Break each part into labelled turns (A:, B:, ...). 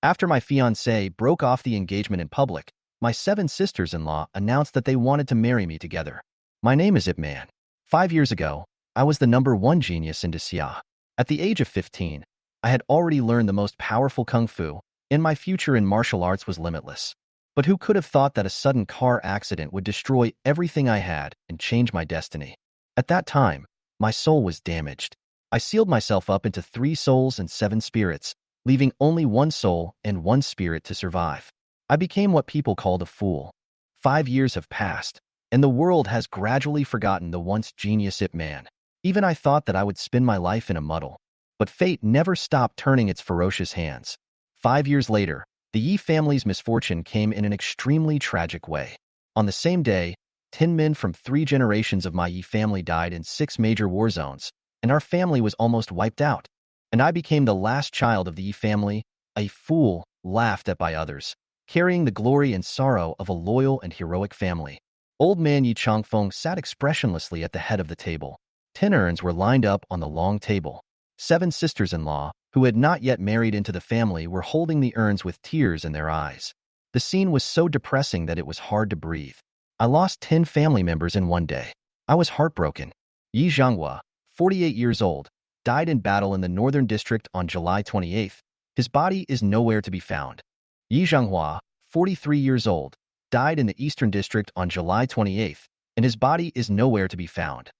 A: After my fiancée broke off the engagement in public, my 7 sisters-in-law announced that they wanted to marry me together. My name is Ip Man. 5 years ago, I was the #1 genius in Xia. At the age of 15, I had already learned the most powerful kung fu, and my future in martial arts was limitless. But who could have thought that a sudden car accident would destroy everything I had and change my destiny? At that time, my soul was damaged. I sealed myself up into 3 souls and 7 spirits, leaving only 1 soul and 1 spirit to survive. I became what people called a fool. 5 years have passed, and the world has gradually forgotten the once genius Ip Man. Even I thought that I would spend my life in a muddle. But fate never stopped turning its ferocious hands. 5 years later, the Yi family's misfortune came in an extremely tragic way. On the same day, 10 men from 3 generations of my Yi family died in 6 major war zones, and our family was almost wiped out. And I became the last child of the Yi family, a fool laughed at by others, carrying the glory and sorrow of a loyal and heroic family. Old man Yi Changfeng sat expressionlessly at the head of the table. 10 urns were lined up on the long table. 7 sisters-in-law, who had not yet married into the family, were holding the urns with tears in their eyes. The scene was so depressing that it was hard to breathe. I lost 10 family members in one day. I was heartbroken. Yi Zhanghua, 48 years old, died in battle in the Northern District on July 28th. His body is nowhere to be found. Yi Zhanghua, 43 years old, died in the Eastern District on July 28th, and his body is nowhere to be found.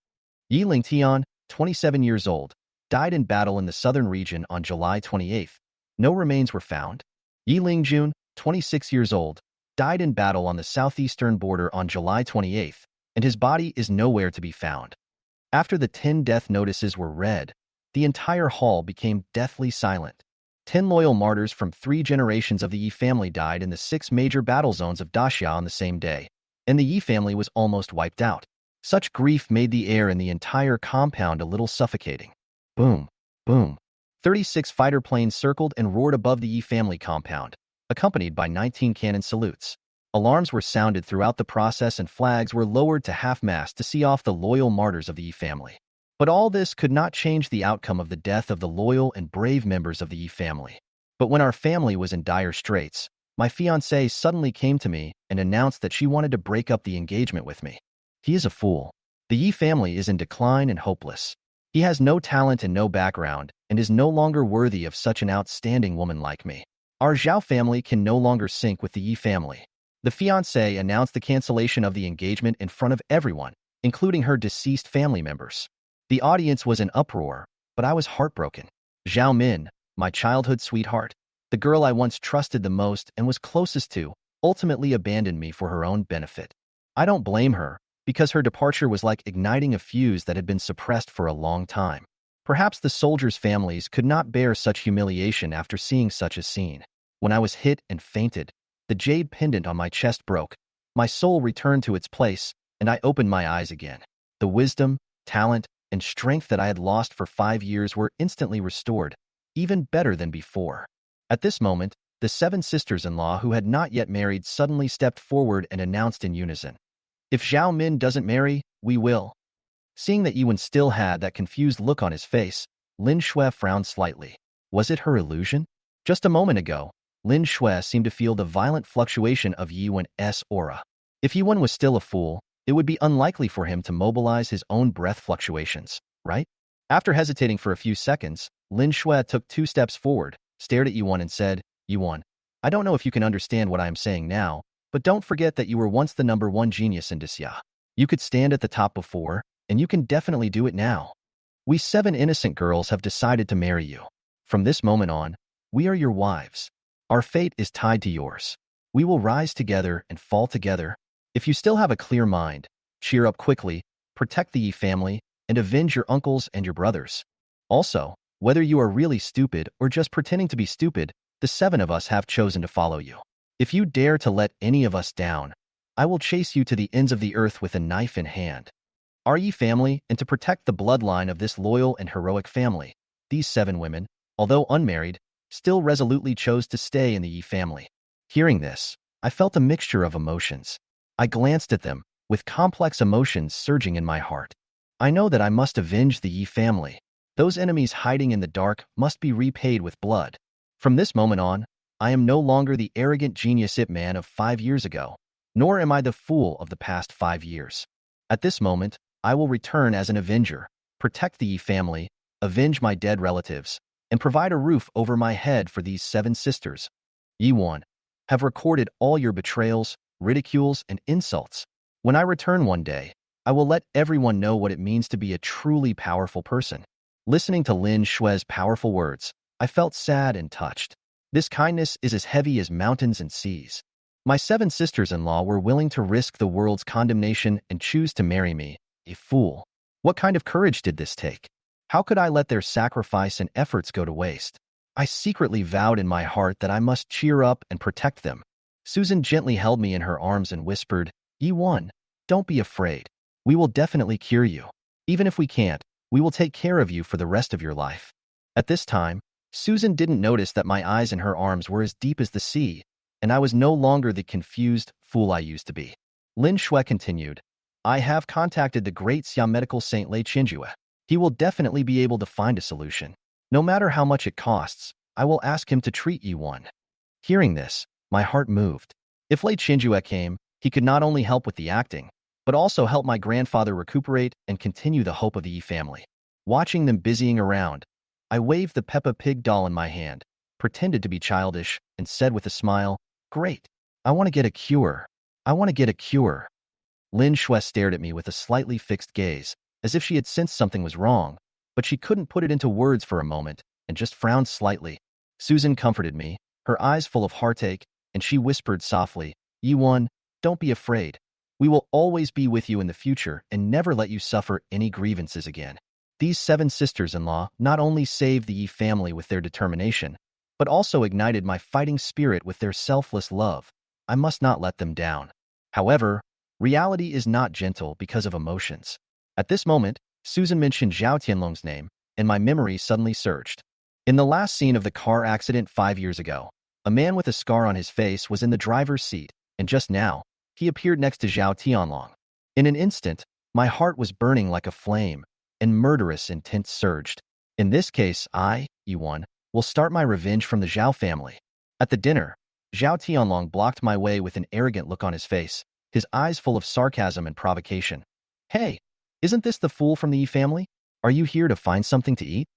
A: Yi Lingtian, 27 years old, died in battle in the Southern region on July 28th. No remains were found. Yi Lingjun, 26 years old, died in battle on the southeastern border on July 28th, and his body is nowhere to be found. After the 10 death notices were read, the entire hall became deathly silent. 10 loyal martyrs from 3 generations of the Yi family died in the 6 major battle zones of Daxia on the same day, and the Yi family was almost wiped out. Such grief made the air in the entire compound a little suffocating. Boom, boom. 36 fighter planes circled and roared above the Yi family compound, accompanied by 19 cannon salutes. Alarms were sounded throughout the process and flags were lowered to half-mast to see off the loyal martyrs of the Yi family. But all this could not change the outcome of the death of the loyal and brave members of the Yi family. But when our family was in dire straits, my fiancé suddenly came to me and announced that she wanted to break up the engagement with me. He is a fool. The Yi family is in decline and hopeless. He has no talent and no background, and is no longer worthy of such an outstanding woman like me. Our Zhao family can no longer sync with the Yi family. The fiancé announced the cancellation of the engagement in front of everyone, including her deceased family members. The audience was in uproar, but I was heartbroken. Zhao Min, my childhood sweetheart, the girl I once trusted the most and was closest to, ultimately abandoned me for her own benefit. I don't blame her, because her departure was like igniting a fuse that had been suppressed for a long time. Perhaps the soldiers' families could not bear such humiliation after seeing such a scene. When I was hit and fainted, the jade pendant on my chest broke. My soul returned to its place, and I opened my eyes again. The wisdom, talent, and strength that I had lost for 5 years were instantly restored, even better than before. At this moment, the 7 sisters-in-law who had not yet married suddenly stepped forward and announced in unison, "If Zhao Min doesn't marry, we will." Seeing that Yiwen still had that confused look on his face, Lin Shui frowned slightly. Was it her illusion? Just a moment ago, Lin Shui seemed to feel the violent fluctuation of Yiwen's aura. If Yiwen was still a fool, it would be unlikely for him to mobilize his own breath fluctuations, right? After hesitating for a few seconds, Lin Shui took 2 steps forward, stared at Yiwen and said, "Yiwen, I don't know if you can understand what I am saying now, but don't forget that you were once the #1 genius in Xia. You could stand at the top before, and you can definitely do it now. We 7 innocent girls have decided to marry you. From this moment on, we are your wives. Our fate is tied to yours. We will rise together and fall together. If you still have a clear mind, cheer up quickly, protect the Yi family, and avenge your uncles and your brothers. Also, whether you are really stupid or just pretending to be stupid, the 7 of us have chosen to follow you. If you dare to let any of us down, I will chase you to the ends of the earth with a knife in hand." Our Yi family, and to protect the bloodline of this loyal and heroic family, these 7 women, although unmarried, still resolutely chose to stay in the Yi family. Hearing this, I felt a mixture of emotions. I glanced at them, with complex emotions surging in my heart. I know that I must avenge the Yi family. Those enemies hiding in the dark must be repaid with blood. From this moment on, I am no longer the arrogant genius Ip Man of 5 years ago, nor am I the fool of the past 5 years. At this moment, I will return as an avenger, protect the Yi family, avenge my dead relatives, and provide a roof over my head for these 7 sisters. Yi Wan, have recorded all your betrayals, ridicules, and insults. When I return one day, I will let everyone know what it means to be a truly powerful person. Listening to Lin Shue's powerful words, I felt sad and touched. This kindness is as heavy as mountains and seas. My 7 sisters-in-law were willing to risk the world's condemnation and choose to marry me, a fool. What kind of courage did this take? How could I let their sacrifice and efforts go to waste? I secretly vowed in my heart that I must cheer up and protect them. Susan gently held me in her arms and whispered, Yi Wan, don't be afraid. We will definitely cure you. Even if we can't, we will take care of you for the rest of your life. At this time, Susan didn't notice that my eyes in her arms were as deep as the sea, and I was no longer the confused fool I used to be. Lin Shui continued, I have contacted the great Xia medical saint Lei Qinjue. He will definitely be able to find a solution. No matter how much it costs, I will ask him to treat Yi Wan. Hearing this, my heart moved. If Lei Qinjue came, he could not only help with the acting, but also help my grandfather recuperate and continue the hope of the Yi family. Watching them busying around, I waved the Peppa Pig doll in my hand, pretended to be childish, and said with a smile, Great. I want to get a cure. I want to get a cure. Lin Shui stared at me with a slightly fixed gaze, as if she had sensed something was wrong, but she couldn't put it into words for a moment, and just frowned slightly. Susan comforted me, her eyes full of heartache, and she whispered softly, Yi Wan, don't be afraid. We will always be with you in the future and never let you suffer any grievances again. These 7 sisters-in-law not only saved the Yi family with their determination, but also ignited my fighting spirit with their selfless love. I must not let them down. However, reality is not gentle because of emotions. At this moment, Susan mentioned Zhao Tianlong's name, and my memory suddenly surged. In the last scene of the car accident 5 years ago, a man with a scar on his face was in the driver's seat, and just now, he appeared next to Zhao Tianlong. In an instant, my heart was burning like a flame, and murderous intent surged. In this case, I, Yi Wan, will start my revenge from the Zhao family. At the dinner, Zhao Tianlong blocked my way with an arrogant look on his face, his eyes full of sarcasm and provocation. Hey, isn't this the fool from the Yi family? Are you here to find something to eat?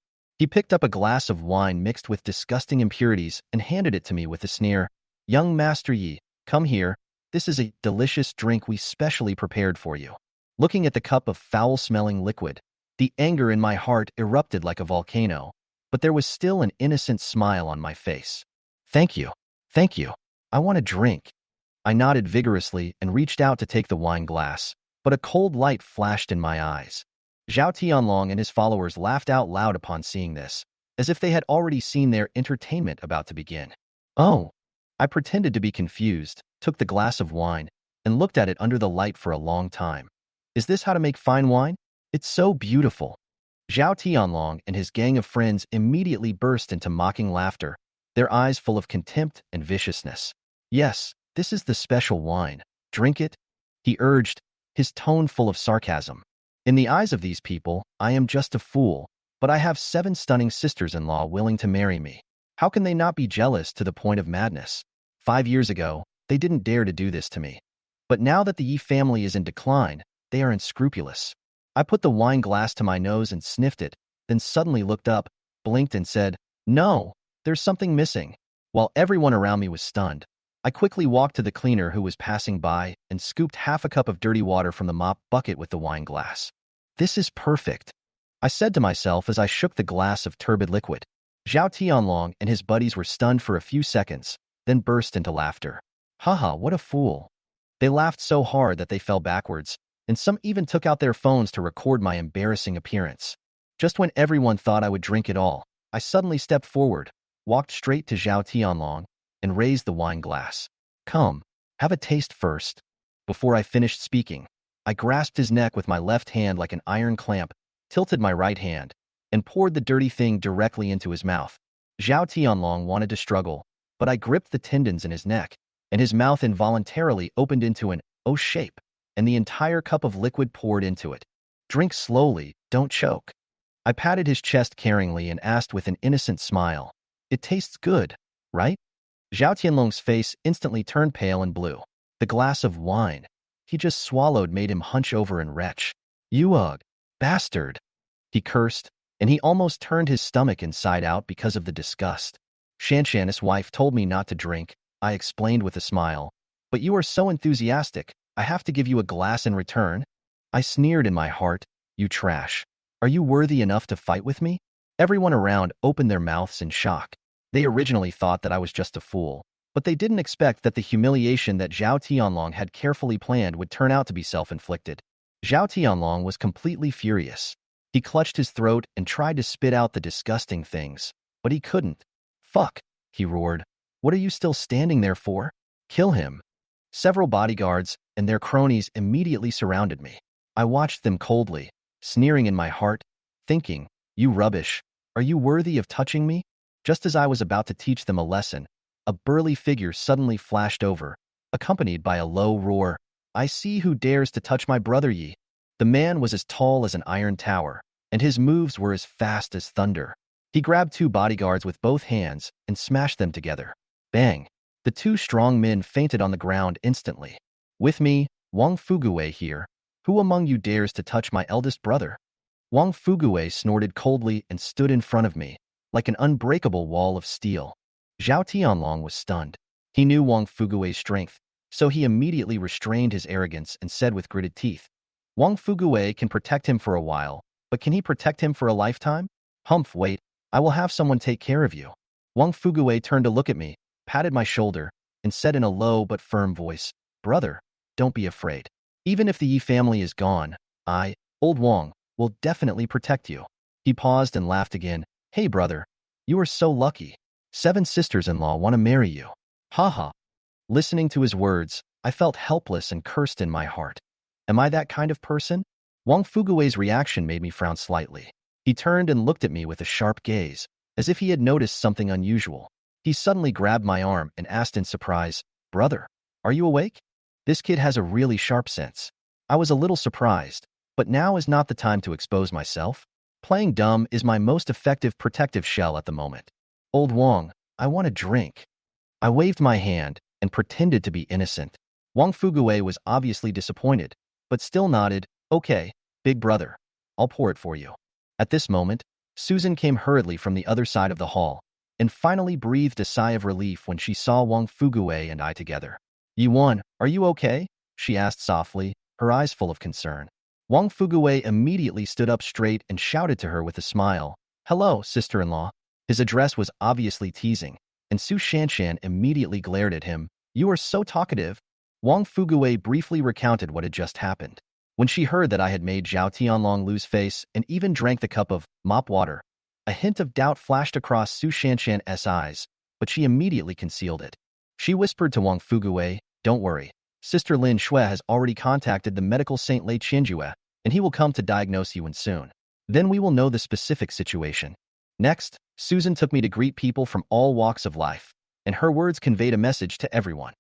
A: He picked up a glass of wine mixed with disgusting impurities and handed it to me with a sneer. Young Master Yi, come here. This is a delicious drink we specially prepared for you. Looking at the cup of foul-smelling liquid, the anger in my heart erupted like a volcano, but there was still an innocent smile on my face. Thank you. Thank you. I want a drink. I nodded vigorously and reached out to take the wine glass, but a cold light flashed in my eyes. Zhao Tianlong and his followers laughed out loud upon seeing this, as if they had already seen their entertainment about to begin. Oh! I pretended to be confused, took the glass of wine, and looked at it under the light for a long time. Is this how to make fine wine? It's so beautiful. Zhao Tianlong and his gang of friends immediately burst into mocking laughter, their eyes full of contempt and viciousness. Yes, this is the special wine. Drink it, he urged, his tone full of sarcasm. In the eyes of these people, I am just a fool, but I have 7 stunning sisters-in-law willing to marry me. How can they not be jealous to the point of madness? 5 years ago, they didn't dare to do this to me. But now that the Yi family is in decline, they are unscrupulous. I put the wine glass to my nose and sniffed it, then suddenly looked up, blinked and said, No, there's something missing. While everyone around me was stunned, I quickly walked to the cleaner who was passing by and scooped half a cup of dirty water from the mop bucket with the wine glass. This is perfect, I said to myself as I shook the glass of turbid liquid. Zhao Tianlong and his buddies were stunned for a few seconds, then burst into laughter. Haha, what a fool. They laughed so hard that they fell backwards, and some even took out their phones to record my embarrassing appearance. Just when everyone thought I would drink it all, I suddenly stepped forward, walked straight to Zhao Tianlong, and raised the wine glass. Come, have a taste first. Before I finished speaking, I grasped his neck with my left hand like an iron clamp, tilted my right hand, and poured the dirty thing directly into his mouth. Zhao Tianlong wanted to struggle, but I gripped the tendons in his neck, and his mouth involuntarily opened into an O shape, and the entire cup of liquid poured into it. Drink slowly, don't choke. I patted his chest caringly and asked with an innocent smile, It tastes good, right? Zhao Tianlong's face instantly turned pale and blue. The glass of wine he just swallowed made him hunch over and retch. You bastard, he cursed, and he almost turned his stomach inside out because of the disgust. Shanshan's wife told me not to drink, I explained with a smile. But you are so enthusiastic, I have to give you a glass in return? I sneered in my heart, you trash. Are you worthy enough to fight with me? Everyone around opened their mouths in shock. They originally thought that I was just a fool, but they didn't expect that the humiliation that Zhao Tianlong had carefully planned would turn out to be self-inflicted. Zhao Tianlong was completely furious. He clutched his throat and tried to spit out the disgusting things, but he couldn't. Fuck, he roared. What are you still standing there for? Kill him. Several bodyguards and their cronies immediately surrounded me. I watched them coldly, sneering in my heart, thinking, you rubbish, are you worthy of touching me? Just as I was about to teach them a lesson, a burly figure suddenly flashed over, accompanied by a low roar. I see who dares to touch my brother Yi. The man was as tall as an iron tower, and his moves were as fast as thunder. He grabbed two bodyguards with both hands and smashed them together. Bang! The two strong men fainted on the ground instantly. With me, Wang Fuguwei here. Who among you dares to touch my eldest brother? Wang Fuguwei snorted coldly and stood in front of me, like an unbreakable wall of steel. Zhao Tianlong was stunned. He knew Wang Fuguwei's strength, so he immediately restrained his arrogance and said with gritted teeth, Wang Fuguwei can protect him for a while, but can he protect him for a lifetime? Humph, wait, I will have someone take care of you. Wang Fuguwei turned to look at me, patted my shoulder, and said in a low but firm voice, brother, don't be afraid. Even if the Yi family is gone, I, old Wang, will definitely protect you. He paused and laughed again. Hey brother, you are so lucky. 7 sisters-in-law want to marry you. Ha ha. Listening to his words, I felt helpless and cursed in my heart. Am I that kind of person? Wang Fuguwei's reaction made me frown slightly. He turned and looked at me with a sharp gaze, as if he had noticed something unusual. He suddenly grabbed my arm and asked in surprise, brother, are you awake? This kid has a really sharp sense. I was a little surprised, but now is not the time to expose myself. Playing dumb is my most effective protective shell at the moment. Old Wang, I want a drink. I waved my hand and pretended to be innocent. Wang Fuguwei was obviously disappointed, but still nodded, okay, big brother, I'll pour it for you. At this moment, Susan came hurriedly from the other side of the hall, and finally breathed a sigh of relief when she saw Wang Fuguwei and I together. Yuan, are you okay? She asked softly, her eyes full of concern. Wang Fuguwei immediately stood up straight and shouted to her with a smile, hello, sister-in-law. His address was obviously teasing, and Su Shanshan immediately glared at him. You are so talkative. Wang Fuguwei briefly recounted what had just happened. When she heard that I had made Zhao Tianlong lose face and even drank the cup of mop water, a hint of doubt flashed across Su Shanshan's eyes, but she immediately concealed it. She whispered to Wang Fuguwei, don't worry. Sister Lin Shui has already contacted the medical Saint Lei Qianjue, and he will come to diagnose you soon. Then we will know the specific situation. Next, Susan took me to greet people from all walks of life, and her words conveyed a message to everyone.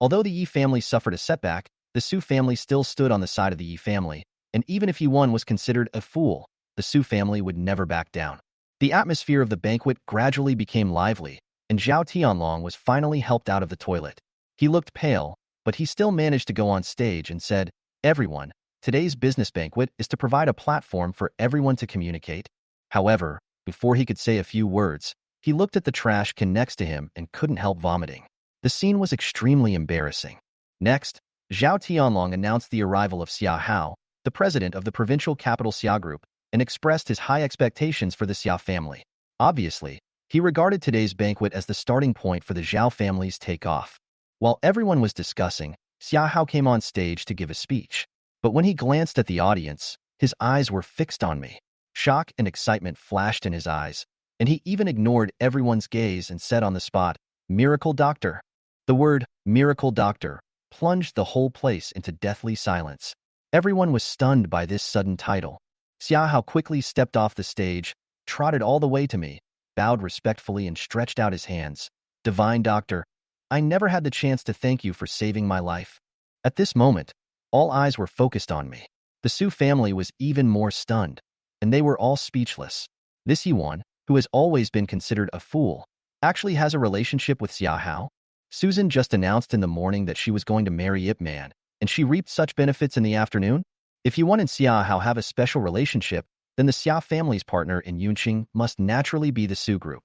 A: Although the Yi family suffered a setback, the Su family still stood on the side of the Yi family, and even if Yuan was considered a fool, the Su family would never back down. The atmosphere of the banquet gradually became lively, and Zhao Tianlong was finally helped out of the toilet. He looked pale, but he still managed to go on stage and said, everyone, today's business banquet is to provide a platform for everyone to communicate. However, before he could say a few words, he looked at the trash can next to him and couldn't help vomiting. The scene was extremely embarrassing. Next, Zhao Tianlong announced the arrival of Xia Hao, the president of the provincial capital Xia Group, and expressed his high expectations for the Xia family. Obviously, he regarded today's banquet as the starting point for the Zhao family's takeoff. While everyone was discussing, Xia Hao came on stage to give a speech. But when he glanced at the audience, his eyes were fixed on me. Shock and excitement flashed in his eyes, and he even ignored everyone's gaze and said on the spot, Miracle Doctor. The word, Miracle Doctor, plunged the whole place into deathly silence. Everyone was stunned by this sudden title. Xia Hao quickly stepped off the stage, trotted all the way to me, bowed respectfully and stretched out his hands. Divine Doctor, I never had the chance to thank you for saving my life. At this moment, all eyes were focused on me. The Su family was even more stunned, and they were all speechless. This Yuan, who has always been considered a fool, actually has a relationship with Xia Hao? Susan just announced in the morning that she was going to marry Ip Man, and she reaped such benefits in the afternoon? If you and Xia Hao have a special relationship, then the Xia family's partner in Yunqing must naturally be the Su group.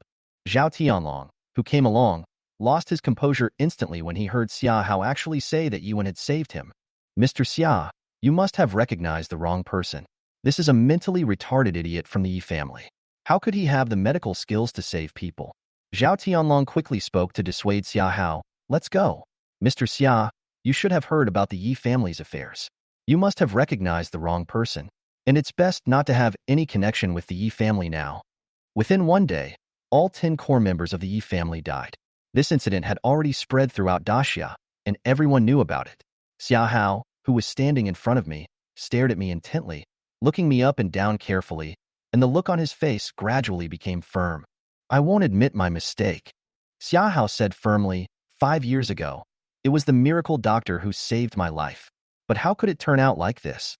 A: Zhao Tianlong, who came along, lost his composure instantly when he heard Xia Hao actually say that Yuan had saved him. Mr. Xia, you must have recognized the wrong person. This is a mentally retarded idiot from the Yi family. How could he have the medical skills to save people? Zhao Tianlong quickly spoke to dissuade Xia Hao. Let's go. Mr. Xia, you should have heard about the Yi family's affairs. You must have recognized the wrong person, and it's best not to have any connection with the Yi family now. Within one day, all 10 core members of the Yi family died. This incident had already spread throughout Daxia, and everyone knew about it. Xia Hao, who was standing in front of me, stared at me intently, looking me up and down carefully, and the look on his face gradually became firm. I won't admit my mistake. Xia Hao said firmly, 5 years ago, it was the miracle doctor who saved my life. But how could it turn out like this?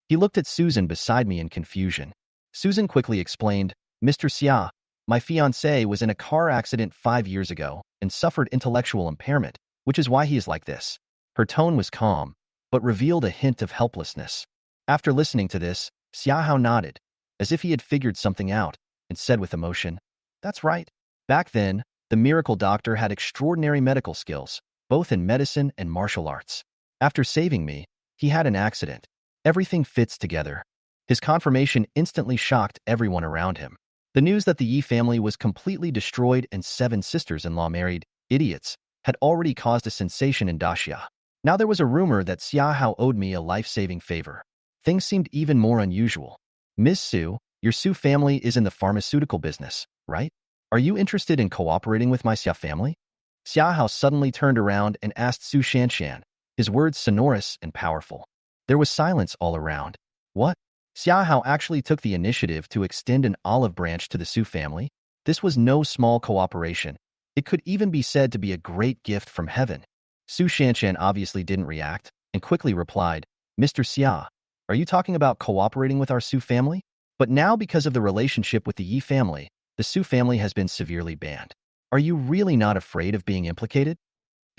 A: He looked at Susan beside me in confusion. Susan quickly explained, Mr. Xia, my fiancé was in a car accident 5 years ago and suffered intellectual impairment, which is why he is like this. Her tone was calm, but revealed a hint of helplessness. After listening to this, Xia Hao nodded, as if he had figured something out, and said with emotion, That's right. Back then, the miracle doctor had extraordinary medical skills, both in medicine and martial arts. After saving me, he had an accident. Everything fits together. His confirmation instantly shocked everyone around him. The news that the Yi family was completely destroyed and 7 sisters-in-law married, idiots, had already caused a sensation in Daxia. Now there was a rumor that Xia Hao owed me a life-saving favor. Things seemed even more unusual. Ms. Su, your Su family is in the pharmaceutical business, right? Are you interested in cooperating with my Xia family? Xia Hao suddenly turned around and asked Su Shanshan, his words sonorous and powerful. There was silence all around. What? Xia Hao actually took the initiative to extend an olive branch to the Su family? This was no small cooperation. It could even be said to be a great gift from heaven. Su Shanshan obviously didn't react, and quickly replied, Mr. Xia, are you talking about cooperating with our Su family? But now because of the relationship with the Yi family, the Su family has been severely banned. Are you really not afraid of being implicated?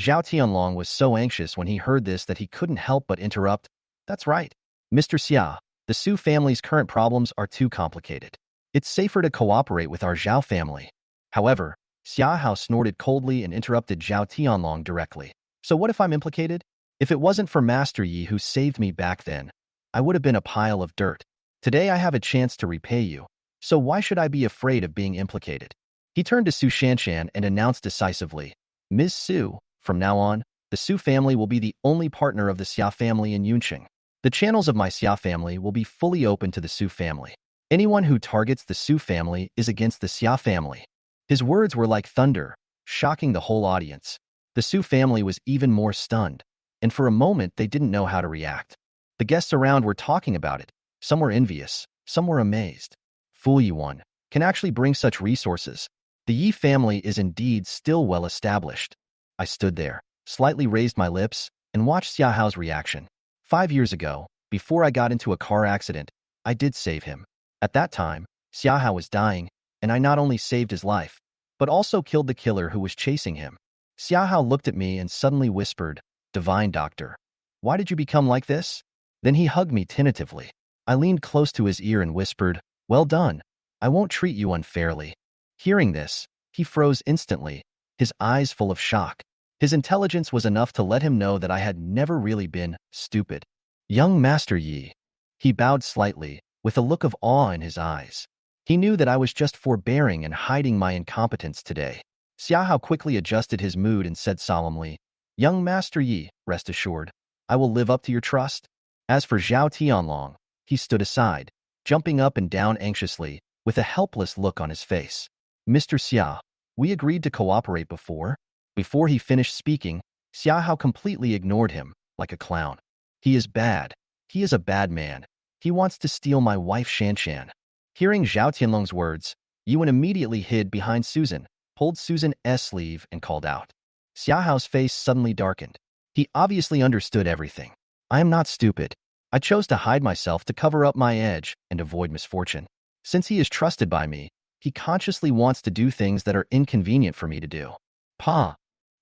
A: Zhao Tianlong was so anxious when he heard this that he couldn't help but interrupt. That's right. Mr. Xia, the Su family's current problems are too complicated. It's safer to cooperate with our Zhao family. However, Xia Hao snorted coldly and interrupted Zhao Tianlong directly. So what if I'm implicated? If it wasn't for Master Yi who saved me back then, I would have been a pile of dirt. Today I have a chance to repay you. So why should I be afraid of being implicated? He turned to Su Shanshan and announced decisively, Ms. Su, from now on, the Su family will be the only partner of the Xia family in Yunqing. The channels of my Xia family will be fully open to the Su family. Anyone who targets the Su family is against the Xia family. His words were like thunder, shocking the whole audience. The Su family was even more stunned, and for a moment they didn't know how to react. The guests around were talking about it. Some were envious, some were amazed. Fool Yuan can actually bring such resources. The Yi family is indeed still well established. I stood there, slightly raised my lips, and watched Xia Hao's reaction. 5 years ago, before I got into a car accident, I did save him. At that time, Xia Hao was dying, and I not only saved his life, but also killed the killer who was chasing him. Xia Hao looked at me and suddenly whispered, Divine Doctor, why did you become like this? Then he hugged me tentatively. I leaned close to his ear and whispered, Well done. I won't treat you unfairly. Hearing this, he froze instantly, his eyes full of shock. His intelligence was enough to let him know that I had never really been stupid. Young Master Yi. He bowed slightly, with a look of awe in his eyes. He knew that I was just forbearing and hiding my incompetence today. Xia Hao quickly adjusted his mood and said solemnly, Young Master Yi, rest assured, I will live up to your trust. As for Zhao Tianlong, he stood aside, jumping up and down anxiously, with a helpless look on his face. Mr. Xia, we agreed to cooperate before. Before he finished speaking, Xia Hao completely ignored him, like a clown. He is bad. He is a bad man. He wants to steal my wife Shanshan. Hearing Zhao Tianlong's words, Yuan immediately hid behind Susan, pulled Susan's sleeve and called out. Xia Hao's face suddenly darkened. He obviously understood everything. I am not stupid. I chose to hide myself to cover up my edge and avoid misfortune. Since he is trusted by me, He consciously wants to do things that are inconvenient for me to do. Pa!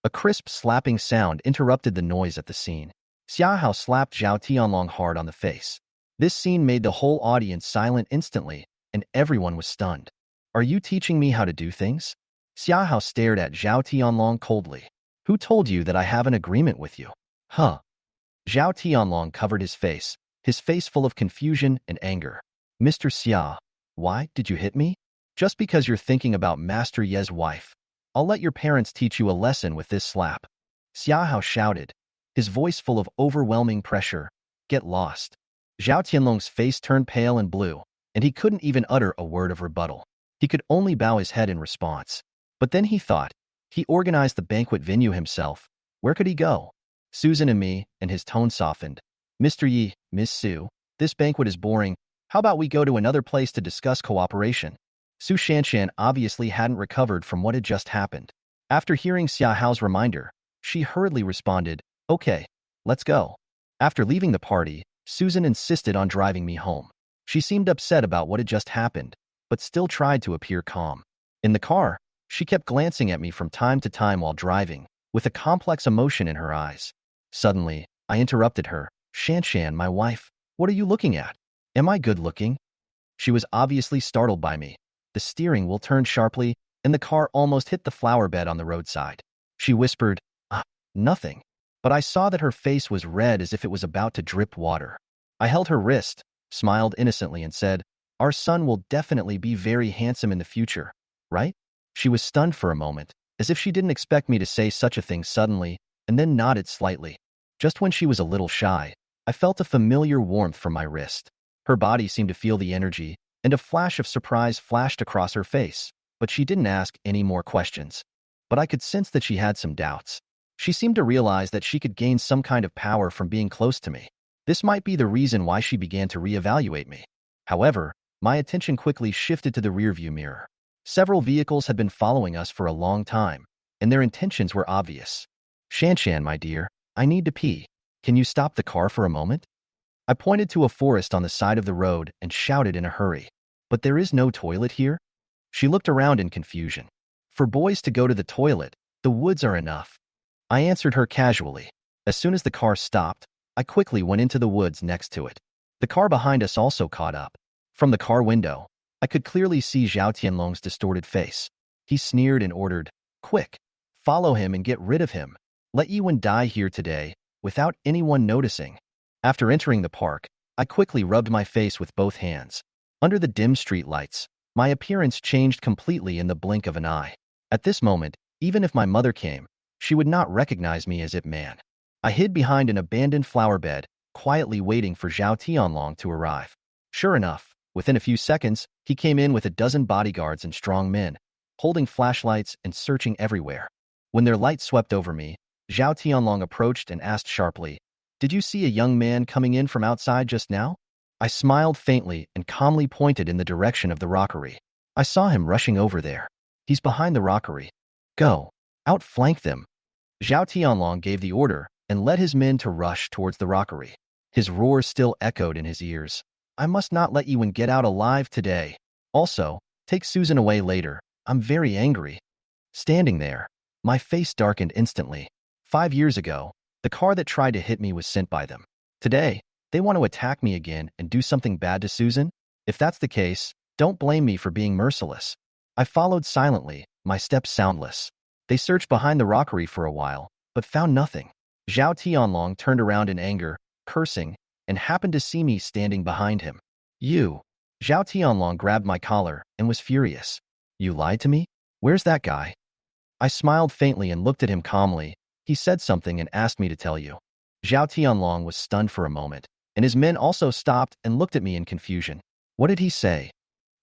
A: A crisp slapping sound interrupted the noise at the scene. Xiahao slapped Zhao Tianlong hard on the face. This scene made the whole audience silent instantly, and everyone was stunned. Are you teaching me how to do things? Xiahao stared at Zhao Tianlong coldly. Who told you that I have an agreement with you? Huh. Zhao Tianlong covered his face full of confusion and anger. Mr. Xia, why did you hit me? Just because you're thinking about Master Ye's wife. I'll let your parents teach you a lesson with this slap. Xiahao shouted, his voice full of overwhelming pressure. Get lost. Zhao Tianlong's face turned pale and blue, and he couldn't even utter a word of rebuttal. He could only bow his head in response. But then he thought, he organized the banquet venue himself. Where could he go? Susan and me, and his tone softened. Mr. Yi, Miss Su, this banquet is boring. How about we go to another place to discuss cooperation? Su Shanshan obviously hadn't recovered from what had just happened. After hearing Xia Hao's reminder, she hurriedly responded, okay, let's go. After leaving the party, Susan insisted on driving me home. She seemed upset about what had just happened, but still tried to appear calm. In the car, she kept glancing at me from time to time while driving, with a complex emotion in her eyes. Suddenly, I interrupted her. Shanshan, my wife, what are you looking at? Am I good looking? She was obviously startled by me. The steering wheel turned sharply, and the car almost hit the flower bed on the roadside. She whispered, nothing. But I saw that her face was red as if it was about to drip water. I held her wrist, smiled innocently, and said, our son will definitely be very handsome in the future, right? She was stunned for a moment, as if she didn't expect me to say such a thing suddenly, and then nodded slightly. Just when she was a little shy, I felt a familiar warmth from my wrist. Her body seemed to feel the energy, and a flash of surprise flashed across her face, but she didn't ask any more questions. But I could sense that she had some doubts. She seemed to realize that she could gain some kind of power from being close to me. This might be the reason why she began to reevaluate me. However, my attention quickly shifted to the rearview mirror. Several vehicles had been following us for a long time, and their intentions were obvious. Shanshan, my dear, I need to pee. Can you stop the car for a moment? I pointed to a forest on the side of the road and shouted in a hurry. But there is no toilet here? She looked around in confusion. For boys to go to the toilet, the woods are enough. I answered her casually. As soon as the car stopped, I quickly went into the woods next to it. The car behind us also caught up. From the car window, I could clearly see Zhao Tianlong's distorted face. He sneered and ordered, quick, follow him and get rid of him. Let Yiwen die here today, without anyone noticing. After entering the park, I quickly rubbed my face with both hands. Under the dim street lights, my appearance changed completely in the blink of an eye. At this moment, even if my mother came, she would not recognize me as Ip Man. I hid behind an abandoned flower bed, quietly waiting for Zhao Tianlong to arrive. Sure enough, within a few seconds, he came in with a dozen bodyguards and strong men, holding flashlights and searching everywhere. When their light swept over me, Zhao Tianlong approached and asked sharply, did you see a young man coming in from outside just now? I smiled faintly and calmly pointed in the direction of the rockery. I saw him rushing over there. He's behind the rockery. Go. Outflank them. Zhao Tianlong gave the order and led his men to rush towards the rockery. His roar still echoed in his ears. I must not let Yiwen get out alive today. Also, take Susan away later. I'm very angry. Standing there, my face darkened instantly. 5 years ago, the car that tried to hit me was sent by them. Today, they want to attack me again and do something bad to Susan? If that's the case, don't blame me for being merciless. I followed silently, my steps soundless. They searched behind the rockery for a while, but found nothing. Zhao Tianlong turned around in anger, cursing, and happened to see me standing behind him. You. Zhao Tianlong grabbed my collar and was furious. You lied to me? Where's that guy? I smiled faintly and looked at him calmly. He said something and asked me to tell you. Zhao Tianlong was stunned for a moment, and his men also stopped and looked at me in confusion. What did he say?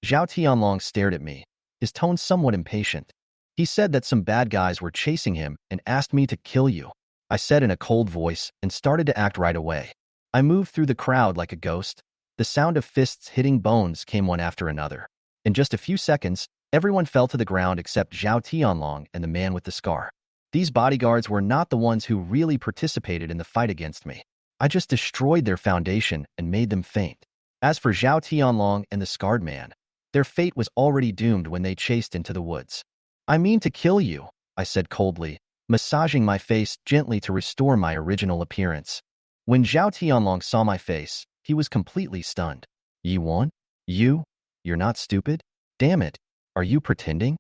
A: Zhao Tianlong stared at me, his tone somewhat impatient. He said that some bad guys were chasing him and asked me to kill you. I said in a cold voice and started to act right away. I moved through the crowd like a ghost. The sound of fists hitting bones came one after another. In just a few seconds, everyone fell to the ground except Zhao Tianlong and the man with the scar. These bodyguards were not the ones who really participated in the fight against me. I just destroyed their foundation and made them faint. As for Zhao Tianlong and the scarred man, Their fate was already doomed when they chased into the woods. I mean to kill you, I said coldly, massaging my face gently to restore my original appearance. When Zhao Tianlong saw my face, he was completely stunned. Yi Wan? You? You're not stupid? Damn it. Are you pretending?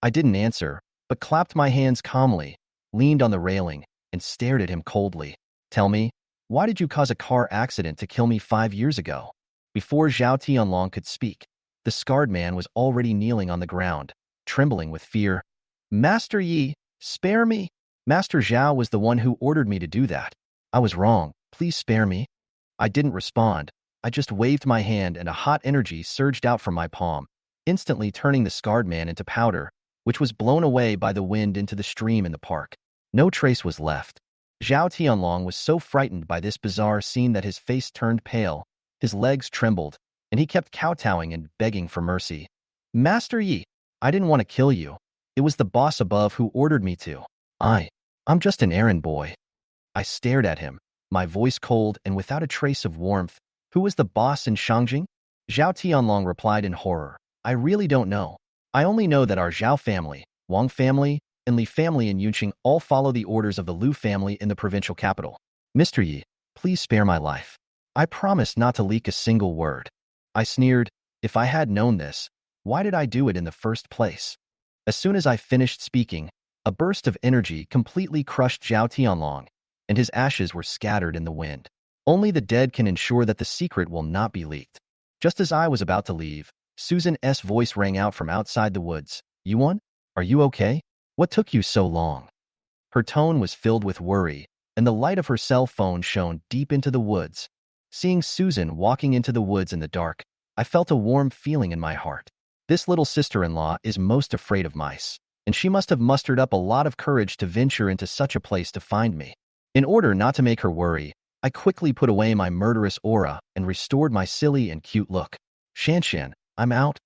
A: I didn't answer, but clapped my hands calmly, leaned on the railing, and stared at him coldly. Tell me, why did you cause a car accident to kill me 5 years ago? Before Zhao Tianlong could speak, the scarred man was already kneeling on the ground, trembling with fear. Master Yi, spare me. Master Zhao was the one who ordered me to do that. I was wrong. Please spare me. I didn't respond. I just waved my hand and a hot energy surged out from my palm, instantly turning the scarred man into powder, which was blown away by the wind into the stream in the park. No trace was left. Zhao Tianlong was so frightened by this bizarre scene that his face turned pale, his legs trembled, and he kept kowtowing and begging for mercy. Master Yi, I didn't want to kill you. It was the boss above who ordered me to. I'm just an errand boy. I stared at him, my voice cold and without a trace of warmth. Who was the boss in Shangjing? Zhao Tianlong replied in horror. I really don't know. I only know that our Zhao family, Wang family, and Li family in Yunqing all follow the orders of the Lu family in the provincial capital. Mr. Yi, please spare my life. I promise not to leak a single word. I sneered. If I had known this, why did I do it in the first place? As soon as I finished speaking, a burst of energy completely crushed Zhao Tianlong, and his ashes were scattered in the wind. Only the dead can ensure that the secret will not be leaked. Just as I was about to leave, Susan's voice rang out from outside the woods. Yuan, are you okay? What took you so long? Her tone was filled with worry, and the light of her cell phone shone deep into the woods. Seeing Susan walking into the woods in the dark, I felt a warm feeling in my heart. This little sister-in-law is most afraid of mice, and she must have mustered up a lot of courage to venture into such a place to find me. In order not to make her worry, I quickly put away my murderous aura and restored my silly and cute look. Shanshan, I'm out.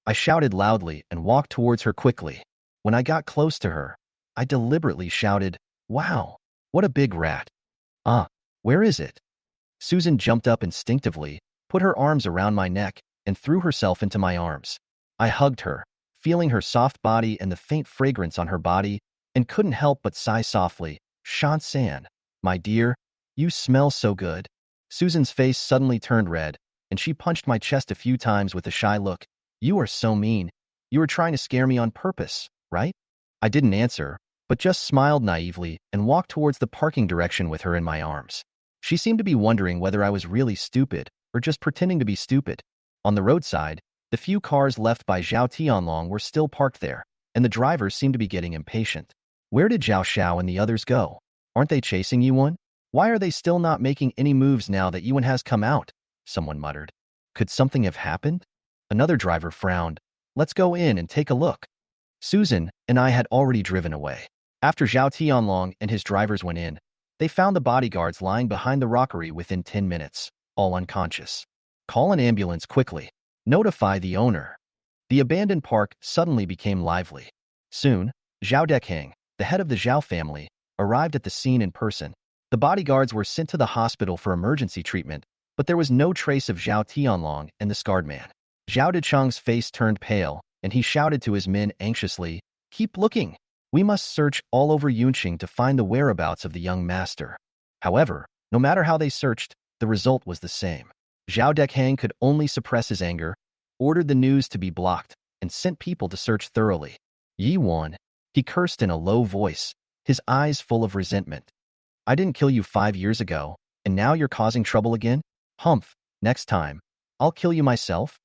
A: I shouted loudly and walked towards her quickly. When I got close to her, I deliberately shouted, Wow, what a big rat. Where is it? Susan jumped up instinctively, put her arms around my neck, and threw herself into my arms. I hugged her, feeling her soft body and the faint fragrance on her body, and couldn't help but sigh softly. Shan-san, my dear, you smell so good. Susan's face suddenly turned red, and she punched my chest a few times with a shy look. You are so mean. You were trying to scare me on purpose, right? I didn't answer, but just smiled naively and walked towards the parking direction with her in my arms. She seemed to be wondering whether I was really stupid or just pretending to be stupid. On the roadside, the few cars left by Zhao Tianlong were still parked there, and the drivers seemed to be getting impatient. Where did Zhao Xiao and the others go? Aren't they chasing Yuan? Why are they still not making any moves now that Yuan has come out? Someone muttered. Could something have happened? Another driver frowned. Let's go in and take a look. Susan and I had already driven away. After Zhao Tianlong and his drivers went in, they found the bodyguards lying behind the rockery within 10 minutes, all unconscious. Call an ambulance quickly. Notify the owner. The abandoned park suddenly became lively. Soon, Zhao Dekhang, the head of the Zhao family, arrived at the scene in person. The bodyguards were sent to the hospital for emergency treatment, but there was no trace of Zhao Tianlong and the scarred man. Zhao Dechang's face turned pale, and he shouted to his men anxiously, Keep looking. We must search all over Yunqing to find the whereabouts of the young master. However, no matter how they searched, the result was the same. Zhao Dekhang could only suppress his anger, ordered the news to be blocked, and sent people to search thoroughly. Yi Wan, he cursed in a low voice, his eyes full of resentment. I didn't kill you 5 years ago, and now you're causing trouble again? Humph, next time, I'll kill you myself.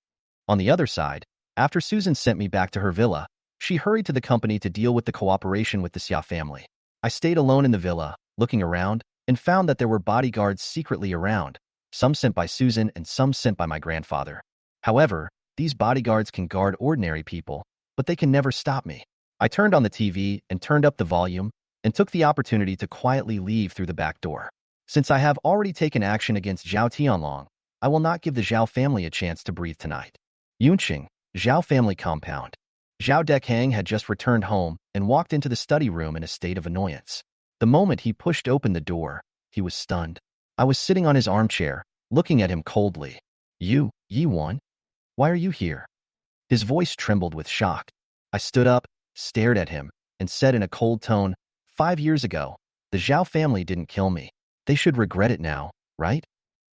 A: On the other side, after Susan sent me back to her villa, she hurried to the company to deal with the cooperation with the Xia family. I stayed alone in the villa, looking around, and found that there were bodyguards secretly around, some sent by Susan and some sent by my grandfather. However, these bodyguards can guard ordinary people, but they can never stop me. I turned on the TV and turned up the volume, and took the opportunity to quietly leave through the back door. Since I have already taken action against Zhao Tianlong, I will not give the Zhao family a chance to breathe tonight. Yunqing, Zhao family compound. Zhao Dekhang had just returned home and walked into the study room in a state of annoyance. The moment he pushed open the door, he was stunned. I was sitting on his armchair, looking at him coldly. You, Yi Wan? Why are you here? His voice trembled with shock. I stood up, stared at him, and said in a cold tone, 5 years ago, the Zhao family didn't kill me. They should regret it now, right?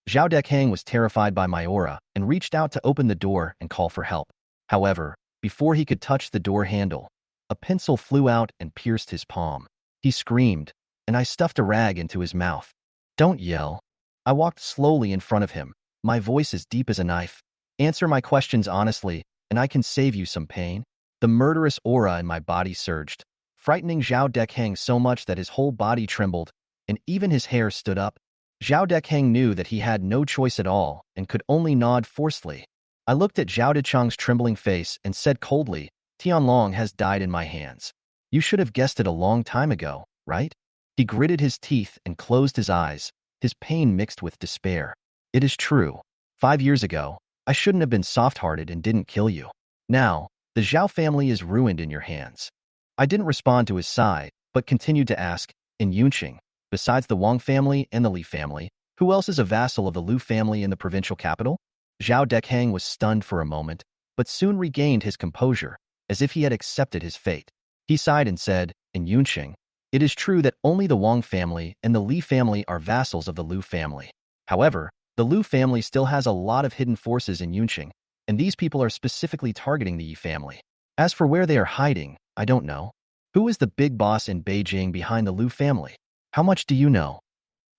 A: Zhao Dekhang was terrified by my aura and reached out to open the door and call for help. However, before he could touch the door handle, a pencil flew out and pierced his palm. He screamed, and I stuffed a rag into his mouth. Don't yell. I walked slowly in front of him, my voice as deep as a knife. Answer my questions honestly, and I can save you some pain. The murderous aura in my body surged, frightening Zhao Dekhang so much that his whole body trembled, and even his hair stood up. Zhao Dekhang knew that he had no choice at all and could only nod forcefully. I looked at Zhao Dechang's trembling face and said coldly, Tianlong has died in my hands. You should have guessed it a long time ago, right? He gritted his teeth and closed his eyes, his pain mixed with despair. It is true. 5 years ago, I shouldn't have been soft-hearted and didn't kill you. Now, the Zhao family is ruined in your hands. I didn't respond to his sigh, but continued to ask, in Yunqing, besides the Wang family and the Li family, who else is a vassal of the Lu family in the provincial capital? Zhao Dekhang was stunned for a moment, but soon regained his composure, as if he had accepted his fate. He sighed and said, in Yunqing, it is true that only the Wang family and the Li family are vassals of the Lu family. However, the Lu family still has a lot of hidden forces in Yunqing, and these people are specifically targeting the Yi family. As for where they are hiding, I don't know. Who is the big boss in Beijing behind the Lu family? How much do you know?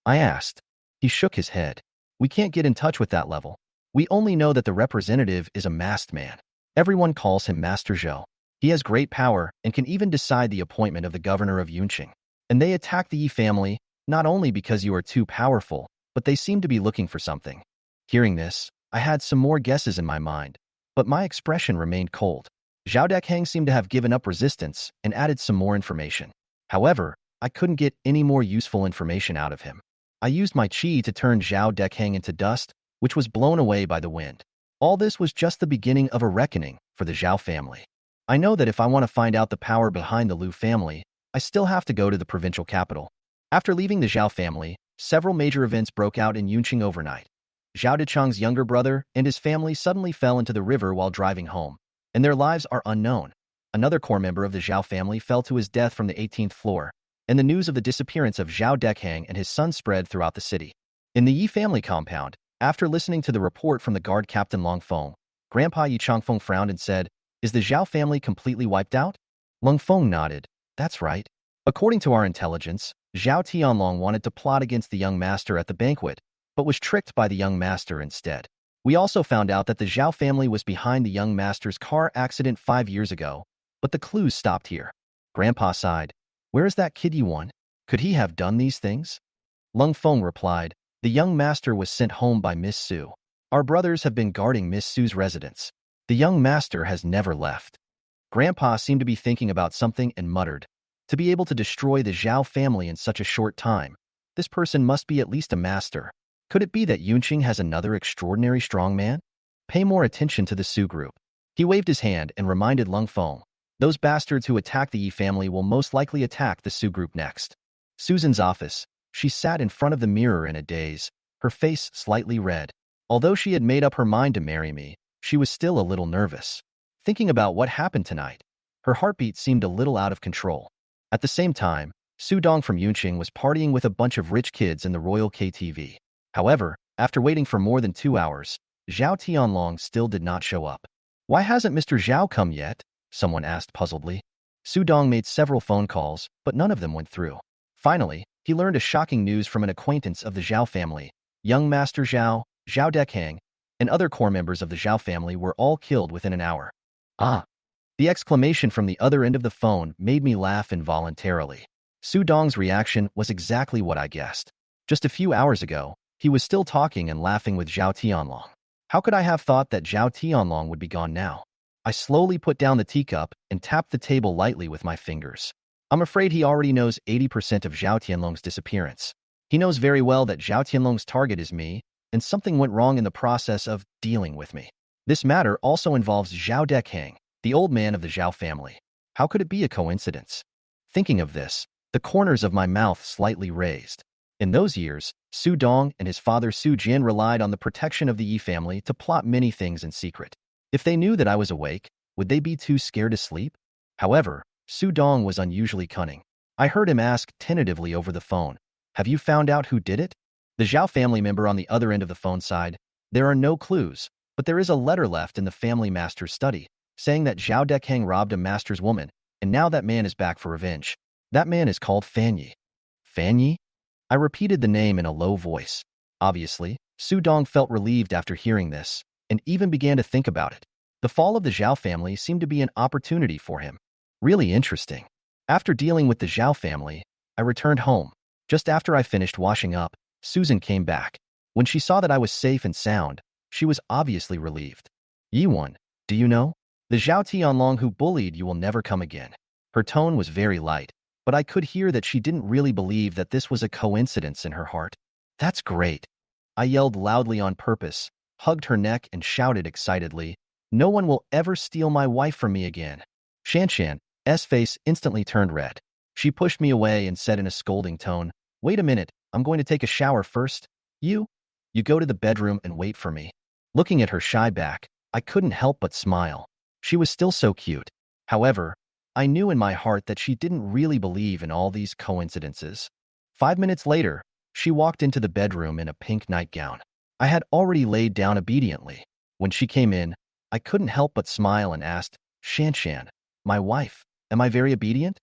A: I asked. He shook his head. We can't get in touch with that level. We only know that the representative is a masked man. Everyone calls him Master Zhou. He has great power and can even decide the appointment of the governor of Yunqing. And they attack the Yi family, not only because you are too powerful, but they seem to be looking for something. Hearing this, I had some more guesses in my mind, but my expression remained cold. Zhao Dekhang seemed to have given up resistance and added some more information. However, I couldn't get any more useful information out of him. I used my qi to turn Zhao Dekhang into dust, which was blown away by the wind. All this was just the beginning of a reckoning for the Zhao family. I know that if I want to find out the power behind the Lu family, I still have to go to the provincial capital. After leaving the Zhao family, several major events broke out in Yunqing overnight. Zhao Dechang's younger brother and his family suddenly fell into the river while driving home, and their lives are unknown. Another core member of the Zhao family fell to his death from the 18th floor, and the news of the disappearance of Zhao Dekhang and his son spread throughout the city. In the Yi family compound, after listening to the report from the guard captain Long Feng, Grandpa Yi Changfeng frowned and said, is the Zhao family completely wiped out? Long Feng nodded. That's right. According to our intelligence, Zhao Tianlong wanted to plot against the young master at the banquet, but was tricked by the young master instead. We also found out that the Zhao family was behind the young master's car accident 5 years ago, but the clues stopped here. Grandpa sighed. Where is that kid you want? Could he have done these things? Lung Feng replied, the young master was sent home by Miss Su. Our brothers have been guarding Miss Su's residence. The young master has never left. Grandpa seemed to be thinking about something and muttered, to be able to destroy the Zhao family in such a short time, this person must be at least a master. Could it be that Yunqing has another extraordinary strong man? Pay more attention to the Su group. He waved his hand and reminded Lung Feng, those bastards who attacked the Yi family will most likely attack the Su group next. Susan's office. She sat in front of the mirror in a daze, her face slightly red. Although she had made up her mind to marry me, she was still a little nervous. Thinking about what happened tonight, her heartbeat seemed a little out of control. At the same time, Su Dong from Yunqing was partying with a bunch of rich kids in the Royal KTV. However, after waiting for more than 2 hours, Zhao Tianlong still did not show up. Why hasn't Mr. Zhao come yet? Someone asked puzzledly. Su Dong made several phone calls, but none of them went through. Finally, he learned a shocking news from an acquaintance of the Zhao family. Young Master Zhao, Zhao Dekhang, and other core members of the Zhao family were all killed within an hour. Ah! The exclamation from the other end of the phone made me laugh involuntarily. Su Dong's reaction was exactly what I guessed. Just a few hours ago, he was still talking and laughing with Zhao Tianlong. How could I have thought that Zhao Tianlong would be gone now? I slowly put down the teacup and tapped the table lightly with my fingers. I'm afraid he already knows 80% of Zhao Tianlong's disappearance. He knows very well that Zhao Tianlong's target is me, and something went wrong in the process of dealing with me. This matter also involves Zhao Dekhang, the old man of the Zhao family. How could it be a coincidence? Thinking of this, the corners of my mouth slightly raised. In those years, Su Dong and his father Su Jin relied on the protection of the Yi family to plot many things in secret. If they knew that I was awake, would they be too scared to sleep? However, Su Dong was unusually cunning. I heard him ask tentatively over the phone, "Have you found out who did it?" The Zhao family member on the other end of the phone sighed, "There are no clues, but there is a letter left in the family master's study, saying that Zhao Dekeng robbed a master's woman, and now that man is back for revenge. That man is called Fan Yi." Fan Yi? I repeated the name in a low voice. Obviously, Su Dong felt relieved after hearing this, and even began to think about it. The fall of the Zhao family seemed to be an opportunity for him. Really interesting. After dealing with the Zhao family, I returned home. Just after I finished washing up, Susan came back. When she saw that I was safe and sound, she was obviously relieved. "Yiwon, do you know? The Zhao Tianlong who bullied you will never come again." Her tone was very light, but I could hear that she didn't really believe that this was a coincidence in her heart. "That's great." I yelled loudly on purpose, hugged her neck, and shouted excitedly, "No one will ever steal my wife from me again." Shanshan's face instantly turned red. She pushed me away and said in a scolding tone, "Wait a minute, I'm going to take a shower first. You go to the bedroom and wait for me." Looking at her shy back, I couldn't help but smile. She was still so cute. However, I knew in my heart that she didn't really believe in all these coincidences. 5 minutes later, she walked into the bedroom in a pink nightgown. I had already laid down obediently. When she came in, I couldn't help but smile and asked, "Shanshan, my wife, am I very obedient?"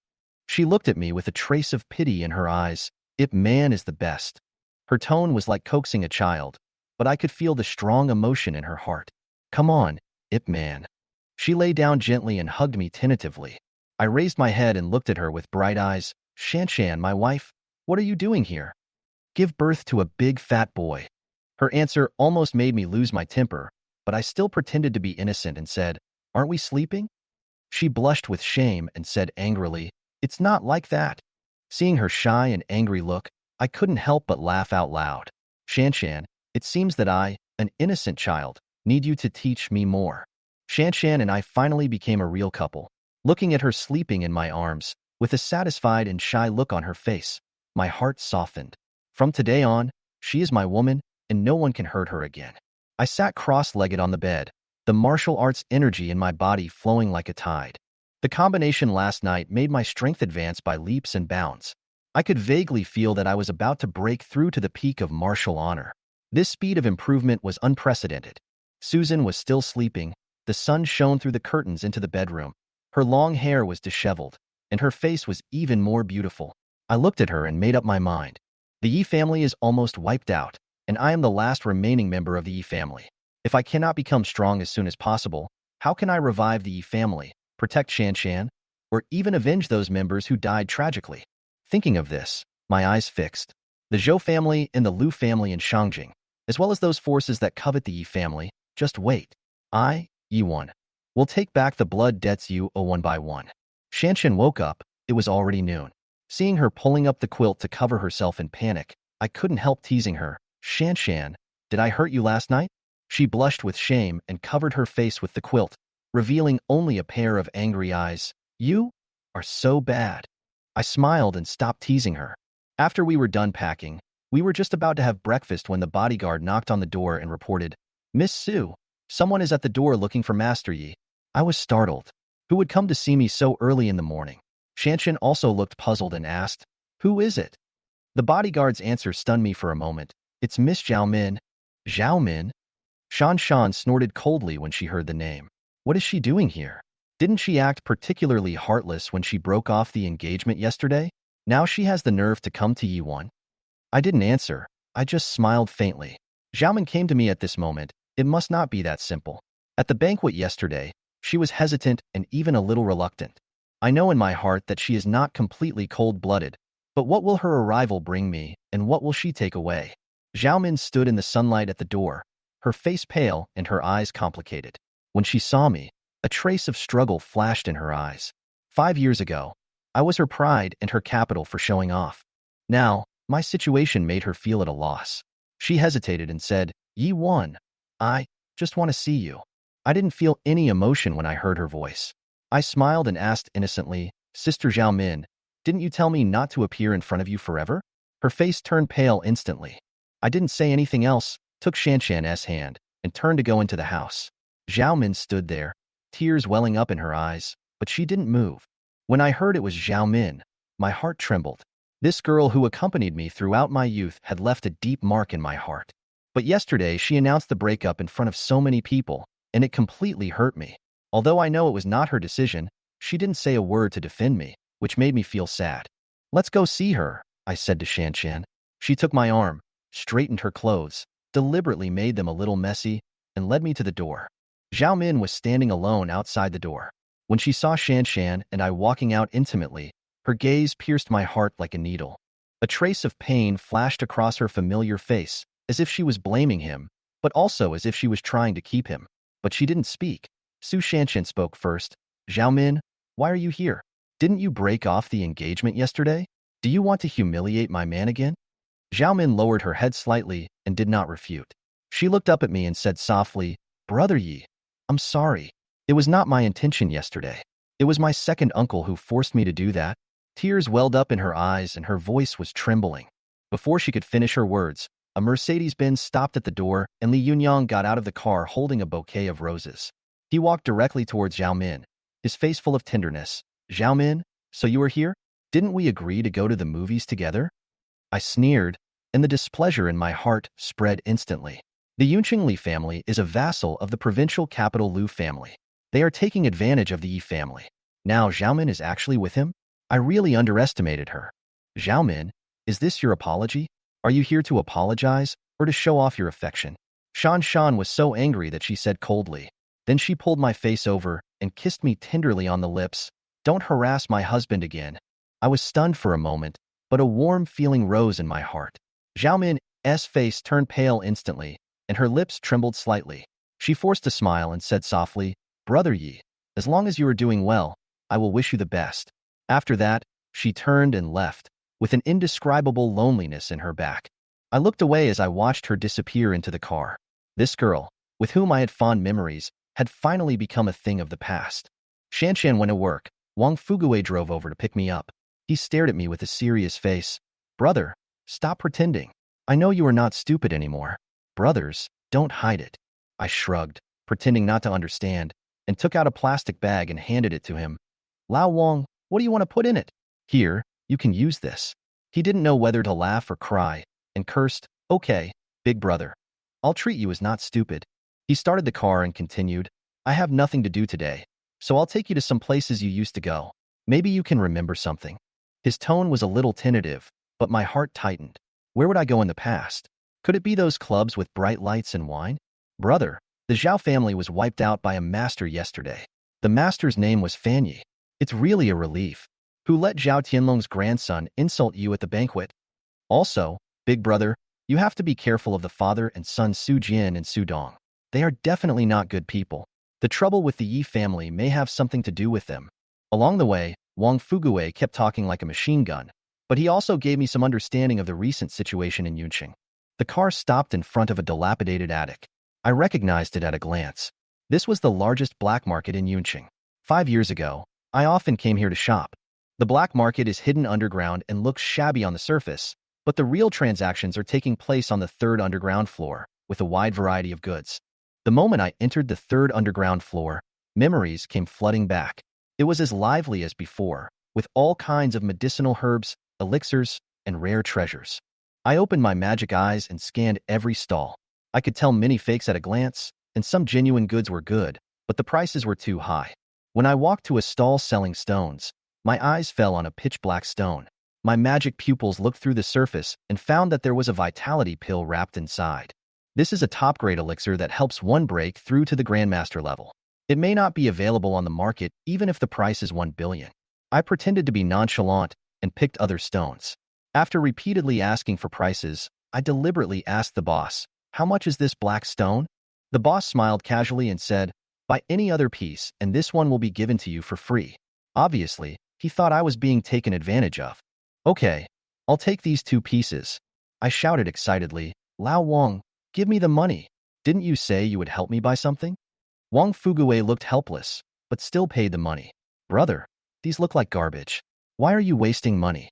A: She looked at me with a trace of pity in her eyes. "Ip Man is the best." Her tone was like coaxing a child, but I could feel the strong emotion in her heart. "Come on, Ip Man." She lay down gently and hugged me tentatively. I raised my head and looked at her with bright eyes. "Shanshan, my wife, what are you doing here?" "Give birth to a big fat boy." Her answer almost made me lose my temper, but I still pretended to be innocent and said, "Aren't we sleeping?" She blushed with shame and said angrily, "It's not like that." Seeing her shy and angry look, I couldn't help but laugh out loud. "Shanshan, it seems that I, an innocent child, need you to teach me more." Shanshan and I finally became a real couple. Looking at her sleeping in my arms, with a satisfied and shy look on her face, my heart softened. From today on, she is my woman, and no one can hurt her again. I sat cross-legged on the bed, the martial arts energy in my body flowing like a tide. The combination last night made my strength advance by leaps and bounds. I could vaguely feel that I was about to break through to the peak of martial honor. This speed of improvement was unprecedented. Susan was still sleeping. The sun shone through the curtains into the bedroom. Her long hair was disheveled, and her face was even more beautiful. I looked at her and made up my mind. The Yi family is almost wiped out, and I am the last remaining member of the Yi family. If I cannot become strong as soon as possible, how can I revive the Yi family, protect Shanshan, or even avenge those members who died tragically? Thinking of this, my eyes fixed. The Zhou family and the Lu family in Shangjing, as well as those forces that covet the Yi family, just wait. Yi1, will take back the blood debts you owe one by one. Shanshan woke up. It was already noon. Seeing her pulling up the quilt to cover herself in panic, I couldn't help teasing her. "Shanshan, did I hurt you last night?" She blushed with shame and covered her face with the quilt, revealing only a pair of angry eyes. "You are so bad." I smiled and stopped teasing her. After we were done packing, we were just about to have breakfast when the bodyguard knocked on the door and reported, "Miss Su, someone is at the door looking for Master Yi." I was startled. Who would come to see me so early in the morning? Shanshan also looked puzzled and asked, "Who is it?" The bodyguard's answer stunned me for a moment. "It's Miss Zhao Min." "Zhao Min?" Shan snorted coldly when she heard the name. What is she doing here? Didn't she act particularly heartless when she broke off the engagement yesterday? Now she has the nerve to come to Yiwon. I didn't answer. I just smiled faintly. Zhaomin came to me at this moment. It must not be that simple. At the banquet yesterday, she was hesitant and even a little reluctant. I know in my heart that she is not completely cold-blooded, but what will her arrival bring me, and what will she take away? Zhaomin stood in the sunlight at the door, her face pale and her eyes complicated. When she saw me, a trace of struggle flashed in her eyes. 5 years ago, I was her pride and her capital for showing off. Now, my situation made her feel at a loss. She hesitated and said, "Yi Wan, I just want to see you." I didn't feel any emotion when I heard her voice. I smiled and asked innocently, "Sister Zhao Min, didn't you tell me not to appear in front of you forever?" Her face turned pale instantly. I didn't say anything else, took Shanshan's hand, and turned to go into the house. Zhao Min stood there, tears welling up in her eyes, but she didn't move. When I heard it was Zhao Min, my heart trembled. This girl who accompanied me throughout my youth had left a deep mark in my heart. But yesterday she announced the breakup in front of so many people, and it completely hurt me. Although I know it was not her decision, she didn't say a word to defend me, which made me feel sad. "Let's go see her," I said to Shanshan. She took my arm, straightened her clothes, deliberately made them a little messy, and led me to the door. Zhao Min was standing alone outside the door. When she saw Shanshan and I walking out intimately, her gaze pierced my heart like a needle. A trace of pain flashed across her familiar face, as if she was blaming him, but also as if she was trying to keep him. But she didn't speak. Su Shanshan spoke first. "Zhao Min, why are you here? Didn't you break off the engagement yesterday? Do you want to humiliate my man again?" Zhao Min lowered her head slightly and did not refute. She looked up at me and said softly, "Brother Yi, I'm sorry. It was not my intention yesterday. It was my second uncle who forced me to do that." Tears welled up in her eyes and her voice was trembling. Before she could finish her words, a Mercedes-Benz stopped at the door and Li Yunyang got out of the car holding a bouquet of roses. He walked directly towards Zhao Min, his face full of tenderness. "Zhao Min, so you are here? Didn't we agree to go to the movies together?" I sneered, and the displeasure in my heart spread instantly. The Yunqing Li family is a vassal of the provincial capital Lu family. They are taking advantage of the Yi family. Now Zhao Min is actually with him? I really underestimated her. "Zhao Min, is this your apology? Are you here to apologize or to show off your affection?" Shan Shan was so angry that she said coldly. Then she pulled my face over and kissed me tenderly on the lips. "Don't harass my husband again." I was stunned for a moment, but a warm feeling rose in my heart. Zhao Min's face turned pale instantly, and her lips trembled slightly. She forced a smile and said softly, "Brother Yi, as long as you are doing well, I will wish you the best." After that, she turned and left, with an indescribable loneliness in her back. I looked away as I watched her disappear into the car. This girl, with whom I had fond memories, had finally become a thing of the past. Shanshan went to work. Wang Fuguwei drove over to pick me up. He stared at me with a serious face. "Brother, stop pretending. I know you are not stupid anymore. Brothers, don't hide it." I shrugged, pretending not to understand, and took out a plastic bag and handed it to him. "Lao Wang, what do you want to put in it?" "Here, you can use this." He didn't know whether to laugh or cry, and cursed, "Okay, big brother. I'll treat you as not stupid." He started the car and continued, "I have nothing to do today, so I'll take you to some places you used to go. Maybe you can remember something." His tone was a little tentative, but my heart tightened. Where would I go in the past? Could it be those clubs with bright lights and wine? "Brother, the Zhao family was wiped out by a master yesterday. The master's name was Fan Yi. It's really a relief. Who let Zhao Tianlong's grandson insult you at the banquet? Also, big brother, you have to be careful of the father and son Su Jian and Su Dong. They are definitely not good people. The trouble with the Yi family may have something to do with them." Along the way, Wang Fuguwei kept talking like a machine gun, but he also gave me some understanding of the recent situation in Yunqing. The car stopped in front of a dilapidated attic. I recognized it at a glance. This was the largest black market in Yunqing. 5 years ago, I often came here to shop. The black market is hidden underground and looks shabby on the surface, but the real transactions are taking place on the third underground floor, with a wide variety of goods. The moment I entered the third underground floor, memories came flooding back. It was as lively as before, with all kinds of medicinal herbs, elixirs, and rare treasures. I opened my magic eyes and scanned every stall. I could tell many fakes at a glance, and some genuine goods were good, but the prices were too high. When I walked to a stall selling stones, my eyes fell on a pitch-black stone. My magic pupils looked through the surface and found that there was a vitality pill wrapped inside. This is a top-grade elixir that helps one break through to the Grandmaster level. It may not be available on the market even if the price is 1 billion. I pretended to be nonchalant and picked other stones. After repeatedly asking for prices, I deliberately asked the boss, "How much is this black stone?" The boss smiled casually and said, "Buy any other piece and this one will be given to you for free." Obviously, he thought I was being taken advantage of. "Okay, I'll take these 2 pieces." I shouted excitedly, "Lao Wang, give me the money. Didn't you say you would help me buy something?" Wang Fuguwei looked helpless, but still paid the money. "Brother, these look like garbage. Why are you wasting money?"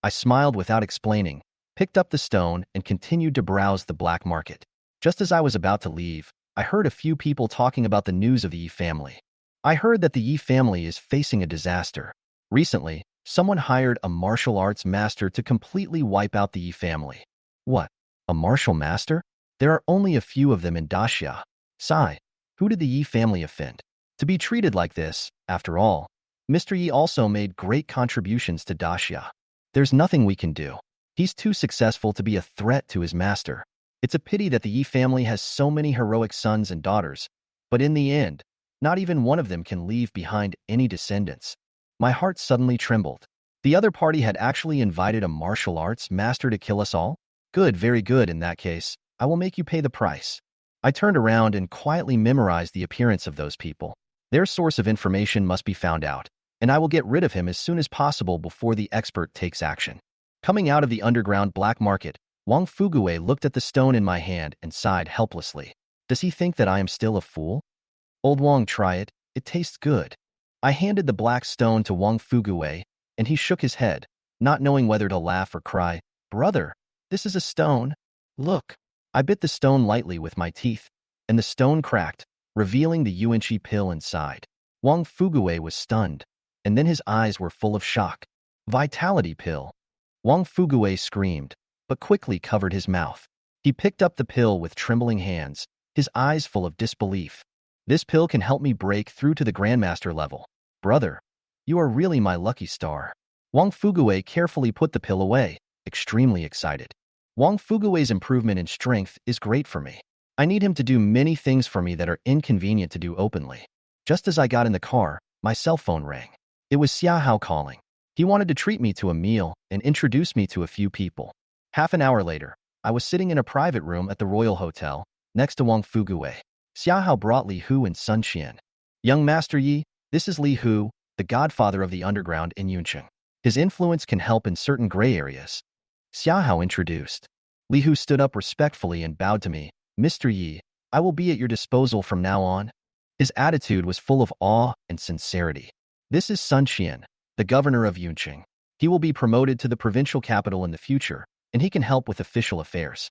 A: I smiled without explaining, picked up the stone, and continued to browse the black market. Just as I was about to leave, I heard a few people talking about the news of the Yi family. I heard that the Yi family is facing a disaster. Recently, someone hired a martial arts master to completely wipe out the Yi family. What? A martial master? There are only a few of them in Daxia. Sigh. Who did the Yi family offend? To be treated like this, after all, Mr. Yi also made great contributions to Daxia. There's nothing we can do. He's too successful to be a threat to his master. It's a pity that the Yi family has so many heroic sons and daughters, but in the end, not even one of them can leave behind any descendants. My heart suddenly trembled. The other party had actually invited a martial arts master to kill us all? Good, very good in that case. I will make you pay the price. I turned around and quietly memorized the appearance of those people. Their source of information must be found out, and I will get rid of him as soon as possible before the expert takes action. Coming out of the underground black market, Wang Fuguwei looked at the stone in my hand and sighed helplessly. Does he think that I am still a fool? Old Wang, try it. It tastes good. I handed the black stone to Wang Fuguwei, and he shook his head, not knowing whether to laugh or cry. Brother, this is a stone. Look. I bit the stone lightly with my teeth, and the stone cracked, revealing the Yuanqi pill inside. Wang Fuguwei was stunned, and then his eyes were full of shock. Vitality pill. Wang Fuguwei screamed, but quickly covered his mouth. He picked up the pill with trembling hands, his eyes full of disbelief. This pill can help me break through to the Grandmaster level. Brother, you are really my lucky star. Wang Fuguwei carefully put the pill away, extremely excited. Wang Fuguwei's improvement in strength is great for me. I need him to do many things for me that are inconvenient to do openly. Just as I got in the car, my cell phone rang. It was Xia Hao calling. He wanted to treat me to a meal and introduce me to a few people. Half an hour later, I was sitting in a private room at the Royal Hotel, next to Wang Fuguwei. Xia Hao brought Li Hu and Sun Qian. Young Master Yi, this is Li Hu, the godfather of the underground in Yuncheng. His influence can help in certain gray areas. Xia Hao introduced. Li Hu stood up respectfully and bowed to me. Mr. Yi, I will be at your disposal from now on. His attitude was full of awe and sincerity. This is Sun Qian, the governor of Yuncheng. He will be promoted to the provincial capital in the future, and he can help with official affairs.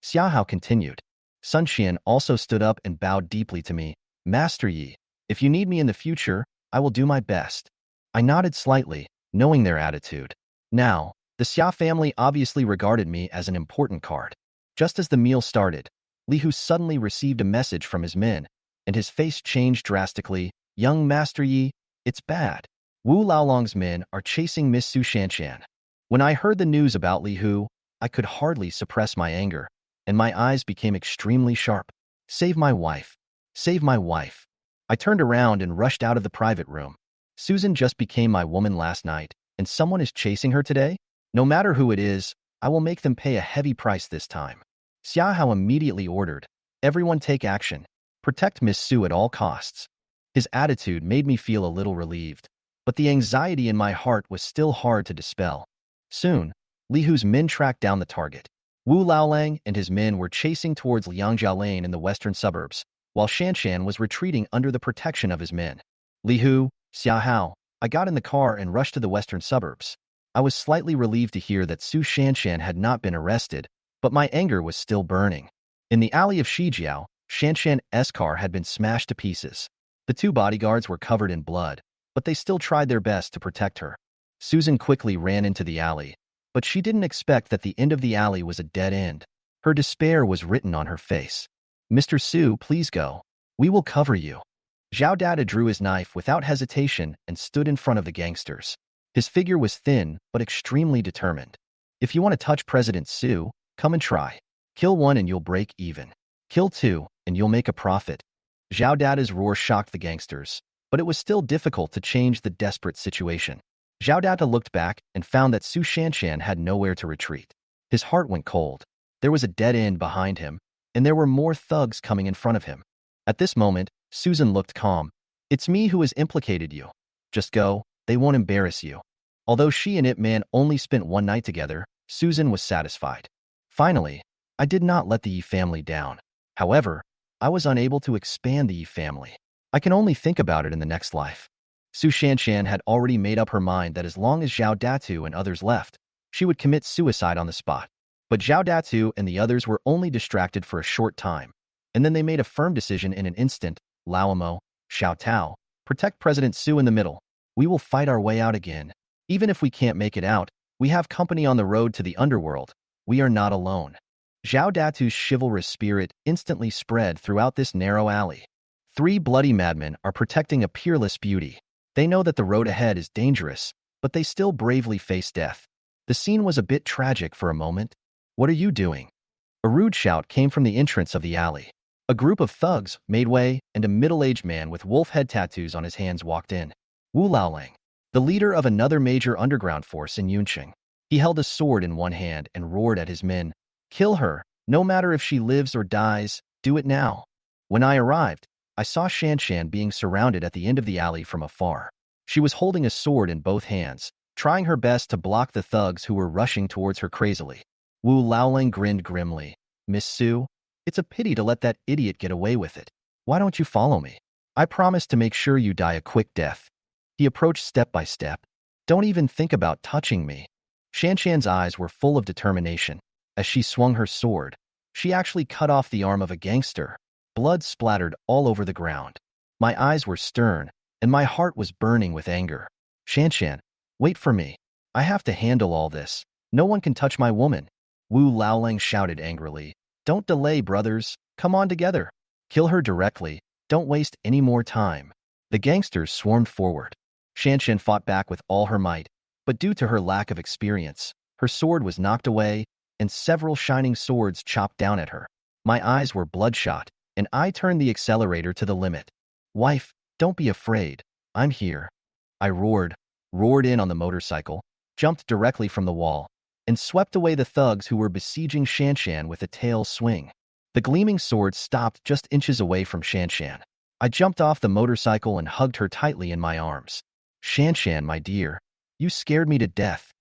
A: Xia Hao continued. Sun Qian also stood up and bowed deeply to me. Master Yi, if you need me in the future, I will do my best. I nodded slightly, knowing their attitude. Now, the Xia family obviously regarded me as an important card. Just as the meal started, Li Hu suddenly received a message from his men, and his face changed drastically. Young Master Yi, it's bad. Wu Laolong's men are chasing Miss Su Shanshan. When I heard the news about Li Hu, I could hardly suppress my anger, and my eyes became extremely sharp. Save my wife. Save my wife. I turned around and rushed out of the private room. Susan just became my woman last night, and someone is chasing her today? No matter who it is, I will make them pay a heavy price this time. Xia Hao immediately ordered, everyone take action. Protect Miss Su at all costs. His attitude made me feel a little relieved, but the anxiety in my heart was still hard to dispel. Soon, Li Hu's men tracked down the target. Wu Laolang and his men were chasing towards Liangjiao Lane in the western suburbs, while Shanshan was retreating under the protection of his men. Li Hu, Xia Hao, I got in the car and rushed to the western suburbs. I was slightly relieved to hear that Su Shanshan had not been arrested, but my anger was still burning. In the alley of Shijiao, Shanshan's car had been smashed to pieces. The two bodyguards were covered in blood, but they still tried their best to protect her. Susan quickly ran into the alley, but she didn't expect that the end of the alley was a dead end. Her despair was written on her face. Mr. Su, please go. We will cover you. Zhao Dada drew his knife without hesitation and stood in front of the gangsters. His figure was thin, but extremely determined. If you want to touch President Su, come and try. Kill one and you'll break even. Kill two, and you'll make a profit. Zhao Dada's roar shocked the gangsters, but it was still difficult to change the desperate situation. Zhao Dada looked back and found that Su Shanshan had nowhere to retreat. His heart went cold. There was a dead end behind him, and there were more thugs coming in front of him. At this moment, Susan looked calm. It's me who has implicated you. Just go, they won't embarrass you. Although she and Ip Man only spent one night together, Susan was satisfied. Finally, I did not let the Yi family down. However, I was unable to expand the Yi family. I can only think about it in the next life. Su Shanshan had already made up her mind that as long as Zhao Datu and others left, she would commit suicide on the spot. But Zhao Datu and the others were only distracted for a short time. And then they made a firm decision in an instant. Laomo, Xiao Tao, protect President Su in the middle. We will fight our way out again. Even if we can't make it out, we have company on the road to the underworld. We are not alone. Zhao Datu's chivalrous spirit instantly spread throughout this narrow alley. 3 bloody madmen are protecting a peerless beauty. They know that the road ahead is dangerous, but they still bravely face death. The scene was a bit tragic for a moment. What are you doing? A rude shout came from the entrance of the alley. A group of thugs made way, and a middle-aged man with wolf head tattoos on his hands walked in. Wu Laolang, the leader of another major underground force in Yunqing. He held a sword in one hand and roared at his men. Kill her, no matter if she lives or dies, do it now. When I arrived, I saw Shanshan being surrounded at the end of the alley from afar. She was holding a sword in both hands, trying her best to block the thugs who were rushing towards her crazily. Wu Laolang grinned grimly. Miss Su, it's a pity to let that idiot get away with it. Why don't you follow me? I promise to make sure you die a quick death. He approached step by step. Don't even think about touching me. Shanshan's eyes were full of determination. As she swung her sword, she actually cut off the arm of a gangster. Blood splattered all over the ground. My eyes were stern, and my heart was burning with anger. Shanshan, wait for me. I have to handle all this. No one can touch my woman. Wu Laolang shouted angrily. Don't delay, brothers. Come on together. Kill her directly. Don't waste any more time. The gangsters swarmed forward. Shanshan fought back with all her might, but due to her lack of experience, her sword was knocked away, and several shining swords chopped down at her. My eyes were bloodshot, and I turned the accelerator to the limit. Wife, don't be afraid. I'm here. I roared in on the motorcycle, jumped directly from the wall, and swept away the thugs who were besieging Shanshan with a tail swing. The gleaming sword stopped just inches away from Shanshan. I jumped off the motorcycle and hugged her tightly in my arms. Shanshan, my dear, you scared me to death.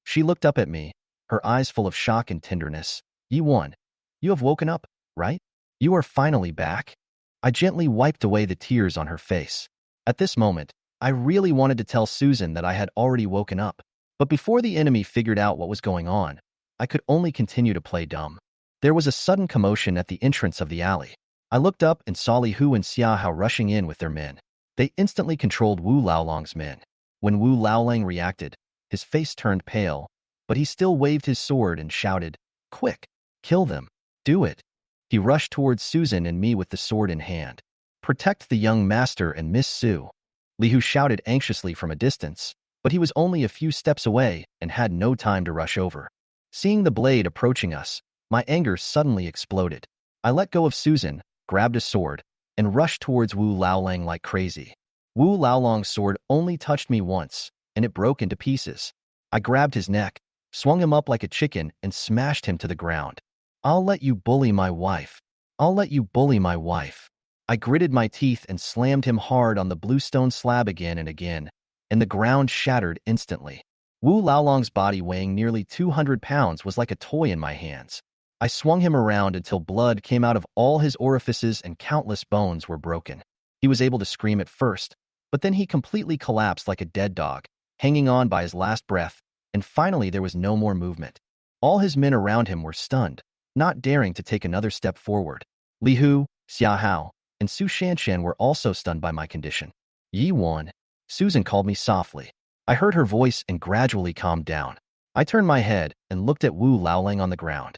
A: She looked up at me, her eyes full of shock and tenderness. Yi Wan, you have woken up, right? You are finally back? I gently wiped away the tears on her face. At this moment, I really wanted to tell Susan that I had already woken up. But before the enemy figured out what was going on, I could only continue to play dumb. There was a sudden commotion at the entrance of the alley. I looked up and saw Li Hu and Xia Hao rushing in with their men. They instantly controlled Wu Laolang's men. When Wu Laolang reacted, his face turned pale, but he still waved his sword and shouted, Quick, kill them, do it. He rushed towards Susan and me with the sword in hand. Protect the young master and Miss Su. Li Hu shouted anxiously from a distance, but he was only a few steps away and had no time to rush over. Seeing the blade approaching us, my anger suddenly exploded. I let go of Susan, grabbed a sword, and rushed towards Wu Laolang like crazy. Wu Laolang's sword only touched me once, and it broke into pieces. I grabbed his neck, swung him up like a chicken, and smashed him to the ground. I'll let you bully my wife. I'll let you bully my wife. I gritted my teeth and slammed him hard on the bluestone slab again and again, and the ground shattered instantly. Wu Laolang's body weighing nearly 200 pounds was like a toy in my hands. I swung him around until blood came out of all his orifices and countless bones were broken. He was able to scream at first, but then he completely collapsed like a dead dog, hanging on by his last breath, and finally there was no more movement. All his men around him were stunned, not daring to take another step forward. Li Hu, Xia Hao, and Su Shanshan were also stunned by my condition. Yi Wan, Susan called me softly. I heard her voice and gradually calmed down. I turned my head and looked at Wu Laolang on the ground.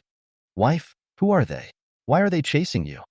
A: Wife, who are they? Why are they chasing you?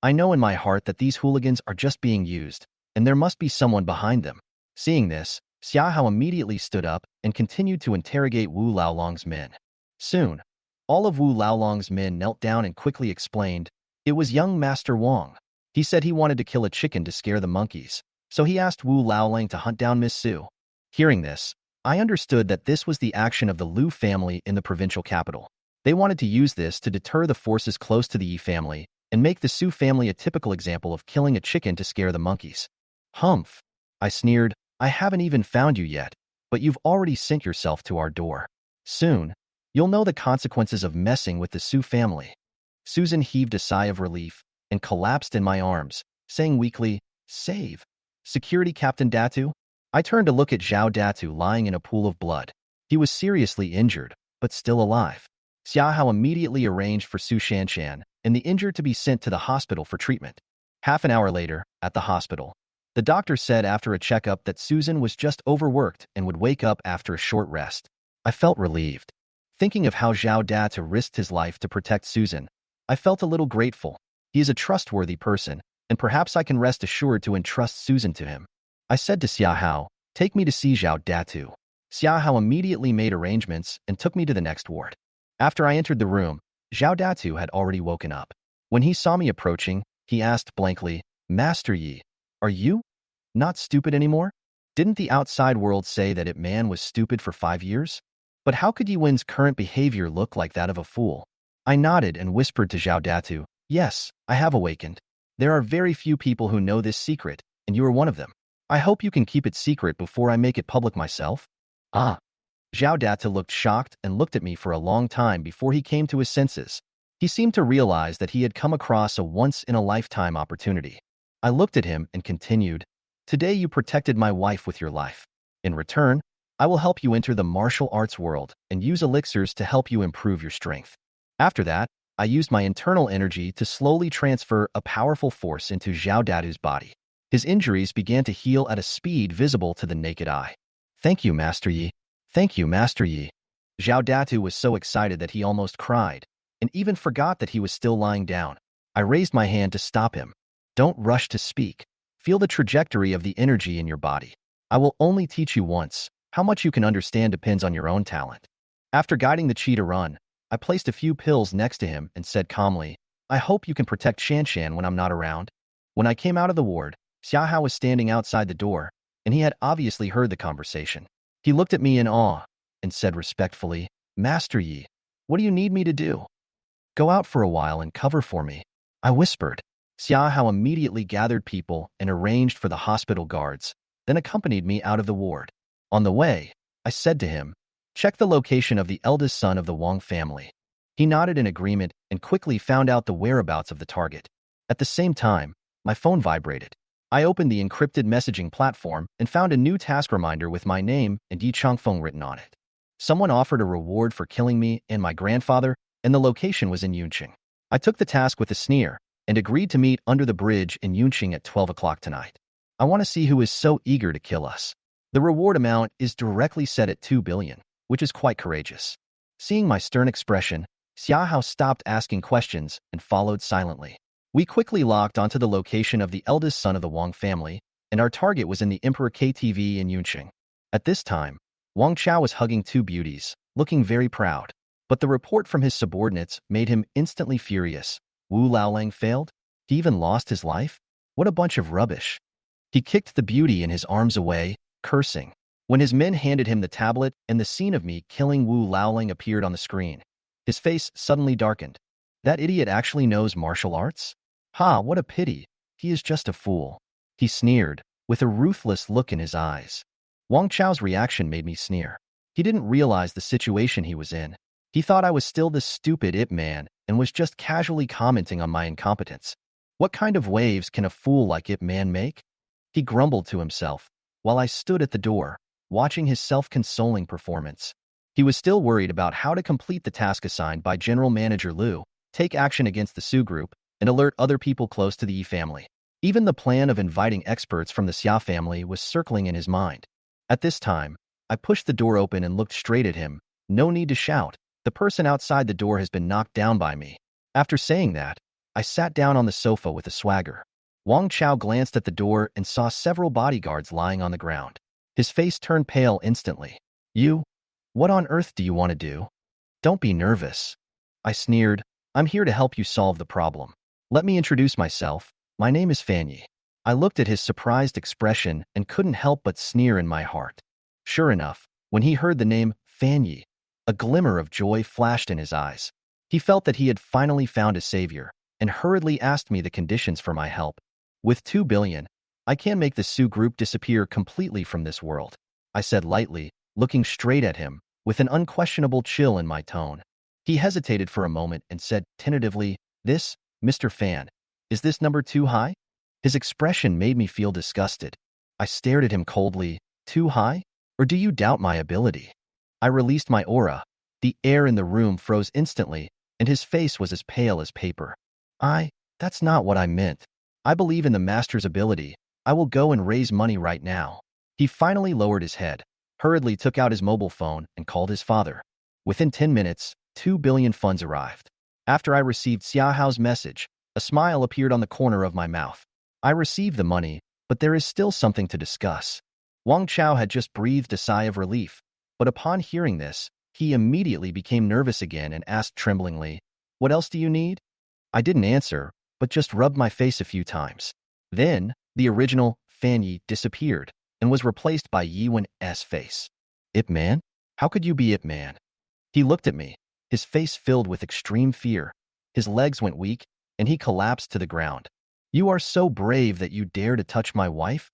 A: I know in my heart that these hooligans are just being used, and there must be someone behind them. Seeing this, Xia Hao immediately stood up and continued to interrogate Wu Laolang's men. Soon, all of Wu Laolang's men knelt down and quickly explained, it was young Master Wang. He said he wanted to kill a chicken to scare the monkeys, so he asked Wu Laolang to hunt down Miss Su. Hearing this, I understood that this was the action of the Liu family in the provincial capital. They wanted to use this to deter the forces close to the Yi family and make the Su family a typical example of killing a chicken to scare the monkeys. Humph! I sneered, I haven't even found you yet, but you've already sent yourself to our door. Soon, you'll know the consequences of messing with the Su family. Susan heaved a sigh of relief and collapsed in my arms, saying weakly, Save! Security Captain Datu? I turned to look at Zhao Datu lying in a pool of blood. He was seriously injured, but still alive. Xia Hao immediately arranged for Su Shanshan and the injured to be sent to the hospital for treatment. Half an hour later, at the hospital, the doctor said after a checkup that Susan was just overworked and would wake up after a short rest. I felt relieved. Thinking of how Zhao Datu risked his life to protect Susan, I felt a little grateful. He is a trustworthy person, and perhaps I can rest assured to entrust Susan to him. I said to Xia Hao, "Take me to see Zhao Datu." Xia Hao immediately made arrangements and took me to the next ward. After I entered the room, Zhao Datu had already woken up. When he saw me approaching, he asked blankly, "Master Yi, are you not stupid anymore? Didn't the outside world say that Ip Man was stupid for 5 years? But how could Yi Wen's current behavior look like that of a fool?" I nodded and whispered to Zhao Datu, "Yes, I have awakened. There are very few people who know this secret, and you are one of them. I hope you can keep it secret before I make it public myself." Ah. Zhao Datu looked shocked and looked at me for a long time before he came to his senses. He seemed to realize that he had come across a once-in-a-lifetime opportunity. I looked at him and continued, "Today you protected my wife with your life. In return, I will help you enter the martial arts world and use elixirs to help you improve your strength." After that, I used my internal energy to slowly transfer a powerful force into Zhao Datu's body. His injuries began to heal at a speed visible to the naked eye. "Thank you, Master Yi. Thank you, Master Yi." Zhao Datu was so excited that he almost cried, and even forgot that he was still lying down. I raised my hand to stop him. "Don't rush to speak. Feel the trajectory of the energy in your body. I will only teach you once. How much you can understand depends on your own talent." After guiding the chi to run, I placed a few pills next to him and said calmly, "I hope you can protect Shanshan when I'm not around." When I came out of the ward, Xia Hao was standing outside the door, and he had obviously heard the conversation. He looked at me in awe and said respectfully, "Master Yi, what do you need me to do?" "Go out for a while and cover for me," I whispered. Xia Hao immediately gathered people and arranged for the hospital guards, then accompanied me out of the ward. On the way, I said to him, "Check the location of the eldest son of the Wang family." He nodded in agreement and quickly found out the whereabouts of the target. At the same time, my phone vibrated. I opened the encrypted messaging platform and found a new task reminder with my name and Yi Changfeng written on it. Someone offered a reward for killing me and my grandfather, and the location was in Yunqing. I took the task with a sneer and agreed to meet under the bridge in Yunqing at 12 o'clock tonight. I want to see who is so eager to kill us. The reward amount is directly set at 2 billion, which is quite courageous. Seeing my stern expression, Xia Hao stopped asking questions and followed silently. We quickly locked onto the location of the eldest son of the Wang family, and our target was in the Emperor KTV in Yunqing. At this time, Wang Chao was hugging two beauties, looking very proud. But the report from his subordinates made him instantly furious. Wu Laolang failed? He even lost his life? What a bunch of rubbish. He kicked the beauty in his arms away, cursing. When his men handed him the tablet and the scene of me killing Wu Laolang appeared on the screen, his face suddenly darkened. That idiot actually knows martial arts? Ha, what a pity. He is just a fool. He sneered, with a ruthless look in his eyes. Wang Chao's reaction made me sneer. He didn't realize the situation he was in. He thought I was still the stupid Ip Man and was just casually commenting on my incompetence. What kind of waves can a fool like Ip Man make? He grumbled to himself, while I stood at the door, watching his self-consoling performance. He was still worried about how to complete the task assigned by General Manager Liu, take action against the Su group, and alert other people close to the Yi family. Even the plan of inviting experts from the Xia family was circling in his mind. At this time, I pushed the door open and looked straight at him. No need to shout. The person outside the door has been knocked down by me. After saying that, I sat down on the sofa with a swagger. Wang Chao glanced at the door and saw several bodyguards lying on the ground. His face turned pale instantly. "You? What on earth do you want to do?" "Don't be nervous." I sneered. "I'm here to help you solve the problem. Let me introduce myself. My name is Fan Yi." I looked at his surprised expression and couldn't help but sneer in my heart. Sure enough, when he heard the name Fan Yi, a glimmer of joy flashed in his eyes. He felt that he had finally found a savior and hurriedly asked me the conditions for my help. "With 2 billion, I can make the Su group disappear completely from this world," I said lightly, looking straight at him, with an unquestionable chill in my tone. He hesitated for a moment and said tentatively, "This, Mr. Fan, is this number too high?" His expression made me feel disgusted. I stared at him coldly. "Too high? Or do you doubt my ability?" I released my aura. The air in the room froze instantly, and his face was as pale as paper. I, that's not what I meant. I believe in the master's ability. I will go and raise money right now. He finally lowered his head, hurriedly took out his mobile phone, and called his father. Within 10 minutes, 2 billion funds arrived. After I received Xiaohao's message, a smile appeared on the corner of my mouth. I received the money, but there is still something to discuss. Wang Chao had just breathed a sigh of relief, but upon hearing this, he immediately became nervous again and asked tremblingly, "What else do you need?" I didn't answer, but just rubbed my face a few times. Then, the original Fan Yi disappeared and was replaced by Yi Wen's face. Ip Man? How could you be Ip Man? He looked at me, his face filled with extreme fear. His legs went weak, and he collapsed to the ground. You are so brave that you dare to touch my wife?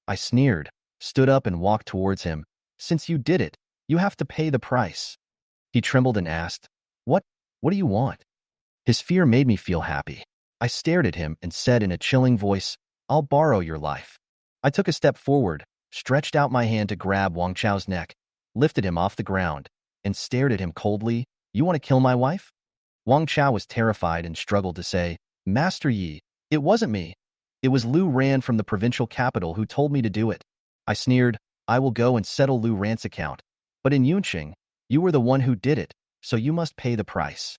A: I sneered, stood up and walked towards him. Since you did it, you have to pay the price. He trembled and asked, What do you want? His fear made me feel happy. I stared at him and said in a chilling voice, I'll borrow your life. I took a step forward, stretched out my hand to grab Wang Chao's neck, lifted him off the ground, and stared at him coldly. You want to kill my wife? Wang Chao was terrified and struggled to say, Master Yi, it wasn't me. It was Lu Ran from the provincial capital who told me to do it. I sneered, I will go and settle Lu Ran's account. But in Yunqing, you were the one who did it, so you must pay the price.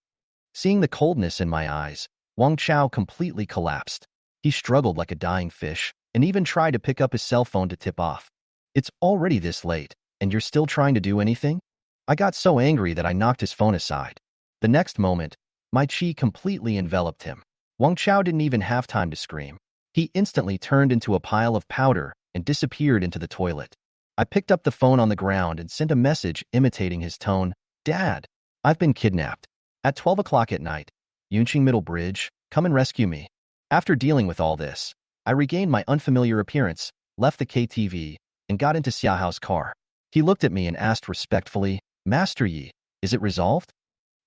A: Seeing the coldness in my eyes, Wang Chao completely collapsed. He struggled like a dying fish and even tried to pick up his cell phone to tip off. It's already this late, and you're still trying to do anything? I got so angry that I knocked his phone aside. The next moment, my chi completely enveloped him. Wang Chao didn't even have time to scream. He instantly turned into a pile of powder and disappeared into the toilet. I picked up the phone on the ground and sent a message imitating his tone. Dad, I've been kidnapped. At 12 o'clock at night, Yunqing Middle Bridge, come and rescue me. After dealing with all this, I regained my unfamiliar appearance, left the KTV, and got into Xiaohao's car. He looked at me and asked respectfully, Master Yi, is it resolved?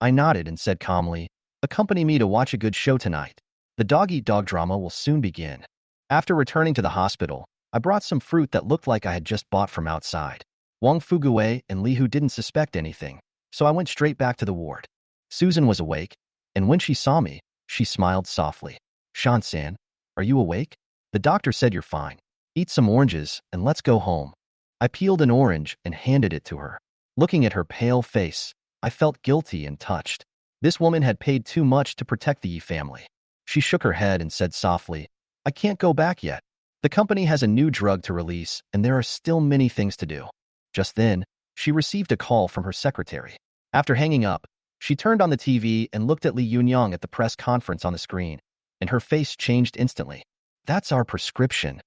A: I nodded and said calmly, accompany me to watch a good show tonight. The dog-eat-dog drama will soon begin. After returning to the hospital, I brought some fruit that looked like I had just bought from outside. Wang Fuguwei and Li Hu didn't suspect anything, so I went straight back to the ward. Susan was awake, and when she saw me, she smiled softly. Shan-san, are you awake? The doctor said you're fine. Eat some oranges and let's go home. I peeled an orange and handed it to her. Looking at her pale face, I felt guilty and touched. This woman had paid too much to protect the Yi family. She shook her head and said softly, I can't go back yet. The company has a new drug to release, and there are still many things to do. Just then, she received a call from her secretary. After hanging up, she turned on the TV and looked at Li Yunyang at the press conference on the screen, and her face changed instantly. That's our prescription.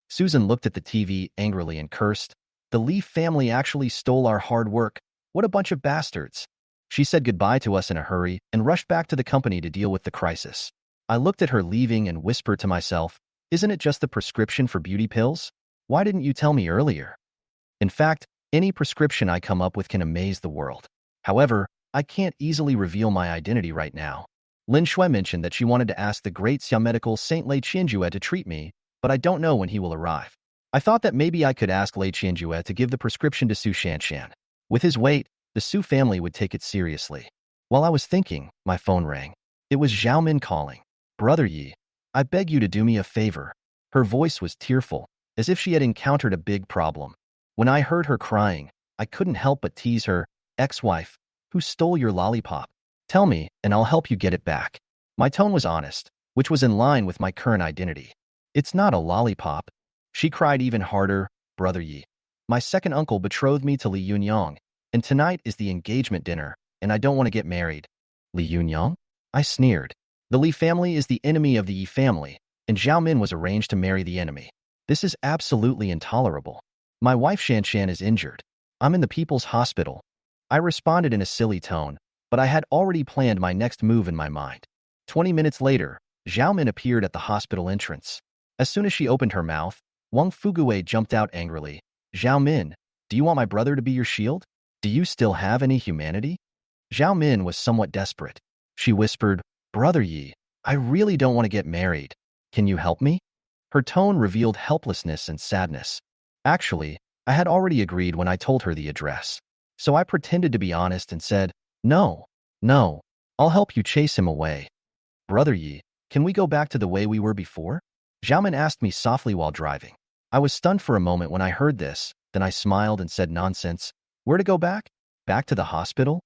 A: Susan looked at the TV angrily and cursed. The Li family actually stole our hard work. What a bunch of bastards. She said goodbye to us in a hurry and rushed back to the company to deal with the crisis. I looked at her leaving and whispered to myself, isn't it just the prescription for beauty pills? Why didn't you tell me earlier? In fact, any prescription I come up with can amaze the world. However, I can't easily reveal my identity right now. Lin Shui mentioned that she wanted to ask the great Xiao medical Saint Lei Qianjue to treat me, but I don't know when he will arrive. I thought that maybe I could ask Lei Qianjue to give the prescription to Su Shanshan. With his weight, the Su family would take it seriously. While I was thinking, my phone rang. It was Zhao Min calling. Brother Yi, I beg you to do me a favor. Her voice was tearful, as if she had encountered a big problem. When I heard her crying, I couldn't help but tease her, ex-wife, who stole your lollipop. Tell me, and I'll help you get it back. My tone was honest, which was in line with my current identity. It's not a lollipop. She cried even harder, Brother Yi. My second uncle betrothed me to Li Yunyang, and tonight is the engagement dinner, and I don't want to get married. Li Yunyang? I sneered. The Li family is the enemy of the Yi family, and Zhao Min was arranged to marry the enemy. This is absolutely intolerable. My wife Shanshan is injured. I'm in the people's hospital. I responded in a silly tone, but I had already planned my next move in my mind. 20 minutes later, Zhao Min appeared at the hospital entrance. As soon as she opened her mouth, Wang Fuguwei jumped out angrily. Zhao Min, do you want my brother to be your shield? Do you still have any humanity? Zhao Min was somewhat desperate. She whispered, Brother Yi, I really don't want to get married. Can you help me? Her tone revealed helplessness and sadness. Actually, I had already agreed when I told her the address. So I pretended to be honest and said, no, I'll help you chase him away. Brother Yi, Can we go back to the way we were before? Xiaomin asked me softly while driving. I was stunned for a moment when I heard this, then I smiled and said nonsense. Where to go back? Back to the hospital?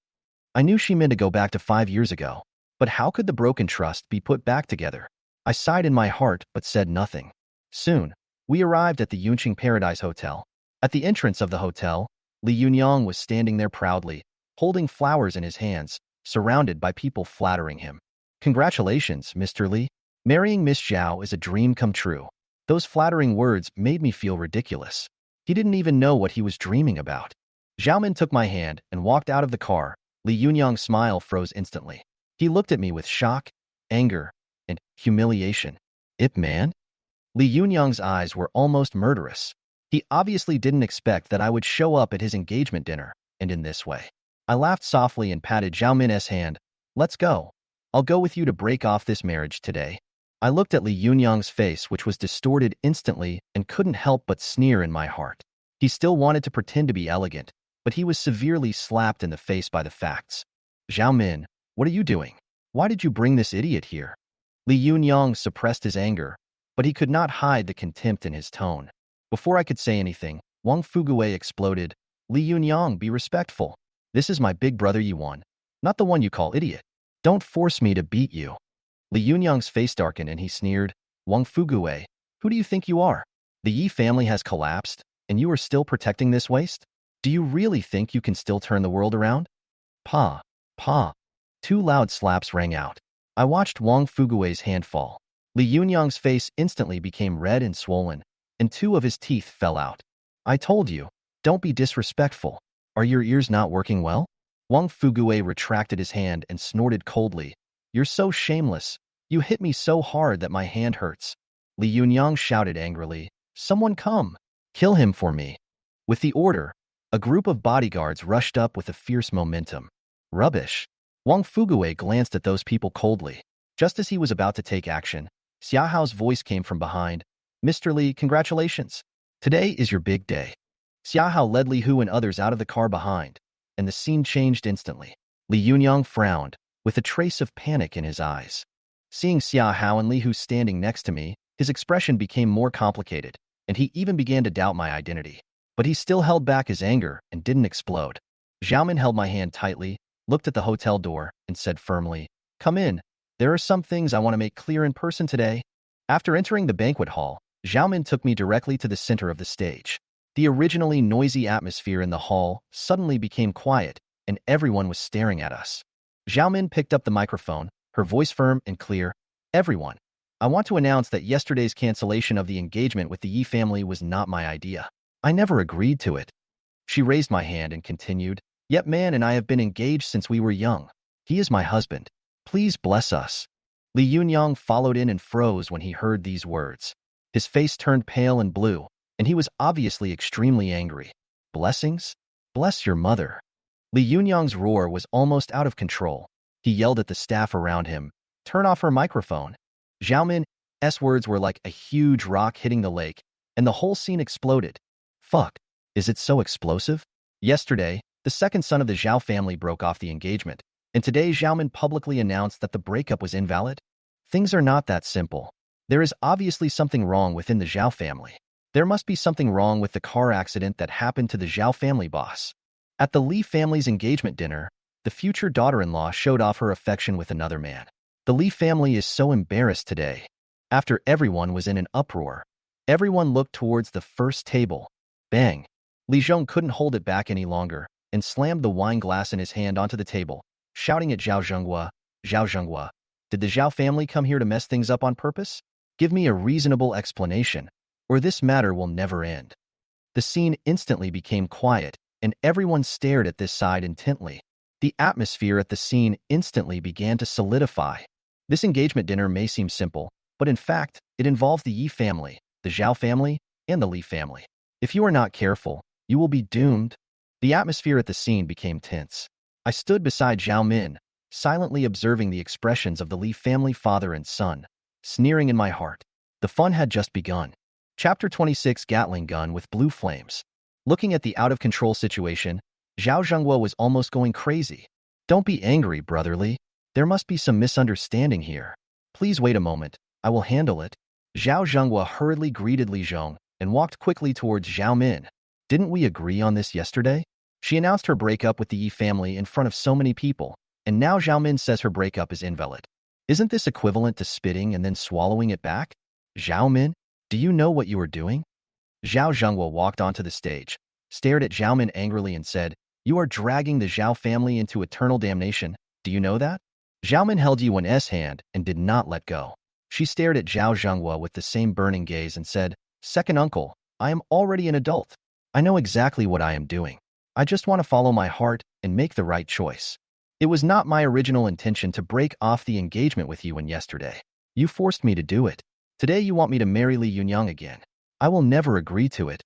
A: I knew she meant to go back to 5 years ago. But how could the broken trust be put back together? I sighed in my heart but said nothing. Soon, we arrived at the Yunqing Paradise Hotel. At the entrance of the hotel, Li Yunyang was standing there proudly, holding flowers in his hands, surrounded by people flattering him. Congratulations, Mr. Li. Marrying Miss Zhao is a dream come true. Those flattering words made me feel ridiculous. He didn't even know what he was dreaming about. Xiaomin took my hand and walked out of the car. Li Yunyang's smile froze instantly. He looked at me with shock, anger, and humiliation. Ip Man? Li Yunyang's eyes were almost murderous. He obviously didn't expect that I would show up at his engagement dinner, and in this way. I laughed softly and patted Zhao Min's hand. Let's go. I'll go with you to break off this marriage today. I looked at Li Yunyang's face, which was distorted instantly, and couldn't help but sneer in my heart. He still wanted to pretend to be elegant, but he was severely slapped in the face by the facts. Zhao Min, what are you doing? Why did you bring this idiot here? Li Yunyang suppressed his anger, but he could not hide the contempt in his tone. Before I could say anything, Wang Fuguwei exploded. Li Yunyang, be respectful. This is my big brother Yuan, not the one you call idiot. Don't force me to beat you. Li Yunyang's face darkened and he sneered, Wang Fuguwei, who do you think you are? The Yi family has collapsed, and you are still protecting this waste? Do you really think you can still turn the world around? Pa, pa. Two loud slaps rang out. I watched Wang Fuguwei's hand fall. Li Yunyang's face instantly became red and swollen, and two of his teeth fell out. I told you, don't be disrespectful. Are your ears not working well? Wang Fuguwei retracted his hand and snorted coldly. You're so shameless. You hit me so hard that my hand hurts. Li Yunyang shouted angrily. Someone come. Kill him for me. With the order, a group of bodyguards rushed up with a fierce momentum. Rubbish. Wang Fuguwei glanced at those people coldly. Just as he was about to take action, Xiaohao's voice came from behind. Mr. Li, congratulations. Today is your big day. Xiaohao led Li Hu and others out of the car behind, and the scene changed instantly. Li Yunyang frowned, with a trace of panic in his eyes. Seeing Xiaohao and Li Hu standing next to me, his expression became more complicated, and he even began to doubt my identity. But he still held back his anger and didn't explode. Xiaomin held my hand tightly, looked at the hotel door, and said firmly, Come in. There are some things I want to make clear in person today. After entering the banquet hall, Xiaomin took me directly to the center of the stage. The originally noisy atmosphere in the hall suddenly became quiet, and everyone was staring at us. Xiaomin picked up the microphone, her voice firm and clear. Everyone, I want to announce that yesterday's cancellation of the engagement with the Yi family was not my idea. I never agreed to it. She raised my hand and continued, Yep Man and I have been engaged since we were young. He is my husband. Please bless us. Li Yunyang followed in and froze when he heard these words. His face turned pale and blue, and he was obviously extremely angry. Blessings? Bless your mother. Li Yunyang's roar was almost out of control. He yelled at the staff around him, Turn off her microphone. Xiaomin's words were like a huge rock hitting the lake, and the whole scene exploded. Fuck. Is it so explosive? Yesterday, the second son of the Zhao family broke off the engagement, and today Xiaomin publicly announced that the breakup was invalid? Things are not that simple. There is obviously something wrong within the Zhao family. There must be something wrong with the car accident that happened to the Zhao family boss. At the Li family's engagement dinner, the future daughter-in-law showed off her affection with another man. The Li family is so embarrassed today. After everyone was in an uproar, everyone looked towards the first table. Bang! Li Zhong couldn't hold it back any longer and slammed the wine glass in his hand onto the table, shouting at Zhao Zhenghua, did the Zhao family come here to mess things up on purpose? Give me a reasonable explanation, or this matter will never end. The scene instantly became quiet, and everyone stared at this side intently. The atmosphere at the scene instantly began to solidify. This engagement dinner may seem simple, but in fact, it involves the Yi family, the Zhao family, and the Li family. If you are not careful, you will be doomed. The atmosphere at the scene became tense. I stood beside Zhao Min, silently observing the expressions of the Li family father and son, sneering in my heart. The fun had just begun. Chapter 26 Gatling Gun with Blue Flames. Looking at the out-of-control situation, Zhao Zhenghua was almost going crazy. Don't be angry, brotherly. There must be some misunderstanding here. Please wait a moment. I will handle it. Zhao Zhenghua hurriedly greeted Li Zhong and walked quickly towards Zhao Min. Didn't we agree on this yesterday? She announced her breakup with the Yi family in front of so many people, and now Zhao Min says her breakup is invalid. Isn't this equivalent to spitting and then swallowing it back? Zhao Min, do you know what you are doing? Zhao Zhenghua walked onto the stage, stared at Zhao Min angrily and said, "You are dragging the Zhao family into eternal damnation. Do you know that?" Zhao Min held Yuan's hand and did not let go. She stared at Zhao Zhenghua with the same burning gaze and said, "Second uncle, I am already an adult. I know exactly what I am doing. I just want to follow my heart and make the right choice. It was not my original intention to break off the engagement with Yuan yesterday. You forced me to do it. Today you want me to marry Li Yunyang again. I will never agree to it."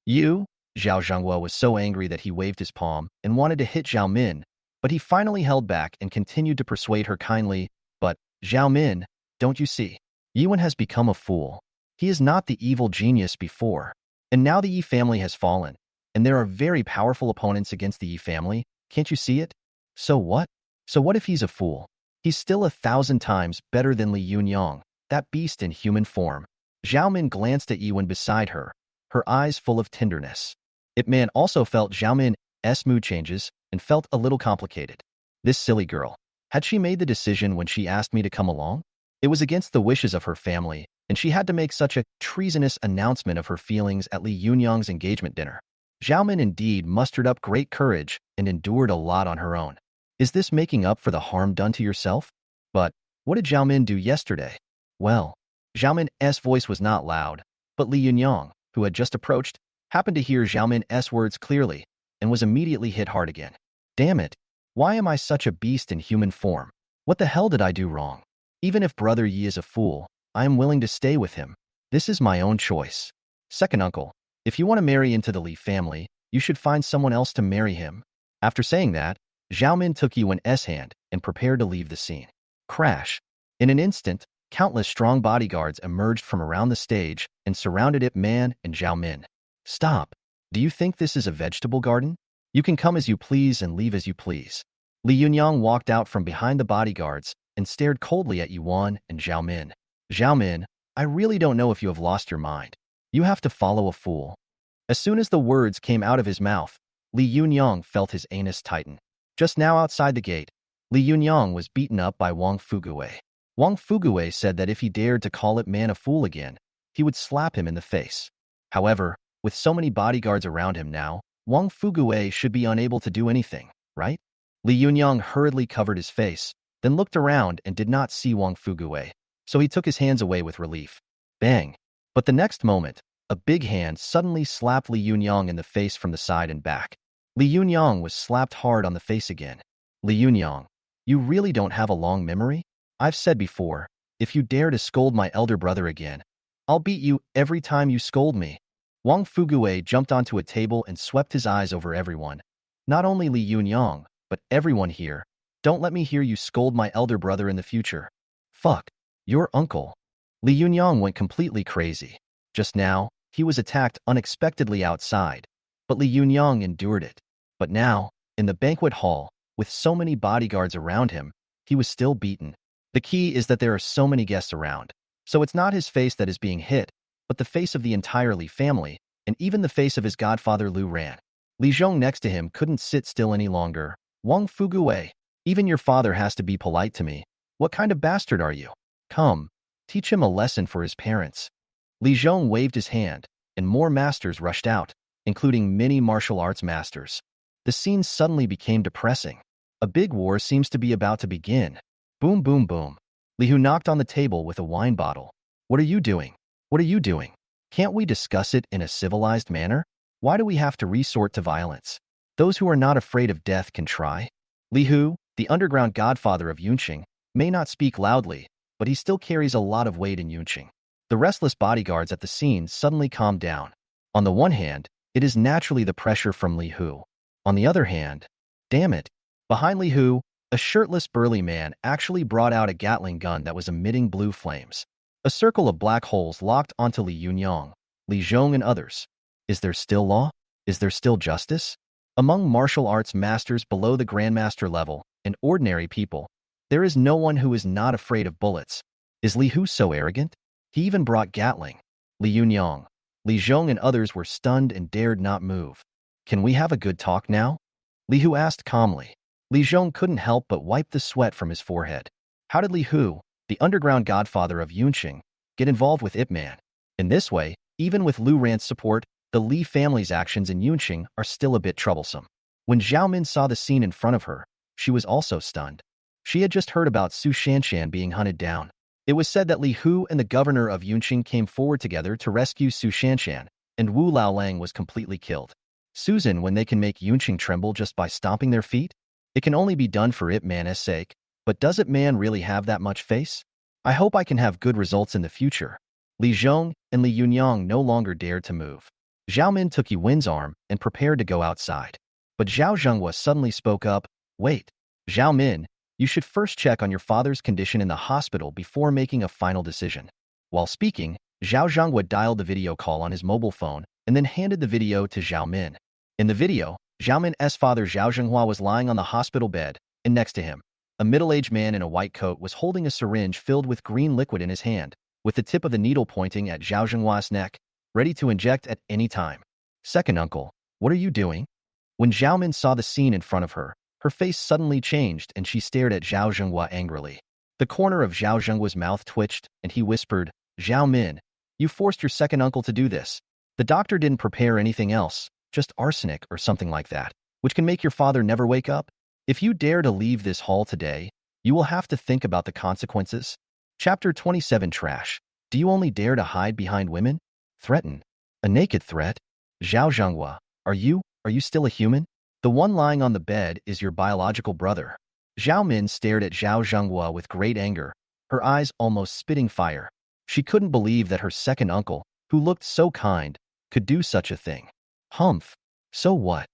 A: "You?" Zhao Zhenghua was so angry that he waved his palm and wanted to hit Zhao Min, but he finally held back and continued to persuade her kindly. "But, Zhao Min, don't you see? Yuan has become a fool. He is not the evil genius before. And now the Yi family has fallen, and there are very powerful opponents against the Yi family. Can't you see it? So what? So what if he's a fool? He's still 1,000 times better than Li Yunyang, that beast in human form." Zhao Min glanced at Yuan beside her, her eyes full of tenderness. Ip Man also felt Zhao Min's mood changes and felt a little complicated. This silly girl. Had she made the decision when she asked me to come along? It was against the wishes of her family, and she had to make such a treasonous announcement of her feelings at Li Yunyang's engagement dinner. Zhao Min indeed mustered up great courage and endured a lot on her own. Is this making up for the harm done to yourself? But what did Zhao Min do yesterday? Well, Zhao Min's voice was not loud, but Li Yunyang, who had just approached, happened to hear Zhao Min's words clearly and was immediately hit hard again. Damn it! Why am I such a beast in human form? What the hell did I do wrong? Even if Brother Yi is a fool, I am willing to stay with him. This is my own choice. Second uncle, if you want to marry into the Li family, you should find someone else to marry him. After saying that, Zhao Min took Yuan's hand and prepared to leave the scene. Crash! In an instant, countless strong bodyguards emerged from around the stage and surrounded Ip Man and Zhao Min. Stop! Do you think this is a vegetable garden? You can come as you please and leave as you please. Li Yunyang walked out from behind the bodyguards and stared coldly at Yuan and Zhao Min. Zhao Min, I really don't know if you have lost your mind. You have to follow a fool. As soon as the words came out of his mouth, Li Yunyang felt his anus tighten. Just now outside the gate, Li Yunyang was beaten up by Wang Fuguwei. Wang Fuguwei said that if he dared to call Ip Man a fool again, he would slap him in the face. However, with so many bodyguards around him now, Wang Fuguwei should be unable to do anything, right? Li Yunyang hurriedly covered his face, then looked around and did not see Wang Fuguwei, so he took his hands away with relief. Bang! But the next moment, a big hand suddenly slapped Li Yunyang in the face from the side and back. Li Yunyang was slapped hard on the face again. Li Yunyang, you really don't have a long memory? I've said before, if you dare to scold my elder brother again, I'll beat you every time you scold me. Wang Fuguwei jumped onto a table and swept his eyes over everyone. Not only Li Yunyang, but everyone here. Don't let me hear you scold my elder brother in the future. Fuck. Your uncle. Li Yunyang went completely crazy. Just now, he was attacked unexpectedly outside, but Li Yunyang endured it. But now, in the banquet hall, with so many bodyguards around him, he was still beaten. The key is that there are so many guests around, so it's not his face that is being hit, but the face of the entire Li family, and even the face of his godfather Lu Ran. Li Zhong next to him couldn't sit still any longer. Wang Fuguwei, even your father has to be polite to me. What kind of bastard are you? Come, teach him a lesson for his parents. Li Zhong waved his hand, and more masters rushed out, including many martial arts masters. The scene suddenly became depressing. A big war seems to be about to begin. Boom, boom, boom. Li Hu knocked on the table with a wine bottle. What are you doing? What are you doing? Can't we discuss it in a civilized manner? Why do we have to resort to violence? Those who are not afraid of death can try. Li Hu, the underground godfather of Yunqing, may not speak loudly, but he still carries a lot of weight in Yunqing. The restless bodyguards at the scene suddenly calmed down. On the one hand, it is naturally the pressure from Li Hu. On the other hand, damn it, behind Li Hu, a shirtless burly man actually brought out a Gatling gun that was emitting blue flames. A circle of black holes locked onto Li Yunyang, Li Zhong and others. Is there still law? Is there still justice? Among martial arts masters below the grandmaster level and ordinary people, there is no one who is not afraid of bullets. Is Li Hu so arrogant? He even brought Gatling. Li Yunyang, Li Zhong and others were stunned and dared not move. Can we have a good talk now? Li Hu asked calmly. Li Zhong couldn't help but wipe the sweat from his forehead. How did Li Hu, the underground godfather of Yunqing, get involved with Ip Man? In this way, even with Lu Ran's support, the Li family's actions in Yunqing are still a bit troublesome. When Zhao Min saw the scene in front of her, she was also stunned. She had just heard about Su Shanshan being hunted down. It was said that Li Hu and the governor of Yunqing came forward together to rescue Su Shanshan, and Wu Laolang was completely killed. Susan, when they can make Yunqing tremble just by stomping their feet? It can only be done for Ip Man's sake, but does Ip Man really have that much face? I hope I can have good results in the future. Li Zhong and Li Yunyang no longer dared to move. Zhao Min took Yi Wen's arm and prepared to go outside. But Zhao Zhenghua suddenly spoke up. Wait, Zhao Min, you should first check on your father's condition in the hospital before making a final decision. While speaking, Zhao Zhenghua dialed the video call on his mobile phone and then handed the video to Zhao Min. In the video, Zhao Min's father Zhao Zhenghua was lying on the hospital bed, and next to him, a middle-aged man in a white coat was holding a syringe filled with green liquid in his hand, with the tip of the needle pointing at Zhao Zhenghua's neck, ready to inject at any time. Second uncle, what are you doing? When Zhao Min saw the scene in front of her, her face suddenly changed and she stared at Zhao Zhenghua angrily. The corner of Zhao Zhenghua's mouth twitched and he whispered, Zhao Min, you forced your second uncle to do this. The doctor didn't prepare anything else, just arsenic or something like that, which can make your father never wake up. If you dare to leave this hall today, you will have to think about the consequences. Chapter 27 Trash. Do you only dare to hide behind women? Threaten. A naked threat? Zhao Zhenghua, are you still a human? The one lying on the bed is your biological brother. Zhao Min stared at Zhao Zhenghua with great anger, her eyes almost spitting fire. She couldn't believe that her second uncle, who looked so kind, could do such a thing. Humph. So what?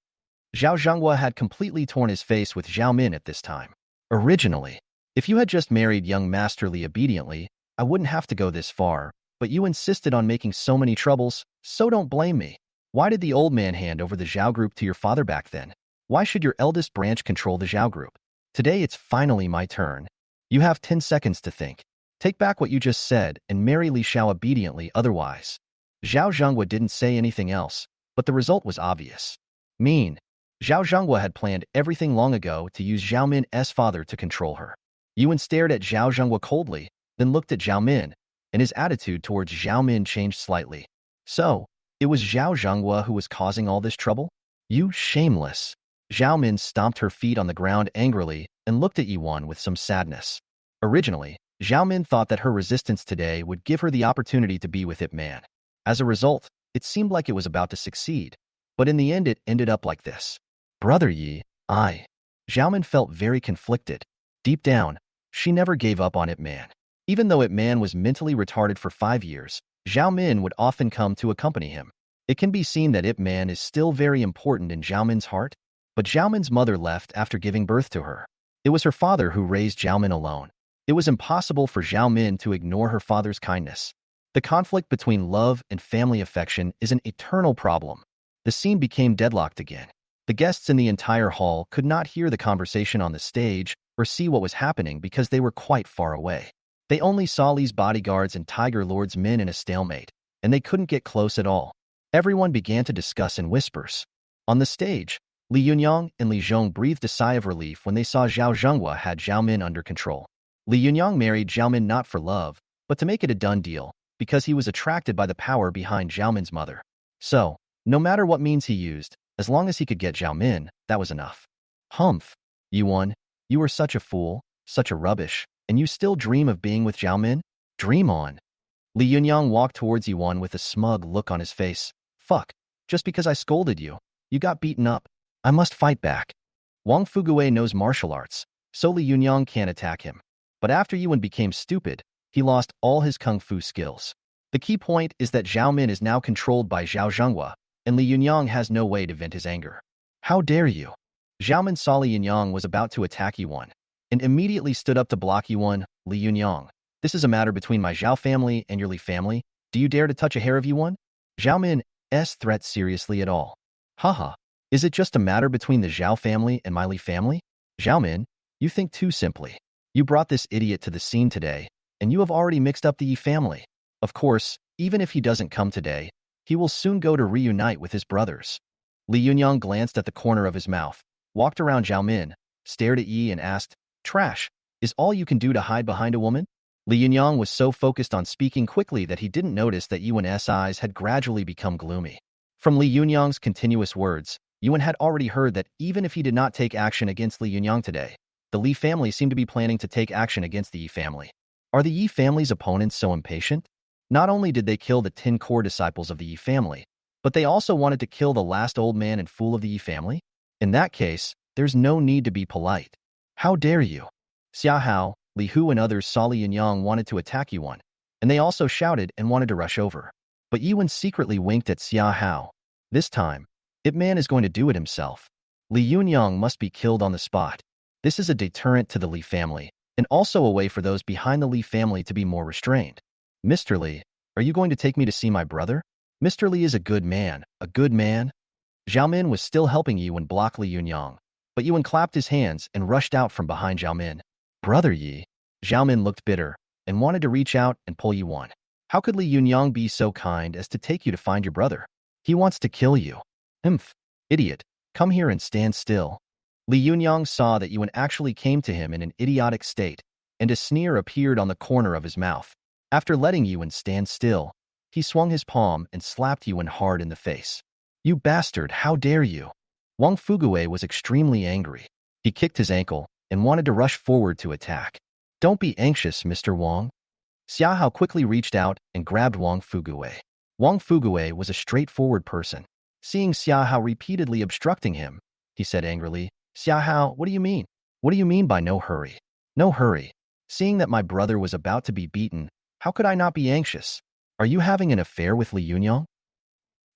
A: Zhao Zhenghua had completely torn his face with Zhao Min at this time. Originally, if you had just married young Master Li obediently, I wouldn't have to go this far, but you insisted on making so many troubles, so don't blame me. Why did the old man hand over the Zhao group to your father back then? Why should your eldest branch control the Zhao group? Today it's finally my turn. You have 10 seconds to think. Take back what you just said and marry Li Xiao obediently otherwise. Zhao Zhenghua didn't say anything else, but the result was obvious. Mean. Zhao Zhenghua had planned everything long ago to use Zhao Min's father to control her. Yuan stared at Zhao Zhenghua coldly, then looked at Zhao Min, and his attitude towards Zhao Min changed slightly. So, it was Zhao Zhenghua who was causing all this trouble? You shameless. Zhao Min stomped her feet on the ground angrily and looked at Yuan with some sadness. Originally, Zhao Min thought that her resistance today would give her the opportunity to be with Ip Man. As a result, it seemed like it was about to succeed, but in the end it ended up like this. Brother Yi, Zhao Min felt very conflicted. Deep down, she never gave up on Ip Man. Even though Ip Man was mentally retarded for 5 years, Zhao Min would often come to accompany him. It can be seen that Ip Man is still very important in Zhao Min's heart, but Zhao Min's mother left after giving birth to her. It was her father who raised Zhao Min alone. It was impossible for Zhao Min to ignore her father's kindness. The conflict between love and family affection is an eternal problem. The scene became deadlocked again. The guests in the entire hall could not hear the conversation on the stage or see what was happening because they were quite far away. They only saw Li's bodyguards and Tiger Lord's men in a stalemate, and they couldn't get close at all. Everyone began to discuss in whispers. On the stage, Li Yunyang and Li Zhong breathed a sigh of relief when they saw Zhao Zhenghua had Zhao Min under control. Li Yunyang married Zhao Min not for love, but to make it a done deal, because he was attracted by the power behind Zhao Min's mother. So, no matter what means he used, as long as he could get Zhao Min, that was enough. Humph. Yuan, you are such a fool, such a rubbish, and you still dream of being with Zhao Min? Dream on. Li Yunyang walked towards Yuan with a smug look on his face. Fuck, just because I scolded you, you got beaten up. I must fight back. Wang Fugue knows martial arts, so Li Yunyang can't attack him. But after Yuan became stupid, he lost all his kung fu skills. The key point is that Zhao Min is now controlled by Zhao Zhenghua, and Li Yunyang has no way to vent his anger. How dare you? Zhao Min saw Li Yunyang was about to attack Yuan, and immediately stood up to block Yuan. Li Yunyang, this is a matter between my Zhao family and your Li family. Do you dare to touch a hair of Yuan? Zhao Min's threat seriously at all. Haha. Is it just a matter between the Zhao family and my Li family? Zhao Min, you think too simply. You brought this idiot to the scene today, and you have already mixed up the Yi family. Of course, even if he doesn't come today, he will soon go to reunite with his brothers. Li Yunyang glanced at the corner of his mouth, walked around Zhao Min, stared at Yi and asked, "Trash, is all you can do to hide behind a woman?" Li Yunyang was so focused on speaking quickly that he didn't notice that Yuan's eyes had gradually become gloomy. From Li Yunyang's continuous words, Yuan had already heard that even if he did not take action against Li Yunyang today, the Li family seemed to be planning to take action against the Yi family. Are the Yi family's opponents so impatient? Not only did they kill the 10 core disciples of the Yi family, but they also wanted to kill the last old man and fool of the Yi family? In that case, there's no need to be polite. How dare you? Xia Hao, Li Hu and others saw Li Yunyang wanted to attack Yuan, and they also shouted and wanted to rush over. But Yuan secretly winked at Xia Hao. This time, Ip Man is going to do it himself. Li Yunyang must be killed on the spot. This is a deterrent to the Li family, and also a way for those behind the Li family to be more restrained. Mr. Li, are you going to take me to see my brother? Mr. Li is a good man, a good man. Zhao Min was still helping Yuan block Li Yunyang, but Yuan clapped his hands and rushed out from behind Zhao Min. Brother Yi. Zhao Min looked bitter and wanted to reach out and pull Yuan. How could Li Yunyang be so kind as to take you to find your brother? He wants to kill you. Humph. Idiot. Come here and stand still. Li Yunyang saw that Yuan actually came to him in an idiotic state, and a sneer appeared on the corner of his mouth. After letting Yuan stand still, he swung his palm and slapped Yuan hard in the face. You bastard, how dare you? Wang Fugue was extremely angry. He kicked his ankle and wanted to rush forward to attack. Don't be anxious, Mr. Wang. Xia Hao quickly reached out and grabbed Wang Fugue. Wang Fugue was a straightforward person. Seeing Xia Hao repeatedly obstructing him, he said angrily, Xia Hao, what do you mean? What do you mean by no hurry? No hurry. Seeing that my brother was about to be beaten, how could I not be anxious? Are you having an affair with Li Yunyang?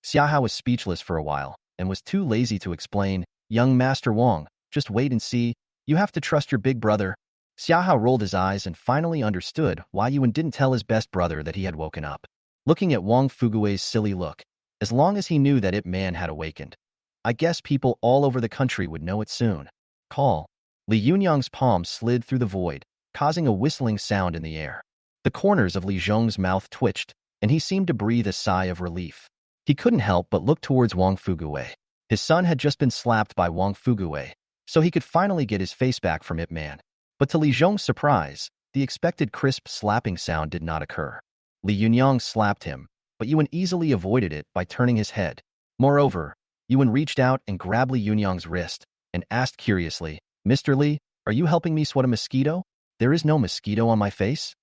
A: Xia Hao was speechless for a while and was too lazy to explain. Young Master Wang, just wait and see. You have to trust your big brother. Xia Hao rolled his eyes and finally understood why Yuan didn't tell his best brother that he had woken up. Looking at Wang Fugue's silly look, as long as he knew that Ip Man had awakened, I guess people all over the country would know it soon. Call. Li Yunyang's palm slid through the void, causing a whistling sound in the air. The corners of Li Zhong's mouth twitched, and he seemed to breathe a sigh of relief. He couldn't help but look towards Wang Fugue. His son had just been slapped by Wang Fugue, so he could finally get his face back from Ip Man. But to Li Zhong's surprise, the expected crisp slapping sound did not occur. Li Yunyang slapped him, but Yuan easily avoided it by turning his head. Moreover, Yuan reached out and grabbed Li Yunyang's wrist and asked curiously, Mr. Li, are you helping me swat a mosquito? There is no mosquito on my face.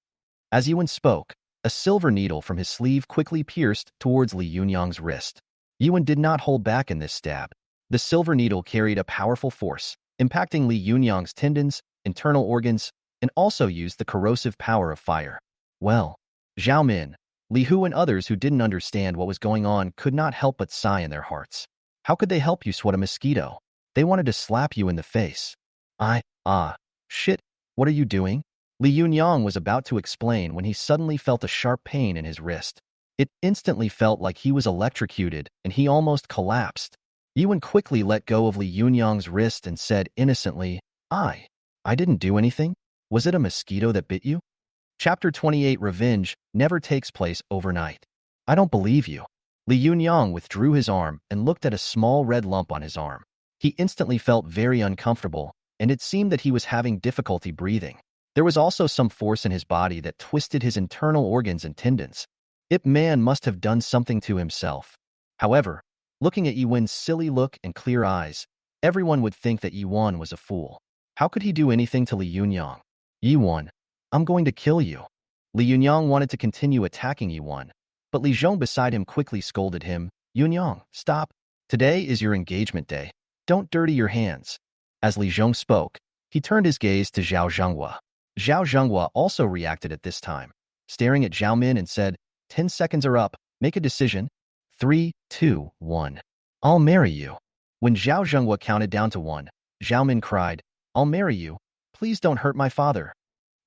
A: As Yuan spoke, a silver needle from his sleeve quickly pierced towards Li Yunyang's wrist. Yuan did not hold back in this stab. The silver needle carried a powerful force, impacting Li Yunyang's tendons, internal organs, and also used the corrosive power of fire. Well, Zhao Min, Li Hu and others who didn't understand what was going on could not help but sigh in their hearts. How could they help you swat a mosquito? They wanted to slap you in the face. Shit, what are you doing? Li Yunyang was about to explain when he suddenly felt a sharp pain in his wrist. It instantly felt like he was electrocuted and he almost collapsed. Yuan quickly let go of Li Yunyang's wrist and said innocently, I didn't do anything. Was it a mosquito that bit you? Chapter 28 Revenge never takes place overnight. I don't believe you. Li Yunyang withdrew his arm and looked at a small red lump on his arm. He instantly felt very uncomfortable, and it seemed that he was having difficulty breathing. There was also some force in his body that twisted his internal organs and tendons. Ip Man must have done something to himself. However, looking at Yuan's silly look and clear eyes, everyone would think that Yuan was a fool. How could he do anything to Li Yunyang? Yuan, I'm going to kill you. Li Yunyang wanted to continue attacking Yuan, but Li Zhong beside him quickly scolded him. Yunyang, stop. Today is your engagement day. Don't dirty your hands. As Li Zhong spoke, he turned his gaze to Zhao Zhenghua. Zhao Zhenghua also reacted at this time, staring at Zhao Min and said, 10 seconds are up. Make a decision. 3, 2, 1. I'll marry you. When Zhao Zhenghua counted down to 1, Zhao Min cried, I'll marry you. Please don't hurt my father.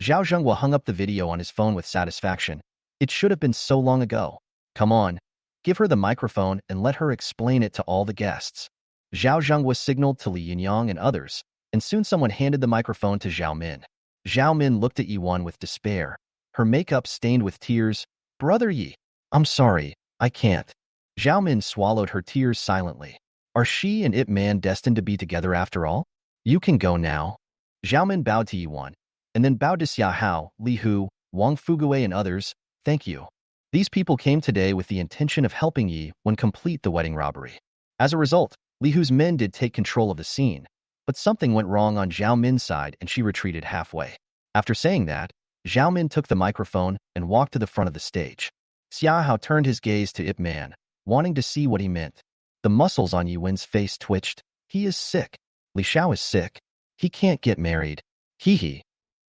A: Zhao Zhenghua hung up the video on his phone with satisfaction. It should have been so long ago. Come on. Give her the microphone and let her explain it to all the guests. Zhao Zhenghua signaled to Li Yunyang and others, and soon someone handed the microphone to Zhao Min. Zhao Min looked at Yuan with despair. her makeup stained with tears. Brother Yi, I'm sorry, I can't. Zhao Min swallowed her tears silently. Are she and Ip Man destined to be together after all? You can go now. Zhao Min bowed to Yuan, and then bowed to Xia Hao, Li Hu, Wang Fuguwei and others. Thank you. These people came today with the intention of helping Yi when complete the wedding robbery. As a result, Li Hu's men did take control of the scene, but something went wrong on Zhao Min's side and she retreated halfway. After saying that, Zhao Min took the microphone and walked to the front of the stage. Xia Hao turned his gaze to Ip Man, wanting to see what he meant. The muscles on Yuan's face twitched. He is sick. Li Xiao is sick. He can't get married. Hee.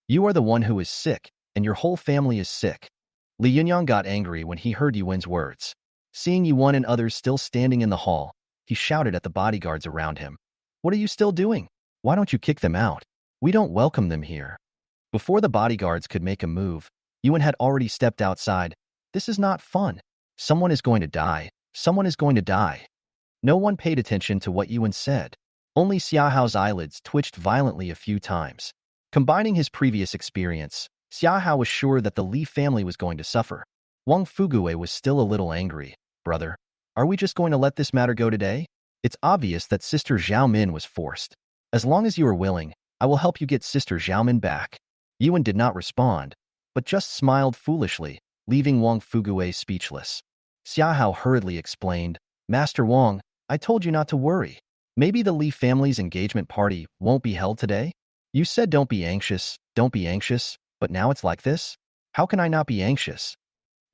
A: You are the one who is sick, and your whole family is sick. Li Yunyang got angry when he heard Yuan's words. Seeing Yuan and others still standing in the hall, he shouted at the bodyguards around him. What are you still doing? Why don't you kick them out? We don't welcome them here. Before the bodyguards could make a move, Yuan had already stepped outside. This is not fun. Someone is going to die. Someone is going to die. No one paid attention to what Yuan said. Only Xia Hao's eyelids twitched violently a few times. Combining his previous experience, Xia Hao was sure that the Li family was going to suffer. Wang Fuguwei was still a little angry. Brother, are we just going to let this matter go today? It's obvious that Sister Zhao Min was forced. As long as you are willing, I will help you get Sister Zhao Min back. Yuan did not respond, but just smiled foolishly, leaving Wang Fuguwei speechless. Xia Hao hurriedly explained, Master Wang, I told you not to worry. Maybe the Li family's engagement party won't be held today? You said don't be anxious, but now it's like this? How can I not be anxious?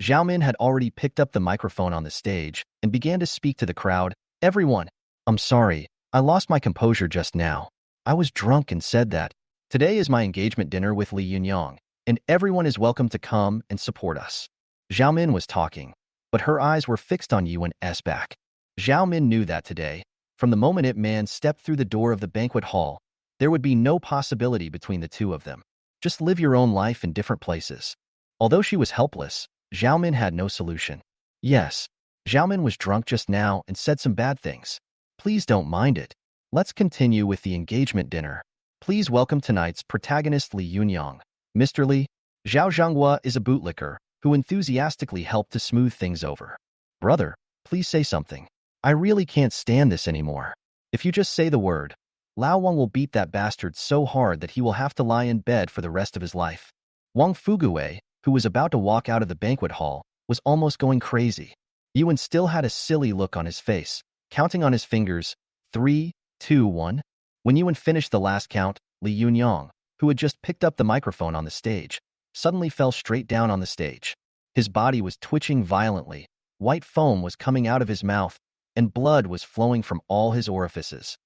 A: Zhao Min had already picked up the microphone on the stage and began to speak to the crowd. Everyone, I'm sorry, I lost my composure just now. I was drunk and said that. Today is my engagement dinner with Li Yunyang, and everyone is welcome to come and support us. Zhao Min was talking, but her eyes were fixed on Yuan's back. Zhao Min knew that today, from the moment Ip Man stepped through the door of the banquet hall, there would be no possibility between the two of them. Just live your own life in different places. Although she was helpless, Zhao Min had no solution. Yes, Zhao Min was drunk just now and said some bad things. Please don't mind it. Let's continue with the engagement dinner. Please welcome tonight's protagonist Li Yunyang. Mr. Li, Zhao Zhanghua is a bootlicker who enthusiastically helped to smooth things over. Brother, please say something. I really can't stand this anymore. If you just say the word, Lao Wang will beat that bastard so hard that he will have to lie in bed for the rest of his life. Wang Fuguwei, who was about to walk out of the banquet hall, was almost going crazy. Yuan still had a silly look on his face, counting on his fingers, 3, 2, 1. When Yuan finished the last count, Li Yunyang, who had just picked up the microphone on the stage, suddenly fell straight down on the stage. His body was twitching violently, white foam was coming out of his mouth, and blood was flowing from all his orifices.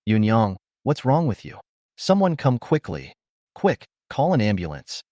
A: Yunyang, what's wrong with you? Someone come quickly. Quick, call an ambulance.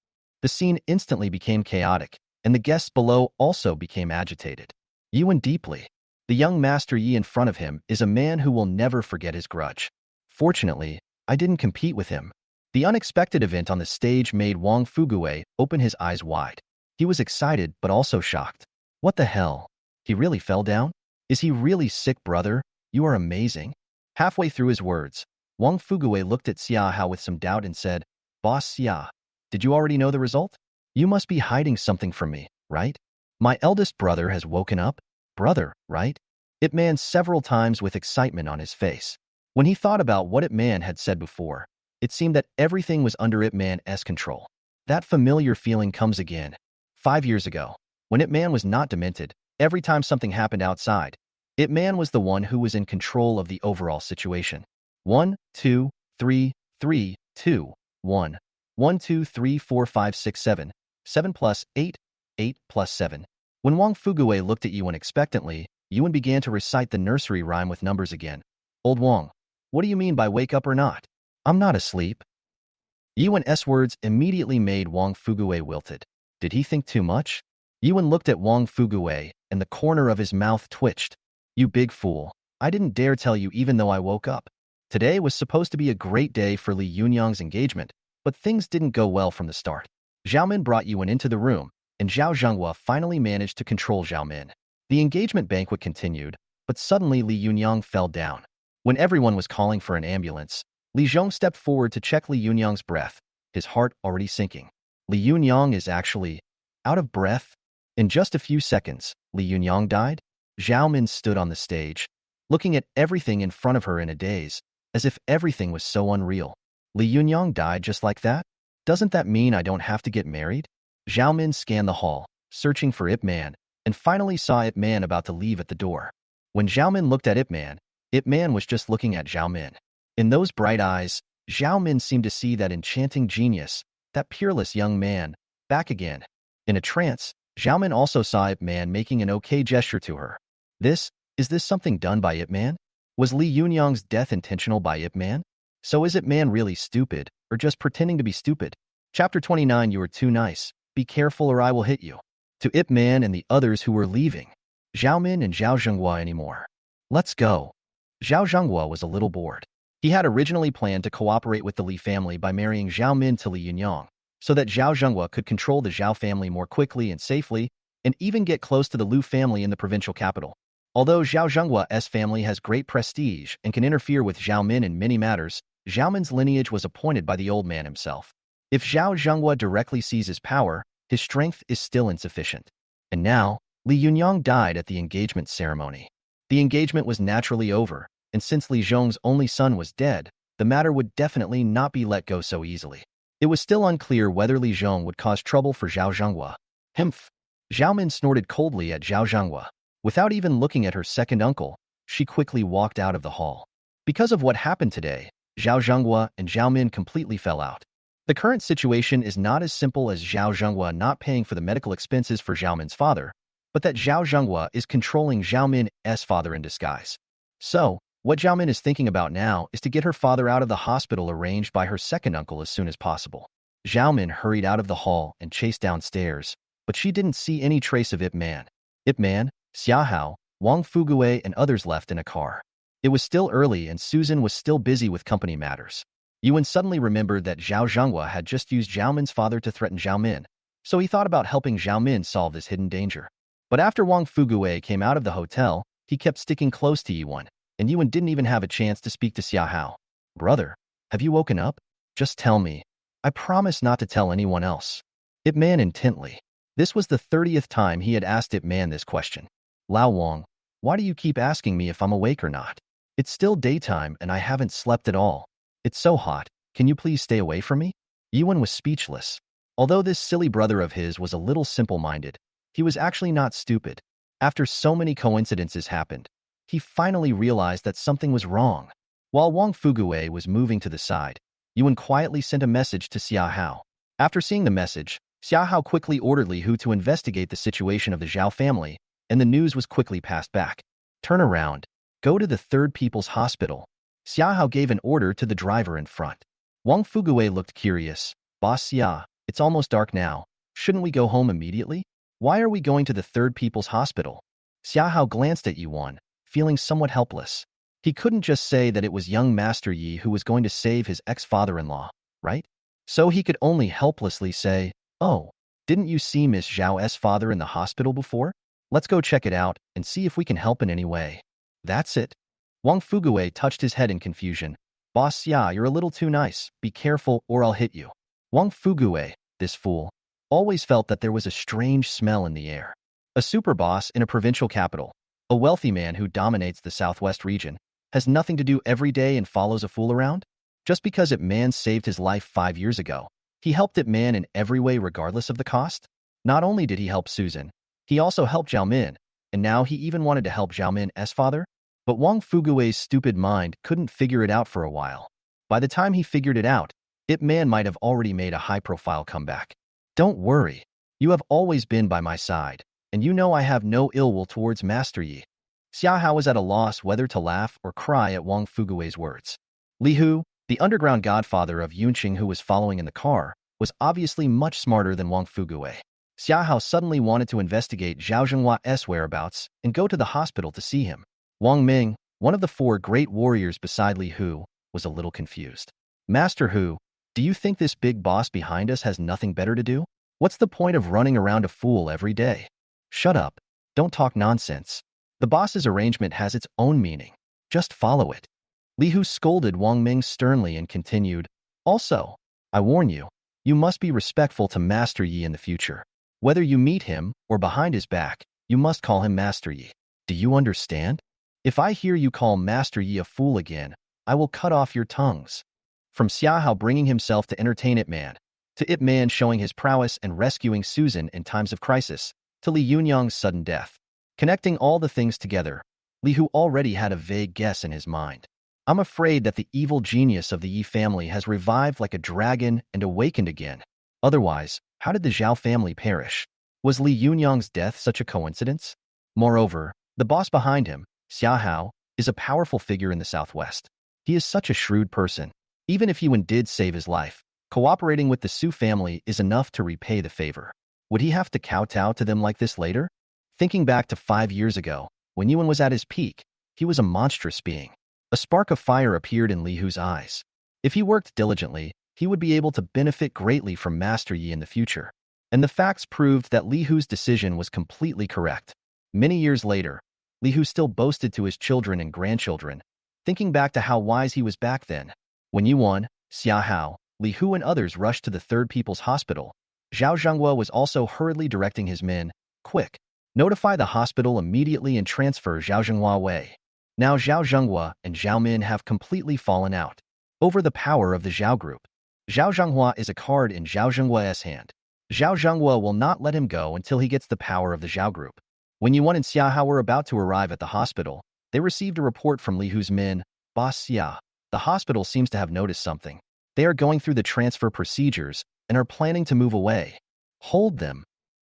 A: The scene instantly became chaotic, and the guests below also became agitated. Yuan deeply. The young Master Yi in front of him is a man who will never forget his grudge. Fortunately, I didn't compete with him. The unexpected event on the stage made Wang Fuguwei open his eyes wide. He was excited but also shocked. What the hell? He really fell down? Is he really sick, brother? You are amazing. Halfway through his words, Wang Fuguwei looked at Xia Hao with some doubt and said, Boss Xia, did you already know the result? You must be hiding something from me, right? My eldest brother has woken up? Brother, right? Ip Man several times with excitement on his face. When he thought about what Ip Man had said before, it seemed that everything was under Ip Man's control. That familiar feeling comes again. 5 years ago, when Ip Man was not demented, every time something happened outside, Ip Man was the one who was in control of the overall situation. 1, 2, 3, 3, 2, 1. 1, 2, 3, 4, 5, 6, 7. 7 plus 8, 8 plus 7. When Wang Fuguwei looked at Yuan expectantly, Yuan began to recite the nursery rhyme with numbers again. Old Wang, what do you mean by wake up or not? I'm not asleep. Yuan's words immediately made Wang Fuguwei wilted. Did he think too much? Yuan looked at Wang Fuguwei, and the corner of his mouth twitched. You big fool. I didn't dare tell you even though I woke up. Today was supposed to be a great day for Li Yunyang's engagement, but things didn't go well from the start. Zhao Min brought Yuan into the room, and Zhao Zhanghua finally managed to control Zhao Min. The engagement banquet continued, but suddenly Li Yunyang fell down. When everyone was calling for an ambulance, Li Zhong stepped forward to check Li Yunyang's breath, his heart already sinking. Li Yunyang is actually out of breath. In just a few seconds, Li Yunyang died. Zhao Min stood on the stage, looking at everything in front of her in a daze, as if everything was so unreal. Li Yunyang died just like that? Doesn't that mean I don't have to get married? Zhao Min scanned the hall, searching for Ip Man, and finally saw Ip Man about to leave at the door. When Zhao Min looked at Ip Man was just looking at Zhao Min. In those bright eyes, Zhao Min seemed to see that enchanting genius, that peerless young man, back again. In a trance, Zhao Min also saw Ip Man making an okay gesture to her. Is this something done by Ip Man? Was Li Yunyang's death intentional by Ip Man? So is Ip Man really stupid, or just pretending to be stupid? Chapter 29. You are too nice. Be careful or I will hit you. To Ip Man and the others who were leaving. Zhao Min and Zhao Zhenghua anymore. Let's go. Zhao Zhenghua was a little bored. He had originally planned to cooperate with the Li family by marrying Zhao Min to Li Yunyang, so that Zhao Zhenghua could control the Zhao family more quickly and safely, and even get close to the Lu family in the provincial capital. Although Zhao Zhenghua's family has great prestige and can interfere with Zhao Min in many matters, Zhao Min's lineage was appointed by the old man himself. If Zhao Zhenghua directly seizes power, his strength is still insufficient. And now, Li Yunyang died at the engagement ceremony. The engagement was naturally over, and since Li Zhong's only son was dead, the matter would definitely not be let go so easily. It was still unclear whether Li Zhong would cause trouble for Zhao Zhenghua. Humph! Zhao Min snorted coldly at Zhao Zhenghua. Without even looking at her second uncle, she quickly walked out of the hall. Because of what happened today, Zhao Zhenghua and Zhao Min completely fell out. The current situation is not as simple as Zhao Zhenghua not paying for the medical expenses for Zhao Min's father, but that Zhao Zhenghua is controlling Zhao Min's father in disguise. So, what Zhao Min is thinking about now is to get her father out of the hospital arranged by her second uncle as soon as possible. Zhao Min hurried out of the hall and chased downstairs, but she didn't see any trace of Ip Man. Ip Man, Xia Hao, Wang Fugue and others left in a car. It was still early and Susan was still busy with company matters. Yuan suddenly remembered that Zhao Zhenghua had just used Zhao Min's father to threaten Zhao Min, so he thought about helping Zhao Min solve this hidden danger. But after Wang Fugue came out of the hotel, he kept sticking close to Yuan, and Yuan didn't even have a chance to speak to Xia Hao. Brother, have you woken up? Just tell me. I promise not to tell anyone else. Ip Man intently. This was the 30th time he had asked Ip Man this question. Lao Wang, why do you keep asking me if I'm awake or not? It's still daytime and I haven't slept at all. It's so hot. Can you please stay away from me? Yuan was speechless. Although this silly brother of his was a little simple-minded, he was actually not stupid. After so many coincidences happened, he finally realized that something was wrong. While Wang Fugue was moving to the side, Yuan quietly sent a message to Xia Hao. After seeing the message, Xia Hao quickly ordered Li Hu to investigate the situation of the Zhao family, and the news was quickly passed back. Turn around. Go to the Third People's Hospital. Xia Hao gave an order to the driver in front. Wang Fugue looked curious. Boss Xia, it's almost dark now. Shouldn't we go home immediately? Why are we going to the Third People's Hospital? Xia Hao glanced at Yuan, feeling somewhat helpless. He couldn't just say that it was young Master Yi who was going to save his ex-father-in-law, right? So he could only helplessly say, oh, didn't you see Miss Zhao's father in the hospital before? Let's go check it out and see if we can help in any way. That's it. Wang Fugue touched his head in confusion. Boss Xia, you're a little too nice. Be careful or I'll hit you. Wang Fugue, this fool, always felt that there was a strange smell in the air. A super boss in a provincial capital, a wealthy man who dominates the southwest region, has nothing to do every day and follows a fool around? Just because Ip Man saved his life 5 years ago, he helped Ip Man in every way regardless of the cost? Not only did he help Susan, he also helped Zhao Min, and now he even wanted to help Zhao Min's father? But Wang Fugue's stupid mind couldn't figure it out for a while. By the time he figured it out, Ip Man might have already made a high-profile comeback. Don't worry. You have always been by my side, and you know I have no ill will towards Master Yi. Xia Hao was at a loss whether to laugh or cry at Wang Fugue's words. Li Hu, the underground godfather of Yunqing who was following in the car, was obviously much smarter than Wang Fugue. Xia Hao suddenly wanted to investigate Zhao Zhenghua's whereabouts and go to the hospital to see him. Wang Ming, one of the 4 great warriors beside Li Hu, was a little confused. Master Hu, do you think this big boss behind us has nothing better to do? What's the point of running around a fool every day? Shut up. Don't talk nonsense. The boss's arrangement has its own meaning. Just follow it. Li Hu scolded Wang Ming sternly and continued, also, I warn you, You must be respectful to Master Yi in the future. Whether you meet him or behind his back, you must call him Master Yi. Do you understand? If I hear you call Master Yi a fool again, I will cut off your tongues." From Xiahao bringing himself to entertain Ip Man, to Ip Man showing his prowess and rescuing Susan in times of crisis, to Li Yunyang's sudden death. Connecting all the things together, Li Hu already had a vague guess in his mind. I'm afraid that the evil genius of the Yi family has revived like a dragon and awakened again. Otherwise, how did the Zhao family perish? Was Li Yunyang's death such a coincidence? Moreover, the boss behind him, Xiahao, is a powerful figure in the southwest. He is such a shrewd person. Even if Yuan did save his life, cooperating with the Su family is enough to repay the favor. Would he have to kowtow to them like this later? Thinking back to 5 years ago, when Yuan was at his peak, he was a monstrous being. A spark of fire appeared in Li Hu's eyes. If he worked diligently, he would be able to benefit greatly from Master Yi in the future. And the facts proved that Li Hu's decision was completely correct. Many years later, Li Hu still boasted to his children and grandchildren, thinking back to how wise he was back then. When Yuan, Xiahao, Li Hu and others rushed to the Third People's Hospital, Zhao Zhenghua was also hurriedly directing his men, "Quick, notify the hospital immediately and transfer Zhao Zhenghua away." Now Zhao Zhenghua and Zhao Min have completely fallen out over the power of the Zhao group. Zhao Zhenghua is a card in Zhao Zhenghua's hand. Zhao Zhenghua will not let him go until he gets the power of the Zhao group. When Yuan and Xiahao were about to arrive at the hospital, they received a report from Li Hu's men, "Boss Xia, the hospital seems to have noticed something. They are going through the transfer procedures and are planning to move away. Hold them."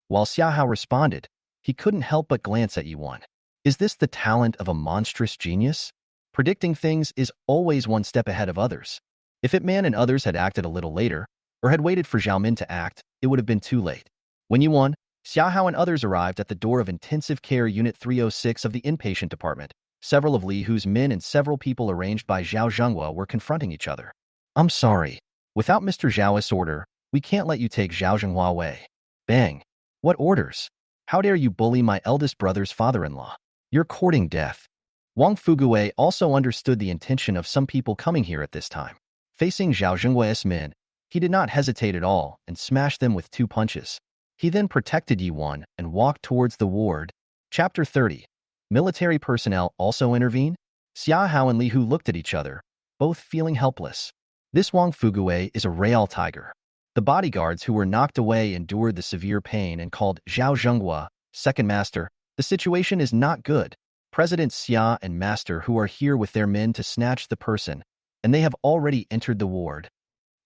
A: While Xiahao responded, he couldn't help but glance at Yuan. Is this the talent of a monstrous genius? Predicting things is always one step ahead of others. If Ip Man and others had acted a little later, or had waited for Zhao Min to act, it would have been too late. When Yuan, Xiahao and others arrived at the door of Intensive Care Unit 306 of the inpatient department, several of Li Hu's men and several people arranged by Zhao Zhenghua were confronting each other. "I'm sorry. Without Mr. Zhao's order, we can't let you take Zhao Zhenghua away." Bang. "What orders? How dare you bully my eldest brother's father-in-law? You're courting death." Wang Fuguwei also understood the intention of some people coming here at this time. Facing Zhao Zhenghua's men, he did not hesitate at all and smashed them with 2 punches. He then protected Yuan and walked towards the ward. Chapter 30. Military personnel also intervene? Xiahao and Li Hu looked at each other, both feeling helpless. This Wang Fuguwei is a real tiger. The bodyguards who were knocked away endured the severe pain and called Zhao Zhenghua, second master. "The situation is not good. President Xia and master who are here with their men to snatch the person, and they have already entered the ward."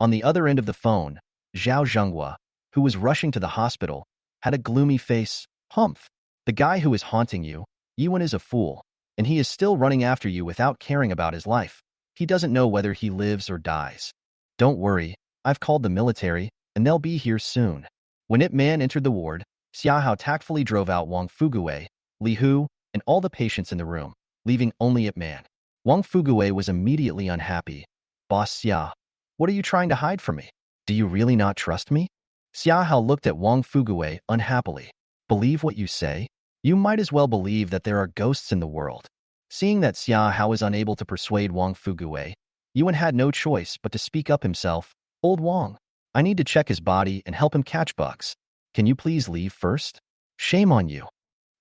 A: On the other end of the phone, Zhao Zhenghua, who was rushing to the hospital, had a gloomy face. "Humph. The guy who is haunting you, Yuan, is a fool, and he is still running after you without caring about his life. He doesn't know whether he lives or dies. Don't worry, I've called the military, and they'll be here soon." When Ip Man entered the ward, Xiahao tactfully drove out Wang Fuguwei, Li Hu, and all the patients in the room, leaving only Ip Man. Wang Fuguwei was immediately unhappy. "Boss Xia, what are you trying to hide from me? Do you really not trust me?" Xiahao looked at Wang Fuguwei unhappily. "Believe what you say? You might as well believe that there are ghosts in the world." Seeing that Xiahao was unable to persuade Wang Fuguwei, Yuan had no choice but to speak up himself. "Old Wang, I need to check his body and help him catch bugs. Can you please leave first? Shame on you."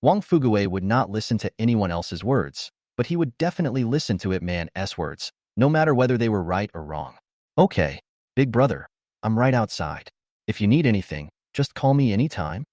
A: Wang Fuguwei would not listen to anyone else's words, but he would definitely listen to Ip Man's words, no matter whether they were right or wrong. "Okay, big brother, I'm right outside. If you need anything, just call me anytime."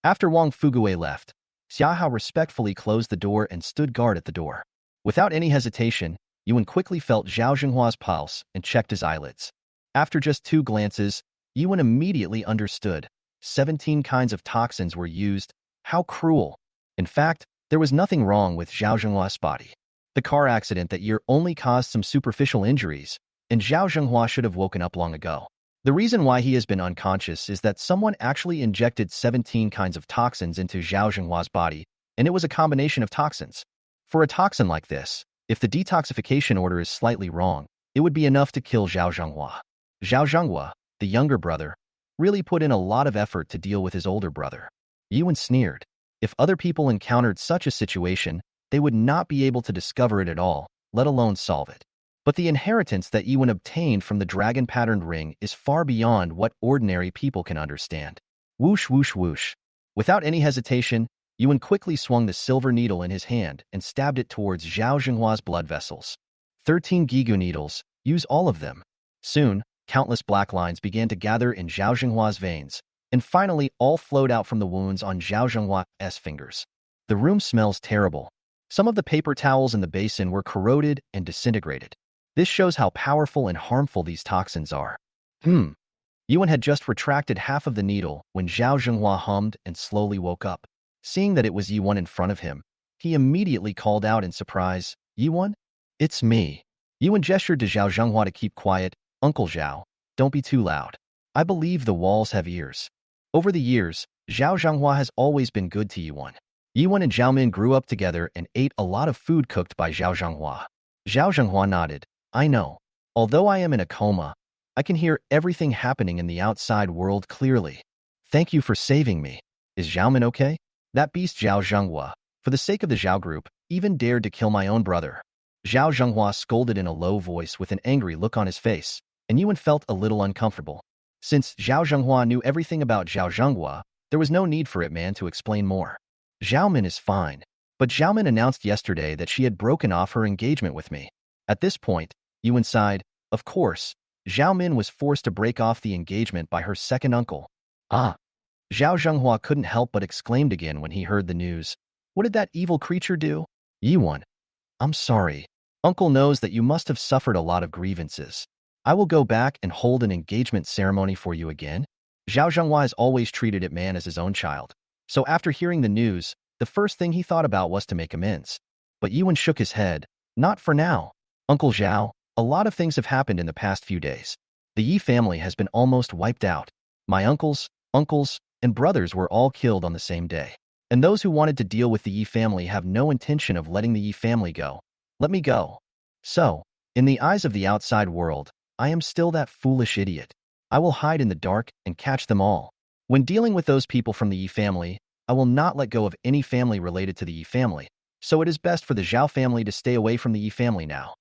A: After Wang Fuguwei left, Xiahao respectfully closed the door and stood guard at the door. Without any hesitation, Yuan quickly felt Zhao Zhenghua's pulse and checked his eyelids. After just 2 glances, Yuan immediately understood. 17 kinds of toxins were used. How cruel. In fact, there was nothing wrong with Zhao Zhenghua's body. The car accident that year only caused some superficial injuries, and Zhao Zhenghua should have woken up long ago. The reason why he has been unconscious is that someone actually injected 17 kinds of toxins into Zhao Zhenghua's body, and it was a combination of toxins. For a toxin like this, if the detoxification order is slightly wrong, it would be enough to kill Zhao Zhenghua. Zhao Zhenghua, the younger brother, really put in a lot of effort to deal with his older brother. Yuan sneered. If other people encountered such a situation, they would not be able to discover it at all, let alone solve it. But the inheritance that Ewan obtained from the dragon-patterned ring is far beyond what ordinary people can understand. Whoosh, whoosh, whoosh. Without any hesitation, Ewan quickly swung the silver needle in his hand and stabbed it towards Zhao Zhenghua's blood vessels. 13 Gigu needles, use all of them. Soon, countless black lines began to gather in Zhao Zhenghua's veins, and finally all flowed out from the wounds on Zhao Zhenghua's fingers. The room smells terrible. Some of the paper towels in the basin were corroded and disintegrated. This shows how powerful and harmful these toxins are. Yuan had just retracted half of the needle when Zhao Zhenghua hummed and slowly woke up. Seeing that it was Yuan in front of him, he immediately called out in surprise, "Yuan? It's me." Yuan gestured to Zhao Zhenghua to keep quiet. "Uncle Zhao, don't be too loud. I believe the walls have ears." Over the years, Zhao Zhenghua has always been good to Yuan. Yuan and Zhao Min grew up together and ate a lot of food cooked by Zhao Zhenghua. Zhao Zhenghua nodded. "I know. Although I am in a coma, I can hear everything happening in the outside world clearly. Thank you for saving me. Is Zhao Min okay?" That beast Zhao Zhenghua, for the sake of the Zhao group, even dared to kill my own brother. Zhao Zhenghua scolded in a low voice with an angry look on his face, and Yuan felt a little uncomfortable. Since Zhao Zhenghua knew everything about Zhao Zhenghua, there was no need for man to explain more. "Zhao Min is fine, but Zhao Min announced yesterday that she had broken off her engagement with me." At this point, Yuan sighed. Of course, Zhao Min was forced to break off the engagement by her second uncle. Ah! Zhao Zhenghua couldn't help but exclaimed again when he heard the news. "What did that evil creature do?" "Yuan, I'm sorry. Uncle knows that you must have suffered a lot of grievances. I will go back and hold an engagement ceremony for you again." Zhao Zhenghua has always treated man as his own child. So after hearing the news, the first thing he thought about was to make amends. But Yuan shook his head. "Not for now. Uncle Zhao, a lot of things have happened in the past few days. The Yi family has been almost wiped out. My uncles, and brothers were all killed on the same day. And those who wanted to deal with the Yi family have no intention of letting the Yi family go. Let me go. So, in the eyes of the outside world, I am still that foolish idiot. I will hide in the dark and catch them all. When dealing with those people from the Yi family, I will not let go of any family related to the Yi family, so it is best for the Zhao family to stay away from the Yi family now.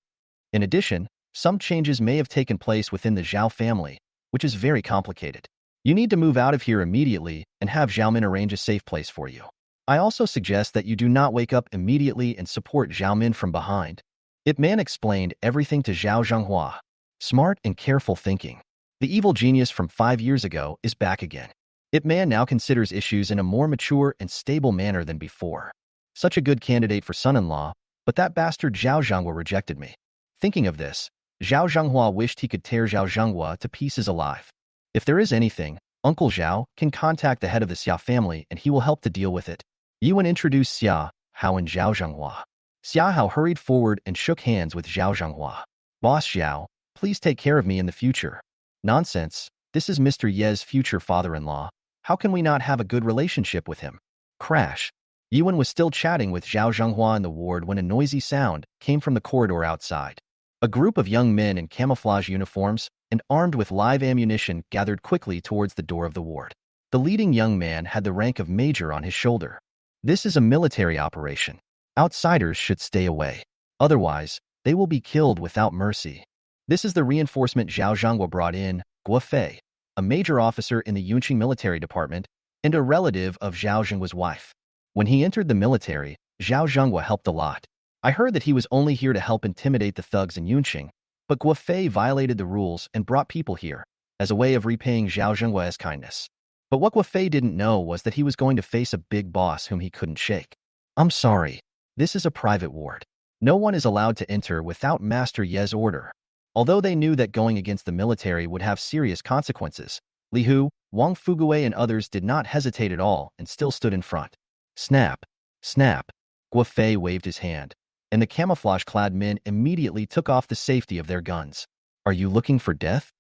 A: In addition, some changes may have taken place within the Zhao family, which is very complicated. You need to move out of here immediately and have Zhao Min arrange a safe place for you. I also suggest that you do not wake up immediately and support Zhao Min from behind." Ip Man explained everything to Zhao Zhenghua. Smart and careful thinking. The evil genius from 5 years ago is back again. Ip Man now considers issues in a more mature and stable manner than before. Such a good candidate for son-in-law, but that bastard Zhao Zhenghua rejected me. Thinking of this, Zhao Zhenghua wished he could tear Zhao Zhenghua to pieces alive. If there is anything, Uncle Zhao can contact the head of the Xia family and he will help to deal with it. Yuan introduced Xia, Hao and Zhao Zhenghua. Xia Hao hurried forward and shook hands with Zhao Zhenghua. "Boss Zhao, please take care of me in the future." "Nonsense, this is Mr. Ye's future father-in-law. How can we not have a good relationship with him?" Crash. Yuan was still chatting with Zhao Zhenghua in the ward when a noisy sound came from the corridor outside. A group of young men in camouflage uniforms and armed with live ammunition gathered quickly towards the door of the ward. The leading young man had the rank of major on his shoulder. "This is a military operation. Outsiders should stay away. Otherwise, they will be killed without mercy." This is the reinforcement Zhao Zhenghua brought in, Guo Fei, a major officer in the Yunqing military department and a relative of Zhao Zhenghua's wife. When he entered the military, Zhao Zhenghua helped a lot. I heard that he was only here to help intimidate the thugs in Yunqing, but Guo Fei violated the rules and brought people here, as a way of repaying Zhao Zhenghua's kindness. But what Guo Fei didn't know was that he was going to face a big boss whom he couldn't shake. "I'm sorry. This is a private ward. No one is allowed to enter without Master Ye's order." Although they knew that going against the military would have serious consequences, Li Hu, Wang Fugui and others did not hesitate at all and still stood in front. Snap! Snap! Guo Fei waved his hand, and the camouflage-clad men immediately took off the safety of their guns. "Are you looking for death?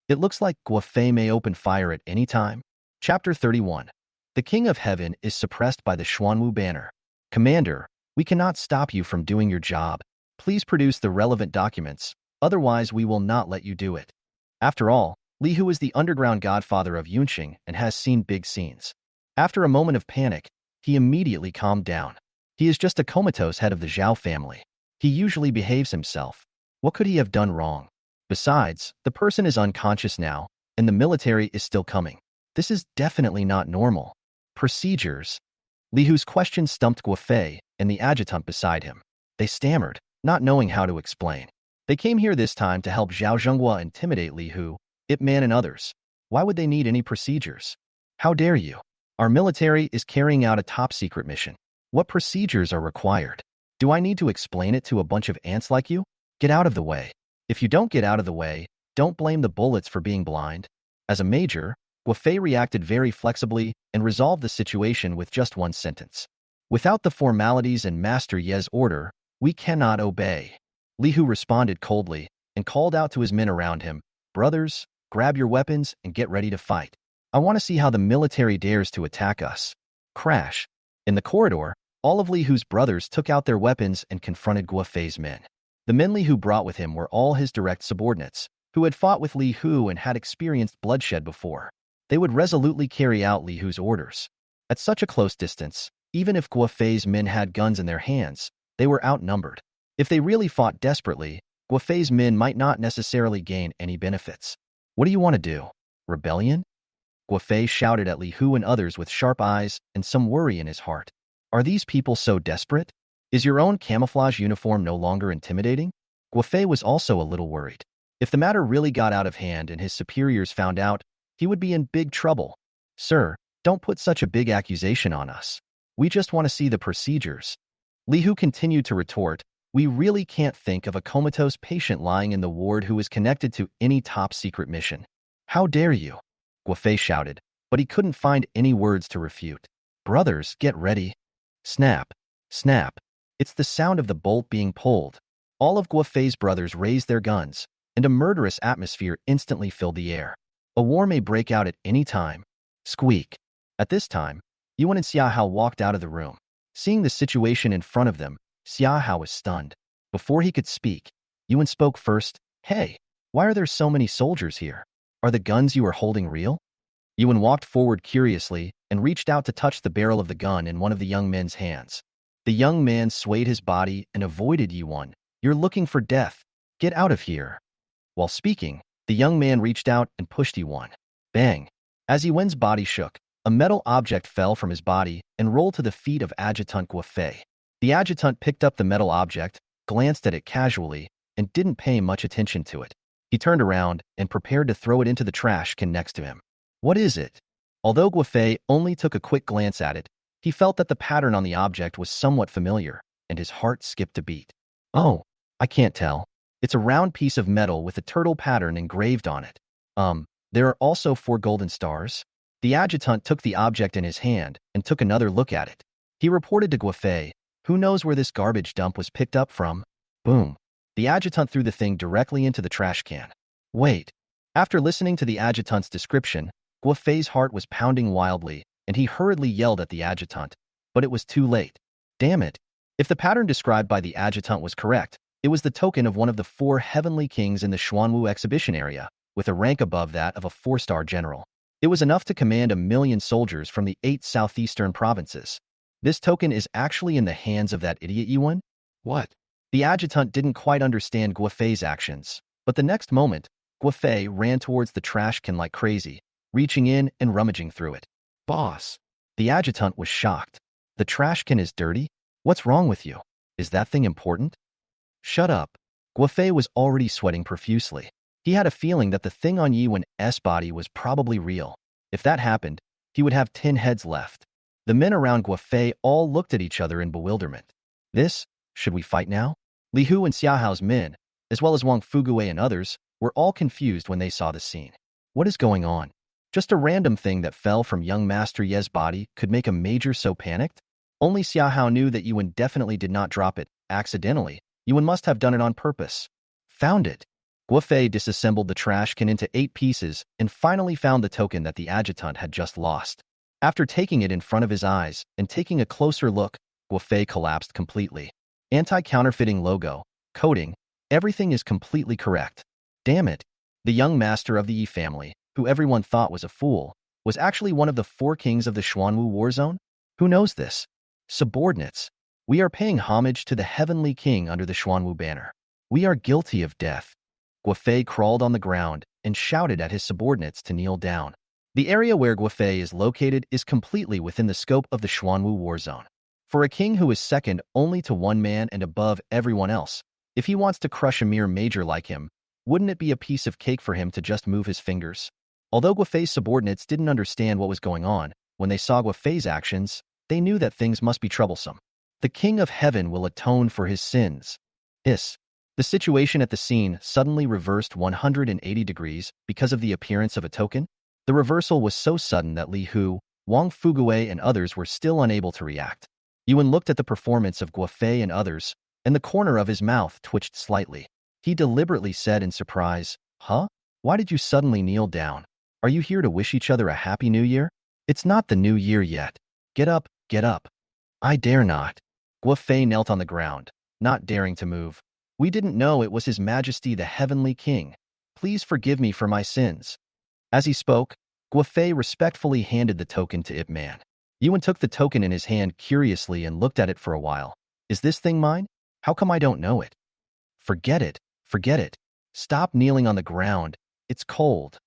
A: It looks like Guo Fei may open fire at any time." Chapter 31. The King of Heaven is suppressed by the Xuanwu banner. "Commander, we cannot stop you from doing your job. Please produce the relevant documents, otherwise we will not let you do it." After all, Li Hu is the underground godfather of Yunqing and has seen big scenes. After a moment of panic, he immediately calmed down. He is just a comatose head of the Zhao family. He usually behaves himself. What could he have done wrong? Besides, the person is unconscious now, and the military is still coming. This is definitely not normal. Procedures. Li Hu's question stumped Guofei and the adjutant beside him. They stammered, not knowing how to explain. They came here this time to help Zhao Zhenghua intimidate Li Hu, Ip Man and others. Why would they need any procedures? How dare you? Our military is carrying out a top-secret mission. What procedures are required? Do I need to explain it to a bunch of ants like you? Get out of the way. If you don't get out of the way, don't blame the bullets for being blind. As a major, Guofei reacted very flexibly and resolved the situation with just one sentence. Without the formalities and Master Ye's order, we cannot obey. Li Hu responded coldly and called out to his men around him, "Brothers, grab your weapons and get ready to fight. I want to see how the military dares to attack us." Crash. In the corridor, all of Li Hu's brothers took out their weapons and confronted Guofei's men. The men Li Hu brought with him were all his direct subordinates, who had fought with Li Hu and had experienced bloodshed before. They would resolutely carry out Li Hu's orders. At such a close distance, even if Guofei's men had guns in their hands, they were outnumbered. If they really fought desperately, Guofei's men might not necessarily gain any benefits. What do you want to do? Rebellion? Guofei shouted at Li Hu and others with sharp eyes and some worry in his heart. Are these people so desperate? Is your own camouflage uniform no longer intimidating? Guofei was also a little worried. If the matter really got out of hand and his superiors found out, he would be in big trouble. Sir, don't put such a big accusation on us. We just want to see the procedures. Li Hu continued to retort, we really can't think of a comatose patient lying in the ward who is connected to any top-secret mission. How dare you? Guofei shouted, but he couldn't find any words to refute. Brothers, get ready. Snap. Snap. It's the sound of the bolt being pulled. All of Guofei's brothers raised their guns, and a murderous atmosphere instantly filled the air. A war may break out at any time. Squeak. At this time, Yuan and Xiahao walked out of the room. Seeing the situation in front of them, Xiahao was stunned. Before he could speak, Yuan spoke first. Hey, why are there so many soldiers here? Are the guns you are holding real? Yuan walked forward curiously and reached out to touch the barrel of the gun in one of the young men's hands. The young man swayed his body and avoided Yuan. You're looking for death. Get out of here. While speaking, the young man reached out and pushed Yuan. Bang. As Yuan's body shook, a metal object fell from his body and rolled to the feet of Adjutant Guofei. The adjutant picked up the metal object, glanced at it casually, and didn't pay much attention to it. He turned around and prepared to throw it into the trash can next to him. What is it? Although Guofei only took a quick glance at it, he felt that the pattern on the object was somewhat familiar, and his heart skipped a beat. Oh, I can't tell. It's a round piece of metal with a turtle pattern engraved on it. There are also 4 golden stars. The adjutant took the object in his hand and took another look at it. He reported to Guofei, who knows where this garbage dump was picked up from? Boom. The adjutant threw the thing directly into the trash can. Wait. After listening to the adjutant's description, Guofei's heart was pounding wildly, and he hurriedly yelled at the adjutant. But it was too late. Damn it. If the pattern described by the adjutant was correct, it was the token of one of the 4 heavenly kings in the Xuanwu exhibition area, with a rank above that of a 4-star general. It was enough to command 1,000,000 soldiers from the 8 southeastern provinces. This token is actually in the hands of that idiot Yuan? What? The adjutant didn't quite understand Guofei's actions, but the next moment, Guofei ran towards the trash can like crazy, reaching in and rummaging through it. Boss. The adjutant was shocked. The trash can is dirty? What's wrong with you? Is that thing important? Shut up. Guofei was already sweating profusely. He had a feeling that the thing on Yuan's body was probably real. If that happened, he would have 10 heads left. The men around Guofei all looked at each other in bewilderment. Should we fight now? Li Hu and Xiaohao's men, as well as Wang Fugui and others, were all confused when they saw the scene. What is going on? Just a random thing that fell from young Master Ye's body could make a major so panicked? Only Xiaohao knew that Yuan definitely did not drop it accidentally. Yuan must have done it on purpose. Found it. Guofei disassembled the trash can into 8 pieces and finally found the token that the adjutant had just lost. After taking it in front of his eyes and taking a closer look, Guofei collapsed completely. Anti-counterfeiting logo, coding, everything is completely correct. Damn it. The young master of the Yi family, who everyone thought was a fool, was actually one of the 4 kings of the Xuanwu war zone? Who knows this? Subordinates. We are paying homage to the heavenly king under the Xuanwu banner. We are guilty of death. Guofei crawled on the ground and shouted at his subordinates to kneel down. The area where Guofei is located is completely within the scope of the Xuanwu war zone. For a king who is second only to one man and above everyone else, if he wants to crush a mere major like him, wouldn't it be a piece of cake for him to just move his fingers? Although Guofei's subordinates didn't understand what was going on, when they saw Guofei's actions, they knew that things must be troublesome. The King of Heaven will atone for his sins. Hiss. The situation at the scene suddenly reversed 180 degrees because of the appearance of a token. The reversal was so sudden that Li Hu, Wang Fugui, and others were still unable to react. Yuan looked at the performance of Guofei and others, and the corner of his mouth twitched slightly. He deliberately said in surprise, "Huh? Why did you suddenly kneel down? Are you here to wish each other a happy new year? It's not the new year yet. Get up, get up." "I dare not." Guofei knelt on the ground, not daring to move. "We didn't know it was His Majesty the Heavenly King. Please forgive me for my sins." As he spoke, Guofei respectfully handed the token to Ip Man. Yuan took the token in his hand curiously and looked at it for a while. "Is this thing mine? How come I don't know it?" Forget it. Forget it. Stop kneeling on the ground. It's cold."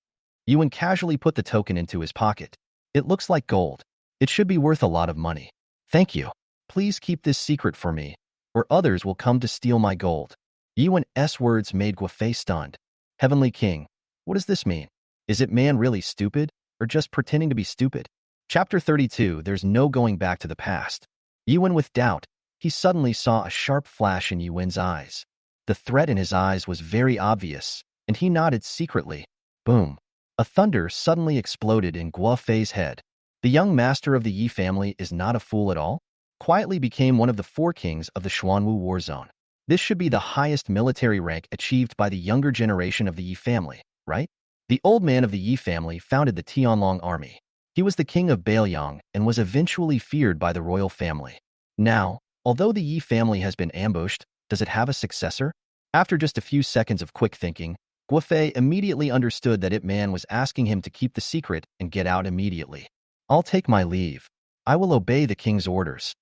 A: Yuan casually put the token into his pocket. "It looks like gold. It should be worth a lot of money. Thank you. Please keep this secret for me, or others will come to steal my gold." Yuan's words made Guofei stunned. "Heavenly King, what does this mean? Is Ip Man really stupid, or just pretending to be stupid?" Chapter 32. There's no going back to the past. Yuan with doubt. He suddenly saw a sharp flash in Yuan's eyes. The threat in his eyes was very obvious, and he nodded secretly. Boom. A thunder suddenly exploded in Guofei's head. The young master of the Yi family is not a fool at all. Quietly became one of the 4 kings of the Xuanwu war zone. This should be the highest military rank achieved by the younger generation of the Yi family, right? The old man of the Yi family founded the Tianlong army. He was the king of Bailiang and was eventually feared by the royal family. Now, although the Yi family has been ambushed, does it have a successor? After just a few seconds of quick thinking, Guofei immediately understood that Ip Man was asking him to keep the secret and get out immediately. "I'll take my leave. I will obey the king's orders."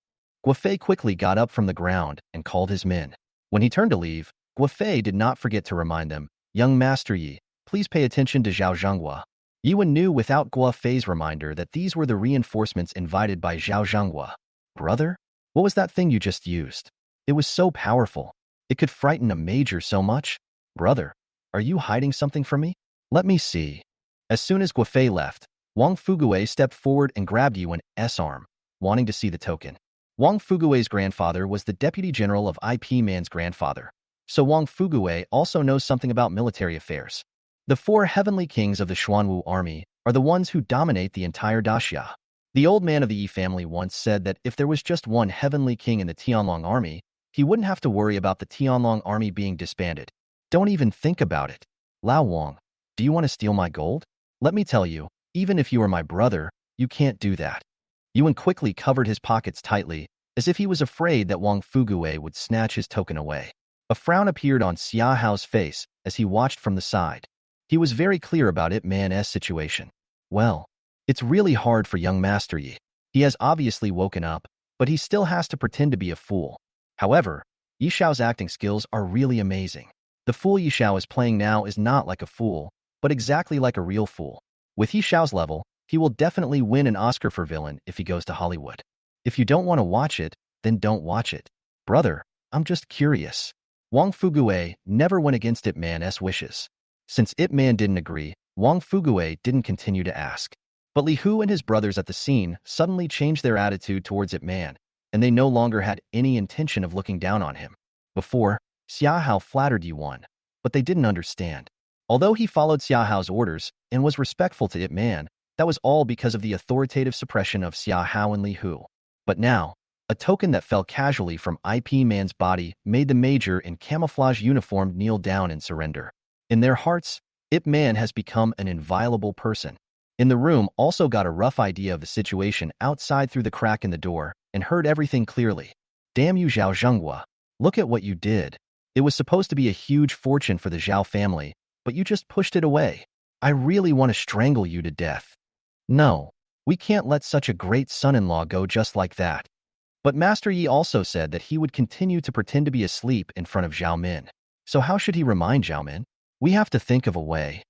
A: Guofei quickly got up from the ground and called his men. When he turned to leave, Guofei did not forget to remind them, "Young Master Yi, please pay attention to Zhao Zhenghua." Yuan knew without Guofei's reminder that these were the reinforcements invited by Zhao Zhenghua. "Brother? What was that thing you just used? It was so powerful. It could frighten a major so much. Brother, are you hiding something from me? Let me see." As soon as Guofei left, Wang Fugui stepped forward and grabbed Yuan's arm, wanting to see the token. Wang Fugui's grandfather was the deputy general of Ip Man's grandfather, so Wang Fugui also knows something about military affairs. The 4 heavenly kings of the Xuanwu army are the ones who dominate the entire daxia. The old man of the Yi family once said that if there was just one heavenly king in the Tianlong army, he wouldn't have to worry about the Tianlong army being disbanded. Don't even think about it. Lao Wang, do you want to steal my gold? Let me tell you, even if you are my brother, you can't do that. Yuan quickly covered his pockets tightly, as if he was afraid that Wang Fugui would snatch his token away. A frown appeared on Xia Hao's face as he watched from the side. He was very clear about Ip Man's situation. Well, it's really hard for young Master Yi. He has obviously woken up, but he still has to pretend to be a fool. However, Yi Xiao's acting skills are really amazing. The fool Yi Xiao is playing now is not like a fool, but exactly like a real fool. With Yi Xiao's level, he will definitely win an Oscar for villain if he goes to Hollywood. If you don't want to watch it, then don't watch it. Brother, I'm just curious. Wang Fugui never went against Ip Man's wishes. Since Ip Man didn't agree, Wang Fugui didn't continue to ask. But Li Hu and his brothers at the scene suddenly changed their attitude towards Ip Man, and they no longer had any intention of looking down on him. Before, Xia Hao flattered Yuan, but they didn't understand. Although he followed Xia Hao's orders and was respectful to Ip Man, that was all because of the authoritative suppression of Xia Hao and Li Hu. But now, a token that fell casually from Ip Man's body made the major in camouflage uniform kneel down and surrender. In their hearts, Ip Man has become an inviolable person. In the room also got a rough idea of the situation outside through the crack in the door and heard everything clearly. Damn you, Zhao Zhenghua. Look at what you did. It was supposed to be a huge fortune for the Zhao family, but you just pushed it away. I really want to strangle you to death. No, we can't let such a great son-in-law go just like that. But Master Yi also said that he would continue to pretend to be asleep in front of Zhao Min. So how should he remind Xiaomin? We have to think of a way.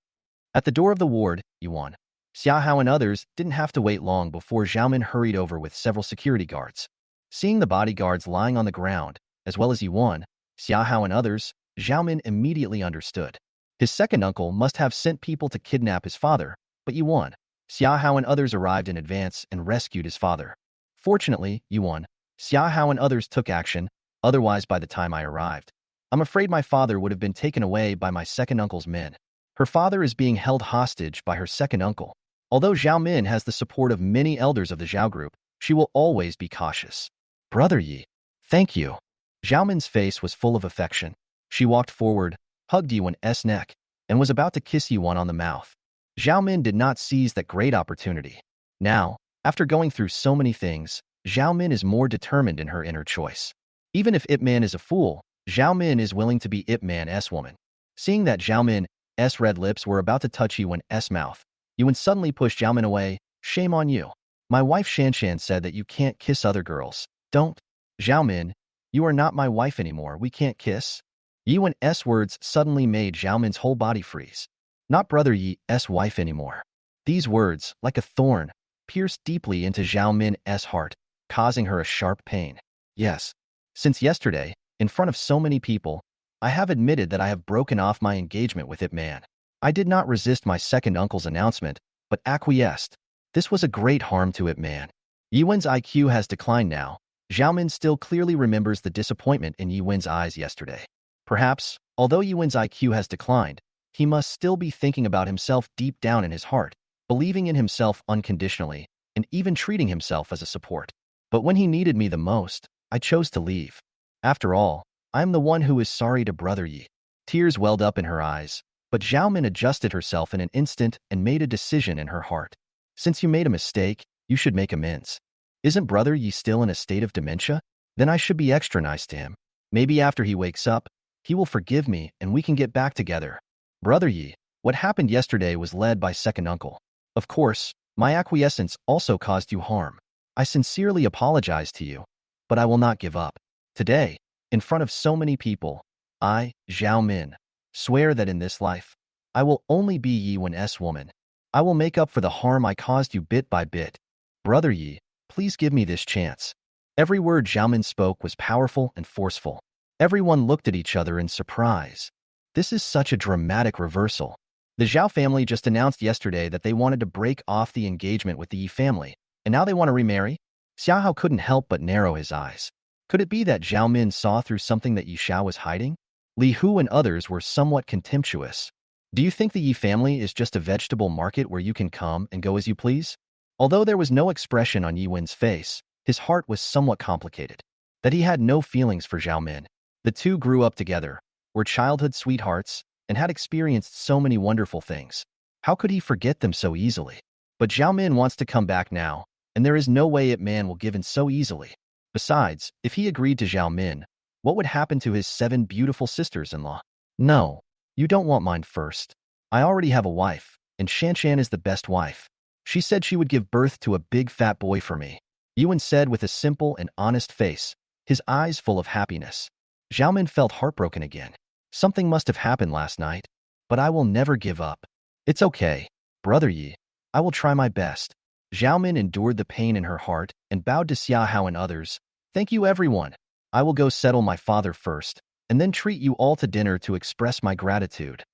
A: At the door of the ward, Yuan, Xiahao and others didn't have to wait long before Xiaomin hurried over with several security guards. Seeing the bodyguards lying on the ground, as well as Yuan, Xiahao and others, Xiaomin immediately understood. His second uncle must have sent people to kidnap his father, but Yuan, Xiahao and others arrived in advance and rescued his father. Fortunately, Yuan, Xiahao and others took action, otherwise by the time I arrived, I'm afraid my father would have been taken away by my second uncle's men. Her father is being held hostage by her second uncle. Although Zhao Min has the support of many elders of the Zhao group, she will always be cautious. Brother Yi, thank you. Zhao Min's face was full of affection. She walked forward, hugged Yuan's neck, and was about to kiss Yuan on the mouth. Zhao Min did not seize that great opportunity. Now, after going through so many things, Zhao Min is more determined in her inner choice. Even if Ip Man is a fool, Zhao Min is willing to be Ip Man's woman. Seeing that Zhao Min's red lips were about to touch Yuan's mouth, Yuan suddenly pushed Zhao Min away. Shame on you. My wife Shanshan said that you can't kiss other girls. Don't. Zhao Min, you are not my wife anymore. We can't kiss. Yuan's words suddenly made Zhao Min's whole body freeze. Not brother Yi's wife anymore. These words, like a thorn, pierced deeply into Zhao Min's heart, causing her a sharp pain. Yes. Since yesterday, in front of so many people, I have admitted that I have broken off my engagement with Ip Man. I did not resist my second uncle's announcement, but acquiesced. This was a great harm to Ip Man. Yuan's IQ has declined now. Zhao Min still clearly remembers the disappointment in Yuan's eyes yesterday. Perhaps, although Yuan's IQ has declined, he must still be thinking about himself deep down in his heart, believing in himself unconditionally, and even treating himself as a support. But when he needed me the most, I chose to leave. After all, I am the one who is sorry to brother Yi. Tears welled up in her eyes, but Zhao Min adjusted herself in an instant and made a decision in her heart. Since you made a mistake, you should make amends. Isn't brother Yi still in a state of dementia? Then I should be extra nice to him. Maybe after he wakes up, he will forgive me and we can get back together. Brother Yi, what happened yesterday was led by second uncle. Of course, my acquiescence also caused you harm. I sincerely apologize to you, but I will not give up. Today, in front of so many people, I, Zhao Min, swear that in this life, I will only be Yuan's woman. I will make up for the harm I caused you bit by bit. Brother Yi, please give me this chance. Every word Zhao Min spoke was powerful and forceful. Everyone looked at each other in surprise. This is such a dramatic reversal. The Zhao family just announced yesterday that they wanted to break off the engagement with the Yi family, and now they want to remarry? Xiahao couldn't help but narrow his eyes. Could it be that Zhao Min saw through something that Yi Xiao was hiding? Li Hu and others were somewhat contemptuous. Do you think the Yi family is just a vegetable market where you can come and go as you please? Although there was no expression on Yi Wen's face, his heart was somewhat complicated. That he had no feelings for Zhao Min. The two grew up together, were childhood sweethearts, and had experienced so many wonderful things. How could he forget them so easily? But Zhao Min wants to come back now, and there is no way Ip Man will give in so easily. Besides, if he agreed to Zhao Min, what would happen to his 7 beautiful sisters-in-law? No, you don't want mine first. I already have a wife, and Shanshan is the best wife. She said she would give birth to a big fat boy for me. Yuan said with a simple and honest face, his eyes full of happiness. Zhao Min felt heartbroken again. Something must have happened last night, but I will never give up. It's okay, brother Yi. I will try my best. Zhao Min endured the pain in her heart and bowed to Xiahao and others. Thank you, everyone. I will go settle my father first, and then treat you all to dinner to express my gratitude.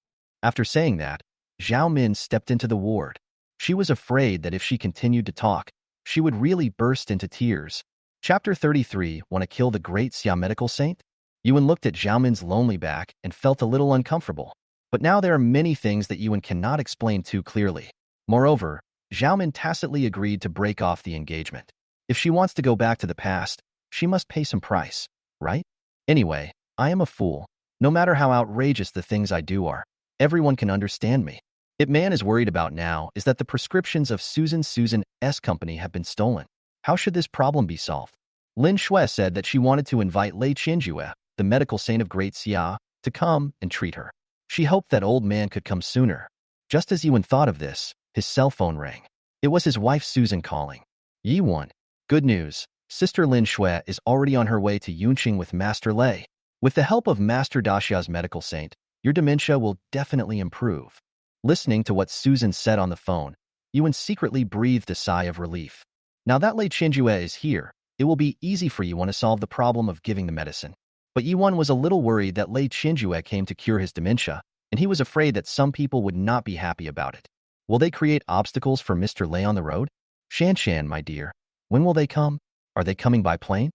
A: After saying that, Zhao Min stepped into the ward. She was afraid that if she continued to talk, she would really burst into tears. Chapter 33, Want to Kill the Great Xia Medical Saint? Yuan looked at Zhao Min's lonely back and felt a little uncomfortable. But now there are many things that Yuan cannot explain too clearly. Moreover, Zhao Min tacitly agreed to break off the engagement. If she wants to go back to the past, she must pay some price, right? Anyway, I am a fool. No matter how outrageous the things I do are, everyone can understand me. Ip Man is worried about now is that the prescriptions of Susan's company have been stolen. How should this problem be solved? Lin Shui said that she wanted to invite Lei Qianjue, the medical saint of Great Xia, to come and treat her. She hoped that old man could come sooner. Just as Yuan thought of this, his cell phone rang. It was his wife Susan calling. Yuan, good news. Sister Lin Shui is already on her way to Yunqing with Master Lei. With the help of Master Daxia's medical saint, your dementia will definitely improve. Listening to what Susan said on the phone, Yuan secretly breathed a sigh of relief. Now that Lei Chenjue is here, it will be easy for Yuan to solve the problem of giving the medicine. But Yuan was a little worried that Lei Chenjue came to cure his dementia, and he was afraid that some people would not be happy about it. Will they create obstacles for Mr. Lei on the road? Shan, my dear, when will they come? Are they coming by plane?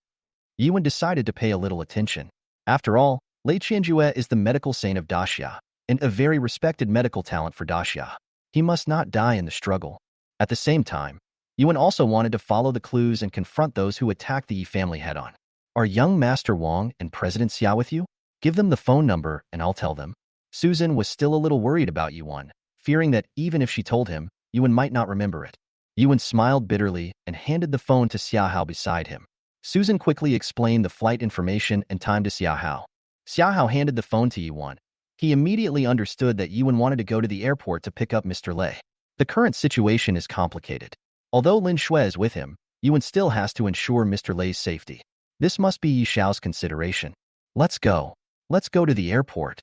A: Yuan decided to pay a little attention. After all, Lei Qianjue is the medical saint of Daxia, and a very respected medical talent for Daxia. He must not die in the struggle. At the same time, Yuan also wanted to follow the clues and confront those who attacked the Yi family head-on. Are young Master Wang and President Xia with you? Give them the phone number and I'll tell them. Susan was still a little worried about Yuan, fearing that even if she told him, Yuan might not remember it. Yuan smiled bitterly and handed the phone to Xiahao beside him. Susan quickly explained the flight information and time to Xiahao. Xiahao handed the phone to Yuan. He immediately understood that Yuan wanted to go to the airport to pick up Mr. Lei. The current situation is complicated. Although Lin Shui is with him, Yuan still has to ensure Mr. Lei's safety. This must be Yi Xiao's consideration. Let's go. Let's go to the airport.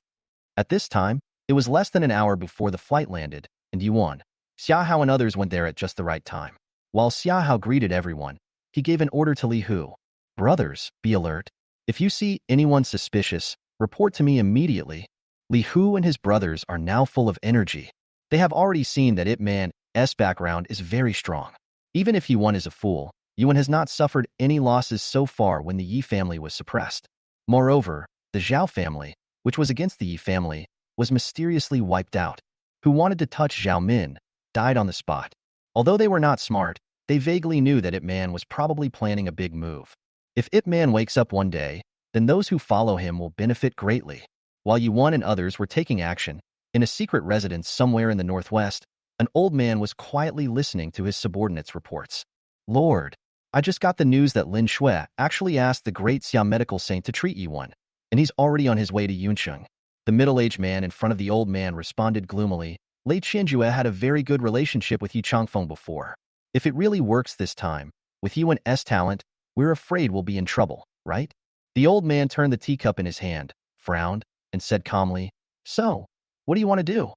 A: At this time, it was less than an hour before the flight landed, and Yuan, Xiahao and others went there at just the right time. While Xiahao greeted everyone, he gave an order to Li Hu. Brothers, be alert. If you see anyone suspicious, report to me immediately. Li Hu and his brothers are now full of energy. They have already seen that Ip Man's background is very strong. Even if Yuan is a fool, Yuan has not suffered any losses so far when the Yi family was suppressed. Moreover, the Zhao family, which was against the Yi family, was mysteriously wiped out. Who wanted to touch Zhao Min, died on the spot. Although they were not smart, they vaguely knew that Ip Man was probably planning a big move. If Ip Man wakes up one day, then those who follow him will benefit greatly. While Yuan and others were taking action, in a secret residence somewhere in the northwest, an old man was quietly listening to his subordinates' reports. Lord, I just got the news that Lin Shui actually asked the great Xia medical saint to treat Yuan, and he's already on his way to Yuncheng. The middle-aged man in front of the old man responded gloomily. Lei Qianjue had a very good relationship with Yi Changfeng before. If it really works this time, with Yuan's talent, we're afraid we'll be in trouble, right? The old man turned the teacup in his hand, frowned, and said calmly, So, what do you want to do?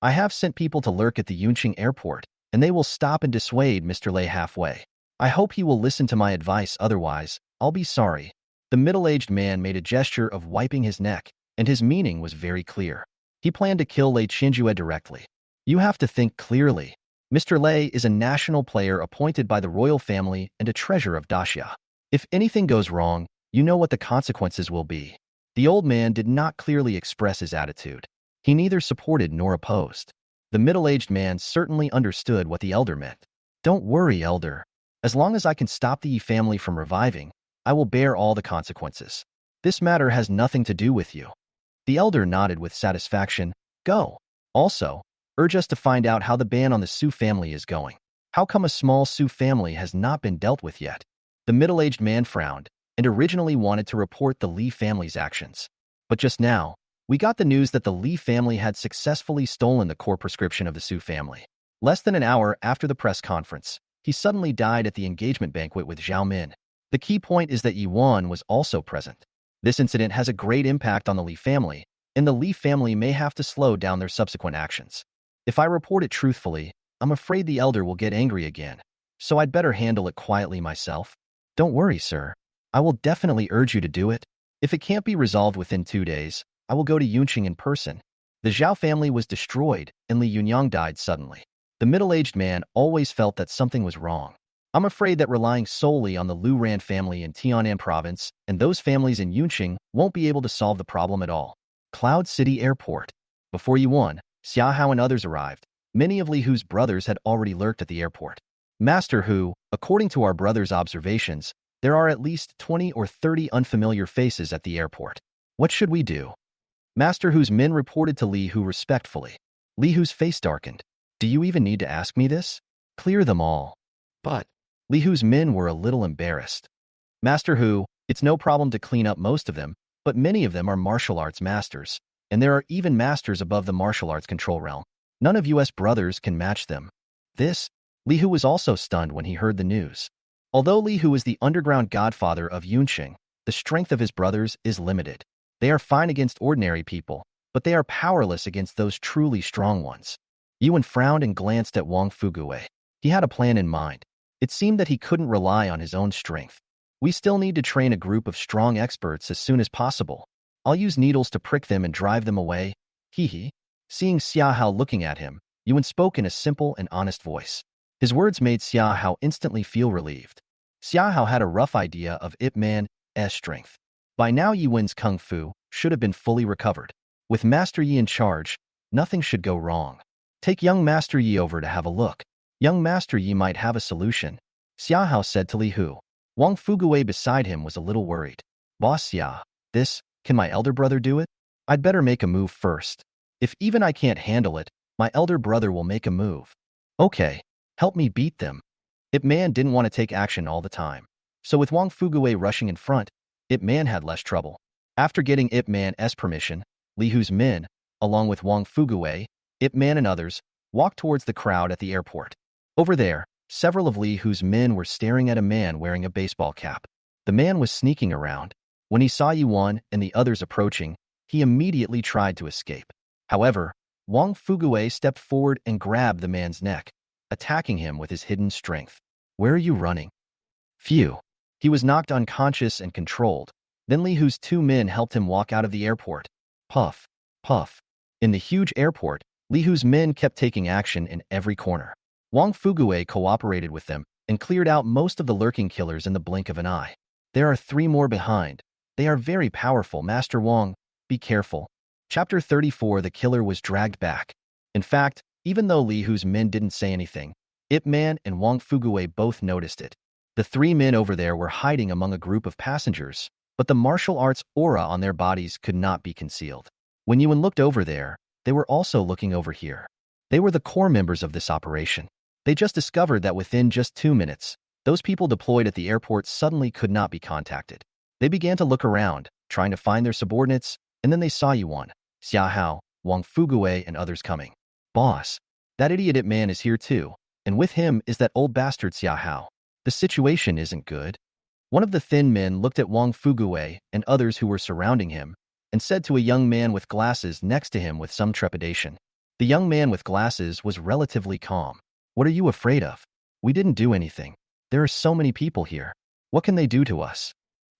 A: I have sent people to lurk at the Yunqing airport, and they will stop and dissuade Mr. Lei halfway. I hope he will listen to my advice, otherwise, I'll be sorry. The middle-aged man made a gesture of wiping his neck, and his meaning was very clear. He planned to kill Lei Qianjue directly. You have to think clearly. Mr. Lei is a national player appointed by the royal family and a treasure of Daxia. If anything goes wrong, you know what the consequences will be. The old man did not clearly express his attitude. He neither supported nor opposed. The middle-aged man certainly understood what the elder meant. Don't worry, elder. As long as I can stop the Yi family from reviving, I will bear all the consequences. This matter has nothing to do with you. The elder nodded with satisfaction. Go. Also, urge us to find out how the ban on the Su family is going. How come a small Su family has not been dealt with yet? The middle-aged man frowned and originally wanted to report the Li family's actions. But just now, we got the news that the Li family had successfully stolen the core prescription of the Su family. Less than an hour after the press conference, he suddenly died at the engagement banquet with Zhao Min. The key point is that Yuan was also present. This incident has a great impact on the Li family, and the Li family may have to slow down their subsequent actions. If I report it truthfully, I'm afraid the elder will get angry again, so I'd better handle it quietly myself. Don't worry, sir. I will definitely urge you to do it. If it can't be resolved within 2 days, I will go to Yunqing in person. The Zhao family was destroyed, and Li Yunyang died suddenly. The middle-aged man always felt that something was wrong. I'm afraid that relying solely on the Lu Ran family in Tianan province and those families in Yunqing won't be able to solve the problem at all. Cloud City Airport. Before Yuan, Xiahao and others arrived. Many of Li Hu's brothers had already lurked at the airport. Master Hu, according to our brother's observations, there are at least 20 or 30 unfamiliar faces at the airport. What should we do? Master Hu's men reported to Li Hu respectfully. Li Hu's face darkened. Do you even need to ask me this? Clear them all. But Li Hu's men were a little embarrassed. Master Hu, it's no problem to clean up most of them, but many of them are martial arts masters, and there are even masters above the martial arts control realm. None of US brothers can match them. Li Hu was also stunned when he heard the news. Although Li Hu is the underground godfather of Yunqing, the strength of his brothers is limited. They are fine against ordinary people, but they are powerless against those truly strong ones. Yuan frowned and glanced at Wang Fugui. He had a plan in mind. It seemed that he couldn't rely on his own strength. We still need to train a group of strong experts as soon as possible. I'll use needles to prick them and drive them away. Hee hee. Seeing Xia Hao looking at him, Yuan spoke in a simple and honest voice. His words made Xia Hao instantly feel relieved. Xia Hao had a rough idea of Ip Man's strength. By now Yuan's kung fu should have been fully recovered. With Master Yi in charge, nothing should go wrong. Take young Master Yi over to have a look. Young Master Yi might have a solution, Xia Hao said to Li Hu. Wang Fugui beside him was a little worried. Boss Xia, can my elder brother do it? I'd better make a move first. If even I can't handle it, my elder brother will make a move. Okay, help me beat them. Ip Man didn't want to take action all the time. So with Wang Fugui rushing in front, Ip Man had less trouble. After getting Ip Man's permission, Li Hu's men, along with Wang Fugui, Ip Man and others, walked towards the crowd at the airport. Over there, several of Li Hu's men were staring at a man wearing a baseball cap. The man was sneaking around. When he saw Yuan and the others approaching, he immediately tried to escape. However, Wang Fugui stepped forward and grabbed the man's neck, attacking him with his hidden strength. Where are you running? Phew. He was knocked unconscious and controlled. Then Li Hu's two men helped him walk out of the airport. Puff, puff. In the huge airport, Li Hu's men kept taking action in every corner. Wang Fugui cooperated with them and cleared out most of the lurking killers in the blink of an eye. There are 3 more behind. They are very powerful, Master Wang. Be careful. Chapter 34. The killer was dragged back. In fact, even though Li Hu's men didn't say anything, Ip Man and Wang Fugui both noticed it. The 3 men over there were hiding among a group of passengers, but the martial arts aura on their bodies could not be concealed. When Yuan looked over there, they were also looking over here. They were the core members of this operation. They just discovered that within just 2 minutes, those people deployed at the airport suddenly could not be contacted. They began to look around, trying to find their subordinates, and then they saw Yuan, Xia Hao, Wang Fugui, and others coming. Boss, that idiot Ip Man is here too, and with him is that old bastard Xia Hao. The situation isn't good. One of the thin men looked at Wang Fugui and others who were surrounding him, and said to a young man with glasses next to him with some trepidation. The young man with glasses was relatively calm. What are you afraid of? We didn't do anything. There are so many people here. What can they do to us?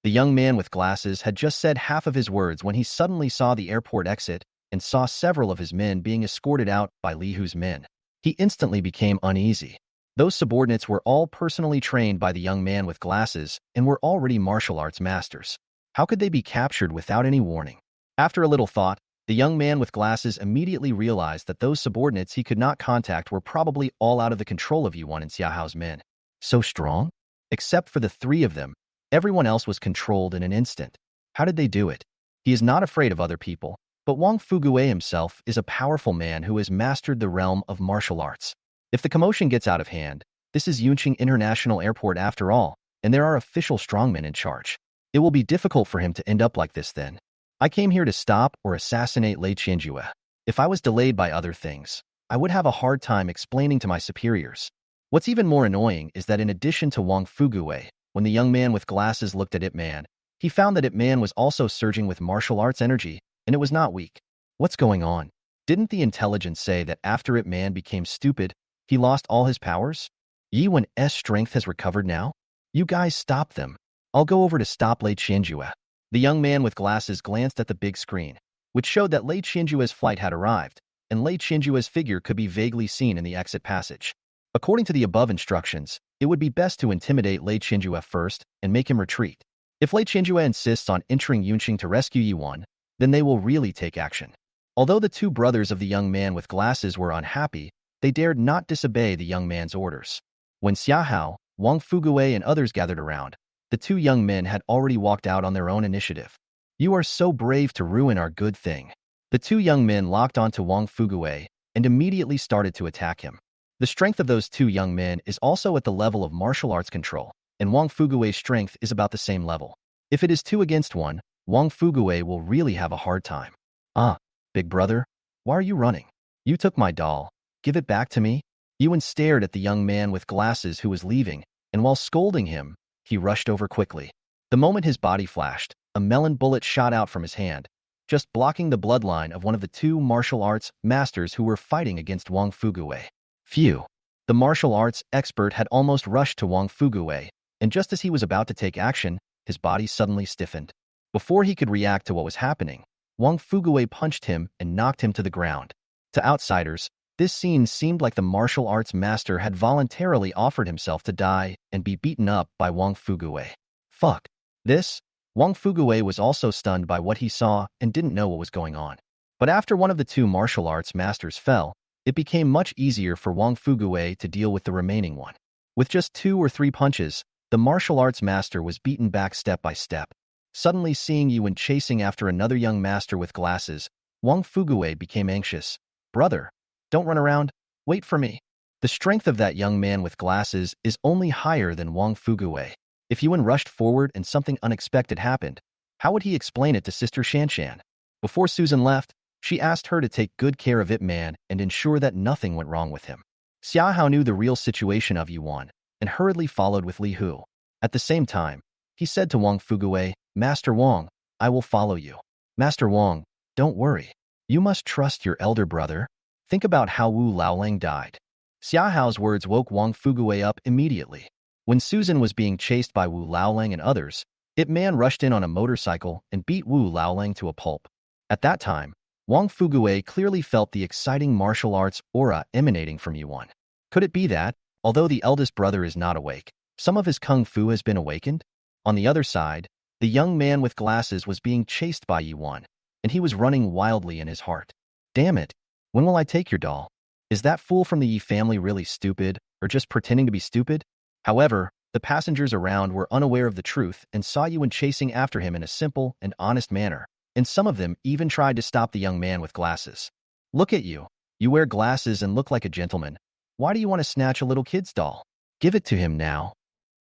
A: The young man with glasses had just said half of his words when he suddenly saw the airport exit and saw several of his men being escorted out by Li Hu's men. He instantly became uneasy. Those subordinates were all personally trained by the young man with glasses and were already martial arts masters. How could they be captured without any warning? After a little thought, the young man with glasses immediately realized that those subordinates he could not contact were probably all out of the control of Yuan and Xia Hao's men. So strong? Except for the 3 of them, everyone else was controlled in an instant. How did they do it? He is not afraid of other people, but Wang Fugui himself is a powerful man who has mastered the realm of martial arts. If the commotion gets out of hand, this is Yunqing International Airport after all, and there are official strongmen in charge. It will be difficult for him to end up like this then. I came here to stop or assassinate Lei Qianjue. If I was delayed by other things, I would have a hard time explaining to my superiors. What's even more annoying is that in addition to Wang Fugui, when the young man with glasses looked at Ip Man, he found that Ip Man was also surging with martial arts energy, and it was not weak. What's going on? Didn't the intelligence say that after Ip Man became stupid, he lost all his powers? Yuan's strength has recovered now? You guys stop them. I'll go over to stop Lei Qianjue. The young man with glasses glanced at the big screen, which showed that Lei Qianjue's flight had arrived, and Lei Qianjue's figure could be vaguely seen in the exit passage. According to the above instructions, it would be best to intimidate Lei Qianjue first and make him retreat. If Lei Qianjue insists on entering Yunqing to rescue Yuan, then they will really take action. Although the 2 brothers of the young man with glasses were unhappy, they dared not disobey the young man's orders. When Xia Hao, Wang Fugui, and others gathered around, the 2 young men had already walked out on their own initiative. You are so brave to ruin our good thing. The 2 young men locked onto Wang Fugui and immediately started to attack him. The strength of those 2 young men is also at the level of martial arts control, and Wang Fugui's strength is about the same level. If it is 2 against 1, Wang Fugui will really have a hard time. Ah, big brother, why are you running? You took my doll. Give it back to me. Yuan stared at the young man with glasses who was leaving, and while scolding him, he rushed over quickly. The moment his body flashed, a melon bullet shot out from his hand, just blocking the bloodline of one of the two martial arts masters who were fighting against Wang Fuguwei. Phew! The martial arts expert had almost rushed to Wang Fuguwei, and just as he was about to take action, his body suddenly stiffened. Before he could react to what was happening, Wang Fuguwei punched him and knocked him to the ground. To outsiders, this scene seemed like the martial arts master had voluntarily offered himself to die and be beaten up by Wang Fuguwei. Fuck. This? Wang Fuguwei was also stunned by what he saw and didn't know what was going on. But after one of the two martial arts masters fell, it became much easier for Wang Fuguwei to deal with the remaining one. With just 2 or 3 punches, the martial arts master was beaten back step by step. Suddenly seeing Yuan chasing after another young master with glasses, Wang Fuguwei became anxious. Brother, don't run around, wait for me. The strength of that young man with glasses is only higher than Wang Fuguwei. If Yuan rushed forward and something unexpected happened, how would he explain it to Sister Shanshan? Before Susan left, she asked her to take good care of Ip Man and ensure that nothing went wrong with him. Xiahao knew the real situation of Yuan and hurriedly followed with Li Hu. At the same time, he said to Wang Fuguwei, Master Wang, I will follow you. Master Wang, don't worry. You must trust your elder brother. Think about how Wu Laolang died. Xiaohao's words woke Wang Fuguwei up immediately. When Susan was being chased by Wu Laolang and others, Ip Man rushed in on a motorcycle and beat Wu Laolang to a pulp. At that time, Wang Fuguwei clearly felt the exciting martial arts aura emanating from Yuan. Could it be that, although the eldest brother is not awake, some of his kung fu has been awakened? On the other side, the young man with glasses was being chased by Yuan, and he was running wildly in his heart. Damn it, when will I take your doll? Is that fool from the Yi family really stupid, or just pretending to be stupid? However, the passengers around were unaware of the truth and saw Yuan chasing after him in a simple and honest manner, and some of them even tried to stop the young man with glasses. Look at you. You wear glasses and look like a gentleman. Why do you want to snatch a little kid's doll? Give it to him now.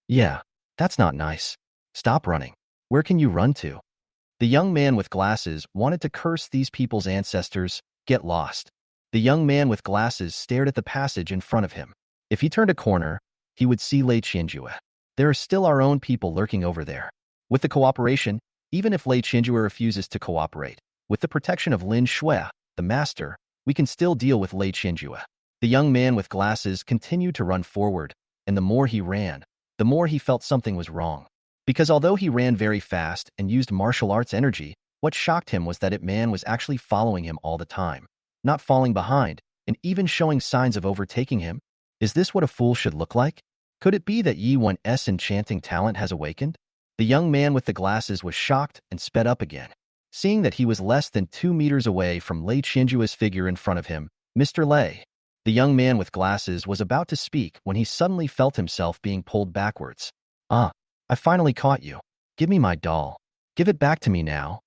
A: Yeah, that's not nice. Stop running. Where can you run to? The young man with glasses wanted to curse these people's ancestors. Get lost. The young man with glasses stared at the passage in front of him. If he turned a corner, he would see Lei Qianjue. There are still our own people lurking over there. With the cooperation, even if Lei Qianjue refuses to cooperate, with the protection of Lin Shui, the master, we can still deal with Lei Qianjue. The young man with glasses continued to run forward, and the more he ran, the more he felt something was wrong. Because although he ran very fast and used martial arts energy, what shocked him was that Ip Man was actually following him all the time, not falling behind, and even showing signs of overtaking him. Is this what a fool should look like? Could it be that Yi Wen's enchanting talent has awakened? The young man with the glasses was shocked and sped up again. Seeing that he was less than 2 meters away from Lei Qianjue's figure in front of him, Mr. Lei. The young man with glasses was about to speak when he suddenly felt himself being pulled backwards. Ah, I finally caught you. Give me my doll. Give it back to me now.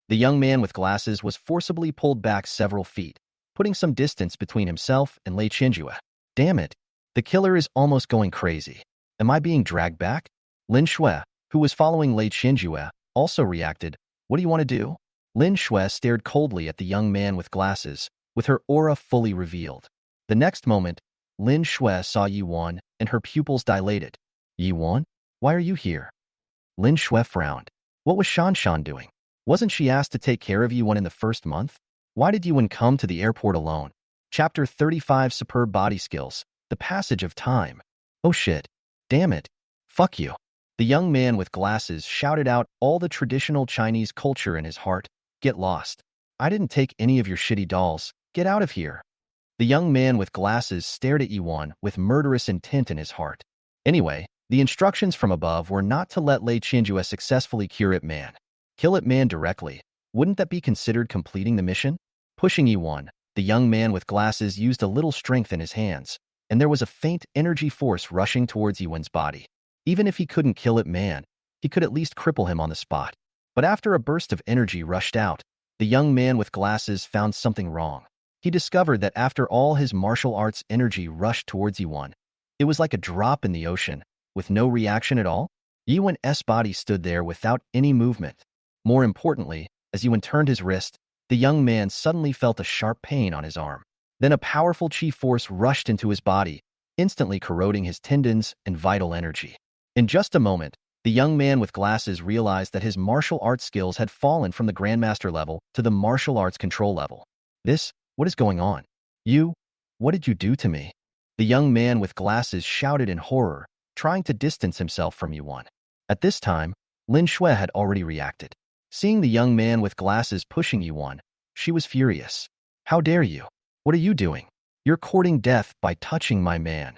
A: The young man with glasses was forcibly pulled back several feet, putting some distance between himself and Lei Qianjue. Damn it. The killer is almost going crazy. Am I being dragged back? Lin Shui, who was following Lei Qianjue, also reacted. What do you want to do? Lin Shui stared coldly at the young man with glasses, with her aura fully revealed. The next moment, Lin Shui saw Yuan, and her pupils dilated. Yuan? Why are you here? Lin Shui frowned. What was Shanshan doing? Wasn't she asked to take care of Yuan in the first month? Why did Yuan come to the airport alone? Chapter 35 Superb Body Skills. The Passage of Time. Oh shit. Damn it. Fuck you. The young man with glasses shouted out all the traditional Chinese culture in his heart. Get lost. I didn't take any of your shitty dolls. Get out of here. The young man with glasses stared at Yuan with murderous intent in his heart. Anyway, the instructions from above were not to let Lei Qianjue successfully cure Ip Man. Kill Ip Man directly. Wouldn't that be considered completing the mission? Pushing Yuan, the young man with glasses used a little strength in his hands, and there was a faint energy force rushing towards Yuan's body. Even if he couldn't kill Ip Man, he could at least cripple him on the spot. But after a burst of energy rushed out, the young man with glasses found something wrong. He discovered that after all his martial arts energy rushed towards Yuan, it was like a drop in the ocean, with no reaction at all. Yuan's body stood there without any movement. More importantly, as Yuan turned his wrist, the young man suddenly felt a sharp pain on his arm. Then a powerful chi force rushed into his body, instantly corroding his tendons and vital energy. In just a moment, The young man with glasses realized that his martial arts skills had fallen from the Grandmaster level to the martial arts control level. What is going on? You, what did you do to me? The young man with glasses shouted in horror, trying to distance himself from Yuan. At this time, Lin Shui had already reacted. Seeing the young man with glasses pushing Yuan, she was furious. How dare you? What are you doing? You're courting death by touching my man.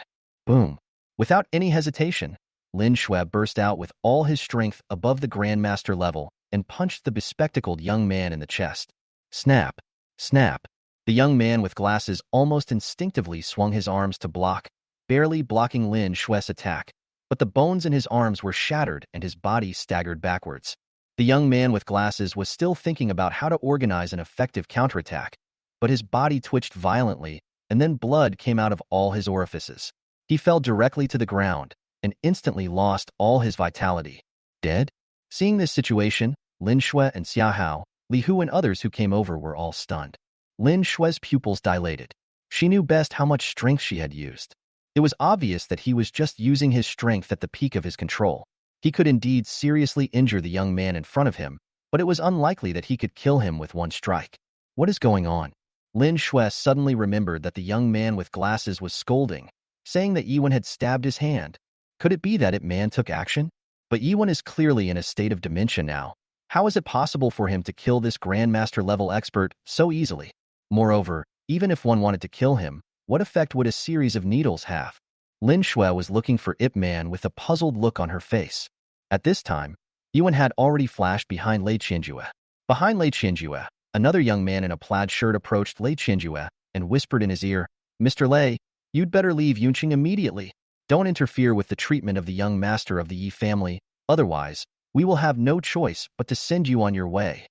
A: Boom. Without any hesitation, Lin Shui burst out with all his strength above the Grandmaster level and punched the bespectacled young man in the chest. Snap! Snap! The young man with glasses almost instinctively swung his arms to block, barely blocking Lin Shui's attack, but the bones in his arms were shattered and his body staggered backwards. The young man with glasses was still thinking about how to organize an effective counterattack, but his body twitched violently, and then blood came out of all his orifices. He fell directly to the ground and instantly lost all his vitality. Dead? Seeing this situation, Lin Shui and Xia Hao, Li Hu and others who came over were all stunned. Lin Shui's pupils dilated. She knew best how much strength she had used. It was obvious that he was just using his strength at the peak of his control. He could indeed seriously injure the young man in front of him, but it was unlikely that he could kill him with one strike. What is going on? Lin Shui suddenly remembered that the young man with glasses was scolding, saying that Yiwen had stabbed his hand. Could it be that Ip Man took action? But Yiwen is clearly in a state of dementia now. How is it possible for him to kill this Grandmaster-level expert so easily? Moreover, even if one wanted to kill him, what effect would a series of needles have? Lin Shui was looking for Ip Man with a puzzled look on her face. At this time, Yiwen had already flashed behind Lei Qianjue. Behind Lei Qianjue, another young man in a plaid shirt approached Lei Qianjue and whispered in his ear, "Mr. Lei, you'd better leave Yunqing immediately. Don't interfere with the treatment of the young master of the Yi family, otherwise, we will have no choice but to send you on your way."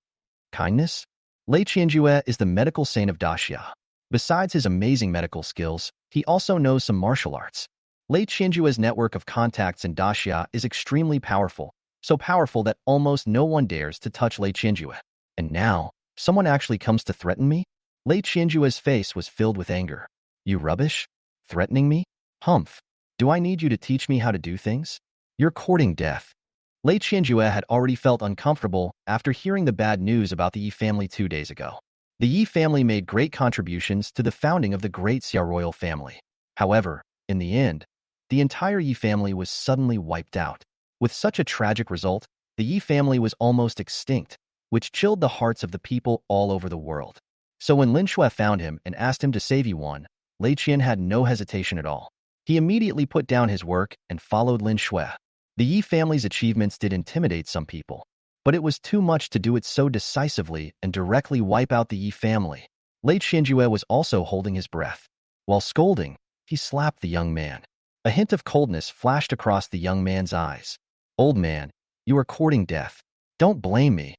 A: Kindness? Lei Qianjue is the medical saint of Daxia. Besides his amazing medical skills, he also knows some martial arts. Lei Qianjue's network of contacts in Daxia is extremely powerful, so powerful that almost no one dares to touch Lei Qianjue. And now, someone actually comes to threaten me? Lei Qianjue's face was filled with anger. You rubbish? Threatening me? Humph. Do I need you to teach me how to do things? You're courting death. Lei Qianjue had already felt uncomfortable after hearing the bad news about the Yi family 2 days ago. The Yi family made great contributions to the founding of the great Xia royal family. However, in the end, the entire Yi family was suddenly wiped out. With such a tragic result, the Yi family was almost extinct, which chilled the hearts of the people all over the world. So when Lin Shui found him and asked him to save Yuan, Lei Qian had no hesitation at all. He immediately put down his work and followed Lin Shui. The Yi family's achievements did intimidate some people, but it was too much to do it so decisively and directly wipe out the Yi family. Lei Qianjue was also holding his breath. While scolding, he slapped the young man. A hint of coldness flashed across the young man's eyes. Old man, you are courting death. Don't blame me.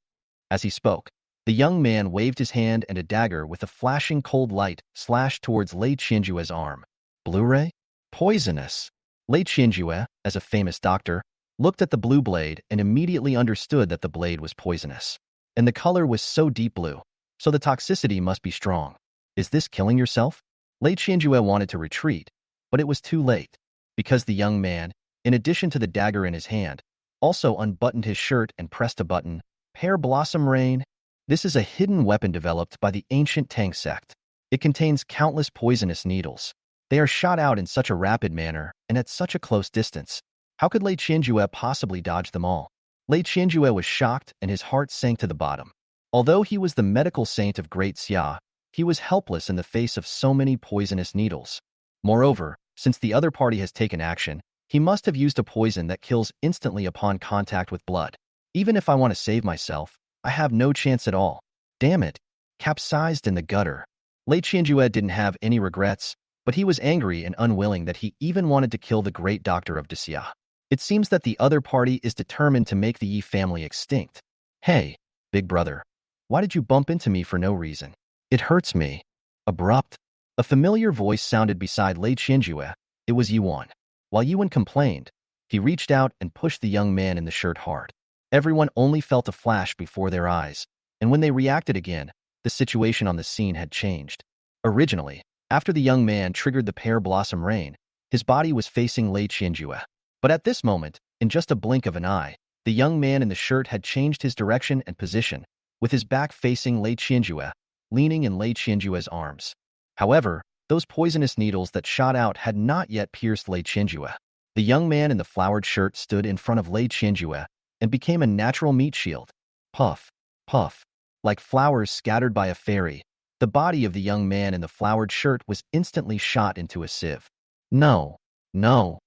A: As he spoke, the young man waved his hand and a dagger with a flashing cold light slashed towards Lei Qianjue's arm. Blu-ray? Poisonous. Lei Qianjue, as a famous doctor, looked at the blue blade and immediately understood that the blade was poisonous. And the color was so deep blue, so the toxicity must be strong. Is this killing yourself? Lei Qianjue wanted to retreat, but it was too late, because the young man, in addition to the dagger in his hand, also unbuttoned his shirt and pressed a button. Pear Blossom Rain. This is a hidden weapon developed by the ancient Tang sect. It contains countless poisonous needles. They are shot out in such a rapid manner and at such a close distance. How could Lei Qianjue possibly dodge them all? Lei Qianjue was shocked and his heart sank to the bottom. Although he was the medical saint of Great Xia, he was helpless in the face of so many poisonous needles. Moreover, since the other party has taken action, he must have used a poison that kills instantly upon contact with blood. Even if I want to save myself, I have no chance at all. Damn it. Capsized in the gutter. Lei Qianjue didn't have any regrets, but he was angry and unwilling that he even wanted to kill the great doctor of Daxia. It seems that the other party is determined to make the Yi family extinct. Hey, big brother, why did you bump into me for no reason? It hurts me. Abrupt. A familiar voice sounded beside Lei Qianjue. It was Yuan. While Yuan complained, he reached out and pushed the young man in the shirt hard. Everyone only felt a flash before their eyes, and when they reacted again, the situation on the scene had changed. Originally, after the young man triggered the Pear Blossom Rain, his body was facing Lei Qianjue. But at this moment, In just a blink of an eye, the young man in the shirt had changed his direction and position, with his back facing Lei Qianjue, leaning in Lei Qianjue's arms. However, those poisonous needles that shot out had not yet pierced Lei Qianjue. The young man in the flowered shirt stood in front of Lei Qianjue and became a natural meat shield. Puff, puff. Like flowers scattered by a fairy, the body of the young man in the flowered shirt was instantly shot into a sieve. No, no.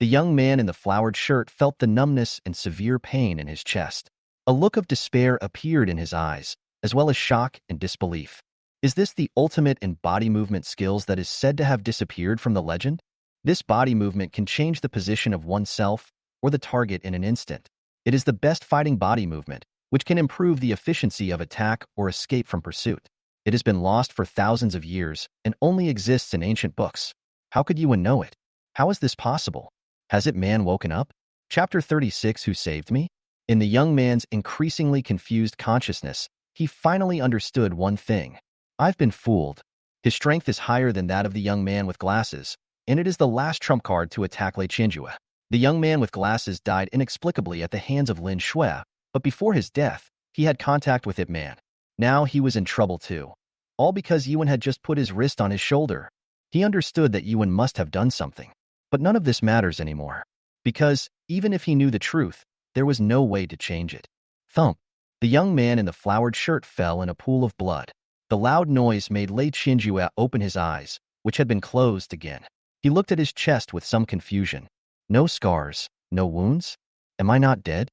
A: The young man in the flowered shirt felt the numbness and severe pain in his chest. A look of despair appeared in his eyes, as well as shock and disbelief. Is this the ultimate in body movement skills that is said to have disappeared from the legend? This body movement can change the position of oneself or the target in an instant. It is the best fighting body movement, which can improve the efficiency of attack or escape from pursuit. It has been lost for thousands of years and only exists in ancient books. How could Yuan know it? How is this possible? Has Ip Man woken up? Chapter 36. Who saved me? In the young man's increasingly confused consciousness, he finally understood one thing. I've been fooled. His strength is higher than that of the young man with glasses, and it is the last trump card to attack Lei Qianjue. The young man with glasses died inexplicably at the hands of Lin Shui, but before his death, he had contact with Ip Man. Now he was in trouble too. All because Yuan had just put his wrist on his shoulder. He understood that Yuan must have done something. But none of this matters anymore. Because, even if he knew the truth, there was no way to change it. Thump. The young man in the flowered shirt fell in a pool of blood. The loud noise made Lei Qianjue open his eyes, which had been closed again. He looked at his chest with some confusion. No scars, no wounds? Am I not dead?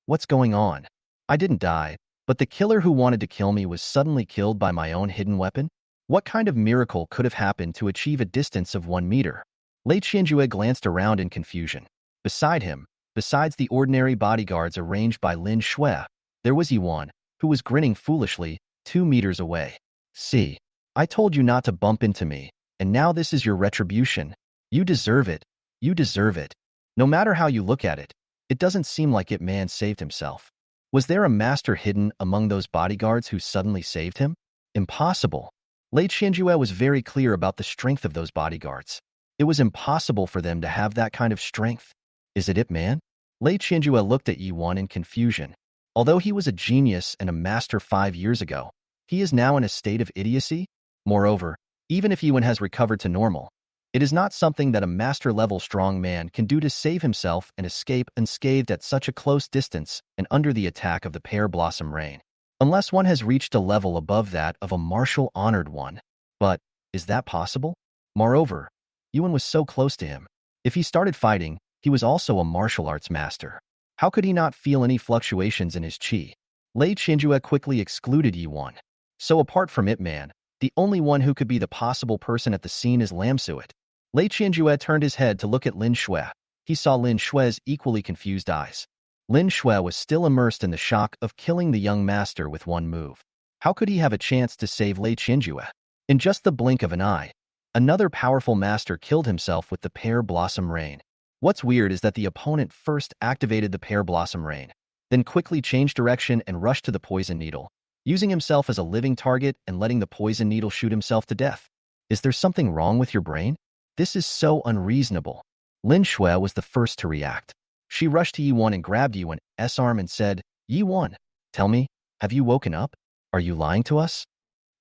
A: What's going on? I didn't die, but the killer who wanted to kill me was suddenly killed by my own hidden weapon? What kind of miracle could have happened to achieve a distance of 1 meter? Lei Qianjue glanced around in confusion. Beside him, besides the ordinary bodyguards arranged by Lin Shui, there was Yuan, who was grinning foolishly, 2 meters away. See, I told you not to bump into me, and now this is your retribution. You deserve it. You deserve it. No matter how you look at it, it doesn't seem like Ip Man saved himself. Was there a master hidden among those bodyguards who suddenly saved him? Impossible. Lei Qianjue was very clear about the strength of those bodyguards. It was impossible for them to have that kind of strength. Is it Ip Man? Lei Qianjue looked at Yuan in confusion. Although he was a genius and a master 5 years ago, he is now in a state of idiocy. Moreover, even if Yuan has recovered to normal, it is not something that a master-level strong man can do to save himself and escape unscathed at such a close distance and under the attack of the pear blossom rain, unless one has reached a level above that of a martial-honored one. But, is that possible? Moreover, Yuan was so close to him. If he started fighting, he was also a martial arts master. How could he not feel any fluctuations in his qi? Lei Qianjue quickly excluded Yuan. So apart from Ip Man, the only one who could be the possible person at the scene is Lam Suet. Lei Qianjue turned his head to look at Lin Shui. He saw Lin Shui's equally confused eyes. Lin Shui was still immersed in the shock of killing the young master with one move. How could he have a chance to save Lei Qianjue? In just the blink of an eye, another powerful master killed himself with the pear blossom rain. What's weird is that the opponent first activated the pear blossom rain, then quickly changed direction and rushed to the poison needle, using himself as a living target and letting the poison needle shoot himself to death. Is there something wrong with your brain? This is so unreasonable. Lin Shui was the first to react. She rushed to Yuan and grabbed Yuan's arm and said, Yuan, tell me, have you woken up? Are you lying to us?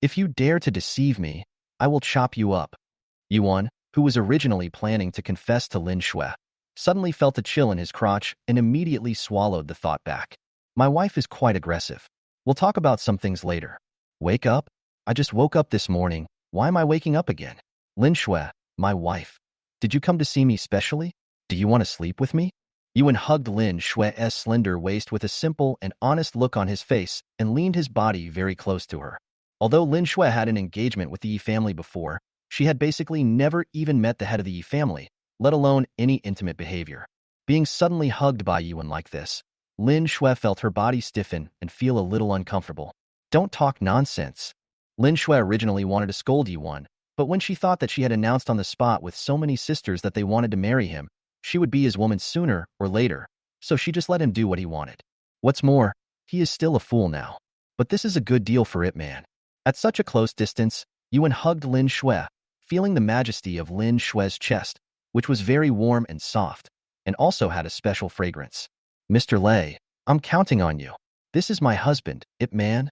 A: If you dare to deceive me, I will chop you up. Yuan, who was originally planning to confess to Lin Shui, suddenly felt a chill in his crotch and immediately swallowed the thought back. My wife is quite aggressive. We'll talk about some things later. Wake up? I just woke up this morning. Why am I waking up again? Lin Shui, my wife. Did you come to see me specially? Do you want to sleep with me? Yuan hugged Lin Shui's slender waist with a simple and honest look on his face and leaned his body very close to her. Although Lin Shui had an engagement with the Yi family before, she had basically never even met the head of the Yi family, let alone any intimate behavior. Being suddenly hugged by Yuan like this, Lin Shui felt her body stiffen and feel a little uncomfortable. Don't talk nonsense. Lin Shui originally wanted to scold Yuan, but when she thought that she had announced on the spot with so many sisters that they wanted to marry him, she would be his woman sooner or later, so she just let him do what he wanted. What's more, he is still a fool now. But this is a good deal for Ip Man. At such a close distance, Yuan hugged Lin Shui, feeling the majesty of Lin Shui's chest, which was very warm and soft, and also had a special fragrance. Mr. Lei, I'm counting on you. This is my husband, Ip Man.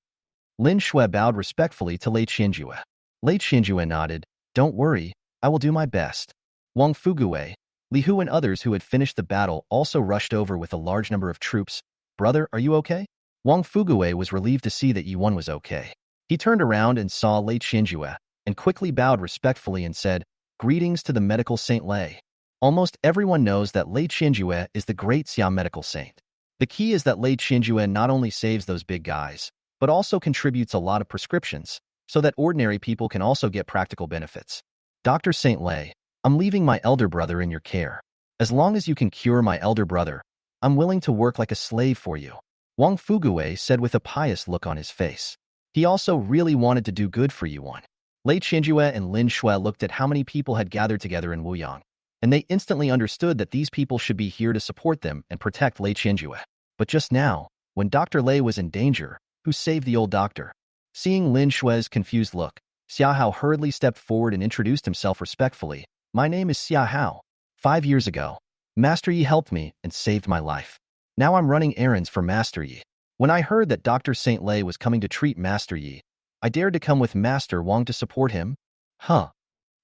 A: Lin Shui bowed respectfully to Lei Qianjue. Lei Qianjue nodded. Don't worry, I will do my best. Wang Fuguwei, Li Hu and others who had finished the battle also rushed over with a large number of troops. Brother, are you okay? Wang Fuguwei was relieved to see that Yuan was okay. He turned around and saw Lei Qianjue and quickly bowed respectfully and said, Greetings to the medical saint Lei. Almost everyone knows that Lei Qianjue is the great Xia medical saint. The key is that Lei Qianjue not only saves those big guys, but also contributes a lot of prescriptions, so that ordinary people can also get practical benefits. Dr. Saint Lei, I'm leaving my elder brother in your care. As long as you can cure my elder brother, I'm willing to work like a slave for you. Wang Fuguwei said with a pious look on his face. He also really wanted to do good for Yuan. Lei Qianjue and Lin Shui looked at how many people had gathered together in Wuyang, and they instantly understood that these people should be here to support them and protect Lei Qianjue. But just now, when Dr. Lei was in danger, who saved the old doctor? Seeing Lin Shui's confused look, Xia Hao hurriedly stepped forward and introduced himself respectfully. My name is Xia Hao. 5 years ago, Master Yi helped me and saved my life. Now I'm running errands for Master Yi. When I heard that Dr. Saint Lei was coming to treat Master Yi, I dared to come with Master Wang to support him. Huh.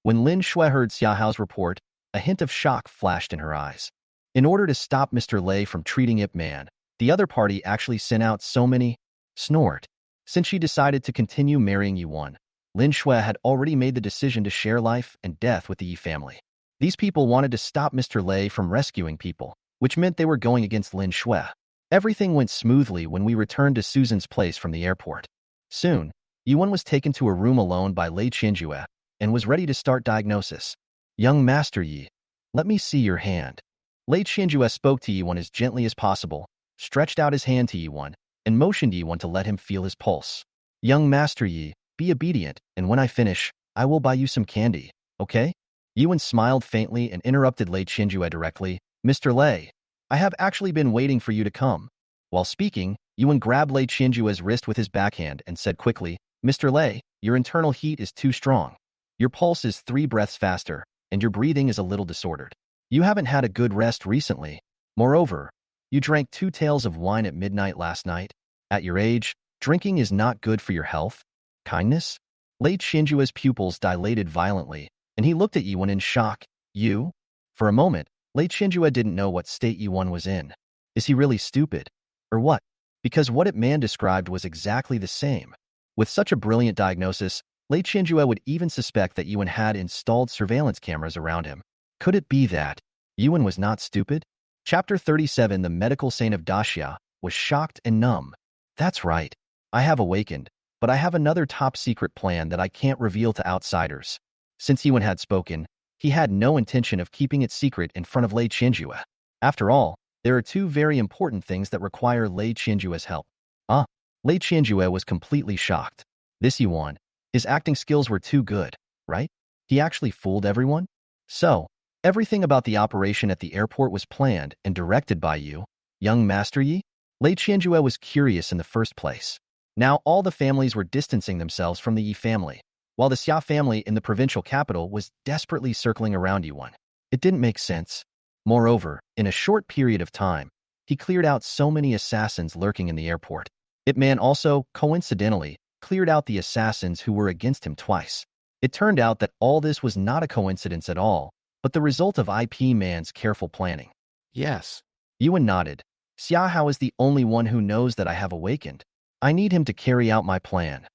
A: When Lin Shui heard Xia Hao's report, a hint of shock flashed in her eyes. In order to stop Mr. Lei from treating Ip Man, the other party actually sent out so many snort. Since she decided to continue marrying Yuan, Lin Shui had already made the decision to share life and death with the Yi family. These people wanted to stop Mr. Lei from rescuing people, which meant they were going against Lin Shui. Everything went smoothly when we returned to Susan's place from the airport. Soon, Yuan was taken to a room alone by Lei Qianjue and was ready to start diagnosis. Young Master Yi, let me see your hand. Lei Qianjue spoke to Yuan as gently as possible, stretched out his hand to Yuan, and motioned Yuan to let him feel his pulse. Young Master Yi, be obedient, and when I finish, I will buy you some candy, okay? Yuan smiled faintly and interrupted Lei Qianjue directly. Mr. Lei, I have actually been waiting for you to come. While speaking, Yuan grabbed Lei Qianjue's wrist with his backhand and said quickly, Mr. Lei, your internal heat is too strong. Your pulse is 3 breaths faster, and your breathing is a little disordered. You haven't had a good rest recently. Moreover, you drank 2 taels of wine at midnight last night. At your age, drinking is not good for your health. Kindness? Lei Qianjue's pupils dilated violently, and he looked at Yuan in shock. You? For a moment, Lei Qianjue didn't know what state Yuan was in. Is he really stupid? Or what? Because what Ip Man described was exactly the same. With such a brilliant diagnosis, Lei Qianjue would even suspect that Yuan had installed surveillance cameras around him. Could it be that Yuan was not stupid? Chapter 37 The Medical Saint of Daxia was shocked and numb. That's right. I have awakened, but I have another top-secret plan that I can't reveal to outsiders. Since Yuan had spoken, he had no intention of keeping it secret in front of Lei Qianjue. After all, there are 2 very important things that require Lei Qianjue's help. Lei Qianjue was completely shocked. This Yuan, his acting skills were too good, right? He actually fooled everyone? So, everything about the operation at the airport was planned and directed by you, young Master Yi? Lei Qianjue was curious in the first place. Now all the families were distancing themselves from the Yi family, while the Xia family in the provincial capital was desperately circling around Yuan. It didn't make sense. Moreover, in a short period of time, he cleared out so many assassins lurking in the airport. Ip Man also, coincidentally, cleared out the assassins who were against him twice. It turned out that all this was not a coincidence at all, but the result of Ip Man's careful planning. Yes. Yuan nodded. Xia Hao is the only one who knows that I have awakened. I need him to carry out my plan.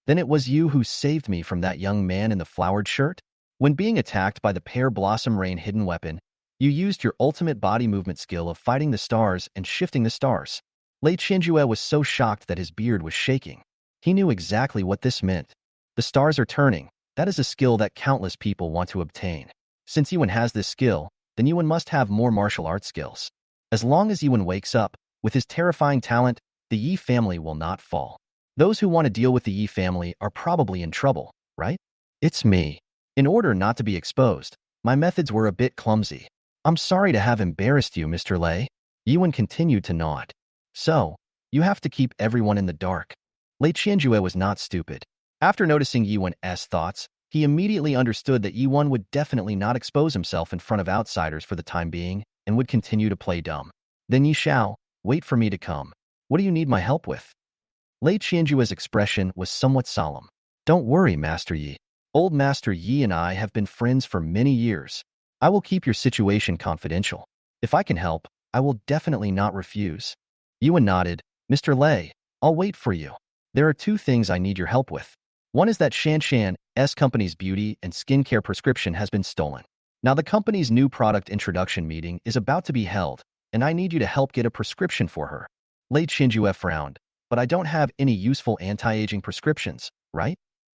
A: Then it was you who saved me from that young man in the flowered shirt? When being attacked by the Pear Blossom Rain hidden weapon, you used your ultimate body movement skill of fighting the stars and shifting the stars. Lei Qianjue was so shocked that his beard was shaking. He knew exactly what this meant. The stars are turning. That is a skill that countless people want to obtain. Since Yuan has this skill, then Yuan must have more martial arts skills. As long as Yuan wakes up, with his terrifying talent, the Yi family will not fall. Those who want to deal with the Yi family are probably in trouble, right? It's me. In order not to be exposed, my methods were a bit clumsy. I'm sorry to have embarrassed you, Mr. Lei. Yuan continued to nod. So, you have to keep everyone in the dark. Lei Qianjue was not stupid. After noticing Yuan's thoughts, he immediately understood that Yuan would definitely not expose himself in front of outsiders for the time being. and would continue to play dumb. Then Yi Xiao, wait for me to come. What do you need my help with? Lei Qianjue's expression was somewhat solemn. Don't worry, Master Yi. Old Master Yi and I have been friends for many years. I will keep your situation confidential. If I can help, I will definitely not refuse. Yuan nodded. Mr. Lei, I'll wait for you. There are two things I need your help with. One is that Shan company's beauty and skincare prescription has been stolen. Now the company's new product introduction meeting is about to be held, and I need you to help get a prescription for her. Lei Qinjue frowned. But I don't have any useful anti-aging prescriptions, right?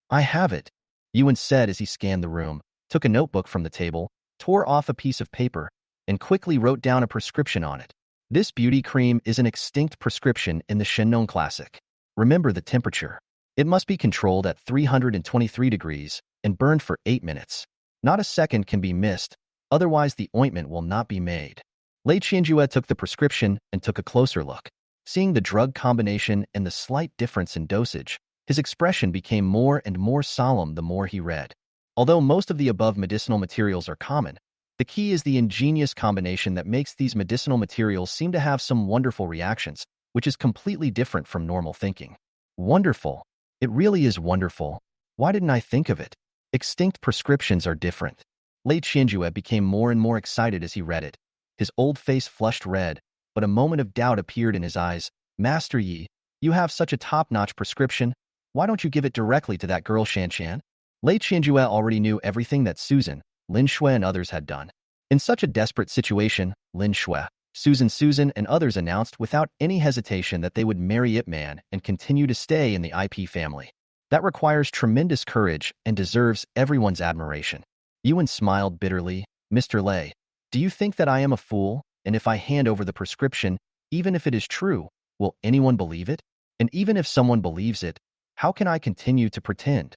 A: I have it, Yuan said as he scanned the room, took a notebook from the table, tore off a piece of paper, and quickly wrote down a prescription on it. This beauty cream is an extinct prescription in the Shenong Classic. Remember the temperature. It must be controlled at 323 degrees and burned for 8 minutes. Not a second can be missed, otherwise the ointment will not be made. Lei Qianjue took the prescription and took a closer look. Seeing the drug combination and the slight difference in dosage, his expression became more and more solemn the more he read. Although most of the above medicinal materials are common, the key is the ingenious combination that makes these medicinal materials seem to have some wonderful reactions, which is completely different from normal thinking. Wonderful. It really is wonderful. Why didn't I think of it? Extinct prescriptions are different. Lei Qianjue became more and more excited as he read it. His old face flushed red, but a moment of doubt appeared in his eyes. Master Yi, you have such a top-notch prescription. Why don't you give it directly to that girl Shanshan? Lei Qianjue already knew everything that Susan, Lin Shui and others had done. In such a desperate situation, Lin Shui, Susan and others announced without any hesitation that they would marry Ip Man and continue to stay in the IP family. That requires tremendous courage and deserves everyone's admiration. Yuan smiled bitterly. Mr. Lei, do you think that I am a fool? And if I hand over the prescription, even if it is true, will anyone believe it? And even if someone believes it, how can I continue to pretend?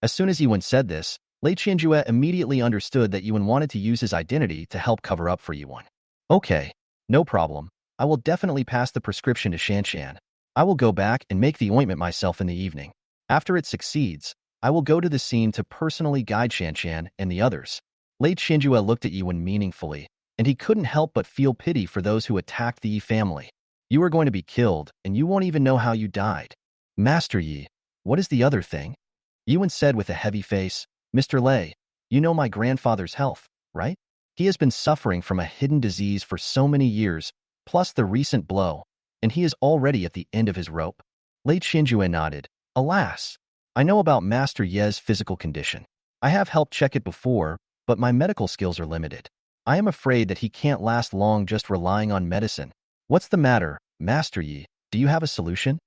A: As soon as Yuan said this, Lei Qianjue immediately understood that Yuan wanted to use his identity to help cover up for Yuan. Okay, no problem. I will definitely pass the prescription to Shanshan. I will go back and make the ointment myself in the evening. After it succeeds, I will go to the scene to personally guide Shanshan and the others. Lei Qianjue looked at Yuan meaningfully, and he couldn't help but feel pity for those who attacked the Yi family. You are going to be killed, and you won't even know how you died. Master Yi, what is the other thing? Yuan said with a heavy face. Mr. Lei, you know my grandfather's health, right? He has been suffering from a hidden disease for so many years, plus the recent blow, and he is already at the end of his rope. Lei Qianjue nodded. Alas, I know about Master Ye's physical condition. I have helped check it before, but my medical skills are limited. I am afraid that he can't last long just relying on medicine. What's the matter, Master Yi? Do you have a solution?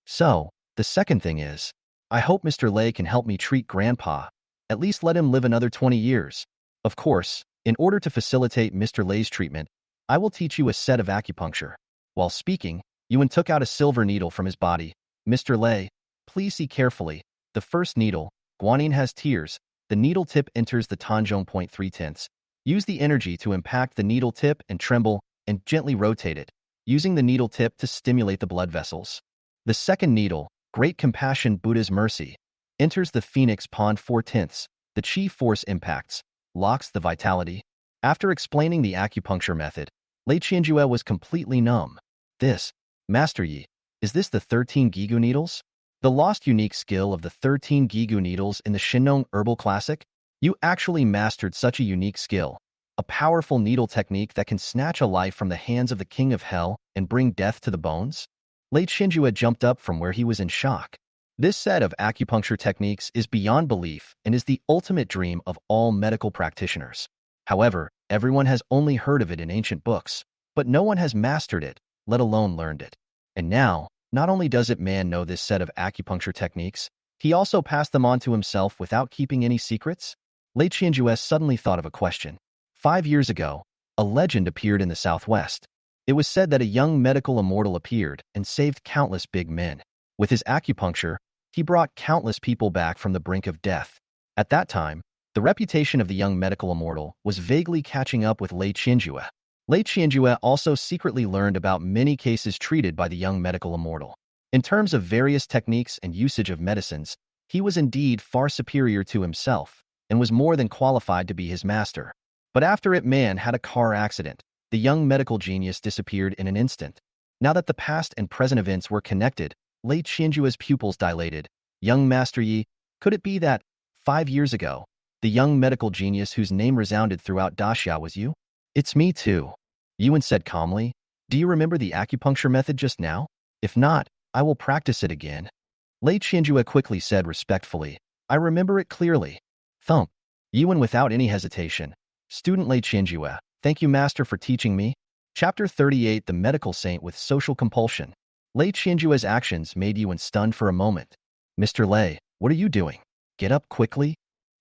A: So, the second thing is, I hope Mr. Lei can help me treat Grandpa. At least let him live another 20 years. Of course, in order to facilitate Mr. Lei's treatment, I will teach you a set of acupuncture. While speaking, Yuan took out a silver needle from his body. Mr. Lei, please see carefully. The first needle, Guanyin has tears. The needle tip enters the Tanzhong point 3/10. Use the energy to impact the needle tip and tremble and gently rotate it, using the needle tip to stimulate the blood vessels. The second needle, Great Compassion Buddha's Mercy, enters the Phoenix Pond 4/10. The chi force impacts, locks the vitality. After explaining the acupuncture method, Lei Qianjue was completely numb. This, Master Yi, is this the 13 Gigu needles? The lost unique skill of the 13 Gigu needles in the Shenong Herbal Classic? You actually mastered such a unique skill, a powerful needle technique that can snatch a life from the hands of the King of Hell and bring death to the bones? Lei Qianjue jumped up from where he was in shock. This set of acupuncture techniques is beyond belief and is the ultimate dream of all medical practitioners. However, everyone has only heard of it in ancient books, but no one has mastered it, let alone learned it. And now, not only does Ip Man know this set of acupuncture techniques, he also passed them on to himself without keeping any secrets? Lei Qianjue suddenly thought of a question. 5 years ago, a legend appeared in the southwest. It was said that a young medical immortal appeared and saved countless big men. With his acupuncture, he brought countless people back from the brink of death. At that time, the reputation of the young medical immortal was vaguely catching up with Lei Qianjue. Lei Qianjue also secretly learned about many cases treated by the young medical immortal. In terms of various techniques and usage of medicines, he was indeed far superior to himself and was more than qualified to be his master. But after Ip Man had a car accident, The young medical genius disappeared in an instant. Now that the past and present events were connected, Lei Qianjue's pupils dilated. Young Master Yi, could it be that, 5 years ago, the young medical genius whose name resounded throughout Daxia was you? It's me too, Yuan said calmly. Do you remember the acupuncture method just now? If not, I will practice it again. Lei Qianjue quickly said respectfully, I remember it clearly. Thump. Yuan without any hesitation. Student Lei Qianjue, thank you master for teaching me. Chapter 38 The Medical Saint with Social Compulsion. Lei Qianjue's actions made Yuan stunned for a moment. Mr. Lei, what are you doing? Get up quickly.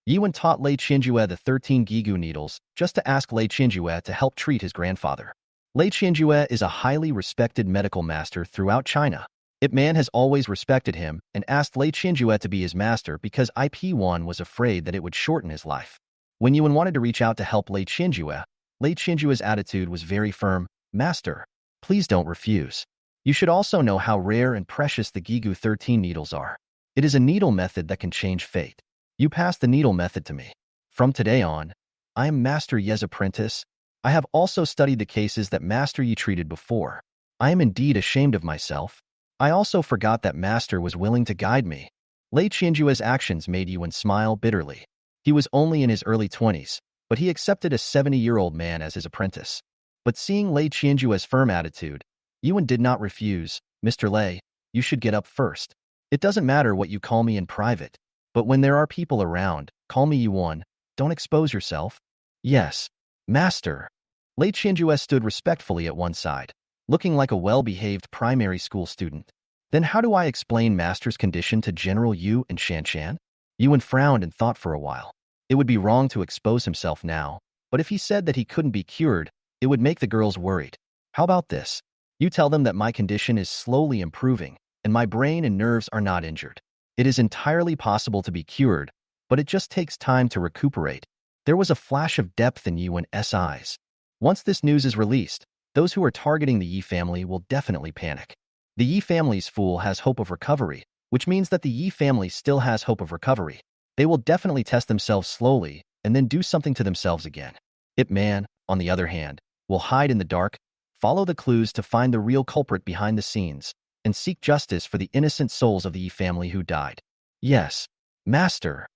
A: Yuan taught Lei Qianjue the 13 Gigu needles just to ask Lei Qianjue to help treat his grandfather. Lei Qianjue is a highly respected medical master throughout China. Ip Man has always respected him and asked Lei Qianjue to be his master because IP1 was afraid that it would shorten his life. When Yuan wanted to reach out to help Lei Qianjue's attitude was very firm. Master, please don't refuse. You should also know how rare and precious the Gigu 13 needles are. It is a needle method that can change fate. You pass the needle method to me. From today on, I am Master Ye's apprentice. I have also studied the cases that Master Yi treated before. I am indeed ashamed of myself. I also forgot that Master was willing to guide me. Lei Qianjue's actions made Yuan smile bitterly. He was only in his early 20s, but he accepted a 70-year-old man as his apprentice. But seeing Lei Qianjue's firm attitude, Yuan did not refuse. Mr. Lei, you should get up first. It doesn't matter what you call me in private, but when there are people around, call me Yuan. Don't expose yourself. Yes, Master. Lei Qianjue stood respectfully at one side, looking like a well-behaved primary school student. Then how do I explain Master's condition to General Yu and Shanshan? Yuan frowned and thought for a while. It would be wrong to expose himself now, but if he said that he couldn't be cured, it would make the girls worried. How about this? You tell them that my condition is slowly improving, and my brain and nerves are not injured. It is entirely possible to be cured, but it just takes time to recuperate. There was a flash of depth in Yuan's eyes. Once this news is released, those who are targeting the Yi family will definitely panic. The Yi family's fool has hope of recovery, which means that the Yi family still has hope of recovery. They will definitely test themselves slowly and then do something to themselves again. Ip Man, on the other hand, will hide in the dark, follow the clues to find the real culprit behind the scenes, and seek justice for the innocent souls of the Yi family who died. Yes, Master.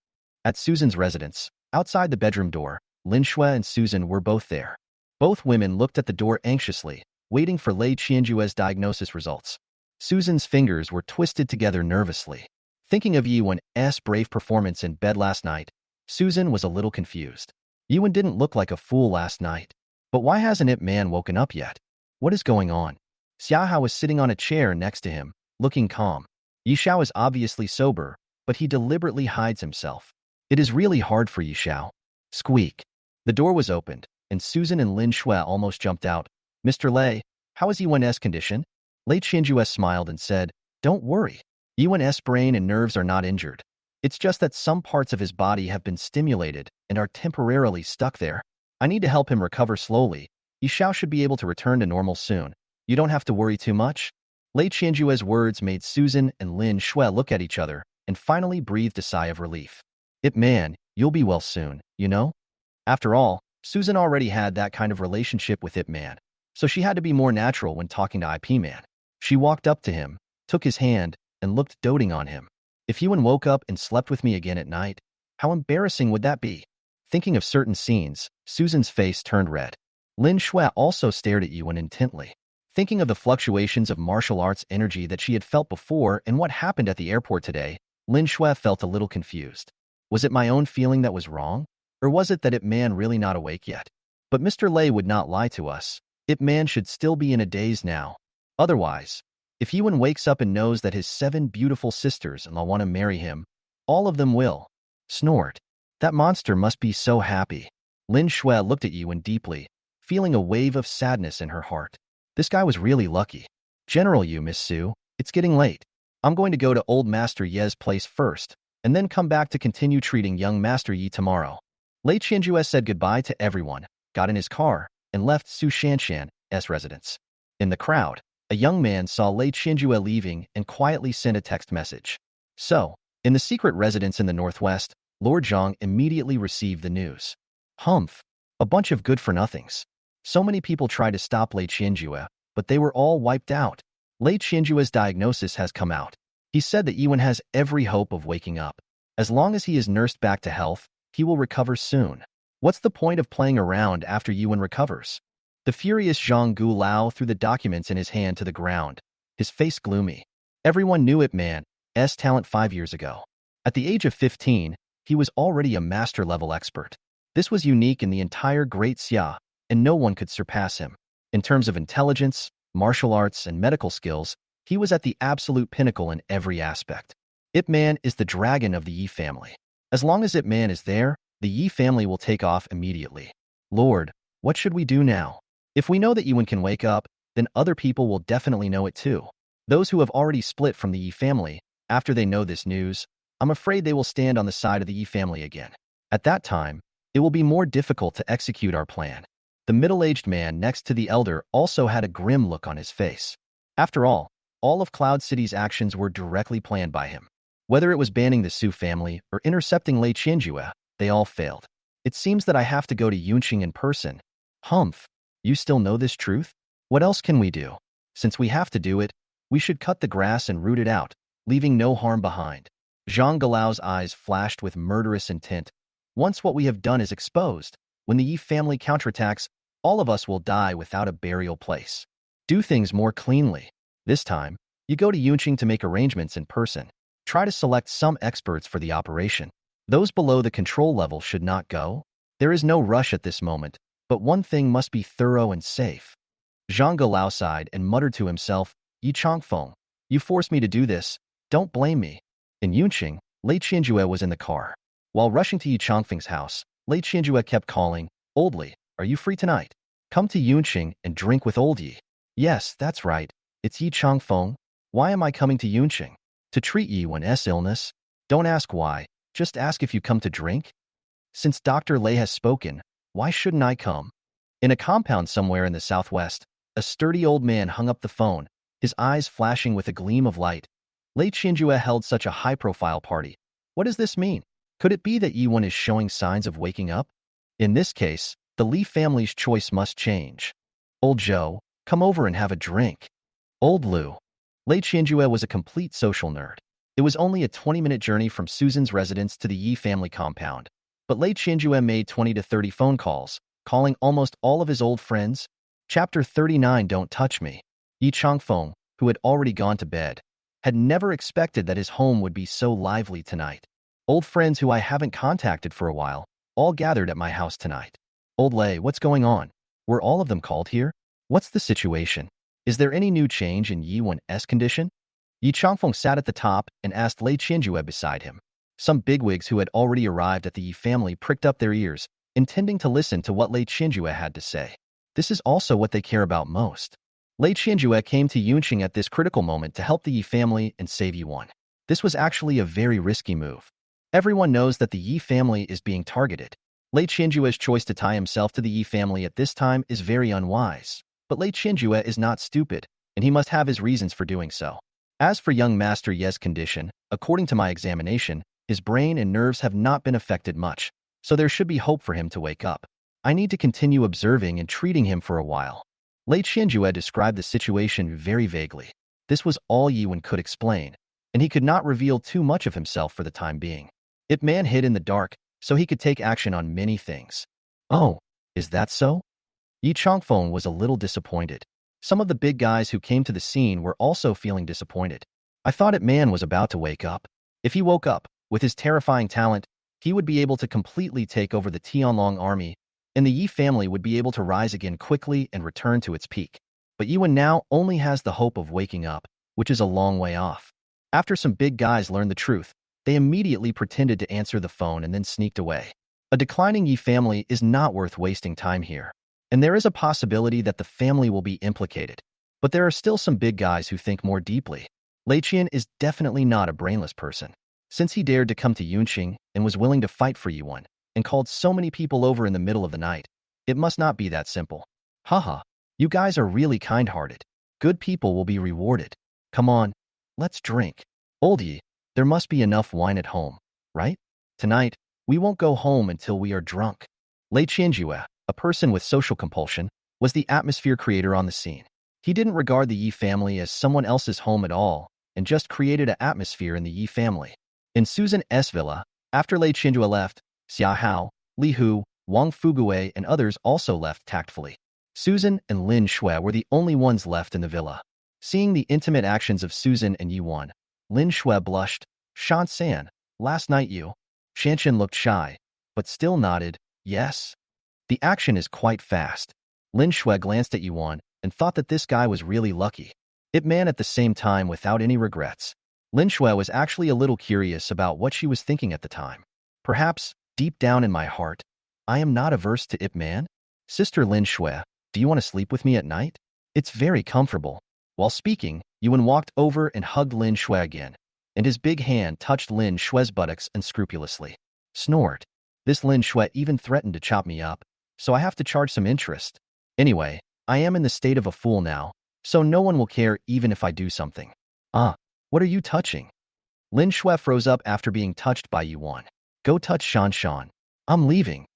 A: At Susan's residence, outside the bedroom door, Lin Shui and Susan were both there. Both women looked at the door anxiously, waiting for Lei Qianjue's diagnosis results. Susan's fingers were twisted together nervously. Thinking of Yuan's brave performance in bed last night, Susan was a little confused. Yuan didn't look like a fool last night. But why hasn't Ip Man woken up yet? What is going on? Xiahao was sitting on a chair next to him, looking calm. Yishao is obviously sober, but he deliberately hides himself. It is really hard for Yishao. Squeak. The door was opened, and Susan and Lin Shui almost jumped out. Mr. Lei, how is Yuan's condition? Lei Qianjue smiled and said, Don't worry. Yuan's brain and nerves are not injured. It's just that some parts of his body have been stimulated and are temporarily stuck there. I need to help him recover slowly. Yishao should be able to return to normal soon. You don't have to worry too much. Lei Qianjue's words made Susan and Lin Shui look at each other and finally breathed a sigh of relief. Ip Man, you'll be well soon, you know? After all, Susan already had that kind of relationship with Ip Man, so she had to be more natural when talking to IP Man. She walked up to him, took his hand, and looked doting on him. If Yuan woke up and slept with me again at night, how embarrassing would that be? Thinking of certain scenes, Susan's face turned red. Lin Shui also stared at Yuan intently. Thinking of the fluctuations of martial arts energy that she had felt before and what happened at the airport today, Lin Shui felt a little confused. Was it my own feeling that was wrong? Or was it that Ip Man really not awake yet? But Mr. Lei would not lie to us. Ip Man should still be in a daze now. Otherwise, if Yuan wakes up and knows that his 7 beautiful sisters-in-law want to marry him, all of them will. Snort. That monster must be so happy. Lin Shui looked at Yuan deeply, feeling a wave of sadness in her heart. This guy was really lucky. General Yu, Miss Su, it's getting late. I'm going to go to old Master Ye's place first, and then come back to continue treating young Master Yi tomorrow. Lei Qianjue said goodbye to everyone, got in his car, and left Su Shanshan's residence. In the crowd, a young man saw Lei Qianjue leaving and quietly sent a text message. So, in the secret residence in the northwest, Lord Zhang immediately received the news. Humph, a bunch of good-for-nothings. So many people tried to stop Lei Qianjue, but they were all wiped out. Lei Qianjue's diagnosis has come out. He said that Yiwen has every hope of waking up. As long as he is nursed back to health, he will recover soon. What's the point of playing around after Yiwen recovers? The furious Zhang Gulao threw the documents in his hand to the ground, his face gloomy. Everyone knew Ip Man's talent 5 years ago. At the age of 15, he was already a master-level expert. This was unique in the entire Great Xia, and no one could surpass him. In terms of intelligence, martial arts, and medical skills, he was at the absolute pinnacle in every aspect. Ip Man is the dragon of the Yi family. As long as Ip Man is there, the Yi family will take off immediately. Lord, what should we do now? If we know that Yiwen can wake up, then other people will definitely know it too. Those who have already split from the Yi family, after they know this news, I'm afraid they will stand on the side of the Yi family again. At that time, it will be more difficult to execute our plan. The middle-aged man next to the elder also had a grim look on his face. After all of Cloud City's actions were directly planned by him. Whether it was banning the Su family or intercepting Lei Qianjue, they all failed. It seems that I have to go to Yunqing in person. Humph, you still know this truth? What else can we do? Since we have to do it, we should cut the grass and root it out, leaving no harm behind. Zhang Galao's eyes flashed with murderous intent. Once what we have done is exposed, when the Yi family counterattacks, all of us will die without a burial place. Do things more cleanly. This time, you go to Yunqing to make arrangements in person. Try to select some experts for the operation. Those below the control level should not go. There is no rush at this moment, but one thing must be thorough and safe. Zhang Galao sighed and muttered to himself, Yi Changfeng, you forced me to do this. Don't blame me. In Yunqing, Lei Qianjue was in the car. While rushing to Yi Changfeng's house, Lei Qianjue kept calling, Old Li, are you free tonight? Come to Yunqing and drink with Old Yi. Yes, that's right. It's Yi Changfeng. Why am I coming to Yunqing? To treat Yiwen's illness? Don't ask why, just ask if you come to drink. Since Dr. Lei has spoken, why shouldn't I come? In a compound somewhere in the southwest, a sturdy old man hung up the phone, his eyes flashing with a gleam of light. Lei Qianjue held such a high-profile party. What does this mean? Could it be that Yiwen is showing signs of waking up? In this case, the Li family's choice must change. Old Zhou, come over and have a drink. Old Lu. Lei Qianjue was a complete social nerd. It was only a 20-minute journey from Susan's residence to the Yi family compound. But Lei Qianjue made 20 to 30 phone calls, calling almost all of his old friends. Chapter 39 Don't Touch Me. Yi Changfeng, who had already gone to bed, had never expected that his home would be so lively tonight. Old friends who I haven't contacted for a while, all gathered at my house tonight. Old Lei, what's going on? Were all of them called here? What's the situation? Is there any new change in Yiwen's condition? Yi Changfeng sat at the top and asked Lei Qianjue beside him. Some bigwigs who had already arrived at the Yi family pricked up their ears, intending to listen to what Lei Qianjue had to say. This is also what they care about most. Lei Qianjue came to Yunqing at this critical moment to help the Yi family and save Yiwen. This was actually a very risky move. Everyone knows that the Yi family is being targeted. Lei Qianjue's choice to tie himself to the Yi family at this time is very unwise. But Lei Qianjue is not stupid, and he must have his reasons for doing so. As for young Master Ye's condition, according to my examination, his brain and nerves have not been affected much, so there should be hope for him to wake up. I need to continue observing and treating him for a while. Lei Qianjue described the situation very vaguely. This was all Yiwen could explain, and he could not reveal too much of himself for the time being. Ip Man hid in the dark, so he could take action on many things. Oh, is that so? Yi Changfeng was a little disappointed. Some of the big guys who came to the scene were also feeling disappointed. I thought Ip Man was about to wake up. If he woke up, with his terrifying talent, he would be able to completely take over the Tianlong army, and the Yi family would be able to rise again quickly and return to its peak. But Yiwen now only has the hope of waking up, which is a long way off. After some big guys learned the truth, they immediately pretended to answer the phone and then sneaked away. A declining Yi family is not worth wasting time here. And there is a possibility that the family will be implicated. But there are still some big guys who think more deeply. Lei Qian is definitely not a brainless person. Since he dared to come to Yunqing and was willing to fight for Yiwen, and called so many people over in the middle of the night, it must not be that simple. Haha, you guys are really kind-hearted. Good people will be rewarded. Come on, let's drink. Old Yi, there must be enough wine at home, right? Tonight, we won't go home until we are drunk. Lei Qianjue, a person with social compulsion, was the atmosphere creator on the scene. He didn't regard the Yi family as someone else's home at all and just created an atmosphere in the Yi family. In Susan S. villa, after Lei Qinjue left, Xia Hao, Li Hu, Wang Fuguwei, and others also left tactfully. Susan and Lin Shui were the only ones left in the villa. Seeing the intimate actions of Susan and Yi Wan, Lin Shui blushed. Shan San, last night you. Shanshan looked shy, but still nodded, yes. The action is quite fast. Lin Shui glanced at Yi Wan and thought that this guy was really lucky. Ip Man at the same time without any regrets. Lin Shui was actually a little curious about what she was thinking at the time. Perhaps, deep down in my heart, I am not averse to Ip Man. Sister Lin Shui, do you want to sleep with me at night? It's very comfortable. While speaking, Yuan walked over and hugged Lin Shui again, and his big hand touched Lin Shui's buttocks unscrupulously. Snort. This Lin Shui even threatened to chop me up, so I have to charge some interest. Anyway, I am in the state of a fool now, so no one will care even if I do something. What are you touching? Lin Shui froze up after being touched by Yuan. Go touch Shan Shan. I'm leaving.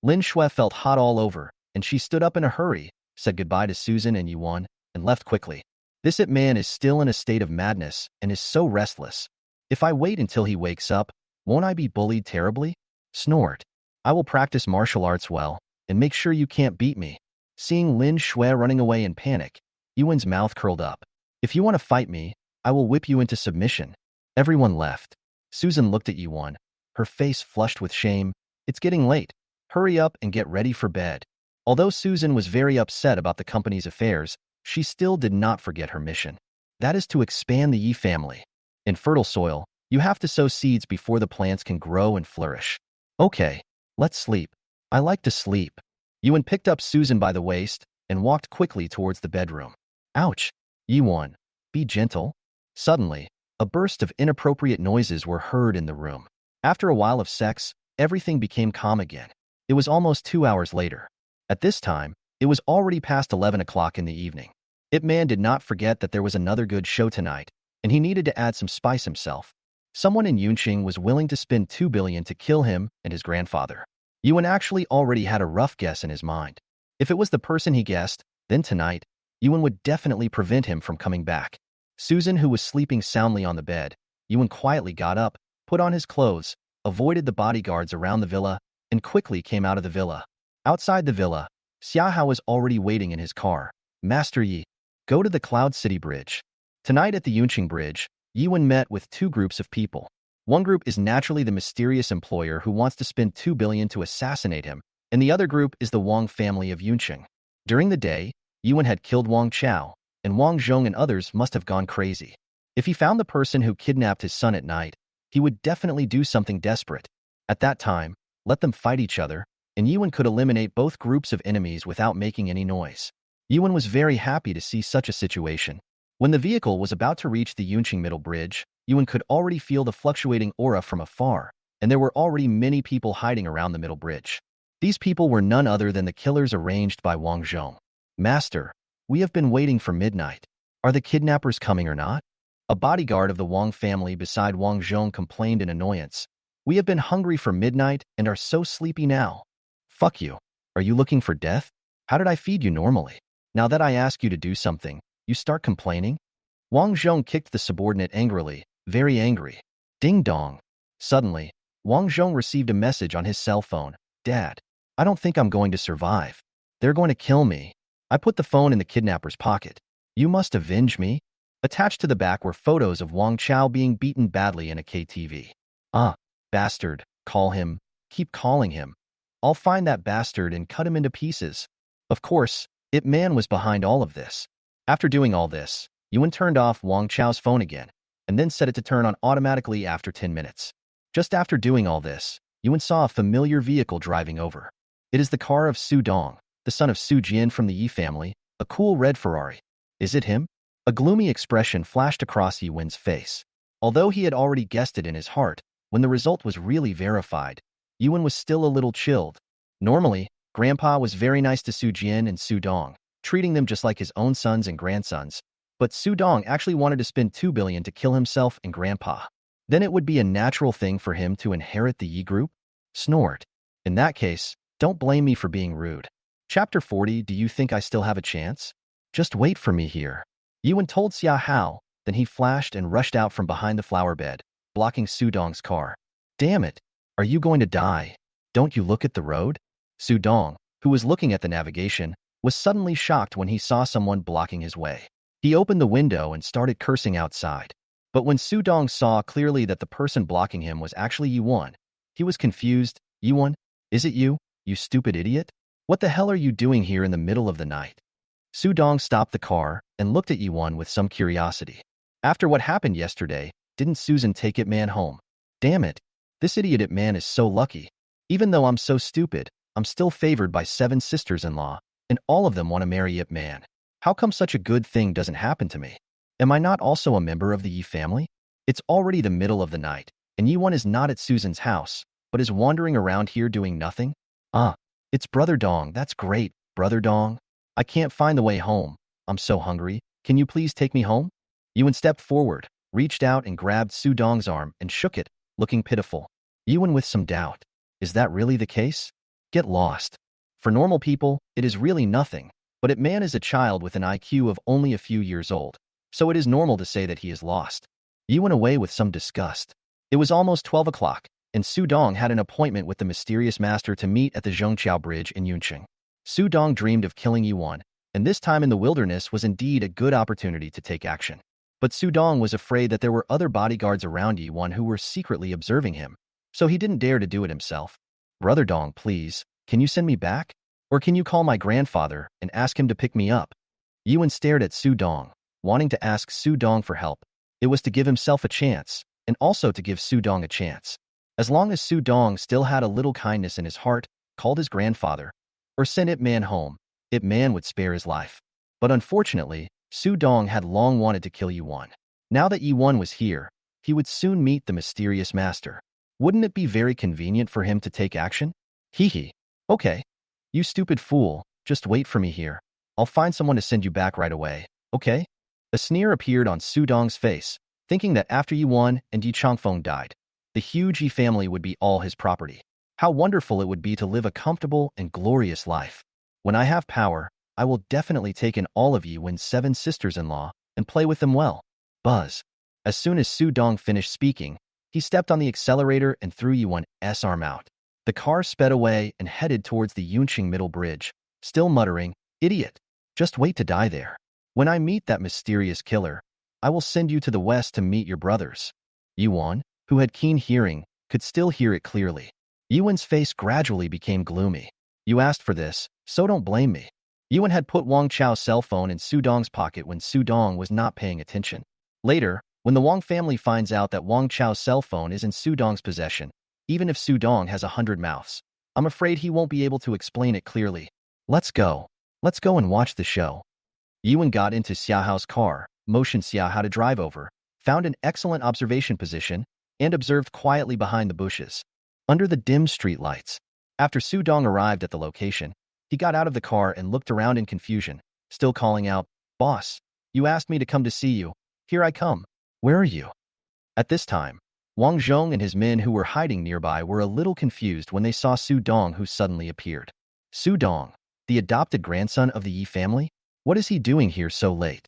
A: Lin Shui felt hot all over, and she stood up in a hurry, said goodbye to Susan and Yuan, and left quickly. This Ip Man is still in a state of madness and is so restless. If I wait until he wakes up, won't I be bullied terribly? Snort. I will practice martial arts well, and make sure you can't beat me. Seeing Lin Shui running away in panic, Yuan's mouth curled up. If you want to fight me, I will whip you into submission. Everyone left. Susan looked at Yuan, her face flushed with shame. It's getting late. Hurry up and get ready for bed. Although Susan was very upset about the company's affairs, she still did not forget her mission. That is to expand the Yi family. In fertile soil, you have to sow seeds before the plants can grow and flourish. Okay, let's sleep. I like to sleep. Yuan picked up Susan by the waist and walked quickly towards the bedroom. Ouch! Yuan, be gentle. Suddenly, a burst of inappropriate noises were heard in the room. After a while of sex, everything became calm again. It was almost 2 hours later. At this time, it was already past 11 o'clock in the evening. Ip Man did not forget that there was another good show tonight, and he needed to add some spice himself. Someone in Yunqing was willing to spend 2 billion to kill him and his grandfather. Yuan actually already had a rough guess in his mind. If it was the person he guessed, then tonight, Yuan would definitely prevent him from coming back. Susan, who was sleeping soundly on the bed, Yuan quietly got up, put on his clothes, avoided the bodyguards around the villa, and quickly came out of the villa. Outside the villa, Xia Hao was already waiting in his car. Master Yi, go to the Cloud City Bridge. Tonight at the Yunqing Bridge, Yuan met with 2 groups of people. One group is naturally the mysterious employer who wants to spend 2 billion to assassinate him, and the other group is the Wang family of Yunqing. During the day, Yuan had killed Wang Chao, and Wang Zhong and others must have gone crazy. If he found the person who kidnapped his son at night, he would definitely do something desperate. At that time, let them fight each other, and Yuan could eliminate both groups of enemies without making any noise. Yuan was very happy to see such a situation. When the vehicle was about to reach the Yunqing Middle Bridge, Yuan could already feel the fluctuating aura from afar, and there were already many people hiding around the middle bridge. These people were none other than the killers arranged by Wang Zhong. Master, we have been waiting for midnight. Are the kidnappers coming or not? A bodyguard of the Wang family beside Wang Zhong complained in annoyance. We have been hungry for midnight and are so sleepy now. Fuck you. Are you looking for death? How did I feed you normally? Now that I ask you to do something, you start complaining? Wang Zhong kicked the subordinate angrily, very angry. Ding dong. Suddenly, Wang Zhong received a message on his cell phone. Dad, I don't think I'm going to survive. They're going to kill me. I put the phone in the kidnapper's pocket. You must avenge me. Attached to the back were photos of Wang Chao being beaten badly in a KTV. Bastard, call him. Keep calling him. I'll find that bastard and cut him into pieces. Of course, Ip Man was behind all of this. After doing all this, Yuan turned off Wang Chao's phone again, and then set it to turn on automatically after 10 minutes. Just after doing all this, Yuan saw a familiar vehicle driving over. It is the car of Su Dong, the son of Su Jian from the Yi family, a cool red Ferrari. Is it him? A gloomy expression flashed across Yuan's face. Although he had already guessed it in his heart, when the result was really verified, Yuan was still a little chilled. Normally, Grandpa was very nice to Su Jian and Su Dong, treating them just like his own sons and grandsons. But Su Dong actually wanted to spend 2 billion to kill himself and Grandpa. Then it would be a natural thing for him to inherit the Yi group? Snort. In that case, don't blame me for being rude. Chapter 40. Do you think I still have a chance? Just wait for me here. Yuan told Xia Hao, then he flashed and rushed out from behind the flower bed, blocking Su Dong's car. Damn it! Are you going to die? Don't you look at the road? Su Dong, who was looking at the navigation, was suddenly shocked when he saw someone blocking his way. He opened the window and started cursing outside. But when Su Dong saw clearly that the person blocking him was actually Yuan, he was confused. Yuan, is it you, you stupid idiot? What the hell are you doing here in the middle of the night? Su Dong stopped the car and looked at Yuan with some curiosity. After what happened yesterday, didn't Susan take Ip Man home? Damn it, this idiot Ip Man is so lucky. Even though I'm so stupid, I'm still favored by 7 sisters-in-law, and all of them want to marry Ip Man. How come such a good thing doesn't happen to me? Am I not also a member of the Yi family? It's already the middle of the night, and Yuan is not at Susan's house, but is wandering around here doing nothing? It's Brother Dong. That's great, Brother Dong. I can't find the way home. I'm so hungry. Can you please take me home? Yuan stepped forward, reached out and grabbed Su Dong's arm and shook it, looking pitiful. Yuan with some doubt. Is that really the case? Get lost. For normal people, it is really nothing, but Ip Man is a child with an IQ of only a few years old, so it is normal to say that he is lost. Yuan away with some disgust. It was almost 12 o'clock, and Su Dong had an appointment with the mysterious master to meet at the Zhongqiao Bridge in Yunqing. Su Dong dreamed of killing Yuan, and this time in the wilderness was indeed a good opportunity to take action. But Su Dong was afraid that there were other bodyguards around Yuan who were secretly observing him, so he didn't dare to do it himself. Brother Dong, please, can you send me back? Or can you call my grandfather and ask him to pick me up? Yuan stared at Su Dong, wanting to ask Su Dong for help. It was to give himself a chance, and also to give Su Dong a chance. As long as Su Dong still had a little kindness in his heart, called his grandfather, or sent Ip Man home, Ip Man would spare his life. But unfortunately, Su Dong had long wanted to kill Yuan. Now that Yuan was here, he would soon meet the mysterious master. Wouldn't it be very convenient for him to take action? Hee hee. Okay. You stupid fool, just wait for me here. I'll find someone to send you back right away, okay? A sneer appeared on Su Dong's face, thinking that after Yuan and Yi Changfeng died, the huge Yi family would be all his property. How wonderful it would be to live a comfortable and glorious life. When I have power, I will definitely take in all of Yuan's 7 sisters-in-law and play with them well. Buzz. As soon as Su Dong finished speaking, he stepped on the accelerator and threw Yuan's arm out. The car sped away and headed towards the Yunqing Middle Bridge, still muttering, "Idiot! Just wait to die there. When I meet that mysterious killer, I will send you to the west to meet your brothers." Yuan, who had keen hearing, could still hear it clearly. Yuan's face gradually became gloomy. You asked for this, so don't blame me. Yuan had put Wang Chao's cell phone in Su Dong's pocket when Su Dong was not paying attention. Later, when the Wang family finds out that Wang Chao's cell phone is in Su Dong's possession, even if Su Dong has 100 mouths, I'm afraid he won't be able to explain it clearly. Let's go. Let's go and watch the show. Yuan got into Xiaohao's car, motioned Xiaohao to drive over, found an excellent observation position, and observed quietly behind the bushes, under the dim street lights. After Su Dong arrived at the location, he got out of the car and looked around in confusion, still calling out, "Boss, you asked me to come to see you. Here I come. Where are you?" At this time, Wang Zhong and his men who were hiding nearby were a little confused when they saw Su Dong, who suddenly appeared. Su Dong, the adopted grandson of the Yi family? What is he doing here so late?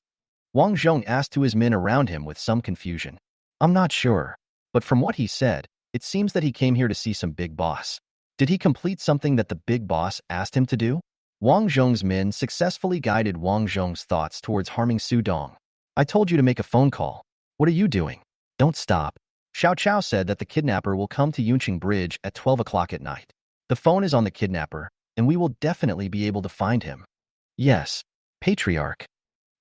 A: Wang Zhong asked to his men around him with some confusion. I'm not sure, but from what he said, it seems that he came here to see some big boss. Did he complete something that the big boss asked him to do? Wang Zhong's men successfully guided Wang Zhong's thoughts towards harming Su Dong. I told you to make a phone call. What are you doing? Don't stop. Xiao Chao said that the kidnapper will come to Yunqing Bridge at 12 o'clock at night. The phone is on the kidnapper, and we will definitely be able to find him. Yes, Patriarch.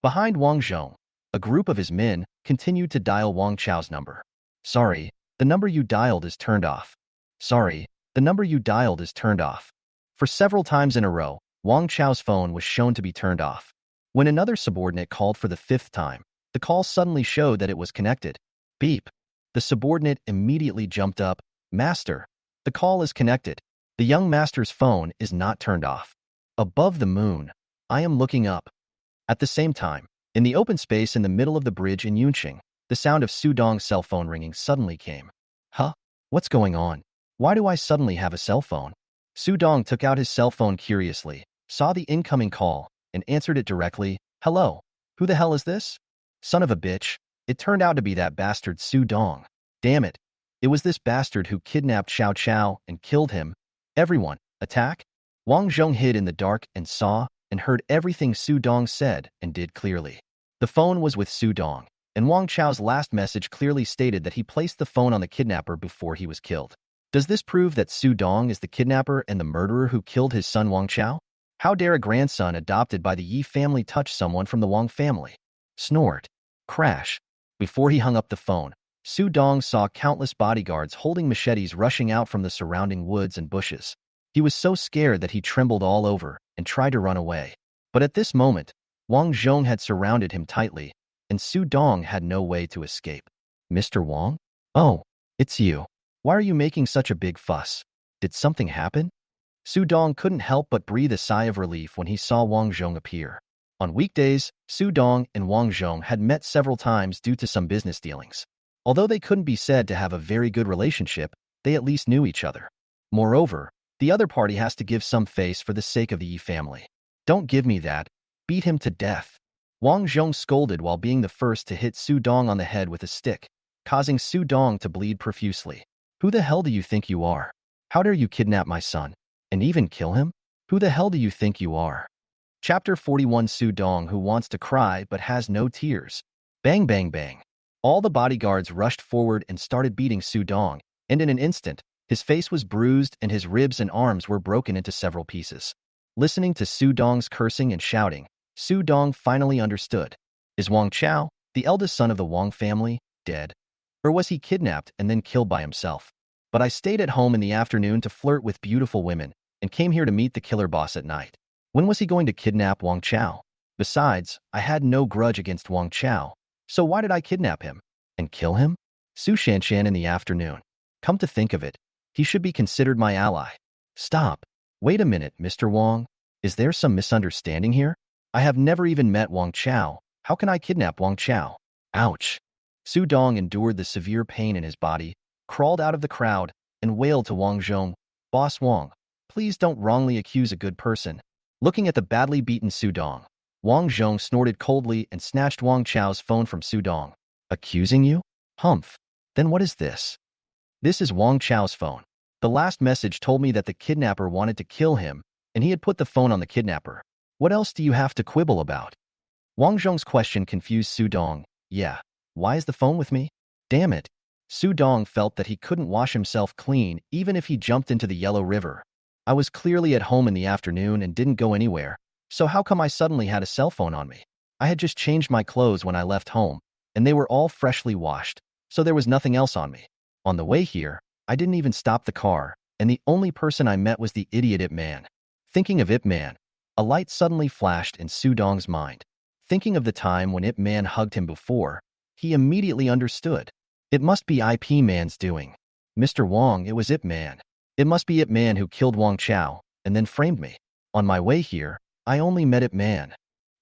A: Behind Wang Zhong, a group of his men continued to dial Wang Chao's number. Sorry, the number you dialed is turned off. Sorry, the number you dialed is turned off. For several times in a row, Wang Chao's phone was shown to be turned off. When another subordinate called for the 5th time, the call suddenly showed that it was connected. Beep. The subordinate immediately jumped up. Master, the call is connected. The young master's phone is not turned off. Above the moon, I am looking up. At the same time, in the open space in the middle of the bridge in Yunqing, the sound of Su Dong's cell phone ringing suddenly came. Huh? What's going on? Why do I suddenly have a cell phone? Su Dong took out his cell phone curiously, saw the incoming call, and answered it directly. Hello, who the hell is this? Son of a bitch. It turned out to be that bastard Su Dong. Damn it. It was this bastard who kidnapped Xiao Chao and killed him. Everyone, attack? Wang Zhong hid in the dark and saw and heard everything Su Dong said and did clearly. The phone was with Su Dong, and Wang Chao's last message clearly stated that he placed the phone on the kidnapper before he was killed. Does this prove that Su Dong is the kidnapper and the murderer who killed his son Wang Chao? How dare a grandson adopted by the Yi family touch someone from the Wang family? Snort. Crash. Before he hung up the phone, Su Dong saw countless bodyguards holding machetes rushing out from the surrounding woods and bushes. He was so scared that he trembled all over and tried to run away. But at this moment, Wang Zhong had surrounded him tightly, and Su Dong had no way to escape. Mr. Wang? Oh, it's you. Why are you making such a big fuss? Did something happen? Su Dong couldn't help but breathe a sigh of relief when he saw Wang Zhong appear. On weekdays, Su Dong and Wang Zhong had met several times due to some business dealings. Although they couldn't be said to have a very good relationship, they at least knew each other. Moreover, the other party has to give some face for the sake of the Yi family. Don't give me that. Beat him to death. Wang Zhong scolded while being the first to hit Su Dong on the head with a stick, causing Su Dong to bleed profusely. Who the hell do you think you are? How dare you kidnap my son? And even kill him? Who the hell do you think you are? Chapter 41. Su Dong who wants to cry but has no tears. Bang bang bang. All the bodyguards rushed forward and started beating Su Dong, and in an instant, his face was bruised and his ribs and arms were broken into several pieces. Listening to Su Dong's cursing and shouting, Su Dong finally understood. Is Wang Chao, the eldest son of the Wang family, dead? Or was he kidnapped and then killed by himself? But I stayed at home in the afternoon to flirt with beautiful women and came here to meet the killer boss at night. When was he going to kidnap Wang Chao? Besides, I had no grudge against Wang Chao, so why did I kidnap him? And kill him? Su Shanshan in the afternoon. Come to think of it, he should be considered my ally. Stop. Wait a minute, Mr. Wang. Is there some misunderstanding here? I have never even met Wang Chao. How can I kidnap Wang Chao? Ouch. Su Dong endured the severe pain in his body, crawled out of the crowd, and wailed to Wang Zhong, Boss Wang, please don't wrongly accuse a good person. Looking at the badly beaten Su Dong, Wang Zhong snorted coldly and snatched Wang Chao's phone from Su Dong. Accusing you? Humph. Then what is this? This is Wang Chao's phone. The last message told me that the kidnapper wanted to kill him, and he had put the phone on the kidnapper. What else do you have to quibble about? Wang Zhong's question confused Su Dong. Yeah, why is the phone with me? Damn it. Su Dong felt that he couldn't wash himself clean even if he jumped into the Yellow River. I was clearly at home in the afternoon and didn't go anywhere, so how come I suddenly had a cell phone on me? I had just changed my clothes when I left home, and they were all freshly washed, so there was nothing else on me. On the way here, I didn't even stop the car, and the only person I met was the idiot Ip Man. Thinking of Ip Man, a light suddenly flashed in Su Dong's mind. Thinking of the time when Ip Man hugged him before, he immediately understood. It must be Ip Man's doing. Mr. Wang, it was Ip Man. It must be Ip Man who killed Wang Chao and then framed me. On my way here, I only met Ip Man.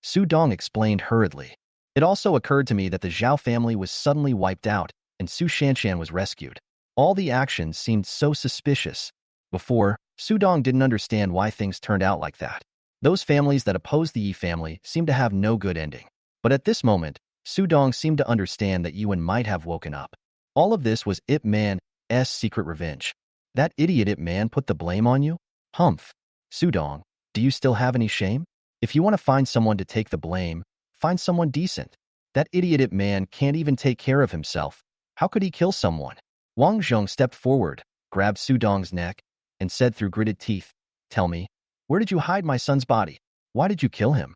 A: Su Dong explained hurriedly. It also occurred to me that the Zhao family was suddenly wiped out and Su Shanshan was rescued. All the actions seemed so suspicious. Before, Su Dong didn't understand why things turned out like that. Those families that opposed the Yi family seemed to have no good ending. But at this moment, Su Dong seemed to understand that Yuan might have woken up. All of this was Ip Man's secret revenge. That idiot Ip Man put the blame on you? Humph. Su Dong, do you still have any shame? If you want to find someone to take the blame, find someone decent. That idiot Ip Man can't even take care of himself. How could he kill someone? Wang Zhong stepped forward, grabbed Su Dong's neck, and said through gritted teeth, Tell me, where did you hide my son's body? Why did you kill him?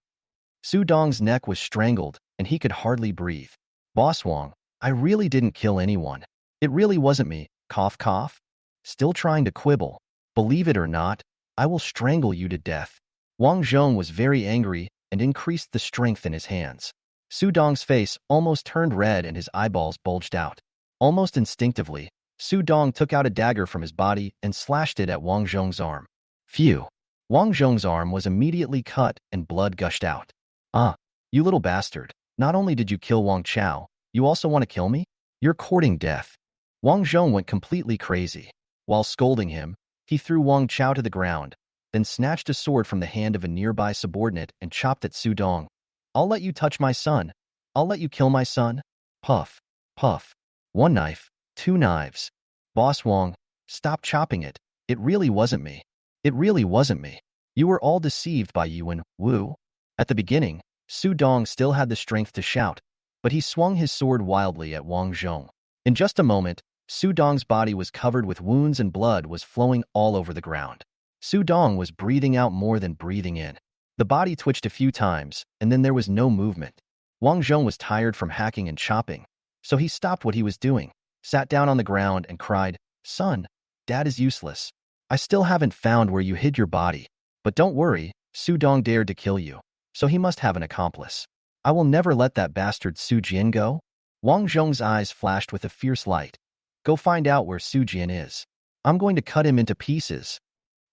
A: Su Dong's neck was strangled, and he could hardly breathe. Boss Wang, I really didn't kill anyone. It really wasn't me. Cough, cough. Still trying to quibble. Believe it or not, I will strangle you to death. Wang Zhong was very angry and increased the strength in his hands. Su Dong's face almost turned red and his eyeballs bulged out. Almost instinctively, Su Dong took out a dagger from his body and slashed it at Wang Zhong's arm. Phew! Wang Zhong's arm was immediately cut and blood gushed out. Ah, you little bastard. Not only did you kill Wang Chao, you also want to kill me? You're courting death. Wang Zhong went completely crazy. While scolding him, he threw Wang Chao to the ground, then snatched a sword from the hand of a nearby subordinate and chopped at Su Dong. I'll let you touch my son. I'll let you kill my son. Puff, puff. One knife, two knives. Boss Wong, stop chopping it. It really wasn't me. It really wasn't me. You were all deceived by Yuan Wu. At the beginning, Su Dong still had the strength to shout, but he swung his sword wildly at Wang Zhong. In just a moment, Su Dong's body was covered with wounds and blood was flowing all over the ground. Su Dong was breathing out more than breathing in. The body twitched a few times, and then there was no movement. Wang Zhong was tired from hacking and chopping, so he stopped what he was doing, sat down on the ground and cried, "Son, Dad is useless. I still haven't found where you hid your body. But don't worry, Su Dong dared to kill you, so he must have an accomplice. I will never let that bastard Su Jian go." Wang Zhong's eyes flashed with a fierce light. "Go find out where Su Jian is. I'm going to cut him into pieces."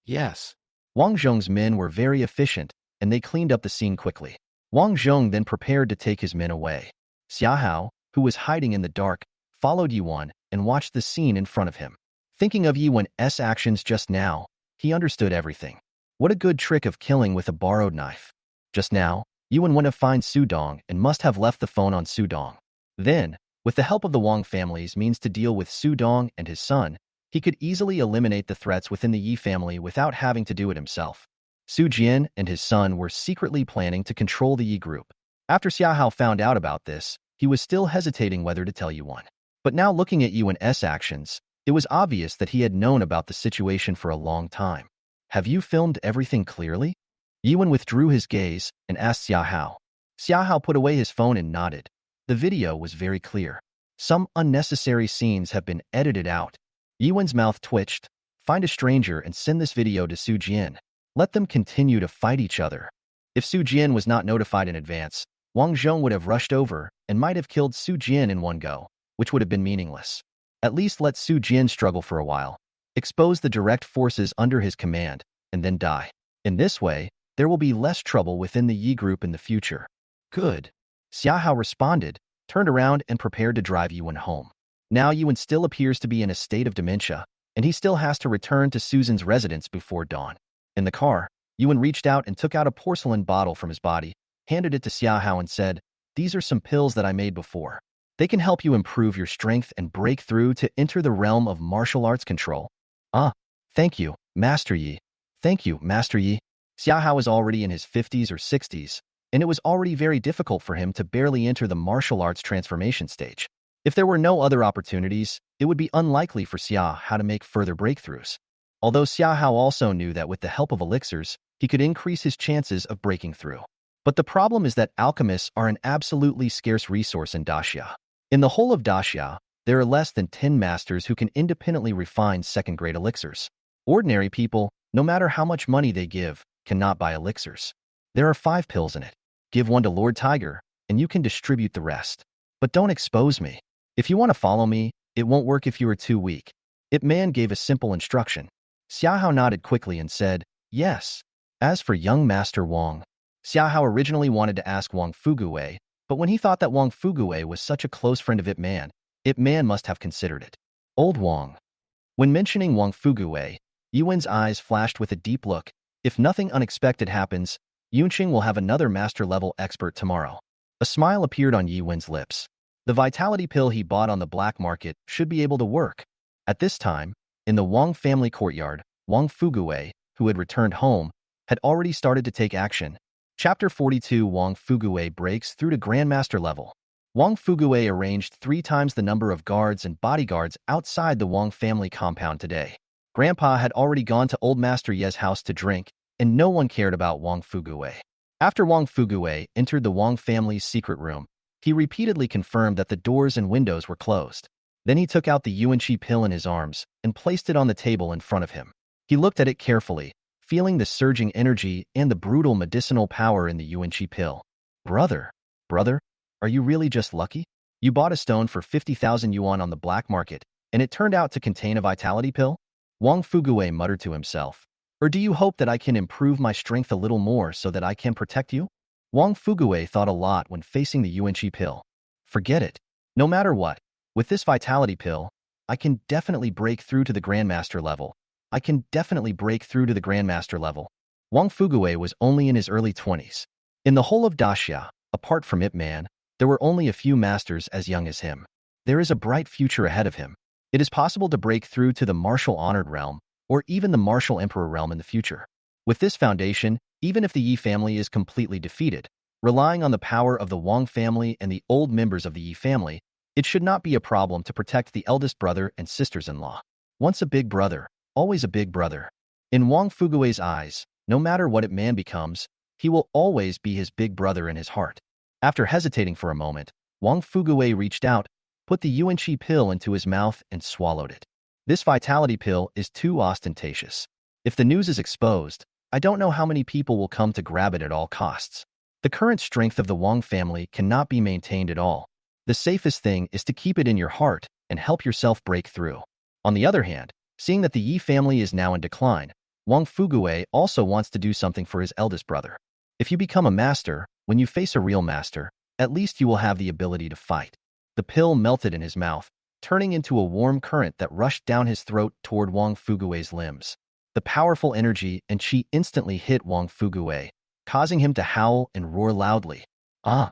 A: "Yes." Wang Zhong's men were very efficient, and they cleaned up the scene quickly. Wang Zhong then prepared to take his men away. Xia Hao, who was hiding in the dark, followed Yuan and watched the scene in front of him. Thinking of Yuan's actions just now, he understood everything. What a good trick of killing with a borrowed knife. Just now, Yuan went to find Su Dong and must have left the phone on Su Dong. Then, with the help of the Wang family's means to deal with Su Dong and his son, he could easily eliminate the threats within the Yi family without having to do it himself. Su Jian and his son were secretly planning to control the Yi group. After Xia Hao found out about this, he was still hesitating whether to tell Yuan. But now looking at Yuan's actions, it was obvious that he had known about the situation for a long time. "Have you filmed everything clearly?" Yuan withdrew his gaze and asked Xia Hao. Xia Hao put away his phone and nodded. The video was very clear. Some unnecessary scenes have been edited out. Yuan's mouth twitched. "Find a stranger and send this video to Su Jian. Let them continue to fight each other." If Su Jian was not notified in advance, Wang Zhong would have rushed over and might have killed Su Jian in one go, which would have been meaningless. At least let Su Jian struggle for a while, expose the direct forces under his command, and then die. In this way, there will be less trouble within the Yi group in the future. "Good." Xia Hao responded, turned around and prepared to drive Yuan home. Now Yuan still appears to be in a state of dementia, and he still has to return to Susan's residence before dawn. In the car, Yuan reached out and took out a porcelain bottle from his body, handed it to Xia Hao and said, "These are some pills that I made before. They can help you improve your strength and break through to enter the realm of martial arts control." "Ah, thank you, Master Yi." "Thank you, Master Yi." Xia Hao was already in his 50s or 60s, and it was already very difficult for him to barely enter the martial arts transformation stage. If there were no other opportunities, it would be unlikely for Xia Hao to make further breakthroughs. Although Xia Hao also knew that with the help of elixirs, he could increase his chances of breaking through. But the problem is that alchemists are an absolutely scarce resource in Daxia. In the whole of Daxia, there are less than 10 masters who can independently refine second-grade elixirs. Ordinary people, no matter how much money they give, cannot buy elixirs. There are 5 pills in it. Give one to Lord Tiger, and you can distribute the rest. But don't expose me. If you want to follow me, it won't work if you are too weak. Ip Man gave a simple instruction. Xia Hao nodded quickly and said, "Yes." As for young Master Wang, Xia Hao originally wanted to ask Wang Fuguwei, but when he thought that Wang Fuguwei was such a close friend of Ip Man must have considered it. Old Wang. When mentioning Wang Fuguwei, Yuan's eyes flashed with a deep look. If nothing unexpected happens, Yunqing will have another master-level expert tomorrow. A smile appeared on Yuan's lips. The vitality pill he bought on the black market should be able to work. At this time, in the Wang family courtyard, Wang Fuguwei, who had returned home, had already started to take action. Chapter 42 Wang Fuguwei breaks through to Grandmaster level. Wang Fuguwei arranged 3 times the number of guards and bodyguards outside the Wang family compound today. Grandpa had already gone to Old Master Ye's house to drink, and no one cared about Wang Fuguwei. After Wang Fuguwei entered the Wang family's secret room, he repeatedly confirmed that the doors and windows were closed. Then he took out the Yuanqi pill in his arms and placed it on the table in front of him. He looked at it carefully, feeling the surging energy and the brutal medicinal power in the Yuanqi pill. Brother, are you really just lucky? You bought a stone for 50,000 yuan on the black market, and it turned out to contain a vitality pill?" Wang Fuguwei muttered to himself. "Or do you hope that I can improve my strength a little more so that I can protect you?" Wang Fuguwei thought a lot when facing the Yuanqi pill. Forget it. No matter what, with this vitality pill, I can definitely break through to the Grandmaster level. I can definitely break through to the Grandmaster level. Wang Fuguwei was only in his early 20s. In the whole of Daxia, apart from Ip Man, there were only a few masters as young as him. There is a bright future ahead of him. It is possible to break through to the martial honored realm, or even the martial emperor realm in the future. With this foundation, even if the Yi family is completely defeated, relying on the power of the Wang family and the old members of the Yi family, it should not be a problem to protect the eldest brother and sisters-in-law. Once a big brother, always a big brother. In Wang Fuguwei's eyes, no matter what Ip Man becomes, he will always be his big brother in his heart. After hesitating for a moment, Wang Fuguwei reached out, put the Yuanqi pill into his mouth and swallowed it. This vitality pill is too ostentatious. If the news is exposed, I don't know how many people will come to grab it at all costs. The current strength of the Wang family cannot be maintained at all. The safest thing is to keep it in your heart and help yourself break through. On the other hand, seeing that the Yi family is now in decline, Wang Fuguwei also wants to do something for his eldest brother. If you become a master, when you face a real master, at least you will have the ability to fight. The pill melted in his mouth, turning into a warm current that rushed down his throat toward Wang Fuguwei's limbs. The powerful energy and qi instantly hit Wang Fuguwei, causing him to howl and roar loudly. Ah!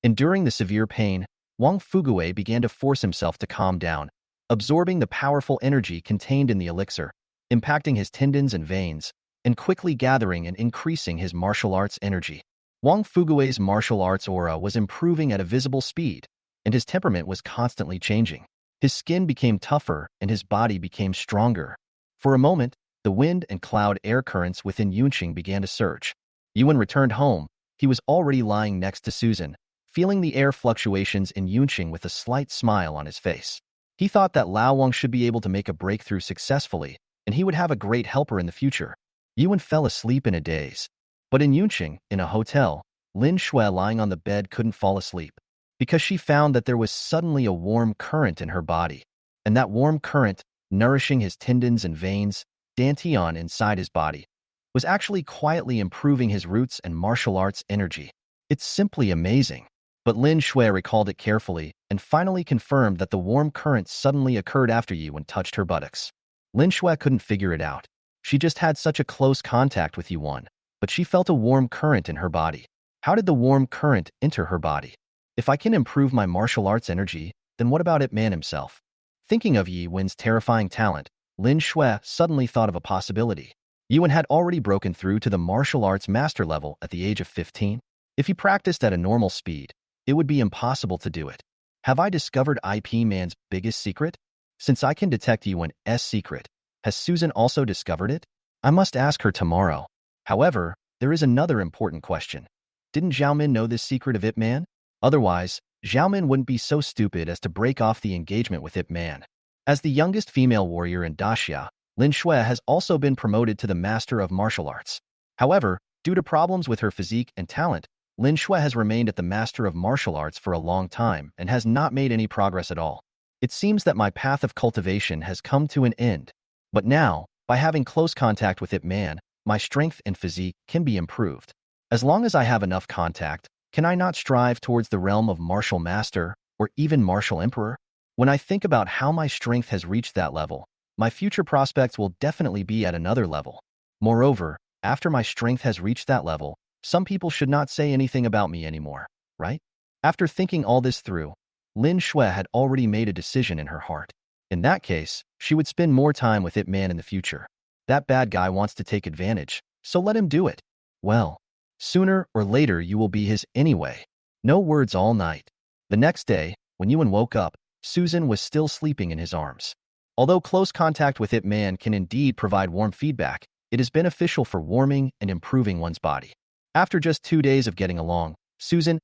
A: Enduring the severe pain, Wang Fuguwei began to force himself to calm down, absorbing the powerful energy contained in the elixir, impacting his tendons and veins, and quickly gathering and increasing his martial arts energy. Wang Fuguwei's martial arts aura was improving at a visible speed, and his temperament was constantly changing. His skin became tougher and his body became stronger. For a moment, the wind and cloud air currents within Yunqing began to surge. Yuan returned home. He was already lying next to Susan, feeling the air fluctuations in Yunqing with a slight smile on his face. He thought that Lao Wang should be able to make a breakthrough successfully, and he would have a great helper in the future. Yuan fell asleep in a daze. But in Yunqing, in a hotel, Lin Shui lying on the bed couldn't fall asleep, because she found that there was suddenly a warm current in her body, and that warm current, nourishing his tendons and veins, dantian inside his body, was actually quietly improving his roots and martial arts energy. It's simply amazing. But Lin Shui recalled it carefully and finally confirmed that the warm current suddenly occurred after Yuan touched her buttocks. Lin Shui couldn't figure it out. She just had such a close contact with Yuan, but she felt a warm current in her body. How did the warm current enter her body? If I can improve my martial arts energy, then what about Ip Man himself? Thinking of Yi Wen's terrifying talent, Lin Shui suddenly thought of a possibility. Yuan had already broken through to the martial arts master level at the age of 15. If he practiced at a normal speed, it would be impossible to do it. Have I discovered Ip Man's biggest secret? Since I can detect Yuan's secret, has Susan also discovered it? I must ask her tomorrow. However, there is another important question. Didn't Xiaomin know this secret of Ip Man? Otherwise, Xiaomin wouldn't be so stupid as to break off the engagement with Ip Man. As the youngest female warrior in Daxia, Lin Shui has also been promoted to the Master of Martial Arts. However, due to problems with her physique and talent, Lin Shui has remained at the Master of Martial Arts for a long time and has not made any progress at all. It seems that my path of cultivation has come to an end. But now, by having close contact with Ip Man, my strength and physique can be improved. As long as I have enough contact, can I not strive towards the realm of Martial Master or even Martial Emperor? When I think about how my strength has reached that level, my future prospects will definitely be at another level. Moreover, after my strength has reached that level, some people should not say anything about me anymore, right? After thinking all this through, Lin Shui had already made a decision in her heart. In that case, she would spend more time with Ip Man in the future. That bad guy wants to take advantage, so let him do it. Well, sooner or later you will be his anyway. No words all night. The next day, when Yuan woke up, Susan was still sleeping in his arms. Although close contact with Ip Man can indeed provide warm feedback, it is beneficial for warming and improving one's body. After just 2 days of getting along, Susan's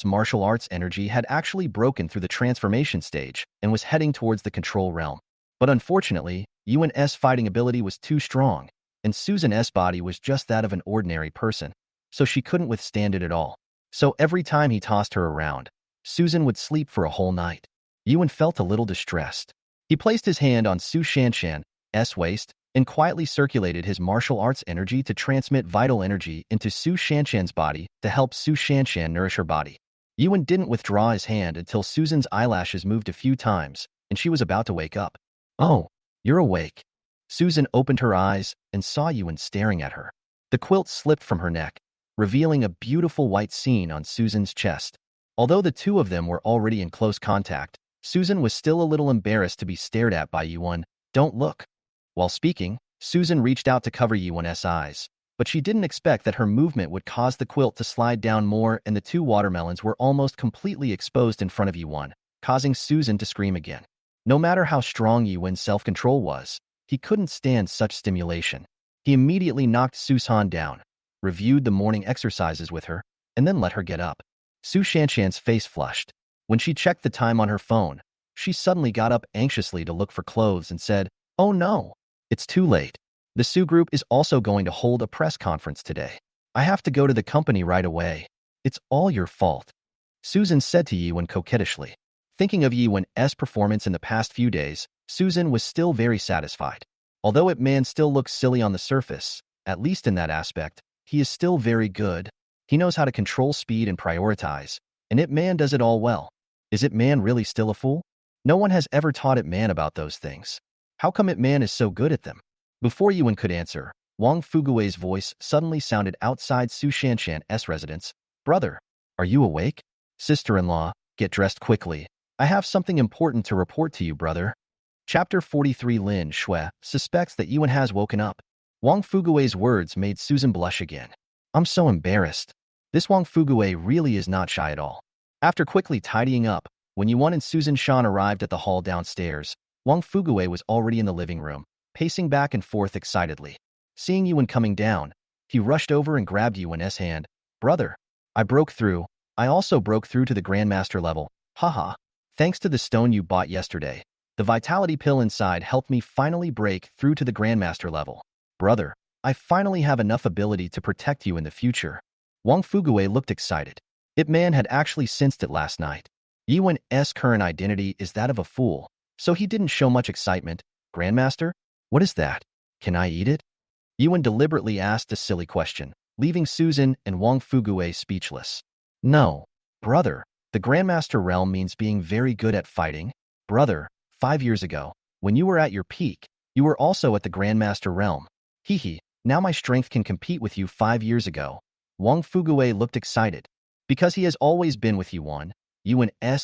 A: martial arts energy had actually broken through the transformation stage and was heading towards the control realm. But unfortunately, Yuan's fighting ability was too strong, and Susan's body was just that of an ordinary person, so she couldn't withstand it at all. So every time he tossed her around, Susan would sleep for a whole night. Yuan felt a little distressed. He placed his hand on Su Shanshan's waist and quietly circulated his martial arts energy to transmit vital energy into Su Shanshan's body to help Su Shanshan nourish her body. Yuan didn't withdraw his hand until Susan's eyelashes moved a few times, and she was about to wake up. Oh, you're awake. Susan opened her eyes and saw Yuan staring at her. The quilt slipped from her neck, revealing a beautiful white scene on Susan's chest. Although the two of them were already in close contact, Susan was still a little embarrassed to be stared at by Yuan. Don't look. While speaking, Susan reached out to cover Yuan's eyes, but she didn't expect that her movement would cause the quilt to slide down more, and the two watermelons were almost completely exposed in front of Yuan, causing Susan to scream again. No matter how strong Yuan's self-control was, he couldn't stand such stimulation. He immediately knocked Susan down, reviewed the morning exercises with her, and then let her get up. Su Shanshan's face flushed. When she checked the time on her phone, she suddenly got up anxiously to look for clothes and said, "Oh no, it's too late. The Su Group is also going to hold a press conference today. I have to go to the company right away. It's all your fault," Susan said to Yuan coquettishly. Thinking of Yuan's performance in the past few days, Susan was still very satisfied. Although Ip Man still looks silly on the surface, at least in that aspect, he is still very good. He knows how to control speed and prioritize, and Ip Man does it all well. Is Ip Man really still a fool? No one has ever taught Ip Man about those things. How come Ip Man is so good at them? Before Yuan could answer, Wang Fugui's voice suddenly sounded outside Su Shanshan's residence. "Brother, are you awake? Sister-in-law, get dressed quickly. I have something important to report to you, brother." Chapter 43. Lin Shui suspects that Yuan has woken up. Wang Fugui's words made Susan blush again. "I'm so embarrassed. This Wang Fugui really is not shy at all." After quickly tidying up, when Yuan and Susan Shan arrived at the hall downstairs, Wang Fugui was already in the living room, pacing back and forth excitedly. Seeing Yuan coming down, he rushed over and grabbed Yuan's hand. "Brother, I broke through. I also broke through to the Grandmaster level. Haha. Thanks to the stone you bought yesterday. The vitality pill inside helped me finally break through to the Grandmaster level. Brother, I finally have enough ability to protect you in the future." Wang Fugui looked excited. Ip Man had actually sensed it last night. Yuan's current identity is that of a fool, so he didn't show much excitement. "Grandmaster? What is that? Can I eat it?" Yuan deliberately asked a silly question, leaving Susan and Wang Fugui speechless. "No, brother. The Grandmaster realm means being very good at fighting. Brother, 5 years ago, when you were at your peak, you were also at the Grandmaster realm. Hehe, now my strength can compete with you 5 years ago." Wang Fugui looked excited. Because he has always been with Yuan's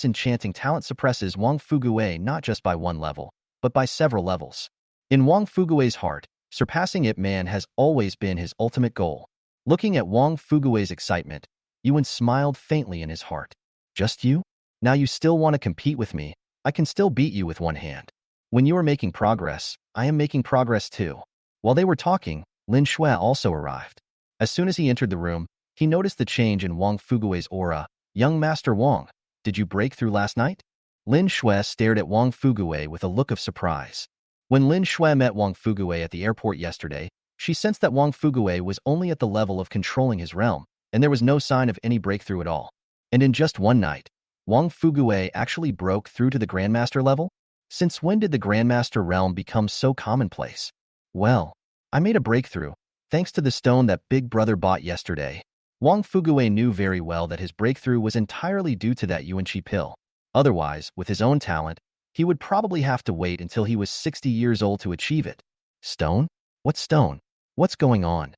A: enchanting talent suppresses Wang Fugui not just by one level, but by several levels. In Wang Fugui's heart, surpassing Ip Man has always been his ultimate goal. Looking at Wang Fugui's excitement, Yuan smiled faintly in his heart. "Just you? Now you still want to compete with me? I can still beat you with one hand. When you are making progress, I am making progress too." While they were talking, Lin Shui also arrived. As soon as he entered the room, he noticed the change in Wang Fugui's aura. "Young Master Wang, did you break through last night?" Lin Shui stared at Wang Fugui with a look of surprise. When Lin Shui met Wang Fugui at the airport yesterday, she sensed that Wang Fugui was only at the level of controlling his realm, and there was no sign of any breakthrough at all. And in just one night, Wang Fugui actually broke through to the Grandmaster level? Since when did the Grandmaster realm become so commonplace? "Well, I made a breakthrough, thanks to the stone that Big Brother bought yesterday." Wang Fugui knew very well that his breakthrough was entirely due to that Yuan pill. Otherwise, with his own talent, he would probably have to wait until he was 60 years old to achieve it. "Stone? What stone? What's going on?"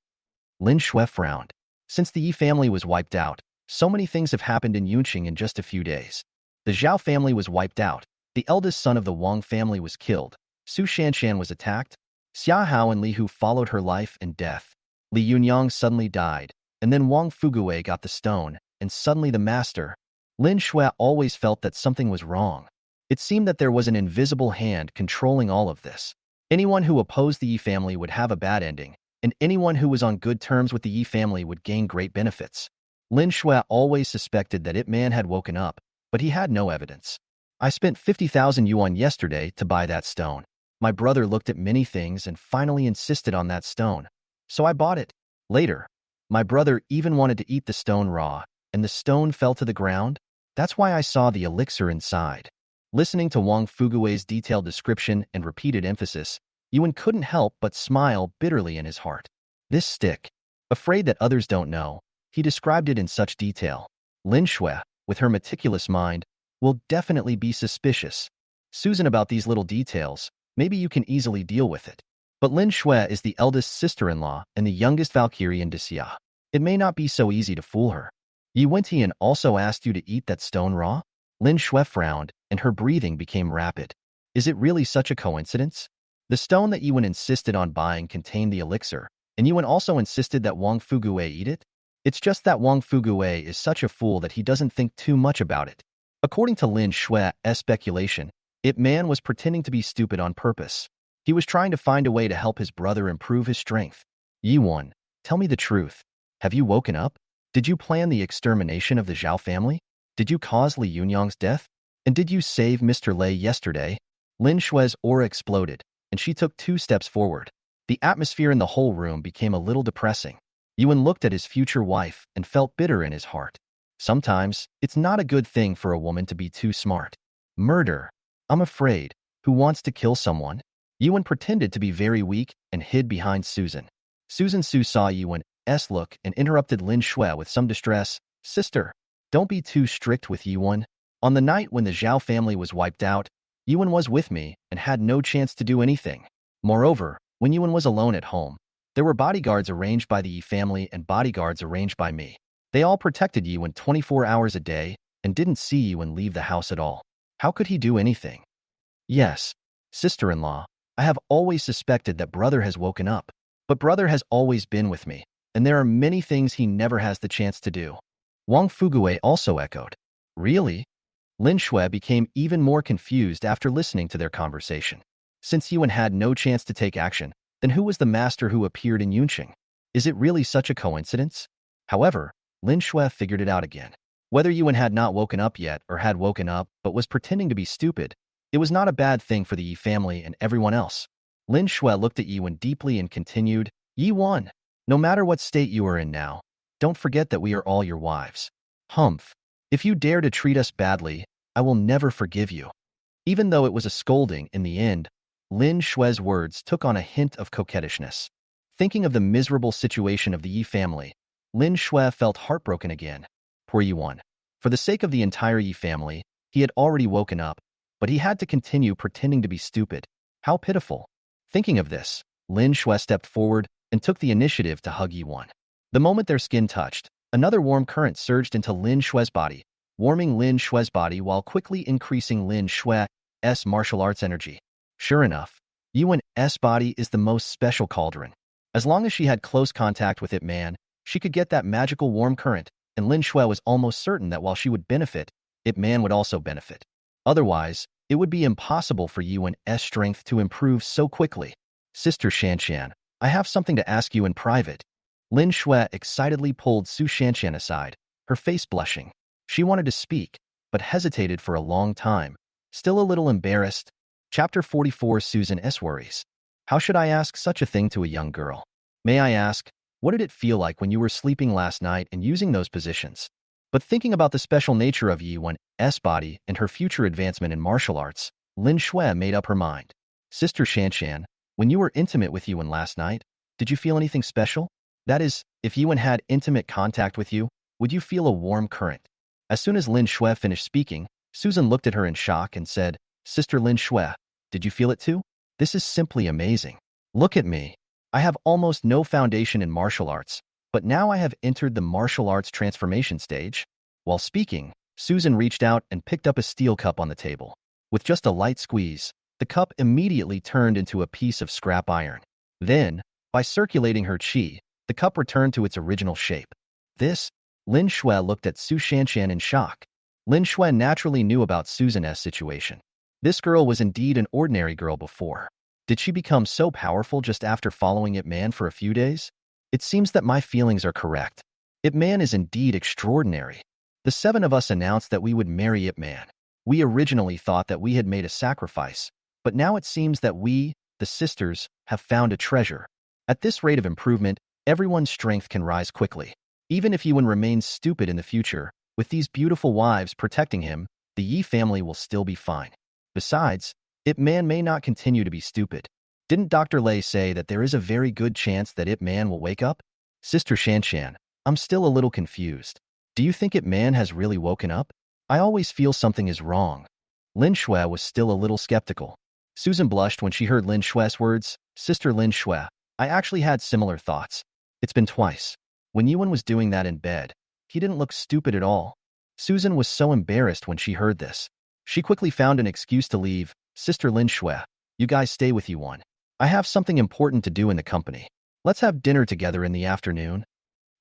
A: Lin Shui frowned. Since the Yi family was wiped out, so many things have happened in Yunqing in just a few days. The Zhao family was wiped out, the eldest son of the Wang family was killed, Su Shanshan was attacked, Xia Hao and Li Hu followed her life and death. Li Yunyang suddenly died, and then Wang Fugui got the stone, and suddenly the master. Lin Shui always felt that something was wrong. It seemed that there was an invisible hand controlling all of this. Anyone who opposed the Yi family would have a bad ending, and anyone who was on good terms with the Yi family would gain great benefits. Lin Shui always suspected that Ip Man had woken up, but he had no evidence. "I spent 50,000 yuan yesterday to buy that stone. My brother looked at many things and finally insisted on that stone. So I bought it. Later, my brother even wanted to eat the stone raw, and the stone fell to the ground. That's why I saw the elixir inside." Listening to Wang Fugui's detailed description and repeated emphasis, Yuan couldn't help but smile bitterly in his heart. This stick. Afraid that others don't know, he described it in such detail. Lin Shui, with her meticulous mind, will definitely be suspicious. "Susan, about these little details, maybe you can easily deal with it." But Lin Shui is the eldest sister-in-law and the youngest Valkyrie in Xia. It may not be so easy to fool her. Yi Wentian also asked you to eat that stone raw? Lin Shui frowned, and her breathing became rapid. Is it really such a coincidence? The stone that Yuan insisted on buying contained the elixir, and Yuan also insisted that Wang Fugue eat it? It's just that Wang Fugue is such a fool that he doesn't think too much about it. According to Lin Shui's speculation, Ip Man was pretending to be stupid on purpose. He was trying to find a way to help his brother improve his strength. Yiwan, tell me the truth. Have you woken up? Did you plan the extermination of the Zhao family? Did you cause Li Yunyang's death? And did you save Mr. Lei yesterday? Lin Shui's aura exploded, and she took 2 steps forward. The atmosphere in the whole room became a little depressing. Yuan looked at his future wife and felt bitter in his heart. Sometimes, it's not a good thing for a woman to be too smart. Murder. I'm afraid. Who wants to kill someone? Yuan pretended to be very weak and hid behind Susan. Susan Su saw Yuan's look and interrupted Lin Shui with some distress. Sister, don't be too strict with Yuan. On the night when the Zhao family was wiped out, Yuan was with me and had no chance to do anything. Moreover, when Yuan was alone at home, there were bodyguards arranged by the Yi family and bodyguards arranged by me. They all protected Yuan 24 hours a day and didn't see Yuan leave the house at all. How could he do anything? Yes, sister-in-law, I have always suspected that brother has woken up. But brother has always been with me, and there are many things he never has the chance to do. Wang Fugue also echoed. Really? Lin Shui became even more confused after listening to their conversation. Since Yuan had no chance to take action, then who was the master who appeared in Yunqing? Is it really such a coincidence? However, Lin Shui figured it out again. Whether Yuan had not woken up yet or had woken up but was pretending to be stupid, it was not a bad thing for the Yi family and everyone else. Lin Shui looked at Yuan deeply and continued, Yuan, no matter what state you are in now, don't forget that we are all your wives. Humph. If you dare to treat us badly, I will never forgive you. Even though it was a scolding in the end, Lin Shui's words took on a hint of coquettishness. Thinking of the miserable situation of the Yi family, Lin Shui felt heartbroken again. Poor Yuan. For the sake of the entire Yi family, he had already woken up, but he had to continue pretending to be stupid. How pitiful. Thinking of this, Lin Shui stepped forward and took the initiative to hug Yuan. The moment their skin touched, another warm current surged into Lin Shui's body, warming Lin Shui's body while quickly increasing Lin Shui's martial arts energy. Sure enough, Yuan's body is the most special cauldron. As long as she had close contact with Ip Man, she could get that magical warm current, and Lin Shui was almost certain that while she would benefit, Ip Man would also benefit. Otherwise, it would be impossible for Yuan's strength to improve so quickly. Sister Shanshan, I have something to ask you in private. Lin Shui excitedly pulled Su Shanshan aside, her face blushing. She wanted to speak, but hesitated for a long time, still a little embarrassed. Chapter 44 Susan's Worries. How should I ask such a thing to a young girl? May I ask, what did it feel like when you were sleeping last night and using those positions? But thinking about the special nature of Yuan's body and her future advancement in martial arts, Lin Shui made up her mind. Sister Shanshan, when you were intimate with Yuan last night, did you feel anything special? That is, if Yuan had intimate contact with you, would you feel a warm current? As soon as Lin Shui finished speaking, Susan looked at her in shock and said, Sister Lin Shui, did you feel it too? This is simply amazing. Look at me. I have almost no foundation in martial arts, but now I have entered the martial arts transformation stage. While speaking, Susan reached out and picked up a steel cup on the table. With just a light squeeze, the cup immediately turned into a piece of scrap iron. Then, by circulating her qi, the cup returned to its original shape. This, Lin Shui looked at Su Shanshan in shock. Lin Shui naturally knew about Susan's situation. This girl was indeed an ordinary girl before. Did she become so powerful just after following Ip Man for a few days? It seems that my feelings are correct. Ip Man is indeed extraordinary. The 7 of us announced that we would marry Ip Man. We originally thought that we had made a sacrifice, but now it seems that we, the sisters, have found a treasure. At this rate of improvement, everyone's strength can rise quickly. Even if Yuan remains stupid in the future, with these beautiful wives protecting him, the Yi family will still be fine. Besides, Ip Man may not continue to be stupid. Didn't Dr. Lei say that there is a very good chance that Ip Man will wake up? Sister Shanshan, I'm still a little confused. Do you think Ip Man has really woken up? I always feel something is wrong. Lin Shui was still a little skeptical. Susan blushed when she heard Lin Shue's words. Sister Lin Shue, I actually had similar thoughts. It's been twice. When Yuan was doing that in bed, he didn't look stupid at all. Susan was so embarrassed when she heard this. She quickly found an excuse to leave. Sister Lin Shue, you guys stay with Yuan. I have something important to do in the company. Let's have dinner together in the afternoon.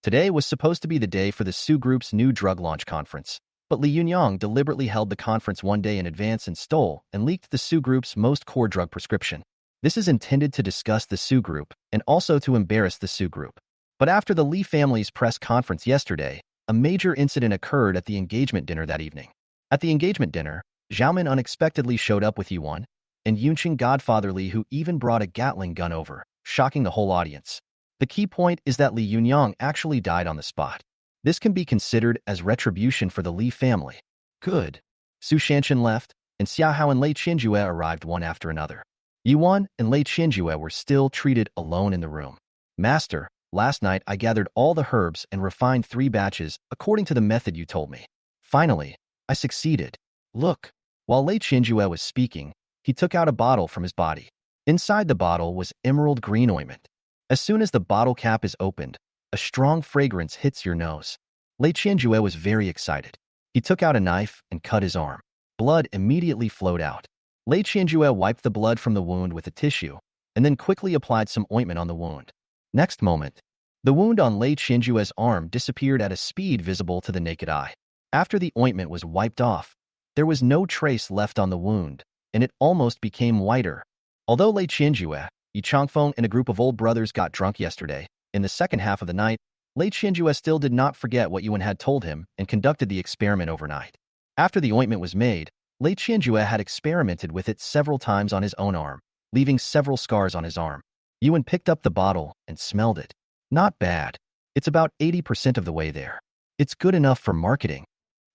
A: Today was supposed to be the day for the Su Group's new drug launch conference, but Li Yunyang deliberately held the conference one day in advance and stole and leaked the Su Group's most core drug prescription. This is intended to discuss the Su Group and also to embarrass the Su Group. But after the Li family's press conference yesterday, a major incident occurred at the engagement dinner that evening. At the engagement dinner, Xiaomin unexpectedly showed up with Yuan and Yunqing godfather Li, who even brought a Gatling gun over, shocking the whole audience. The key point is that Li Yunyang actually died on the spot. This can be considered as retribution for the Li family. Good. Su Shanshan left, and Xiaohao and Lei Qianjue arrived one after another. Yuan and Lei Qianjue were still treated alone in the room. Master, last night I gathered all the herbs and refined 3 batches according to the method you told me. Finally, I succeeded. Look. While Lei Qianjue was speaking, he took out a bottle from his body. Inside the bottle was emerald green ointment. As soon as the bottle cap is opened, a strong fragrance hits your nose. Lei Qianjue was very excited. He took out a knife and cut his arm. Blood immediately flowed out. Lei Qianjue wiped the blood from the wound with a tissue and then quickly applied some ointment on the wound. Next moment, the wound on Lei Qianjue's arm disappeared at a speed visible to the naked eye. After the ointment was wiped off, there was no trace left on the wound, and it almost became whiter. Although Lei Qianjue, Yi Changfeng, and a group of old brothers got drunk yesterday, in the second half of the night, Lei Qianjue still did not forget what Yuan had told him and conducted the experiment overnight. After the ointment was made, Lei Qianjue had experimented with it several times on his own arm, leaving several scars on his arm. Yuan picked up the bottle and smelled it. Not bad. It's about 80% of the way there. It's good enough for marketing.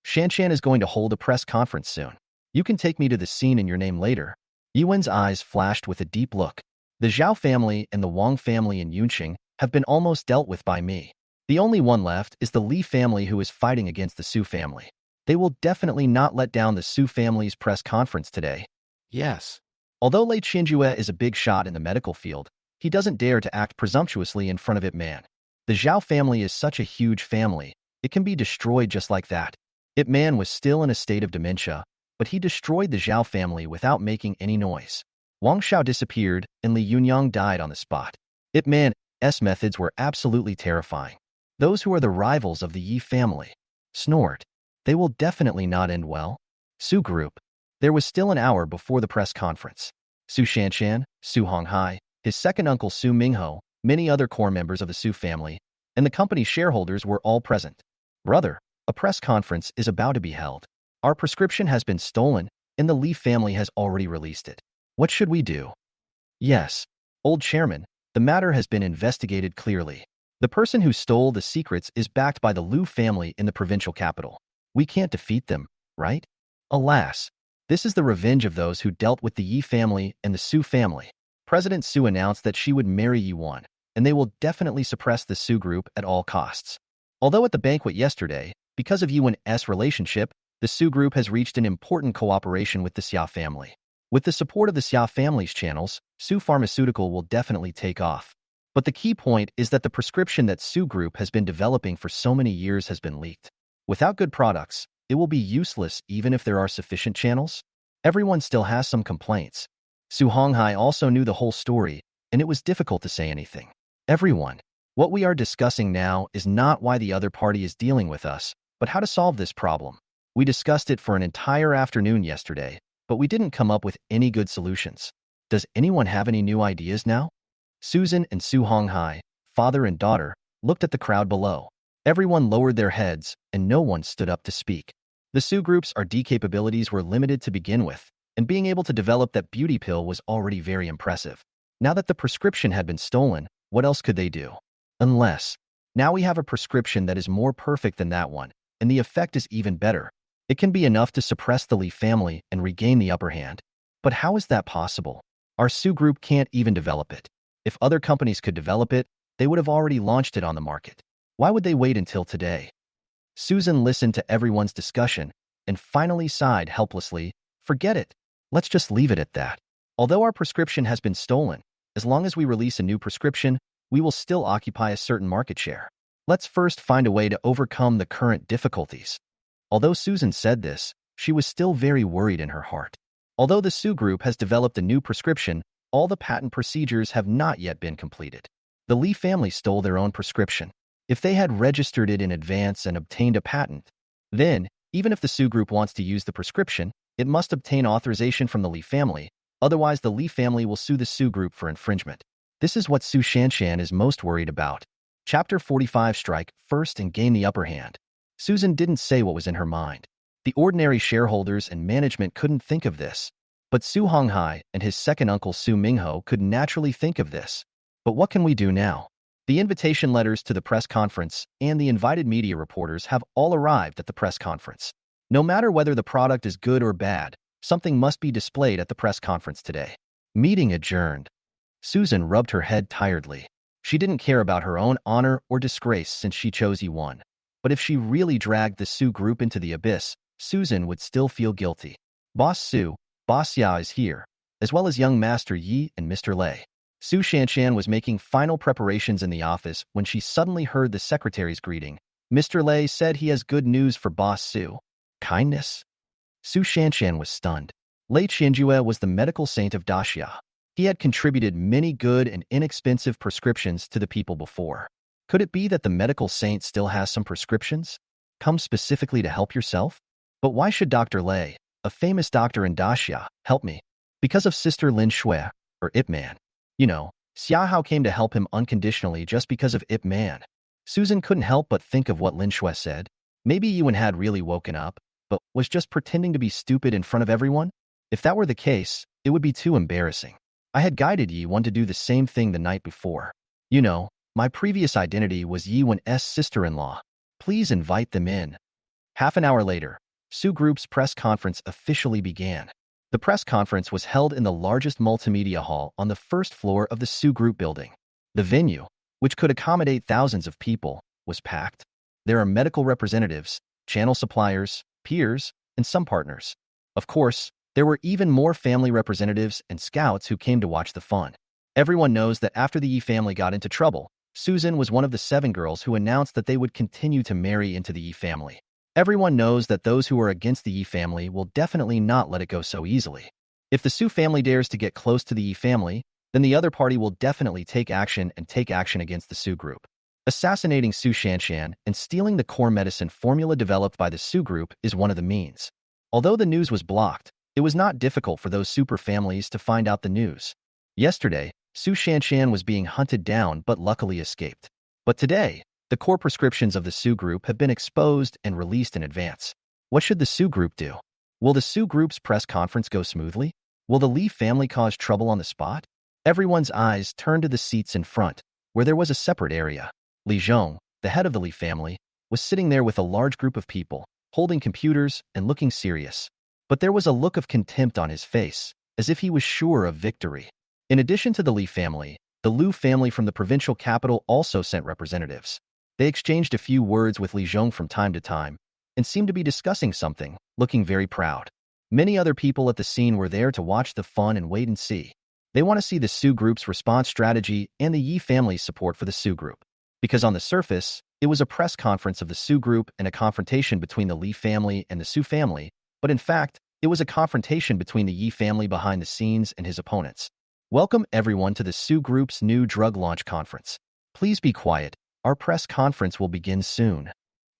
A: Shanshan is going to hold a press conference soon. You can take me to the scene in your name later. Yuan's eyes flashed with a deep look. The Zhao family and the Wang family in Yunqing have been almost dealt with by me. The only one left is the Li family, who is fighting against the Su family. They will definitely not let down the Su family's press conference today. Yes. Although Lei Qianjue is a big shot in the medical field, he doesn't dare to act presumptuously in front of Ip Man. The Zhao family is such a huge family, it can be destroyed just like that. Ip Man was still in a state of dementia, but he destroyed the Zhao family without making any noise. Wang Shao disappeared, and Li Yunyang died on the spot. Ip Man's methods were absolutely terrifying. Those who are the rivals of the Yi family. Snort. They will definitely not end well. Su Group. There was still an hour before the press conference. Su Shanshan, Su Honghai, his second uncle Su Mingho, many other core members of the Su family, and the company's shareholders were all present. Brother, a press conference is about to be held. Our prescription has been stolen, and the Li family has already released it. What should we do? Yes, old chairman, the matter has been investigated clearly. The person who stole the secrets is backed by the Liu family in the provincial capital. We can't defeat them, right? Alas, this is the revenge of those who dealt with the Yi family and the Su family. President Su announced that she would marry Yuan, and they will definitely suppress the Su group at all costs. Although at the banquet yesterday, because of Yuan's relationship, the Su group has reached an important cooperation with the Xia family. With the support of the Xia family's channels, Su Pharmaceutical will definitely take off. But the key point is that the prescription that Su Group has been developing for so many years has been leaked. Without good products, it will be useless even if there are sufficient channels. Everyone still has some complaints. Su Honghai also knew the whole story, and it was difficult to say anything. Everyone. What we are discussing now is not why the other party is dealing with us, but how to solve this problem. We discussed it for an entire afternoon yesterday, but we didn't come up with any good solutions. Does anyone have any new ideas now? Susan and Su Honghai, father and daughter, looked at the crowd below. Everyone lowered their heads, and no one stood up to speak. The Su Group's R&D capabilities were limited to begin with, and being able to develop that beauty pill was already very impressive. Now that the prescription had been stolen, what else could they do? Unless, now we have a prescription that is more perfect than that one, and the effect is even better. It can be enough to suppress the Li family and regain the upper hand. But how is that possible? Our Su Group can't even develop it. If other companies could develop it, they would have already launched it on the market. Why would they wait until today? Susan listened to everyone's discussion and finally sighed helplessly. Forget it. Let's just leave it at that. Although our prescription has been stolen, as long as we release a new prescription, we will still occupy a certain market share. Let's first find a way to overcome the current difficulties. Although Susan said this, she was still very worried in her heart. Although the Su Group has developed a new prescription, all the patent procedures have not yet been completed. The Lee family stole their own prescription. If they had registered it in advance and obtained a patent, then, even if the Su Group wants to use the prescription, it must obtain authorization from the Lee family, otherwise the Lee family will sue the Su Group for infringement. This is what Su Shanshan is most worried about. Chapter 45 Strike first and gain the upper hand. Susan didn't say what was in her mind. The ordinary shareholders and management couldn't think of this. But Su Honghai and his second uncle Su Mingho could naturally think of this. But what can we do now? The invitation letters to the press conference and the invited media reporters have all arrived at the press conference. No matter whether the product is good or bad, something must be displayed at the press conference today. Meeting adjourned. Susan rubbed her head tiredly. She didn't care about her own honor or disgrace since she chose Yi1. But if she really dragged the Su Group into the abyss, Susan would still feel guilty. Boss Su, Boss Ya is here, as well as young Master Yi and Mr. Lei. Su Shanshan was making final preparations in the office when she suddenly heard the secretary's greeting. Mr. Lei said he has good news for Boss Su. Kindness? Su Shanshan was stunned. Lei Qianjue was the medical saint of Daxia. He had contributed many good and inexpensive prescriptions to the people before. Could it be that the medical saint still has some prescriptions? Come specifically to help yourself? But why should Dr. Lei, a famous doctor in Daxia, help me? Because of Sister Lin Shui, or Ip Man. You know, Xia Hao came to help him unconditionally just because of Ip Man. Susan couldn't help but think of what Lin Shui said. Maybe Yuan had really woken up, but was just pretending to be stupid in front of everyone? If that were the case, it would be too embarrassing. I had guided Yi1 to do the same thing the night before. You know, my previous identity was Yi1's sister-in-law. Please invite them in. Half an hour later, Su Group's press conference officially began. The press conference was held in the largest multimedia hall on the first floor of the Su Group building. The venue, which could accommodate thousands of people, was packed. There are medical representatives, channel suppliers, peers, and some partners. Of course, there were even more family representatives and scouts who came to watch the fun. Everyone knows that after the Yi family got into trouble, Susan was one of the 7 girls who announced that they would continue to marry into the Yi family. Everyone knows that those who are against the Yi family will definitely not let it go so easily. If the Su family dares to get close to the Yi family, then the other party will definitely take action against the Su Group. Assassinating Su Shanshan and stealing the core medicine formula developed by the Su Group is one of the means. Although the news was blocked, it was not difficult for those super families to find out the news. Yesterday, Su Shanshan was being hunted down but luckily escaped. But today, the core prescriptions of the Su Group have been exposed and released in advance. What should the Su Group do? Will the Su Group's press conference go smoothly? Will the Li family cause trouble on the spot? Everyone's eyes turned to the seats in front, where there was a separate area. Li Zhong, the head of the Li family, was sitting there with a large group of people, holding computers and looking serious. But there was a look of contempt on his face, as if he was sure of victory. In addition to the Li family, the Lu family from the provincial capital also sent representatives. They exchanged a few words with Li Zhong from time to time, and seemed to be discussing something, looking very proud. Many other people at the scene were there to watch the fun and wait and see. They want to see the Su Group's response strategy and the Yi family's support for the Su Group. Because on the surface, it was a press conference of the Su Group and a confrontation between the Li family and the Su family, but in fact, it was a confrontation between the Yi family behind the scenes and his opponents. Welcome everyone to the Su Group's new drug launch conference. Please be quiet, our press conference will begin soon.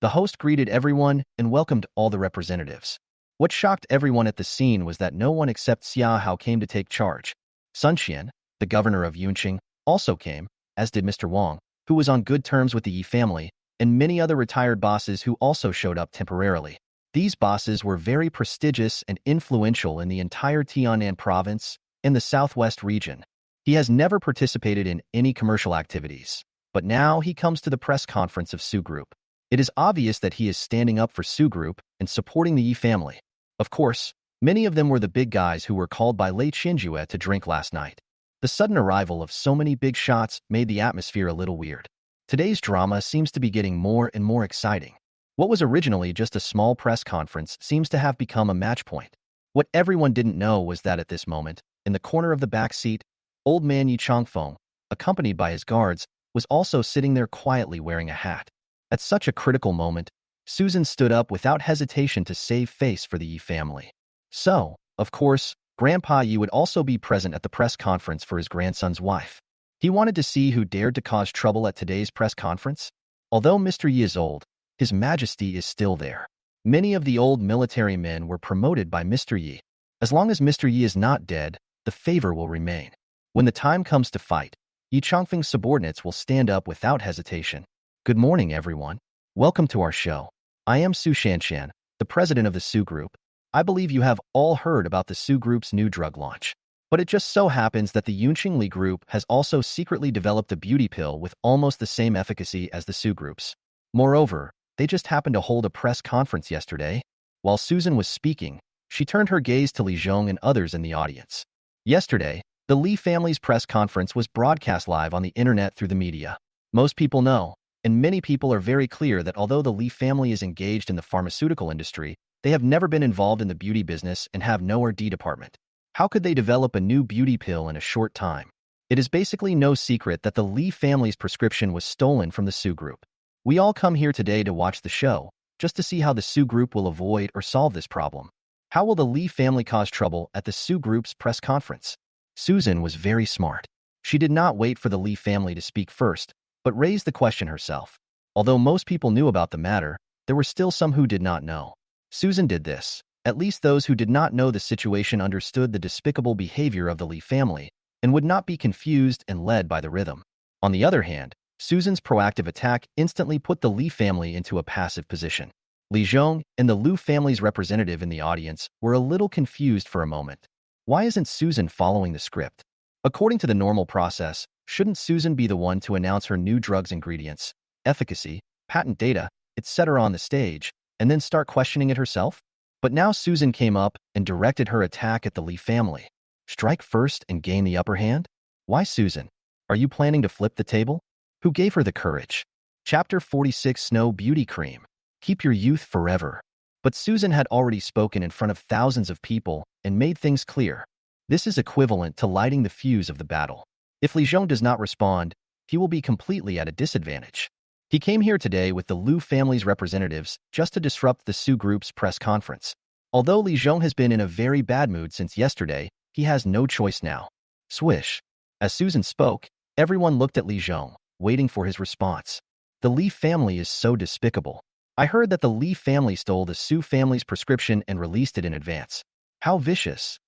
A: The host greeted everyone and welcomed all the representatives. What shocked everyone at the scene was that no one except Xia Hao came to take charge. Sun Xian, the governor of Yunqing, also came, as did Mr. Wang, who was on good terms with the Yi family, and many other retired bosses who also showed up temporarily. These bosses were very prestigious and influential in the entire Tianan province and the southwest region. He has never participated in any commercial activities, but now he comes to the press conference of Su Group. It is obvious that he is standing up for Su Group and supporting the Yi family. Of course, many of them were the big guys who were called by Lei Qianjue to drink last night. The sudden arrival of so many big shots made the atmosphere a little weird. Today's drama seems to be getting more and more exciting. What was originally just a small press conference seems to have become a match point. What everyone didn't know was that at this moment, In the corner of the back seat, old man Yi Changfeng, accompanied by his guards, was also sitting there quietly wearing a hat. At such a critical moment, Susan stood up without hesitation to save face for the Yi family. So, of course, Grandpa Yi would also be present at the press conference for his grandson's wife. He wanted to see who dared to cause trouble at today's press conference. Although Mr. Yi is old, His Majesty is still there. Many of the old military men were promoted by Mr. Yi. As long as Mr. Yi is not dead, the favor will remain. When the time comes to fight, Yi Changfeng's subordinates will stand up without hesitation. Good morning, everyone. Welcome to our show. I am Su Shanshan, the president of the Su Group. I believe you have all heard about the Su Group's new drug launch. But it just so happens that the Yunqing Li Group has also secretly developed a beauty pill with almost the same efficacy as the Su Group's. Moreover, they just happened to hold a press conference yesterday. While Susan was speaking, she turned her gaze to Li Zhong and others in the audience. Yesterday, the Li family's press conference was broadcast live on the internet through the media. Most people know, and many people are very clear that although the Li family is engaged in the pharmaceutical industry, they have never been involved in the beauty business and have no R&D department. How could they develop a new beauty pill in a short time? It is basically no secret that the Li family's prescription was stolen from the Su Group. We all come here today to watch the show, just to see how the Su Group will avoid or solve this problem. How will the Li family cause trouble at the Su Group's press conference? Susan was very smart. She did not wait for the Li family to speak first, but raised the question herself. Although most people knew about the matter, there were still some who did not know. Susan did this. At least those who did not know the situation understood the despicable behavior of the Li family and would not be confused and led by the rhythm. On the other hand, Susan's proactive attack instantly put the Li family into a passive position. Li Zhong and the Liu family's representative in the audience were a little confused for a moment. Why isn't Susan following the script? According to the normal process, shouldn't Susan be the one to announce her new drug's ingredients, efficacy, patent data, etc. on the stage, and then start questioning it herself? But now Susan came up and directed her attack at the Li family. Strike first and gain the upper hand? Why, Susan? Are you planning to flip the table? Who gave her the courage? Chapter 46 Snow Beauty Cream. Keep your youth forever. But Susan had already spoken in front of thousands of people and made things clear. This is equivalent to lighting the fuse of the battle. If Li Zhong does not respond, he will be completely at a disadvantage. He came here today with the Liu family's representatives just to disrupt the Su Group's press conference. Although Li Zhong has been in a very bad mood since yesterday, he has no choice now. Swish. As Susan spoke, everyone looked at Li Zhong, waiting for his response. The Li family is so despicable. I heard that the Li family stole the Su family's prescription and released it in advance. How vicious.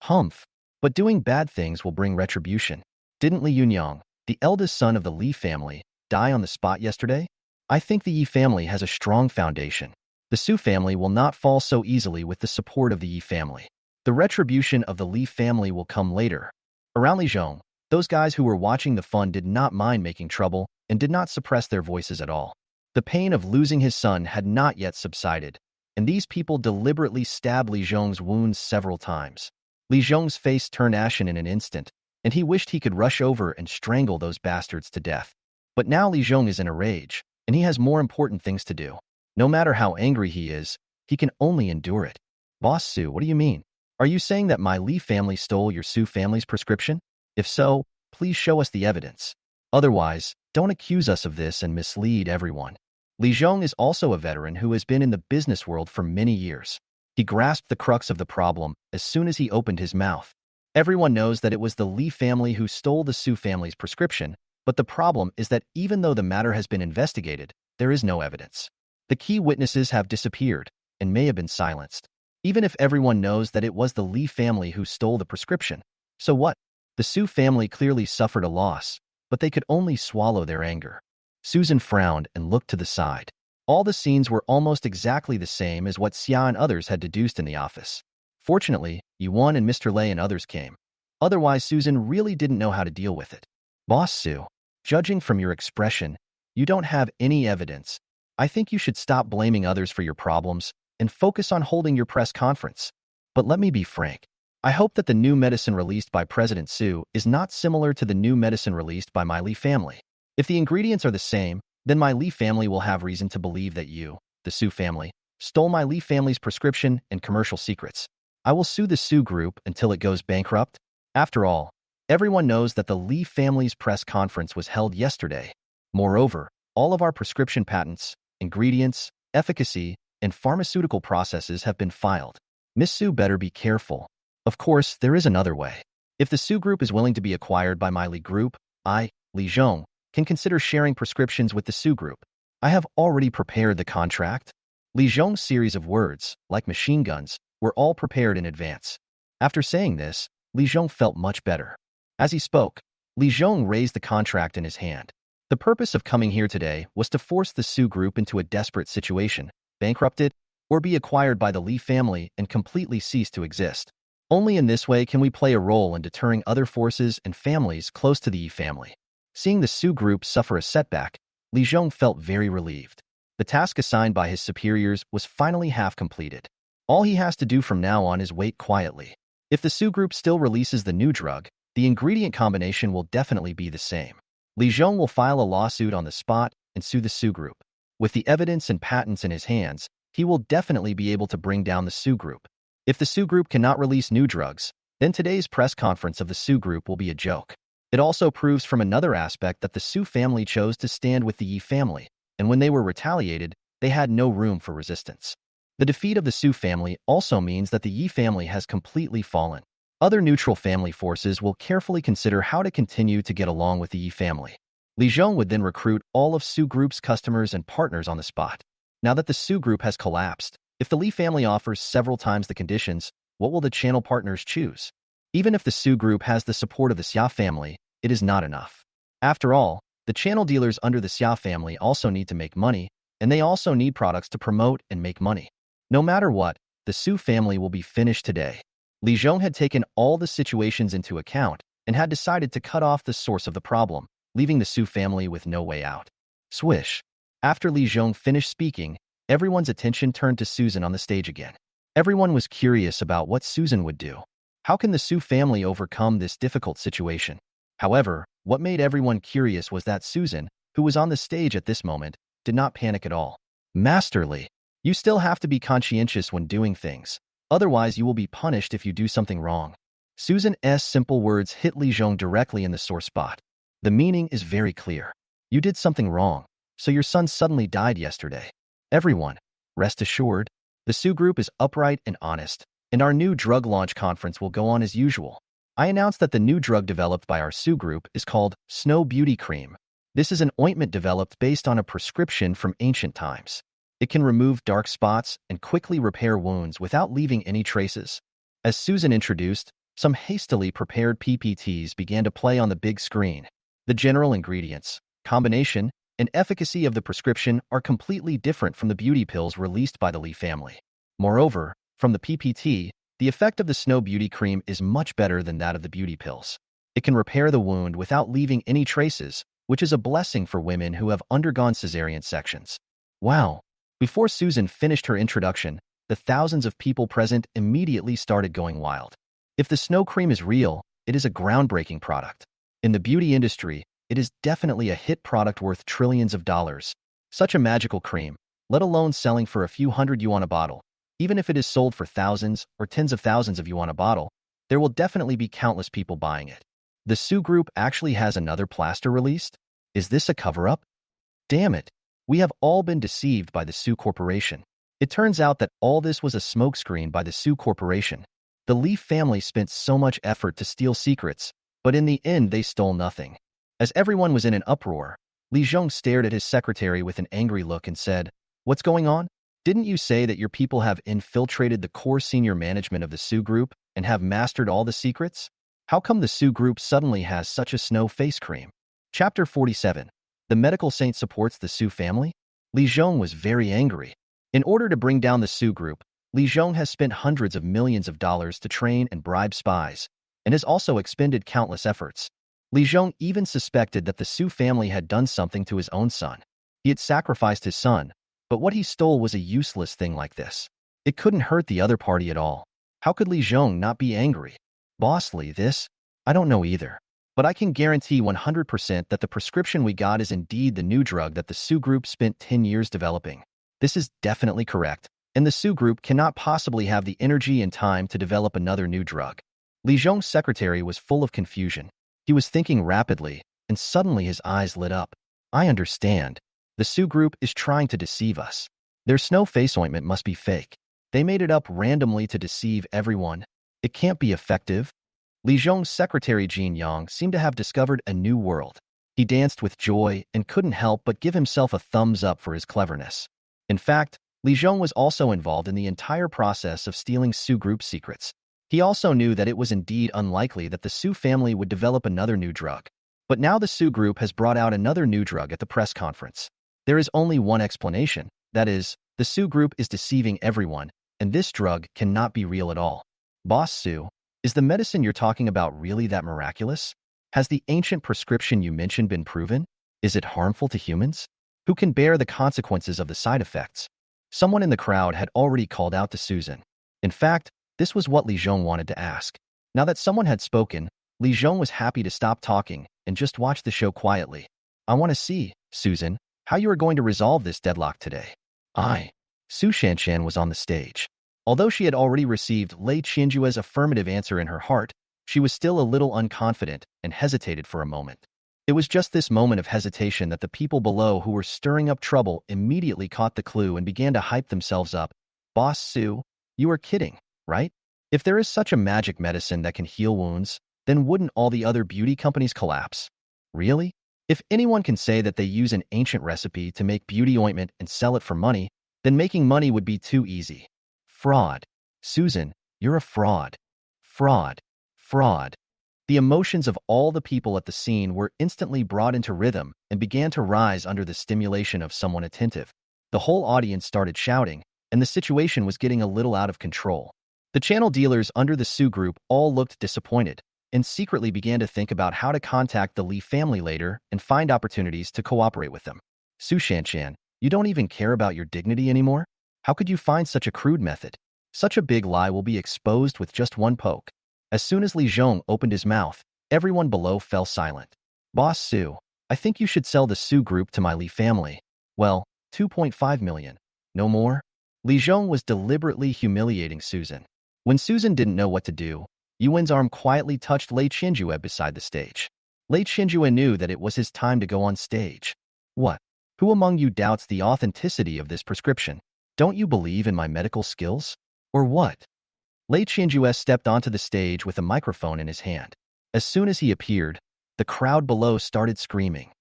A: Humph. But doing bad things will bring retribution. Didn't Li Yunyang, the eldest son of the Li family, die on the spot yesterday? I think the Yi family has a strong foundation. The Su family will not fall so easily with the support of the Yi family. The retribution of the Li family will come later. Around Li Zhong, those guys who were watching the fun did not mind making trouble and did not suppress their voices at all. The pain of losing his son had not yet subsided, and these people deliberately stabbed Li Zhong's wounds several times. Li Zhong's face turned ashen in an instant, and he wished he could rush over and strangle those bastards to death. But now Li Zhong is in a rage, and he has more important things to do. No matter how angry he is, he can only endure it. Boss Su, what do you mean? Are you saying that my Li family stole your Su family's prescription? If so, please show us the evidence. Otherwise, don't accuse us of this and mislead everyone. Li Zhong is also a veteran who has been in the business world for many years. He grasped the crux of the problem as soon as he opened his mouth. Everyone knows that it was the Li family who stole the Su family's prescription, but the problem is that even though the matter has been investigated, there is no evidence. The key witnesses have disappeared and may have been silenced. Even if everyone knows that it was the Li family who stole the prescription, so what? The Su family clearly suffered a loss, but they could only swallow their anger. Susan frowned and looked to the side. All the scenes were almost exactly the same as what Xia and others had deduced in the office. Fortunately, Yuan and Mr. Lei and others came. Otherwise, Susan really didn't know how to deal with it. Boss Su, judging from your expression, you don't have any evidence. I think you should stop blaming others for your problems and focus on holding your press conference. But let me be frank. I hope that the new medicine released by President Su is not similar to the new medicine released by my Li family. If the ingredients are the same, then my Li family will have reason to believe that you, the Su family, stole my Li family's prescription and commercial secrets. I will sue the Su Group until it goes bankrupt. After all, everyone knows that the Lee family's press conference was held yesterday. Moreover, all of our prescription patents, ingredients, efficacy, and pharmaceutical processes have been filed. Miss Su better be careful. Of course, there is another way. If the Su Group is willing to be acquired by my Lee Group, I, Li Zhong, can consider sharing prescriptions with the Su Group. I have already prepared the contract. Li Zhong's series of words, like machine guns, were all prepared in advance. After saying this, Li Zhong felt much better. As he spoke, Li Zhong raised the contract in his hand. The purpose of coming here today was to force the Su Group into a desperate situation, bankrupt it, or be acquired by the Li family and completely cease to exist. Only in this way can we play a role in deterring other forces and families close to the Yi family. Seeing the Su Group suffer a setback, Li Zhong felt very relieved. The task assigned by his superiors was finally half completed. All he has to do from now on is wait quietly. If the Su Group still releases the new drug, the ingredient combination will definitely be the same. Li Zhong will file a lawsuit on the spot and sue the Su Group. With the evidence and patents in his hands, he will definitely be able to bring down the Su Group. If the Su Group cannot release new drugs, then today's press conference of the Su Group will be a joke. It also proves from another aspect that the Su family chose to stand with the Yi family, and when they were retaliated, they had no room for resistance. The defeat of the Su family also means that the Yi family has completely fallen. Other neutral family forces will carefully consider how to continue to get along with the Yi family. Li Zhong would then recruit all of Su Group's customers and partners on the spot. Now that the Su Group has collapsed, if the Li family offers several times the conditions, what will the channel partners choose? Even if the Su Group has the support of the Xia family, it is not enough. After all, the channel dealers under the Xia family also need to make money, and they also need products to promote and make money. No matter what, the Su family will be finished today. Li Zhong had taken all the situations into account and had decided to cut off the source of the problem, leaving the Su family with no way out. Swish. After Li Zhong finished speaking, everyone's attention turned to Susan on the stage again. Everyone was curious about what Susan would do. How can the Su family overcome this difficult situation? However, what made everyone curious was that Susan, who was on the stage at this moment, did not panic at all. Master Li, you still have to be conscientious when doing things. Otherwise, you will be punished if you do something wrong. Susan's simple words hit Li Zhong directly in the sore spot. The meaning is very clear. You did something wrong, so your son suddenly died yesterday. Everyone, rest assured, the Su Group is upright and honest, and our new drug launch conference will go on as usual. I announced that the new drug developed by our Su Group is called Snow Beauty Cream. This is an ointment developed based on a prescription from ancient times. It can remove dark spots and quickly repair wounds without leaving any traces. As Susan introduced, some hastily prepared PPTs began to play on the big screen. The general ingredients, combination, and efficacy of the prescription are completely different from the beauty pills released by the Li family. Moreover, from the PPT, the effect of the Snow Beauty Cream is much better than that of the beauty pills. It can repair the wound without leaving any traces, which is a blessing for women who have undergone cesarean sections. Wow! Before Susan finished her introduction, the thousands of people present immediately started going wild. If the snow cream is real, it is a groundbreaking product. In the beauty industry, it is definitely a hit product worth trillions of dollars. Such a magical cream, let alone selling for a few hundred yuan a bottle, even if it is sold for thousands or tens of thousands of yuan a bottle, there will definitely be countless people buying it. The Su Group actually has another plaster released? Is this a cover-up? Damn it! We have all been deceived by the Su Corporation. It turns out that all this was a smokescreen by the Su Corporation. The Li family spent so much effort to steal secrets, but in the end they stole nothing. As everyone was in an uproar, Li Zhong stared at his secretary with an angry look and said, "What's going on? Didn't you say that your people have infiltrated the core senior management of the Su Group and have mastered all the secrets? How come the Su Group suddenly has such a snow face cream?" Chapter 47. The medical saint supports the Su family? Li Zhong was very angry. In order to bring down the Su Group, Li Zhong has spent hundreds of millions of dollars to train and bribe spies, and has also expended countless efforts. Li Zhong even suspected that the Su family had done something to his own son. He had sacrificed his son, but what he stole was a useless thing like this. It couldn't hurt the other party at all. How could Li Zhong not be angry? Boss Li, this? I don't know either. But I can guarantee 100% that the prescription we got is indeed the new drug that the Su Group spent 10 years developing. This is definitely correct, and the Su Group cannot possibly have the energy and time to develop another new drug. Li Zhong's secretary was full of confusion. He was thinking rapidly, and suddenly his eyes lit up. I understand. The Su group is trying to deceive us. Their snow face ointment must be fake. They made it up randomly to deceive everyone. It can't be effective. Li Zhong's secretary Jin Yang seemed to have discovered a new world. He danced with joy and couldn't help but give himself a thumbs up for his cleverness. In fact, Li Zhong was also involved in the entire process of stealing Su group secrets. He also knew that it was indeed unlikely that the Su family would develop another new drug. But now the Su group has brought out another new drug at the press conference. There is only one explanation. That is, the Su group is deceiving everyone, and this drug cannot be real at all. Boss Su, is the medicine you're talking about really that miraculous? Has the ancient prescription you mentioned been proven? Is it harmful to humans? Who can bear the consequences of the side effects? Someone in the crowd had already called out to Susan. In fact, this was what Li Zhong wanted to ask. Now that someone had spoken, Li Zhong was happy to stop talking and just watch the show quietly. I want to see, Susan, how you are going to resolve this deadlock today. Su Shanshan was on the stage. Although she had already received Lei Qianjue's affirmative answer in her heart, she was still a little unconfident and hesitated for a moment. It was just this moment of hesitation that the people below who were stirring up trouble immediately caught the clue and began to hype themselves up. Boss Su, you are kidding, right? If there is such a magic medicine that can heal wounds, then wouldn't all the other beauty companies collapse? Really? If anyone can say that they use an ancient recipe to make beauty ointment and sell it for money, then making money would be too easy. Fraud. Susan, you're a fraud. Fraud. Fraud. The emotions of all the people at the scene were instantly brought into rhythm and began to rise under the stimulation of someone attentive. The whole audience started shouting, and the situation was getting a little out of control. The channel dealers under the Su group all looked disappointed and secretly began to think about how to contact the Li family later and find opportunities to cooperate with them. Su Shanshan, you don't even care about your dignity anymore? How could you find such a crude method? Such a big lie will be exposed with just one poke. As soon as Li Zhong opened his mouth, everyone below fell silent. Boss Su, I think you should sell the Su group to my Li family. Well, 2.5 million. No more? Li Zhong was deliberately humiliating Susan. When Susan didn't know what to do, Yuan's arm quietly touched Lei Qianjue beside the stage. Lei Qianjue knew that it was his time to go on stage. What? Who among you doubts the authenticity of this prescription? Don't you believe in my medical skills? Or what? Lei Qianjue stepped onto the stage with a microphone in his hand. As soon as he appeared, the crowd below started screaming.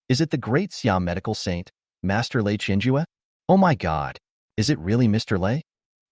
A: Is it the great Xia medical saint, Master Lei Qianjue? Oh my God, is it really Mr. Lei?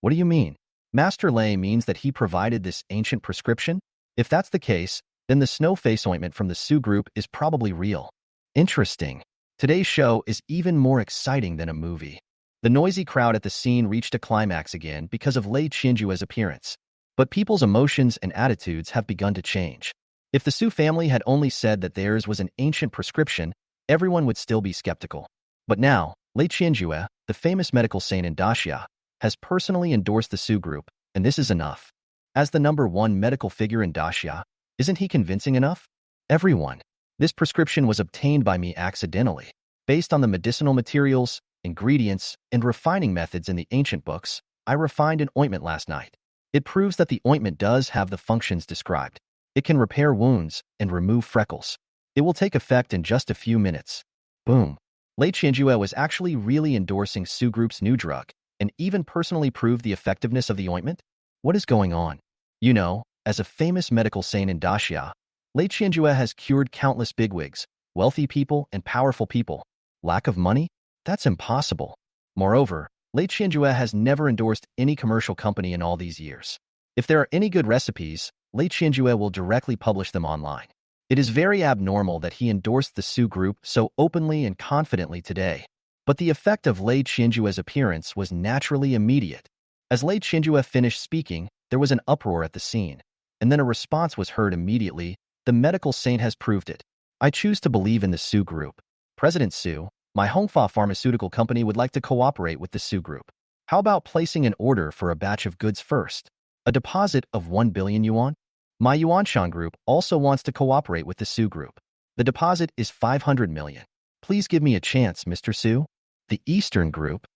A: What do you mean? Master Lei means that he provided this ancient prescription? If that's the case, then the snow face ointment from the Su group is probably real. Interesting. Today's show is even more exciting than a movie. The noisy crowd at the scene reached a climax again because of Lei Qianjue's appearance. But people's emotions and attitudes have begun to change. If the Su family had only said that theirs was an ancient prescription, everyone would still be skeptical. But now, Lei Qianjue, the famous medical saint in Daxia, has personally endorsed the Su group, and this is enough. As the #1 medical figure in Daxia, isn't he convincing enough? Everyone. This prescription was obtained by me accidentally. Based on the medicinal materials, ingredients, and refining methods in the ancient books, I refined an ointment last night. It proves that the ointment does have the functions described. It can repair wounds and remove freckles. It will take effect in just a few minutes. Boom. Lei Qianjue was actually really endorsing Su group's new drug, and even personally proved the effectiveness of the ointment? What is going on? You know, as a famous medical saint in Daxia, Lei Qianjue has cured countless bigwigs, wealthy people, and powerful people. Lack of money? That's impossible. Moreover, Lei Qianjue has never endorsed any commercial company in all these years. If there are any good recipes, Lei Qianjue will directly publish them online. It is very abnormal that he endorsed the Su group so openly and confidently today. But the effect of Lei Qianjue's appearance was naturally immediate. As Lei Qianjue finished speaking, there was an uproar at the scene, and then a response was heard immediately. The medical saint has proved it. I choose to believe in the Su group. President Su, my Hongfa pharmaceutical company would like to cooperate with the Su group. How about placing an order for a batch of goods first? A deposit of 1 billion yuan? My Yuanshan group also wants to cooperate with the Su group. The deposit is 500 million. Please give me a chance, Mr. Su. The Eastern Group.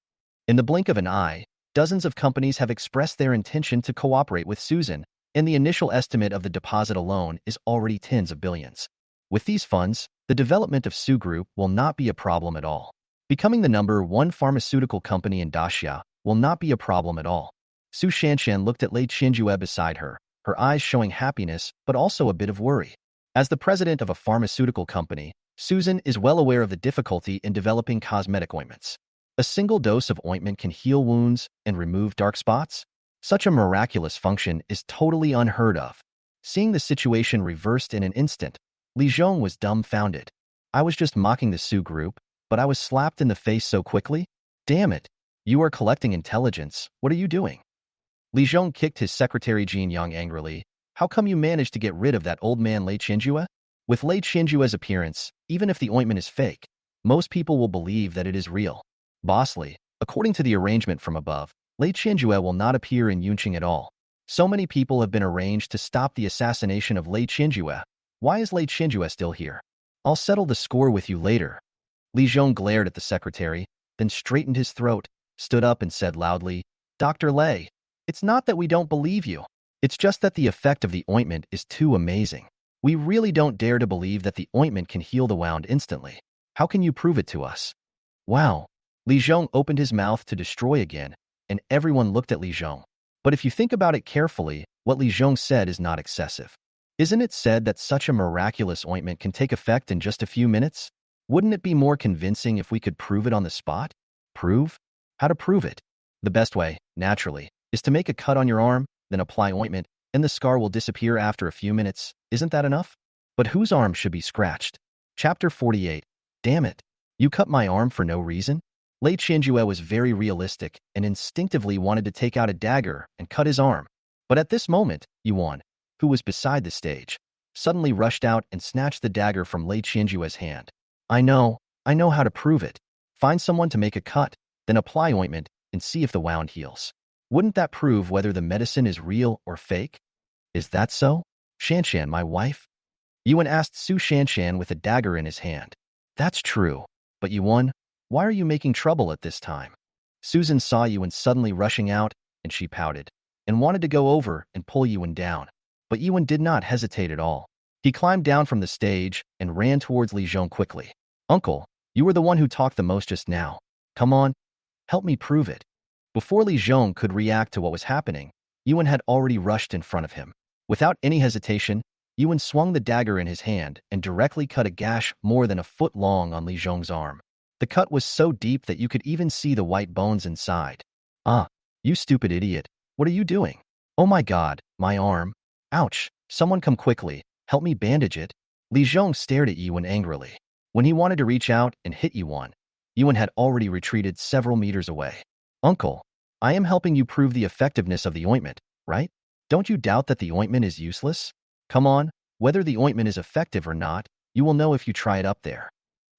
A: In the blink of an eye, dozens of companies have expressed their intention to cooperate with Susan, and the initial estimate of the deposit alone is already tens of billions. With these funds, the development of Su Group will not be a problem at all. Becoming the #1 pharmaceutical company in Daxia will not be a problem at all. Su Shanshan looked at Lei Qinjue beside her, her eyes showing happiness but also a bit of worry. As the president of a pharmaceutical company, Susan is well aware of the difficulty in developing cosmetic ointments. A single dose of ointment can heal wounds and remove dark spots? Such a miraculous function is totally unheard of. Seeing the situation reversed in an instant, Li Zhong was dumbfounded. I was just mocking the Su Group, but I was slapped in the face so quickly? Damn it! You are collecting intelligence. What are you doing? Li Zhong kicked his secretary Jin Yang angrily. How come you managed to get rid of that old man Lei Qinjue? With Lei Qinjue's appearance, even if the ointment is fake, most people will believe that it is real. Bossly, according to the arrangement from above, Lei Qinjue will not appear in Yunqing at all. So many people have been arranged to stop the assassination of Lei Qinjue. Why is Lei Qinjue still here? I'll settle the score with you later. Li Zhong glared at the secretary, then straightened his throat, stood up and said loudly, Dr. Lei, it's not that we don't believe you. It's just that the effect of the ointment is too amazing. We really don't dare to believe that the ointment can heal the wound instantly. How can you prove it to us? Wow. Li Zhong opened his mouth to destroy again, and everyone looked at Li Zhong. But if you think about it carefully, what Li Zhong said is not excessive. Isn't it said that such a miraculous ointment can take effect in just a few minutes? Wouldn't it be more convincing if we could prove it on the spot? Prove? How to prove it? The best way, naturally, is to make a cut on your arm, then apply ointment, and the scar will disappear after a few minutes. Isn't that enough? But whose arm should be scratched? Chapter 48. Damn it. You cut my arm for no reason? Lei Qinjue was very realistic and instinctively wanted to take out a dagger and cut his arm. But at this moment, Yuan, who was beside the stage, suddenly rushed out and snatched the dagger from Lei Qinjue's hand. I know how to prove it. Find someone to make a cut, then apply ointment and see if the wound heals. Wouldn't that prove whether the medicine is real or fake? Is that so? Shanshan, my wife? Yuan asked Su Shanshan with a dagger in his hand. That's true. But Yuan, why are you making trouble at this time? Susan saw Yuan suddenly rushing out, and she pouted, and wanted to go over and pull Yuan down. But Yuan did not hesitate at all. He climbed down from the stage and ran towards Li Zhong quickly. Uncle, you were the one who talked the most just now. Come on, help me prove it. Before Li Zhong could react to what was happening, Yuan had already rushed in front of him. Without any hesitation, Yuan swung the dagger in his hand and directly cut a gash more than a foot long on Li Zhong's arm. The cut was so deep that you could even see the white bones inside. Ah, you stupid idiot. What are you doing? Oh my god, my arm. Ouch, someone come quickly, help me bandage it. Li Zhong stared at Yuan angrily. When he wanted to reach out and hit Yuan had already retreated several meters away. Uncle, I am helping you prove the effectiveness of the ointment, right? Don't you doubt that the ointment is useless? Come on, whether the ointment is effective or not, you will know if you try it up there.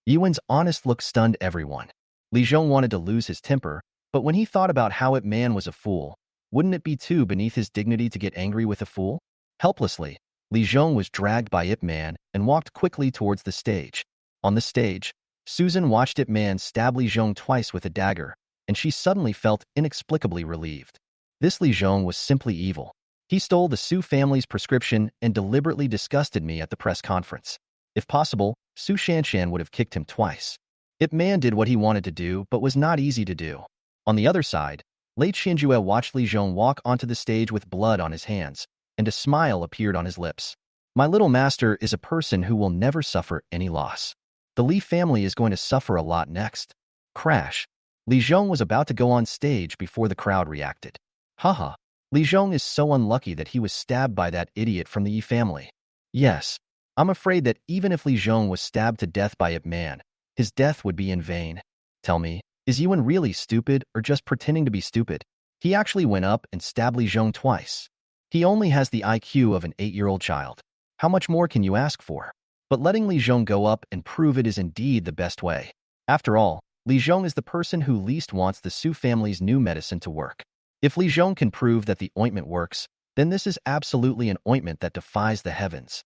A: Yuan's honest look stunned everyone. Li Zhong wanted to lose his temper, but when he thought about how Ip Man was a fool, wouldn't it be too beneath his dignity to get angry with a fool? Helplessly, Li Zhong was dragged by Ip Man and walked quickly towards the stage. On the stage, Susan watched Ip Man stab Li Zhong twice with a dagger, and she suddenly felt inexplicably relieved. This Li Zhong was simply evil. He stole the Su family's prescription and deliberately disgusted me at the press conference. If possible, Su Shanshan would have kicked him twice. Ip Man did what he wanted to do, but was not easy to do. On the other side, Lei Qinjue watched Li Zhong walk onto the stage with blood on his hands, and a smile appeared on his lips. My little master is a person who will never suffer any loss. The Li family is going to suffer a lot next. Crash. Li Zhong was about to go on stage before the crowd reacted. Haha. Li Zhong is so unlucky that he was stabbed by that idiot from the Yi family. Yes. I'm afraid that even if Li Zhong was stabbed to death by Ip Man, his death would be in vain. Tell me, is Yuan really stupid or just pretending to be stupid? He actually went up and stabbed Li Zhong twice. He only has the IQ of an 8-year-old child. How much more can you ask for? But letting Li Zhong go up and prove it is indeed the best way. After all, Li Zhong is the person who least wants the Su family's new medicine to work. If Li Zhong can prove that the ointment works, then this is absolutely an ointment that defies the heavens.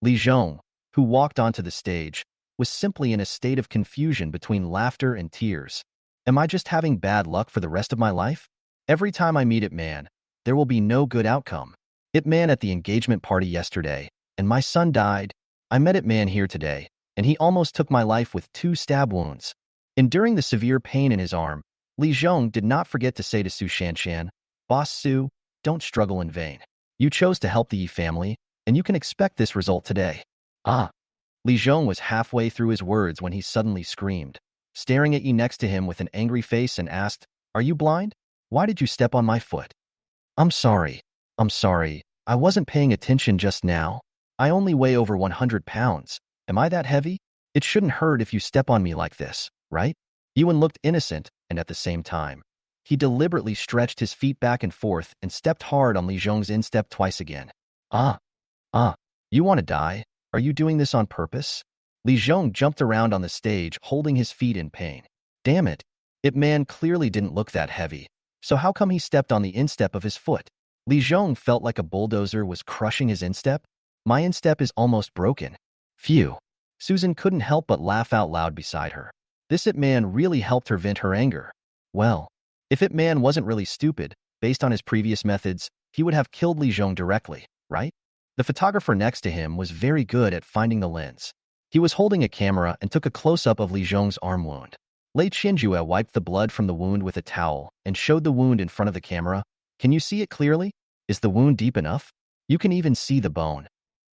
A: Li Zhong, who walked onto the stage, was simply in a state of confusion between laughter and tears. Am I just having bad luck for the rest of my life? Every time I meet Ip Man, there will be no good outcome. It Man at the engagement party yesterday, and my son died. I met It Man here today, and he almost took my life with 2 stab wounds. Enduring the severe pain in his arm, Li Zhong did not forget to say to Su Shanshan, Boss Su, don't struggle in vain. You chose to help the Yi family, and you can expect this result today. Ah! Li Zhong was halfway through his words when he suddenly screamed, staring at Yi next to him with an angry face and asked, Are you blind? Why did you step on my foot? I'm sorry. I'm sorry. I wasn't paying attention just now. I only weigh over 100 pounds. Am I that heavy? It shouldn't hurt if you step on me like this, right? Yuan looked innocent, and at the same time, he deliberately stretched his feet back and forth and stepped hard on Li Zhong's instep twice again. Ah, ah, you want to die? Are you doing this on purpose? Li Zhong jumped around on the stage, holding his feet in pain. Damn it. It Man clearly didn't look that heavy. So how come he stepped on the instep of his foot? Li Zhong felt like a bulldozer was crushing his instep. My instep is almost broken. Phew. Susan couldn't help but laugh out loud beside her. This It Man really helped her vent her anger. Well, if It Man wasn't really stupid, based on his previous methods, he would have killed Li Zhong directly, right? The photographer next to him was very good at finding the lens. He was holding a camera and took a close-up of Li Zhong's arm wound. Lei Qianjue wiped the blood from the wound with a towel and showed the wound in front of the camera. Can you see it clearly? Is the wound deep enough? You can even see the bone.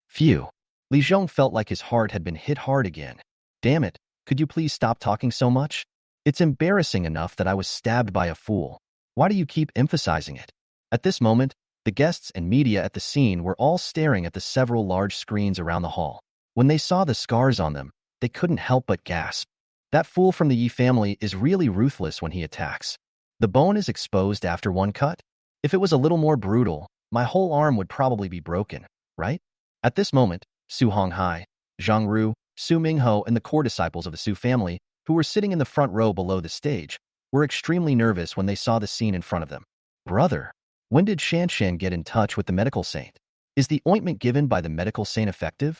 A: Phew. Li Zhong felt like his heart had been hit hard again. Damn it, could you please stop talking so much? It's embarrassing enough that I was stabbed by a fool. Why do you keep emphasizing it? At this moment, the guests and media at the scene were all staring at the several large screens around the hall. When they saw the scars on them, they couldn't help but gasp. That fool from the Yi family is really ruthless when he attacks. The bone is exposed after one cut? If it was a little more brutal, my whole arm would probably be broken, right? At this moment, Su Honghai, Zhang Ru, Su Mingho, and the core disciples of the Su family, who were sitting in the front row below the stage, were extremely nervous when they saw the scene in front of them. Brother, when did Shanshan get in touch with the medical saint? Is the ointment given by the medical saint effective?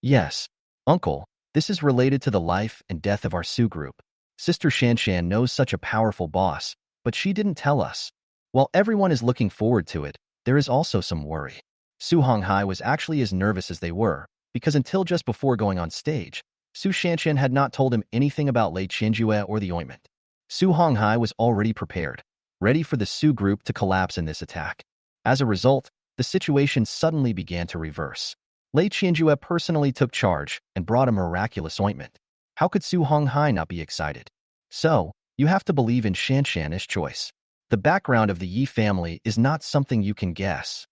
A: Yes, uncle, this is related to the life and death of our Su group. Sister Shanshan knows such a powerful boss, but she didn't tell us. While everyone is looking forward to it, there is also some worry. Su Honghai was actually as nervous as they were, because until just before going on stage, Su Shanshan had not told him anything about Lei Qianjue or the ointment. Su Honghai was already prepared, ready for the Su group to collapse in this attack. As a result, the situation suddenly began to reverse. Lei Qianjue personally took charge and brought a miraculous ointment. How could Su Honghai not be excited? So, you have to believe in Shanshan's choice. The background of the Yi family is not something you can guess.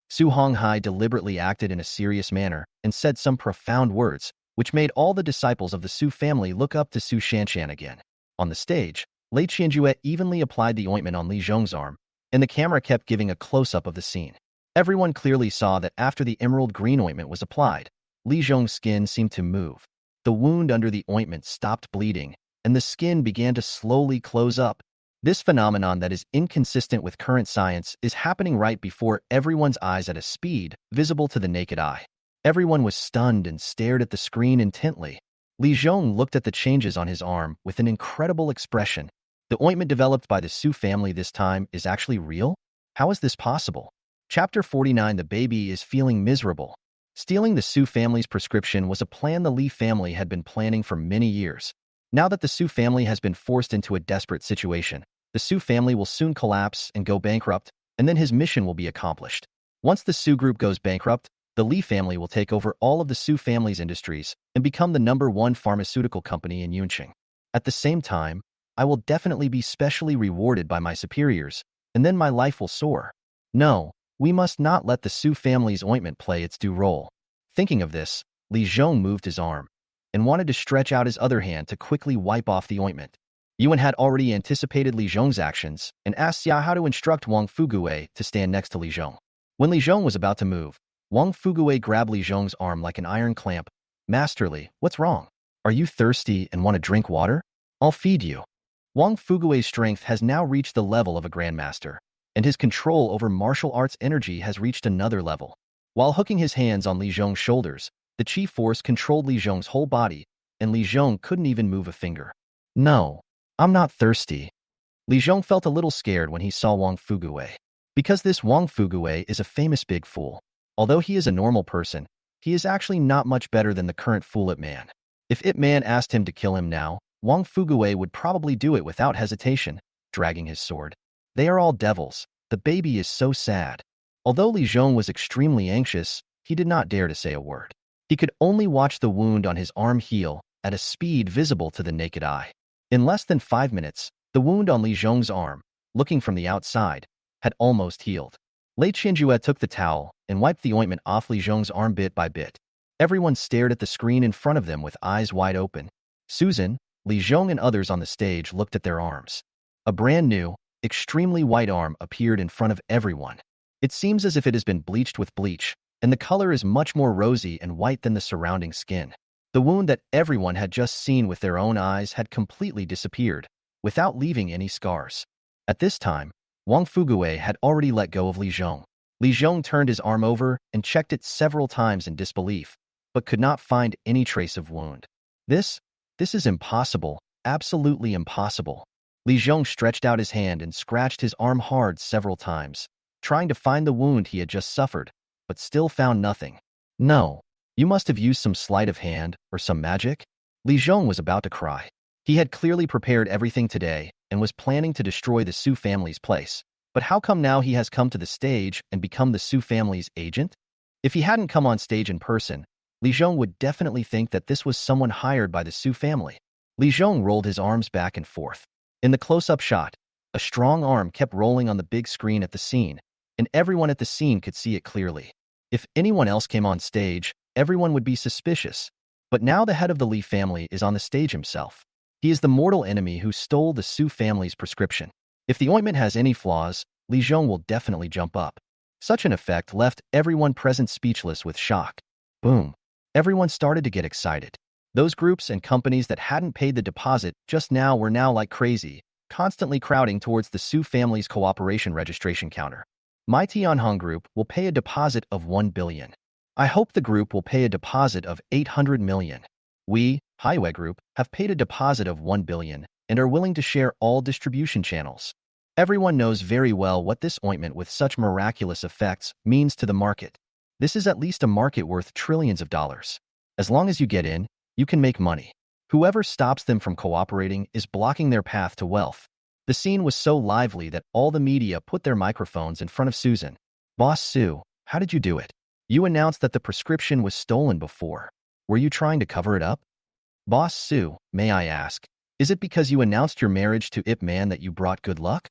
A: Su Honghai deliberately acted in a serious manner and said some profound words, which made all the disciples of the Su family look up to Su Shanshan again. On the stage, Lei Qianjue evenly applied the ointment on Li Zhong's arm, and the camera kept giving a close-up of the scene. Everyone clearly saw that after the emerald green ointment was applied, Li Zhong's skin seemed to move. The wound under the ointment stopped bleeding, and the skin began to slowly close up. This phenomenon that is inconsistent with current science is happening right before everyone's eyes at a speed visible to the naked eye. Everyone was stunned and stared at the screen intently. Li Zhong looked at the changes on his arm with an incredible expression. The ointment developed by the Su family this time is actually real? How is this possible? Chapter 49. The baby is feeling miserable. Stealing the Su family's prescription was a plan the Li family had been planning for many years. Now that the Su family has been forced into a desperate situation, the Su family will soon collapse and go bankrupt, and then his mission will be accomplished. Once the Su group goes bankrupt, the Li family will take over all of the Su family's industries and become the #1 pharmaceutical company in Yunqing. At the same time, I will definitely be specially rewarded by my superiors, and then my life will soar. No, we must not let the Su family's ointment play its due role. Thinking of this, Li Zhong moved his arm and wanted to stretch out his other hand to quickly wipe off the ointment. Yuan had already anticipated Li Zhong's actions and asked Xia how to instruct Wang Fuguwei to stand next to Li Zhong. When Li Zhong was about to move, Wang Fuguwei grabbed Li Zhong's arm like an iron clamp. Masterly, what's wrong? Are you thirsty and want to drink water? I'll feed you. Wang Fuguwei's strength has now reached the level of a grandmaster, and his control over martial arts energy has reached another level. While hooking his hands on Li Zhong's shoulders, the chi force controlled Li Zhong's whole body, and Li Zhong couldn't even move a finger. No, I'm not thirsty. Li Zhong felt a little scared when he saw Wang Fuguwei. Because this Wang Fuguwei is a famous big fool. Although he is a normal person, he is actually not much better than the current fool Ip Man. If Ip Man asked him to kill him now, Wang Fuguwei would probably do it without hesitation, dragging his sword. They are all devils. The baby is so sad. Although Li Zhong was extremely anxious, he did not dare to say a word. He could only watch the wound on his arm heal at a speed visible to the naked eye. In less than 5 minutes, the wound on Li Zhong's arm, looking from the outside, had almost healed. Lei Qianjue took the towel and wiped the ointment off Li Zhong's arm bit by bit. Everyone stared at the screen in front of them with eyes wide open. Susan, Li Zhong and others on the stage looked at their arms. A brand new, extremely white arm appeared in front of everyone. It seems as if it has been bleached with bleach, and the color is much more rosy and white than the surrounding skin. The wound that everyone had just seen with their own eyes had completely disappeared, without leaving any scars. At this time, Wang Fuguwei had already let go of Li Zhong. Li Zhong turned his arm over and checked it several times in disbelief, but could not find any trace of wound. This is impossible, absolutely impossible. Li Zhong stretched out his hand and scratched his arm hard several times, trying to find the wound he had just suffered, but still found nothing. No, you must have used some sleight of hand or some magic? Li Zhong was about to cry. He had clearly prepared everything today and was planning to destroy the Su family's place. But how come now he has come to the stage and become the Su family's agent? If he hadn't come on stage in person, Li Zhong would definitely think that this was someone hired by the Su family. Li Zhong rolled his arms back and forth. In the close-up shot, a strong arm kept rolling on the big screen at the scene, and everyone at the scene could see it clearly. If anyone else came on stage, everyone would be suspicious. But now the head of the Li family is on the stage himself. He is the mortal enemy who stole the Su family's prescription. If the ointment has any flaws, Li Zhong will definitely jump up. Such an effect left everyone present speechless with shock. Boom. Everyone started to get excited. Those groups and companies that hadn't paid the deposit just now were now like crazy, constantly crowding towards the Su family's cooperation registration counter. My Tianhong Group will pay a deposit of 1 billion. I hope the group will pay a deposit of 800 million. We, Highway Group, have paid a deposit of 1 billion and are willing to share all distribution channels. Everyone knows very well what this ointment with such miraculous effects means to the market. This is at least a market worth trillions of dollars. As long as you get in, you can make money. Whoever stops them from cooperating is blocking their path to wealth. The scene was so lively that all the media put their microphones in front of Susan. Boss Su, how did you do it? You announced that the prescription was stolen before. Were you trying to cover it up? Boss Su, may I ask, is it because you announced your marriage to Ip Man that you brought good luck?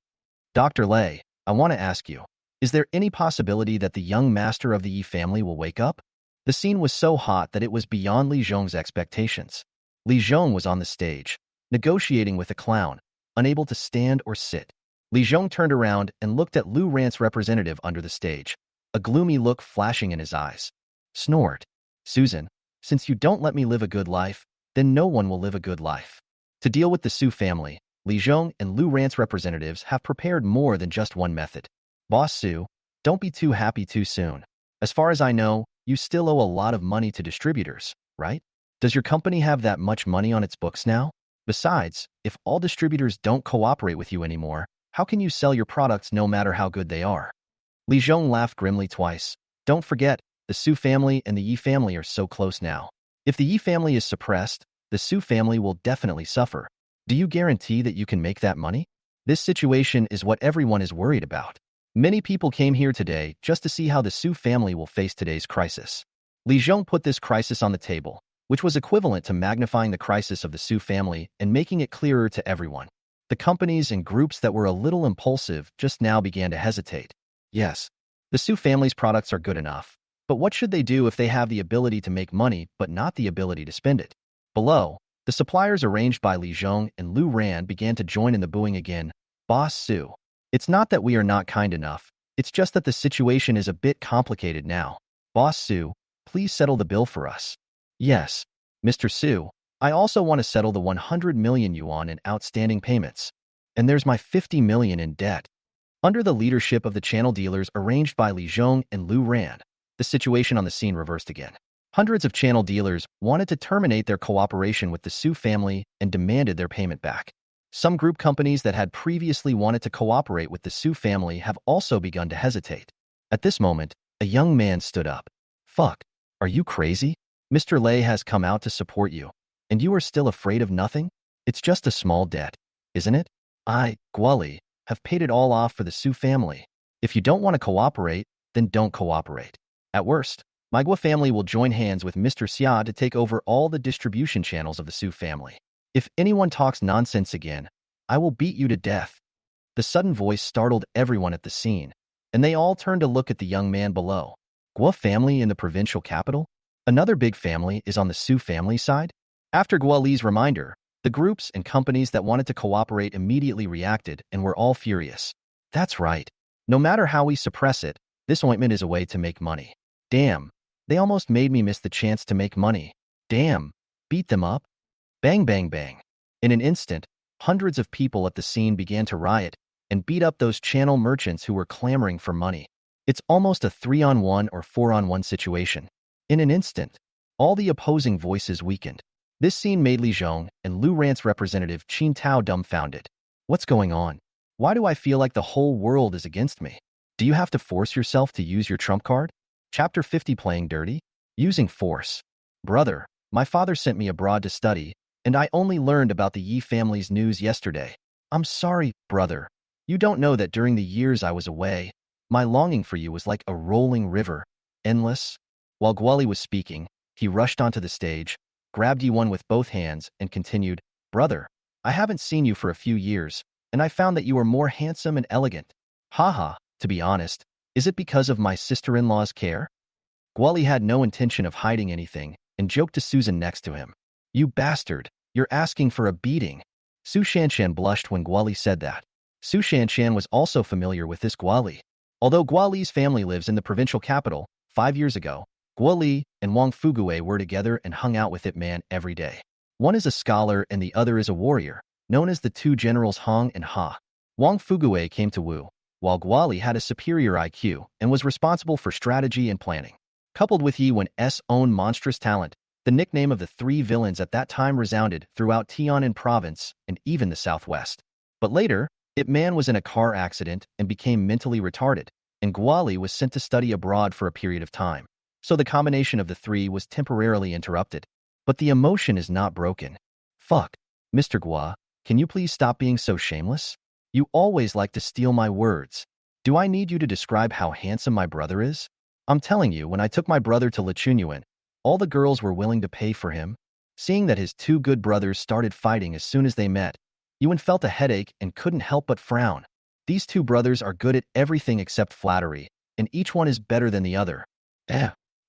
A: Dr. Lei, I want to ask you, is there any possibility that the young master of the Yi family will wake up? The scene was so hot that it was beyond Li Zhong's expectations. Li Zhong was on the stage, negotiating with a clown, unable to stand or sit. Li Zhong turned around and looked at Lu Rant's representative under the stage, a gloomy look flashing in his eyes. Snored. Susan, since you don't let me live a good life, then no one will live a good life. To deal with the Su family, Li Zhong and Lu Rant's representatives have prepared more than just one method. Boss Su, don't be too happy too soon. As far as I know, you still owe a lot of money to distributors, right? Does your company have that much money on its books now? Besides, if all distributors don't cooperate with you anymore, how can you sell your products no matter how good they are? Li Zhong laughed grimly twice. Don't forget, the Su family and the Yi family are so close now. If the Yi family is suppressed, the Su family will definitely suffer. Do you guarantee that you can make that money? This situation is what everyone is worried about. Many people came here today just to see how the Su family will face today's crisis. Li Zhong put this crisis on the table, which was equivalent to magnifying the crisis of the Su family and making it clearer to everyone. The companies and groups that were a little impulsive just now began to hesitate. Yes, the Su family's products are good enough, but what should they do if they have the ability to make money but not the ability to spend it? Below, the suppliers arranged by Li Zhong and Lu Ran began to join in the booing again. Boss Su, it's not that we are not kind enough, it's just that the situation is a bit complicated now. Boss Su, please settle the bill for us. Yes, Mr. Su, I also want to settle the 100 million yuan in outstanding payments. And there's my 50 million in debt. Under the leadership of the channel dealers arranged by Li Zhong and Lu Ran, the situation on the scene reversed again. Hundreds of channel dealers wanted to terminate their cooperation with the Su family and demanded their payment back. Some group companies that had previously wanted to cooperate with the Su family have also begun to hesitate. At this moment, a young man stood up. Fuck, are you crazy? Mr. Lei has come out to support you, and you are still afraid of nothing? It's just a small debt, isn't it? I, Guoli, have paid it all off for the Su family. If you don't want to cooperate, then don't cooperate. At worst, my Gua family will join hands with Mr. Xia to take over all the distribution channels of the Su family. If anyone talks nonsense again, I will beat you to death. The sudden voice startled everyone at the scene, and they all turned to look at the young man below. Gua family in the provincial capital? Another big family is on the Su family side? After Guoli's reminder, the groups and companies that wanted to cooperate immediately reacted and were all furious. That's right. No matter how we suppress it, this ointment is a way to make money. Damn, they almost made me miss the chance to make money. Damn, beat them up? Bang, bang, bang. In an instant, hundreds of people at the scene began to riot and beat up those channel merchants who were clamoring for money. It's almost a 3-on-1 or 4-on-1 situation. In an instant, all the opposing voices weakened. This scene made Li Zhong and Lu Rant's representative Qin Tao dumbfounded. What's going on? Why do I feel like the whole world is against me? Do you have to force yourself to use your trump card? Chapter 50 Playing Dirty? Using force. Brother, my father sent me abroad to study, and I only learned about the Yi family's news yesterday. I'm sorry, brother. You don't know that during the years I was away, my longing for you was like a rolling river, endless. While Guoli was speaking, he rushed onto the stage, grabbed Yi-Wen with both hands, and continued, Brother, I haven't seen you for a few years, and I found that you are more handsome and elegant. Haha, to be honest, is it because of my sister-in-law's care? Guoli had no intention of hiding anything, and joked to Susan next to him. You bastard, you're asking for a beating. Su Shanshan blushed when Guoli said that. Su Shanshan was also familiar with this Guoli. Although Guoli's family lives in the provincial capital, 5 years ago, Guoli and Wang Fugue were together and hung out with Ip Man every day. One is a scholar and the other is a warrior, known as the two generals Hong and Ha. Wang Fugue came to Wu, while Guoli had a superior IQ and was responsible for strategy and planning. Coupled with Yi-Wen's own monstrous talent, the nickname of the three villains at that time resounded throughout Tianan province and even the southwest. But later, Ip Man was in a car accident and became mentally retarded, and Guoli was sent to study abroad for a period of time. So the combination of the three was temporarily interrupted. But the emotion is not broken. Fuck. Mr. Gua, can you please stop being so shameless? You always like to steal my words. Do I need you to describe how handsome my brother is? I'm telling you, when I took my brother to Lichunyuan, all the girls were willing to pay for him. Seeing that his two good brothers started fighting as soon as they met, Yuan felt a headache and couldn't help but frown. These two brothers are good at everything except flattery, and each one is better than the other.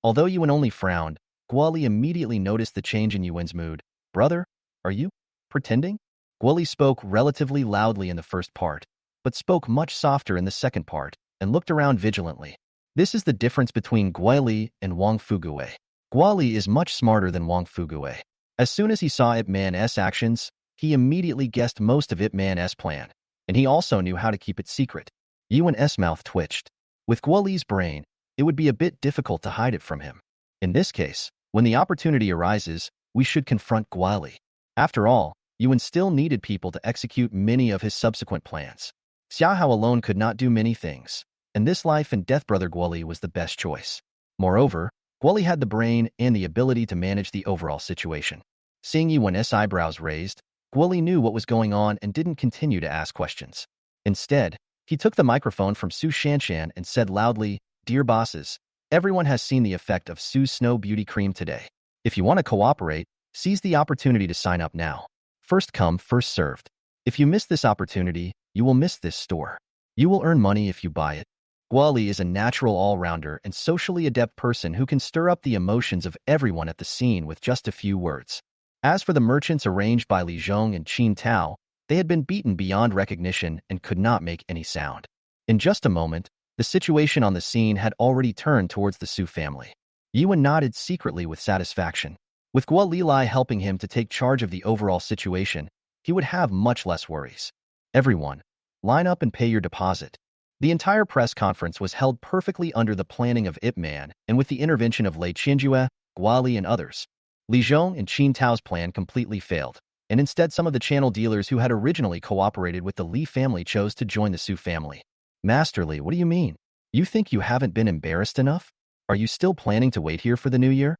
A: Although Yuan only frowned, Guoli immediately noticed the change in Yuan's mood. Brother, are you pretending? Guoli spoke relatively loudly in the first part, but spoke much softer in the second part, and looked around vigilantly. This is the difference between Guoli and Wang Fugue. Guoli is much smarter than Wang Fugue. As soon as he saw Ip Man's actions, he immediately guessed most of Ip Man's plan, and he also knew how to keep it secret. Yuan's mouth twitched. With Guoli's brain, it would be a bit difficult to hide it from him. In this case, when the opportunity arises, we should confront Guoli. After all, Yuan still needed people to execute many of his subsequent plans. Xiahao alone could not do many things, and this life and death brother Guoli was the best choice. Moreover, Guoli had the brain and the ability to manage the overall situation. Seeing Yuan's eyebrows raised, Guoli knew what was going on and didn't continue to ask questions. Instead, he took the microphone from Su Shanshan and said loudly, Dear bosses, everyone has seen the effect of Su's Snow Beauty Cream today. If you want to cooperate, seize the opportunity to sign up now. First come, first served. If you miss this opportunity, you will miss this store. You will earn money if you buy it. Guoli is a natural all-rounder and socially adept person who can stir up the emotions of everyone at the scene with just a few words. As for the merchants arranged by Li Zhong and Qin Tao, they had been beaten beyond recognition and could not make any sound. In just a moment, the situation on the scene had already turned towards the Su family. Yuan nodded secretly with satisfaction. With Guo Lilai helping him to take charge of the overall situation, he would have much less worries. Everyone, line up and pay your deposit. The entire press conference was held perfectly under the planning of Ip Man and with the intervention of Lei Qianjue, Guoli, and others. Li Zhong and Qin Tao's plan completely failed, and instead some of the channel dealers who had originally cooperated with the Li family chose to join the Su family. Master Li, what do you mean? You think you haven't been embarrassed enough? Are you still planning to wait here for the new year?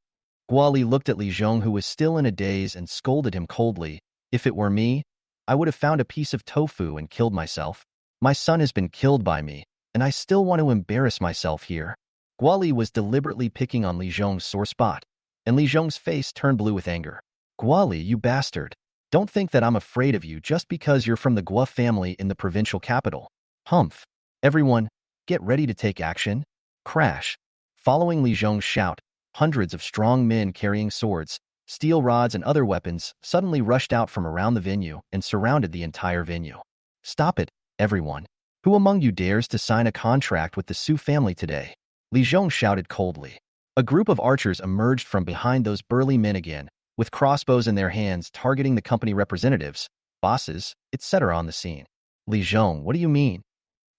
A: Guo Li looked at Li Zhong, who was still in a daze, and scolded him coldly. If it were me, I would have found a piece of tofu and killed myself. My son has been killed by me, and I still want to embarrass myself here. Guo Li was deliberately picking on Li Zhong's sore spot, and Li Zhong's face turned blue with anger. Guo Li, you bastard. Don't think that I'm afraid of you just because you're from the Guo family in the provincial capital. Humph. Everyone, get ready to take action. Crash. Following Li Zhong's shout, hundreds of strong men carrying swords, steel rods, and other weapons suddenly rushed out from around the venue and surrounded the entire venue. Stop it, everyone. Who among you dares to sign a contract with the Su family today? Li Zhong shouted coldly. A group of archers emerged from behind those burly men again, with crossbows in their hands targeting the company representatives, bosses, etc. on the scene. Li Zhong, what do you mean?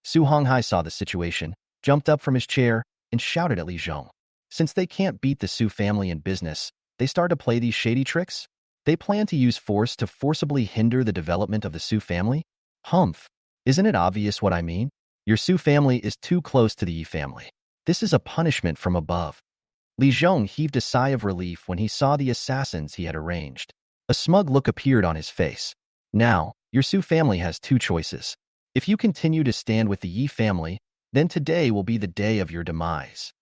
A: Su Honghai saw the situation, jumped up from his chair, and shouted at Li Zhong. Since they can't beat the Su family in business, they start to play these shady tricks? They plan to use force to forcibly hinder the development of the Su family? Humph. Isn't it obvious what I mean? Your Su family is too close to the Yi family. This is a punishment from above. Li Zhong heaved a sigh of relief when he saw the assassins he had arranged. A smug look appeared on his face. Now, your Su family has two choices. If you continue to stand with the Yi family, then today will be the day of your demise.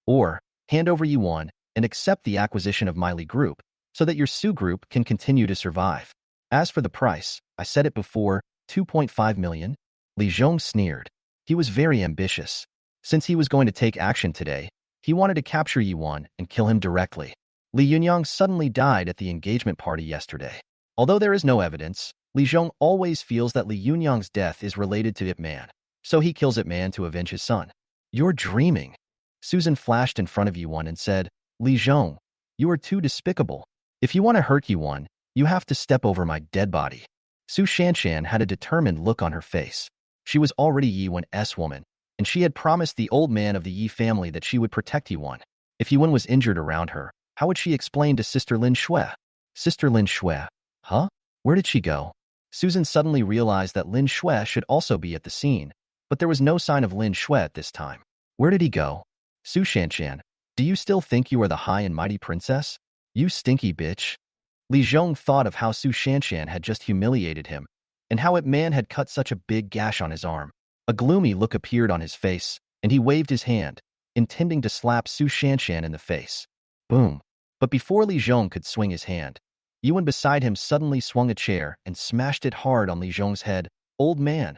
A: Or, hand over Yuan and accept the acquisition of my Li group so that your Su group can continue to survive. As for the price, I said it before, 2.5 million. Li Zhong sneered. He was very ambitious. Since he was going to take action today, he wanted to capture Yuan and kill him directly. Li Yunyang suddenly died at the engagement party yesterday. Although there is no evidence, Li Zhong always feels that Li Yunyang's death is related to Ip Man, so he kills Ip Man to avenge his son. You're dreaming. Susan flashed in front of Yuan and said, Li Zhong, you are too despicable. If you want to hurt Yuan, you have to step over my dead body. Su Shanshan had a determined look on her face. She was already Yuan's woman, and she had promised the old man of the Yi family that she would protect Yuan. If Yuan was injured around her, how would she explain to Sister Lin Shui? Sister Lin Shui? Huh? Where did she go? Susan suddenly realized that Lin Shui should also be at the scene, but there was no sign of Lin Shui at this time. Where did he go? Su Shanshan, do you still think you are the high and mighty princess? You stinky bitch. Li Zhong thought of how Su Shanshan had just humiliated him, and how Ip Man had cut such a big gash on his arm. A gloomy look appeared on his face, and he waved his hand, intending to slap Su Shanshan in the face. Boom. But before Li Zhong could swing his hand, Yuan beside him suddenly swung a chair and smashed it hard on Li Zhong's head. Old man,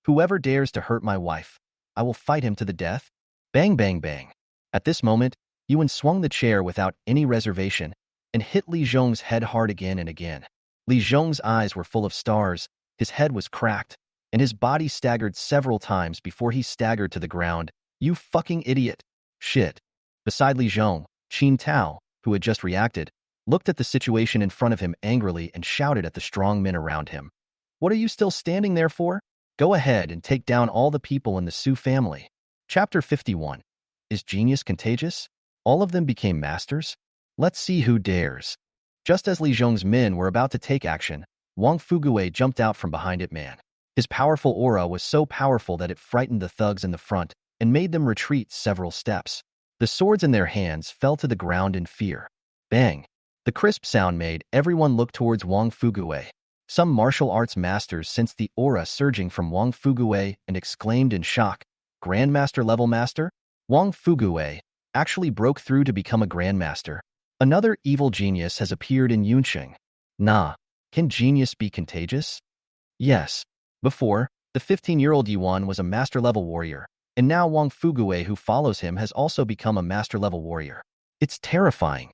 A: whoever dares to hurt my wife, I will fight him to the death. Bang, bang, bang. At this moment, Yuan swung the chair without any reservation and hit Li Zhong's head hard again and again. Li Zhong's eyes were full of stars, his head was cracked, and his body staggered several times before he staggered to the ground. You fucking idiot. Shit. Beside Li Zhong, Qin Tao, who had just reacted, looked at the situation in front of him angrily and shouted at the strong men around him. What are you still standing there for? Go ahead and take down all the people in the Su family. Chapter 51. Is genius contagious? All of them became masters? Let's see who dares. Just as Li Zhong's men were about to take action, Wang Fuguwei jumped out from behind Ip Man. His powerful aura was so powerful that it frightened the thugs in the front and made them retreat several steps. The swords in their hands fell to the ground in fear. Bang! The crisp sound made everyone look towards Wang Fuguwei. Some martial arts masters sensed the aura surging from Wang Fuguwei and exclaimed in shock, Grandmaster level master? Wang Fuguwei actually broke through to become a grandmaster. Another evil genius has appeared in Yunqing. Nah, can genius be contagious? Yes. Before, the 15-year-old Yuan was a master-level warrior, and now Wang Fuguwei, who follows him, has also become a master-level warrior. It's terrifying.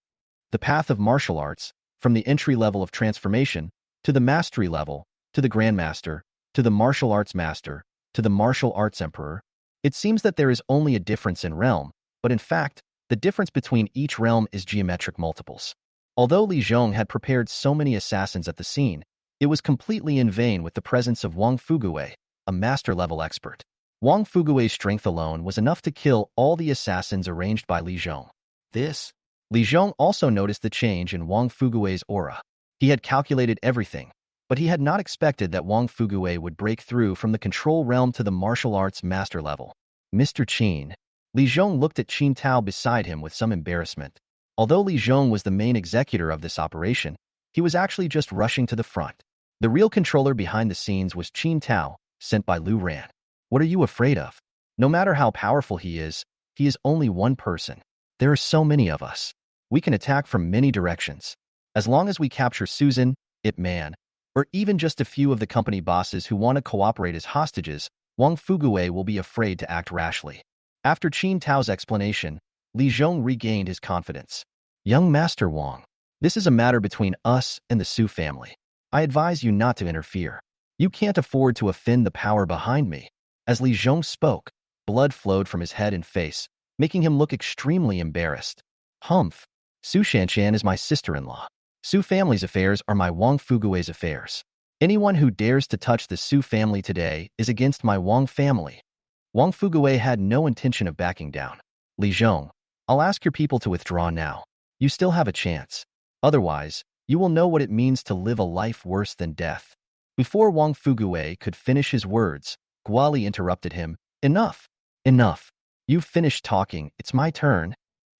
A: The path of martial arts, from the entry level of transformation, to the mastery level, to the grandmaster, to the martial arts master, to the martial arts emperor. It seems that there is only a difference in realm, but in fact, the difference between each realm is geometric multiples. Although Li Zhong had prepared so many assassins at the scene, it was completely in vain with the presence of Wang Fuguwei, a master-level expert. Wang Fuguwei's strength alone was enough to kill all the assassins arranged by Li Zhong. Li Zhong also noticed the change in Wang Fuguwei's aura. He had calculated everything, but he had not expected that Wang Fuguwei would break through from the control realm to the martial arts master level. Mr. Qin. Li Zhong looked at Qin Tao beside him with some embarrassment. Although Li Zhong was the main executor of this operation, he was actually just rushing to the front. The real controller behind the scenes was Qin Tao, sent by Lu Ran. What are you afraid of? No matter how powerful he is only one person. There are so many of us. We can attack from many directions. As long as we capture Susan, Ip Man, or even just a few of the company bosses who want to cooperate as hostages, Wang Fuguwei will be afraid to act rashly. After Qin Tao's explanation, Li Zhong regained his confidence. Young Master Wang, this is a matter between us and the Su family. I advise you not to interfere. You can't afford to offend the power behind me. As Li Zhong spoke, blood flowed from his head and face, making him look extremely embarrassed. Humph. Su Shanshan is my sister-in-law. Su family's affairs are my Wang Fuguwei's affairs. Anyone who dares to touch the Su family today is against my Wang family. Wang Fuguwei had no intention of backing down. Li Zhong, I'll ask your people to withdraw now. You still have a chance. Otherwise, you will know what it means to live a life worse than death. Before Wang Fuguwei could finish his words, Guali interrupted him. Enough. Enough. You've finished talking. It's my turn.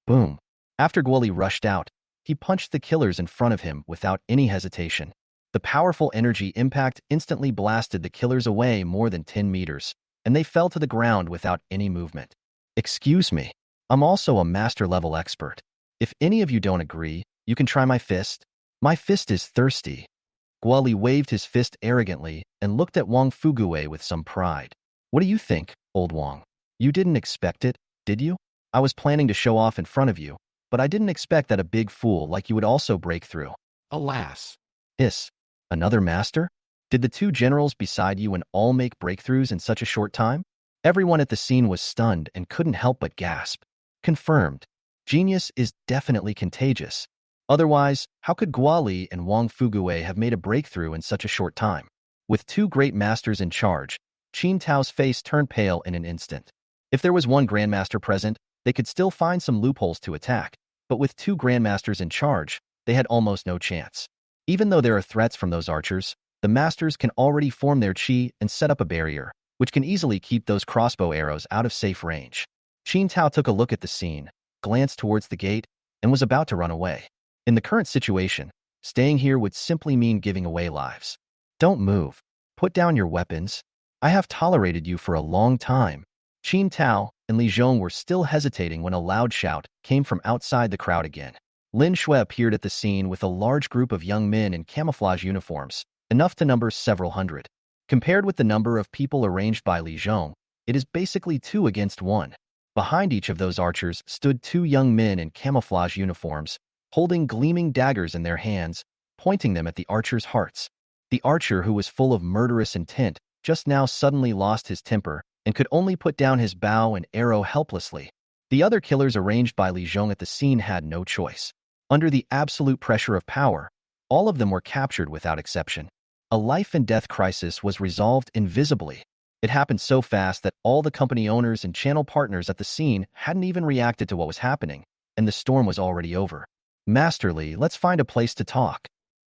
A: Boom. After Guoli rushed out, he punched the killers in front of him without any hesitation. The powerful energy impact instantly blasted the killers away more than 10 meters, and they fell to the ground without any movement. Excuse me. I'm also a master-level expert. If any of you don't agree, you can try my fist. My fist is thirsty. Guoli waved his fist arrogantly and looked at Wang Fuguwei with some pride. What do you think, old Wang? You didn't expect it, did you? I was planning to show off in front of you, but I didn't expect that a big fool like you would also break through. Alas. Hiss. Another master? Did the two generals beside you and all make breakthroughs in such a short time? Everyone at the scene was stunned and couldn't help but gasp. Confirmed. Genius is definitely contagious. Otherwise, how could Guali and Wang Fuguwei have made a breakthrough in such a short time? With two great masters in charge, Qin Tao's face turned pale in an instant. If there was one grandmaster present, they could still find some loopholes to attack, but with two grandmasters in charge, they had almost no chance. Even though there are threats from those archers, the masters can already form their chi and set up a barrier, which can easily keep those crossbow arrows out of safe range. Qin Tao took a look at the scene, glanced towards the gate, and was about to run away. In the current situation, staying here would simply mean giving away lives. Don't move. Put down your weapons. I have tolerated you for a long time. Qin Tao and Li Zhong were still hesitating when a loud shout came from outside the crowd again. Lin Shui appeared at the scene with a large group of young men in camouflage uniforms, enough to number several hundred. Compared with the number of people arranged by Li Zhong, it is basically 2 against 1. Behind each of those archers stood 2 young men in camouflage uniforms, holding gleaming daggers in their hands, pointing them at the archers' hearts. The archer, who was full of murderous intent, just now suddenly lost his temper and could only put down his bow and arrow helplessly. The other killers arranged by Li Zhong at the scene had no choice. Under the absolute pressure of power, all of them were captured without exception. A life-and-death crisis was resolved invisibly. It happened so fast that all the company owners and channel partners at the scene hadn't even reacted to what was happening, and the storm was already over. Master Li, let's find a place to talk.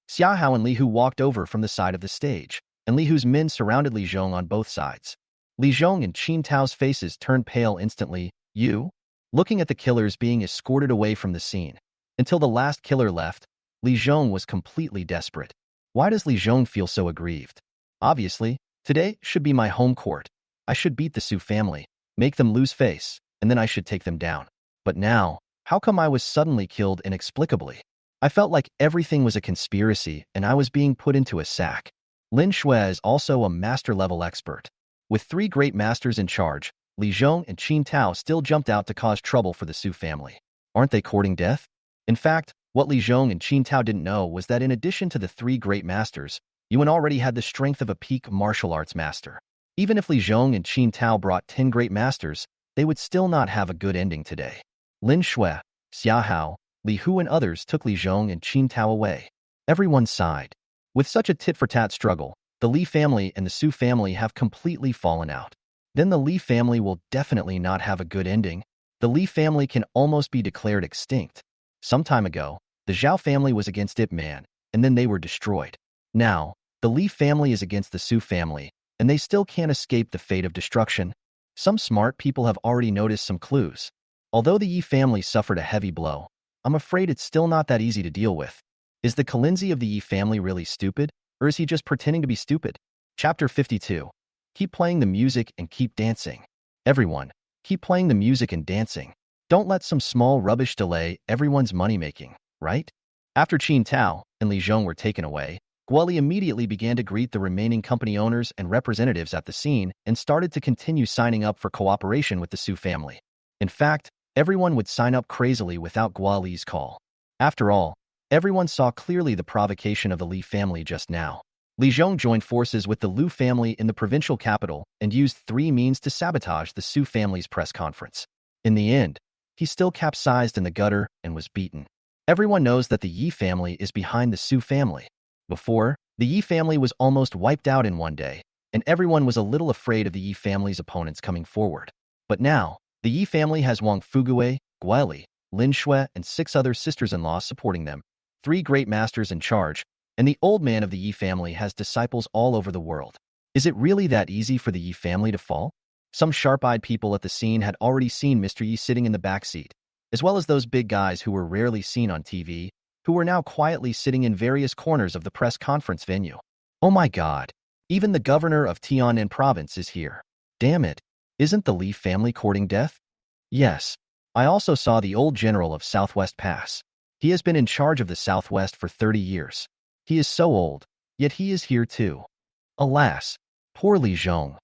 A: Xia Hao and Li Hu walked over from the side of the stage, and Li Hu's men surrounded Li Zhong on both sides. Li Zhong and Qin Tao's faces turned pale instantly. You? Looking at the killers being escorted away from the scene. Until the last killer left, Li Zhong was completely desperate. Why does Li Zhong feel so aggrieved? Obviously, today should be my home court. I should beat the Su family, make them lose face, and then I should take them down. But now, how come I was suddenly killed inexplicably? I felt like everything was a conspiracy and I was being put into a sack. Lin Shui is also a master-level expert. With 3 great masters in charge, Li Zhong and Qin Tao still jumped out to cause trouble for the Su family. Aren't they courting death? In fact, what Li Zhong and Qin Tao didn't know was that in addition to the 3 great masters, Yuan already had the strength of a peak martial arts master. Even if Li Zhong and Qin Tao brought 10 great masters, they would still not have a good ending today. Lin Shui, Xia Hao, Li Hu and others took Li Zhong and Qin Tao away. Everyone sighed. With such a tit-for-tat struggle, the Li family and the Su family have completely fallen out. Then the Li family will definitely not have a good ending. The Li family can almost be declared extinct. Some time ago, the Zhao family was against Ip Man, and then they were destroyed. Now, the Li family is against the Su family, and they still can't escape the fate of destruction. Some smart people have already noticed some clues. Although the Yi family suffered a heavy blow, I'm afraid it's still not that easy to deal with. Is the Kalinzi of the Yi family really stupid, or is he just pretending to be stupid? Chapter 52. Keep playing the music and keep dancing. Everyone, keep playing the music and dancing. Don't let some small rubbish delay everyone's money-making, right? After Qin Tao and Li Zhong were taken away, Guoli immediately began to greet the remaining company owners and representatives at the scene and started to continue signing up for cooperation with the Su family. In fact, everyone would sign up crazily without Guoli's call. After all, everyone saw clearly the provocation of the Li family just now. Li Zhong joined forces with the Lu family in the provincial capital and used 3 means to sabotage the Su family's press conference. In the end, he still capsized in the gutter and was beaten. Everyone knows that the Yi family is behind the Su family. Before, the Yi family was almost wiped out in one day, and everyone was a little afraid of the Yi family's opponents coming forward. But now, the Yi family has Wang Fuguwei, Guili, Lin Shui, and 6 other sisters-in-law supporting them, 3 great masters in charge, and the old man of the Yi family has disciples all over the world. Is it really that easy for the Yi family to fall? Some sharp-eyed people at the scene had already seen Mr. Yi sitting in the back seat, as well as those big guys who were rarely seen on TV, who were now quietly sitting in various corners of the press conference venue. Oh my God, even the governor of Tianan province is here. Damn it, isn't the Li family courting death? Yes, I also saw the old general of Southwest Pass. He has been in charge of the Southwest for 30 years. He is so old, yet he is here too. Alas, poor Li Zhong.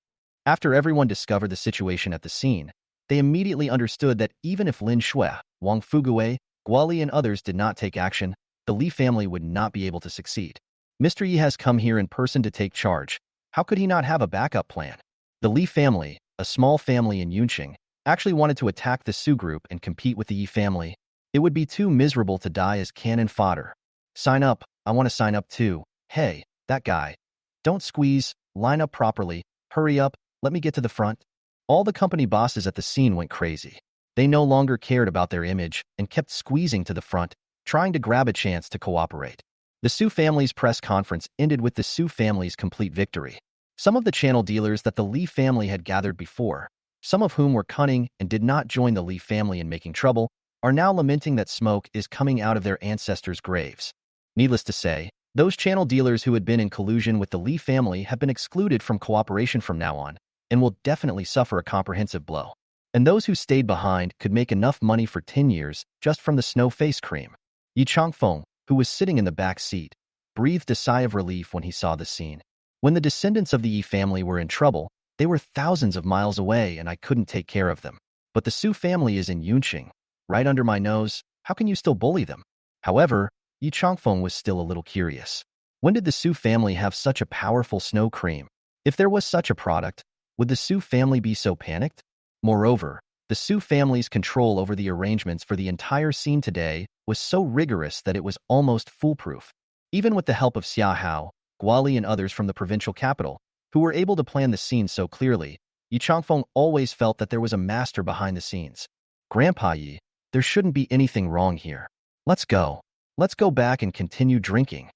A: After everyone discovered the situation at the scene, they immediately understood that even if Lin Shui, Wang Fuguwei, Guoli and others did not take action, the Li family would not be able to succeed. Mr. Yi has come here in person to take charge. How could he not have a backup plan? The Li family, a small family in Yunqing, actually wanted to attack the Su group and compete with the Yi family. It would be too miserable to die as cannon fodder. Sign up, I want to sign up too. Hey, that guy. Don't squeeze, line up properly, hurry up, let me get to the front. All the company bosses at the scene went crazy. They no longer cared about their image and kept squeezing to the front, trying to grab a chance to cooperate. The Su family's press conference ended with the Su family's complete victory. Some of the channel dealers that the Li family had gathered before, some of whom were cunning and did not join the Li family in making trouble, are now lamenting that smoke is coming out of their ancestors' graves. Needless to say, those channel dealers who had been in collusion with the Li family have been excluded from cooperation from now on, and will definitely suffer a comprehensive blow. And those who stayed behind could make enough money for 10 years just from the snow face cream. Yi Changfeng, who was sitting in the back seat, breathed a sigh of relief when he saw the scene. When the descendants of the Yi family were in trouble, they were thousands of miles away and I couldn't take care of them. But the Su family is in Yunqing, right under my nose. How can you still bully them? However, Yi Changfeng was still a little curious. When did the Su family have such a powerful snow cream? If there was such a product, would the Su family be so panicked? Moreover, the Su family's control over the arrangements for the entire scene today was so rigorous that it was almost foolproof. Even with the help of Xia Hao, Guali and others from the provincial capital, who were able to plan the scene so clearly, Yi Changfeng always felt that there was a master behind the scenes. Grandpa Yi, there shouldn't be anything wrong here. Let's go. Let's go back and continue drinking.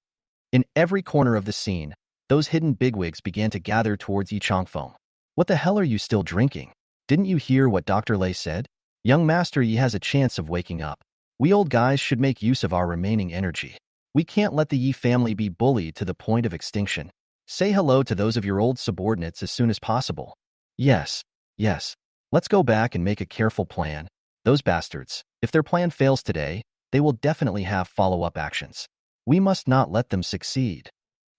A: In every corner of the scene, those hidden bigwigs began to gather towards Yi Changfeng. What the hell are you still drinking? Didn't you hear what Dr. Lei said? Young Master Yi has a chance of waking up. We old guys should make use of our remaining energy. We can't let the Yi family be bullied to the point of extinction. Say hello to those of your old subordinates as soon as possible. Yes, yes. Let's go back and make a careful plan. Those bastards, if their plan fails today, they will definitely have follow-up actions. We must not let them succeed.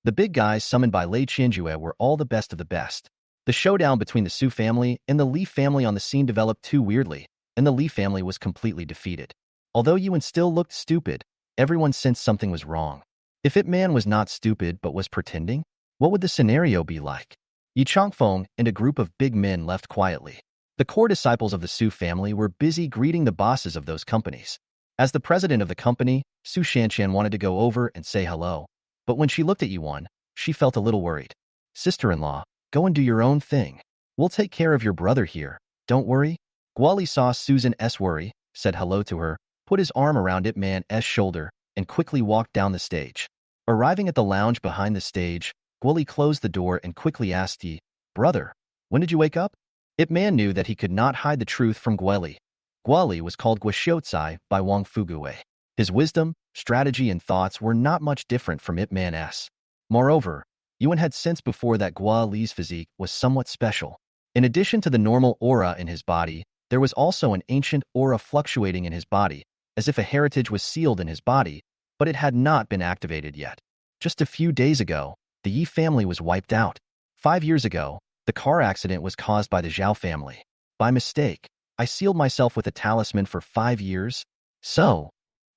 A: The big guys summoned by Lei Qianjue were all the best of the best. The showdown between the Su family and the Li family on the scene developed too weirdly, and the Li family was completely defeated. Although Yuan still looked stupid, everyone sensed something was wrong. If Ip Man was not stupid but was pretending, what would the scenario be like? Yi Changfeng and a group of big men left quietly. The core disciples of the Su family were busy greeting the bosses of those companies. As the president of the company, Su Shanshan wanted to go over and say hello, but when she looked at Yuan, she felt a little worried. Sister-in-law, go and do your own thing. We'll take care of your brother here. Don't worry. Guali saw Susan S. worry, said hello to her, put his arm around Ip Man's shoulder, and quickly walked down the stage. Arriving at the lounge behind the stage, Guoli closed the door and quickly asked Yi, "Brother, when did you wake up?" Ip Man knew that he could not hide the truth from Guoli. Guoli was called Guoxiuzai by Wang Fuguwei. His wisdom, strategy, and thoughts were not much different from Ip Man's. Moreover, Yuan had sensed before that Guoli's physique was somewhat special. In addition to the normal aura in his body, there was also an ancient aura fluctuating in his body, as if a heritage was sealed in his body, but it had not been activated yet. Just a few days ago, the Yi family was wiped out. 5 years ago, the car accident was caused by the Zhao family. By mistake, I sealed myself with a talisman for 5 years. So,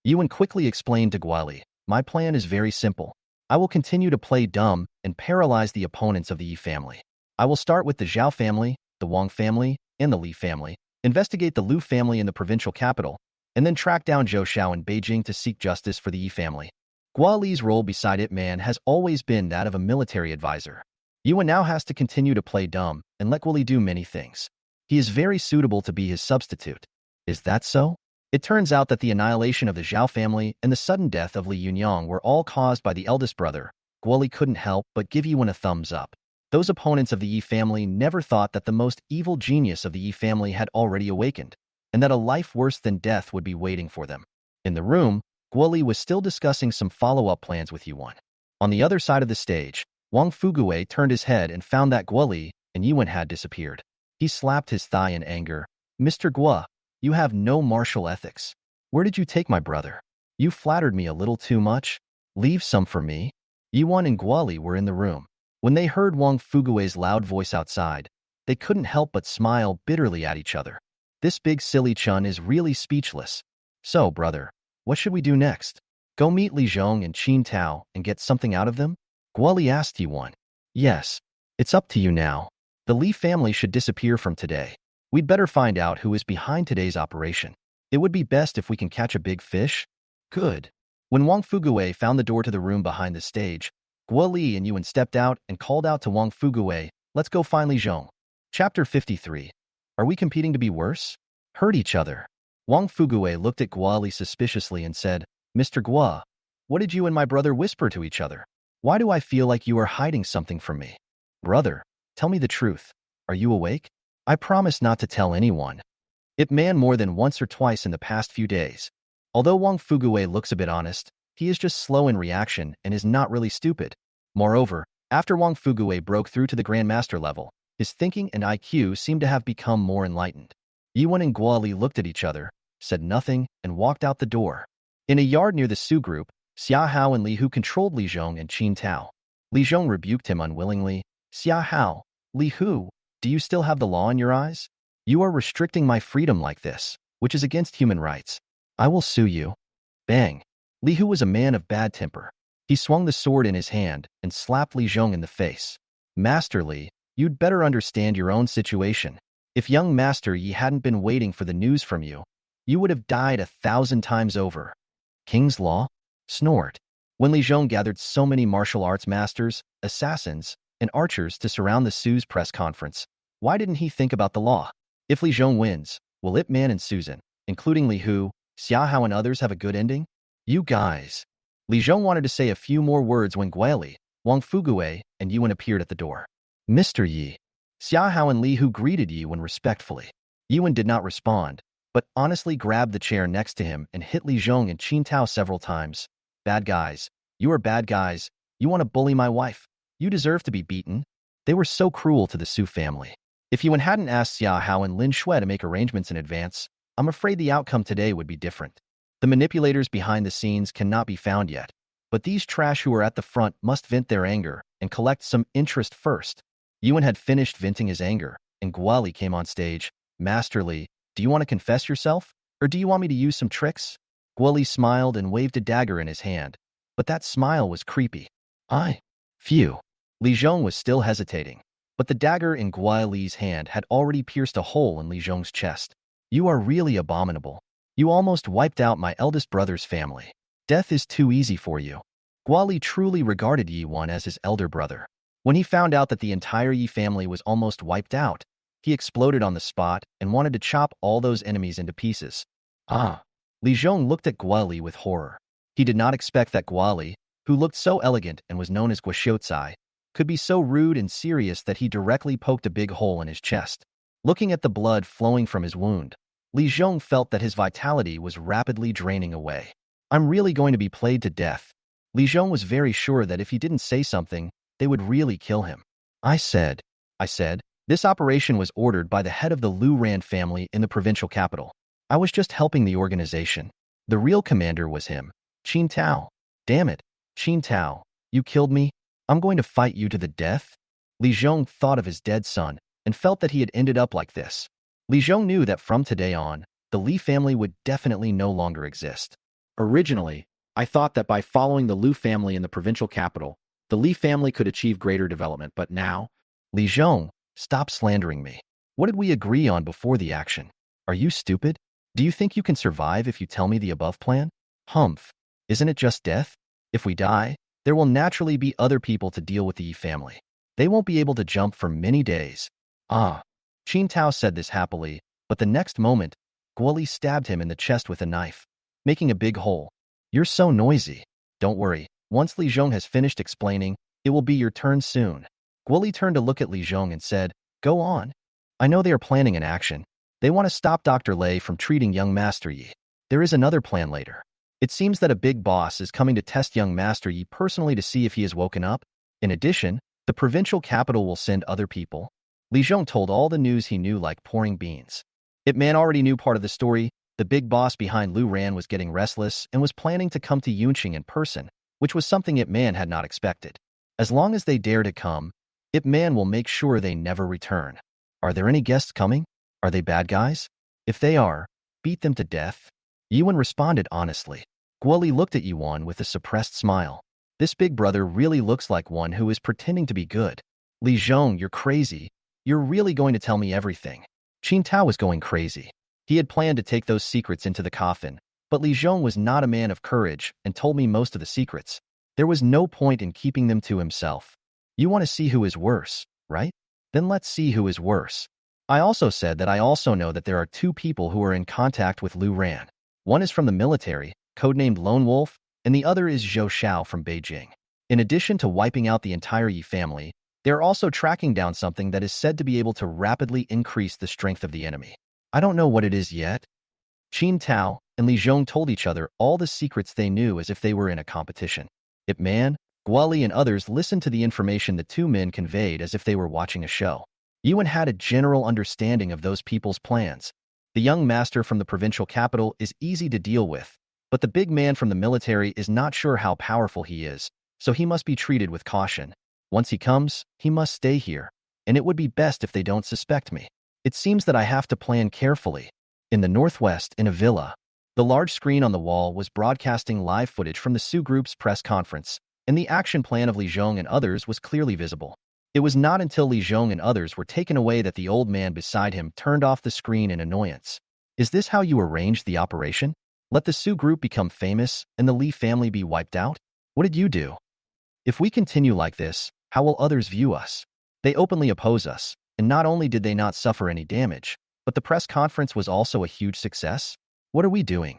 A: Yuan quickly explained to Guoli, "My plan is very simple. I will continue to play dumb and paralyze the opponents of the Yi family. I will start with the Zhao family, the Wang family, and the Li family, investigate the Lu family in the provincial capital, and then track down Zhou Xiao in Beijing to seek justice for the Yi family." Guoli's role beside Ip Man has always been that of a military advisor. Yuan now has to continue to play dumb and let Guoli do many things. He is very suitable to be his substitute. Is that so? It turns out that the annihilation of the Zhao family and the sudden death of Li Yunyang were all caused by the eldest brother. Guoli couldn't help but give Yuan a thumbs up. Those opponents of the Yi family never thought that the most evil genius of the Yi family had already awakened, and that a life worse than death would be waiting for them. In the room, Guoli was still discussing some follow-up plans with Yuan. On the other side of the stage, Wang Fuguwei turned his head and found that Guoli and Yuan had disappeared. He slapped his thigh in anger. "Mr. Guo, you have no martial ethics. Where did you take my brother? You flattered me a little too much. Leave some for me." Yuan and Guoli were in the room. When they heard Wang Fuguwei's loud voice outside, they couldn't help but smile bitterly at each other. This big silly Chun is really speechless. "So, brother, what should we do next? Go meet Li Zhong and Qin Tao and get something out of them?" Guoli asked Yuan. "Yes, it's up to you now. The Li family should disappear from today. We'd better find out who is behind today's operation. It would be best if we can catch a big fish." "Good." When Wang Fuguwei found the door to the room behind the stage, Guoli and Yuan stepped out and called out to Wang Fuguwei, "Let's go find Li Zhong." Chapter 53. Are we competing to be worse? Hurt each other. Wang Fuguwei looked at Guoli suspiciously and said, "Mr. Guo, what did you and my brother whisper to each other? Why do I feel like you are hiding something from me?" "Brother, tell me the truth. Are you awake?" "I promise not to tell anyone." Ip Man more than once or twice in the past few days. Although Wang Fuguwei looks a bit honest, he is just slow in reaction and is not really stupid. Moreover, after Wang Fuguwei broke through to the Grandmaster level, his thinking and IQ seemed to have become more enlightened. Yuan and Guoli looked at each other, said nothing, and walked out the door. In a yard near the Su group, Xia Hao and Li Hu controlled Li Zhong and Qin Tao. Li Zhong rebuked him unwillingly. "Xia Hao, Li Hu, do you still have the law in your eyes? You are restricting my freedom like this, which is against human rights. I will sue you." Bang! Li Hu was a man of bad temper. He swung the sword in his hand and slapped Li Zhong in the face. "Master Li, you'd better understand your own situation. If young Master Yi hadn't been waiting for the news from you, you would have died 1,000 times over." King's law? Snort. When Li Zhong gathered so many martial arts masters, assassins, and archers to surround the Su's press conference, why didn't he think about the law? If Li Zhong wins, will Ip Man and Susan, including Li Hu, Xia Hao and others have a good ending? "You guys." Li Zhong wanted to say a few more words when Guoli, Wang Fuguwei, and Yuan appeared at the door. "Mr. Yi." Xia Hao and Li Hu greeted Yuan respectfully. Yuan did not respond, but honestly grabbed the chair next to him and hit Li Zhong and Qin Tao several times. "Bad guys. You are bad guys. You want to bully my wife. You deserve to be beaten." They were so cruel to the Su family. If Yuan hadn't asked Xia Hao and Lin Shui to make arrangements in advance, I'm afraid the outcome today would be different. The manipulators behind the scenes cannot be found yet, but these trash who are at the front must vent their anger and collect some interest first. Yuan had finished venting his anger, and Guoli came on stage. "Master Li, do you want to confess yourself, or do you want me to use some tricks?" Guoli smiled and waved a dagger in his hand, but that smile was creepy. Phew. Li Zhong was still hesitating, but the dagger in Guoli's hand had already pierced a hole in Li Zhong's chest. "You are really abominable. You almost wiped out my eldest brother's family. Death is too easy for you." Guoli truly regarded Yuan as his elder brother. When he found out that the entire Yi family was almost wiped out, he exploded on the spot and wanted to chop all those enemies into pieces. Li Zhong looked at Guoli with horror. He did not expect that Guoli, who looked so elegant and was known as Guashiotsai, could be so rude and serious that he directly poked a big hole in his chest. Looking at the blood flowing from his wound, Li Zhong felt that his vitality was rapidly draining away. I'm really going to be played to death. Li Zhong was very sure that if he didn't say something, they would really kill him. I said, this operation was ordered by the head of the Lu Ran family in the provincial capital. I was just helping the organization. The real commander was him, Qin Tao. Damn it, Qin Tao, you killed me? I'm going to fight you to the death? Li Zhong thought of his dead son and felt that he had ended up like this. Li Zhong knew that from today on, the Li family would definitely no longer exist. Originally, I thought that by following the Lu family in the provincial capital, the Li family could achieve greater development, but now… Li Zhong, stop slandering me. What did we agree on before the action? Are you stupid? Do you think you can survive if you tell me the above plan? Humph. Isn't it just death? If we die, there will naturally be other people to deal with the Yi family. They won't be able to jump for many days. Ah. Qin Tao said this happily, but the next moment, Guoli stabbed him in the chest with a knife, making a big hole. You're so noisy. Don't worry. Once Li Zhong has finished explaining, it will be your turn soon. Guoli turned to look at Li Zhong and said, Go on. I know they are planning an action. They want to stop Dr. Lei from treating young Master Yi. There is another plan later. It seems that a big boss is coming to test young Master Yi personally to see if he has woken up. In addition, the provincial capital will send other people. Li Zhong told all the news he knew like pouring beans. Ip Man already knew part of the story. The big boss behind Lu Ran was getting restless and was planning to come to Yunqing in person, which was something Ip Man had not expected. As long as they dare to come, Ip Man will make sure they never return. Are there any guests coming? Are they bad guys? If they are, beat them to death. Yuan responded honestly. Guoli looked at Yuan with a suppressed smile. This big brother really looks like one who is pretending to be good. Li Zhong, you're crazy. You're really going to tell me everything. Qin Tao was going crazy. He had planned to take those secrets into the coffin, but Li Zhong was not a man of courage and told me most of the secrets. There was no point in keeping them to himself. You want to see who is worse, right? Then let's see who is worse. I also said that I also know that there are two people who are in contact with Lu Ran. One is from the military, codenamed Lone Wolf, and the other is Zhou Xiao from Beijing. In addition to wiping out the entire Yi family, they are also tracking down something that is said to be able to rapidly increase the strength of the enemy. I don't know what it is yet. Qin Tao and Li Zhong told each other all the secrets they knew as if they were in a competition. Ip Man, Guoli, and others listened to the information the two men conveyed as if they were watching a show. Yuan had a general understanding of those people's plans. The young master from the provincial capital is easy to deal with, but the big man from the military is not sure how powerful he is, so he must be treated with caution. Once he comes, he must stay here, and it would be best if they don't suspect me. It seems that I have to plan carefully. In the northwest, in a villa, the large screen on the wall was broadcasting live footage from the Su Group's press conference, and the action plan of Li Zhong and others was clearly visible. It was not until Li Zhong and others were taken away that the old man beside him turned off the screen in annoyance. Is this how you arranged the operation? Let the Su Group become famous and the Li family be wiped out? What did you do? If we continue like this, how will others view us? They openly oppose us, and not only did they not suffer any damage, but the press conference was also a huge success? What are we doing?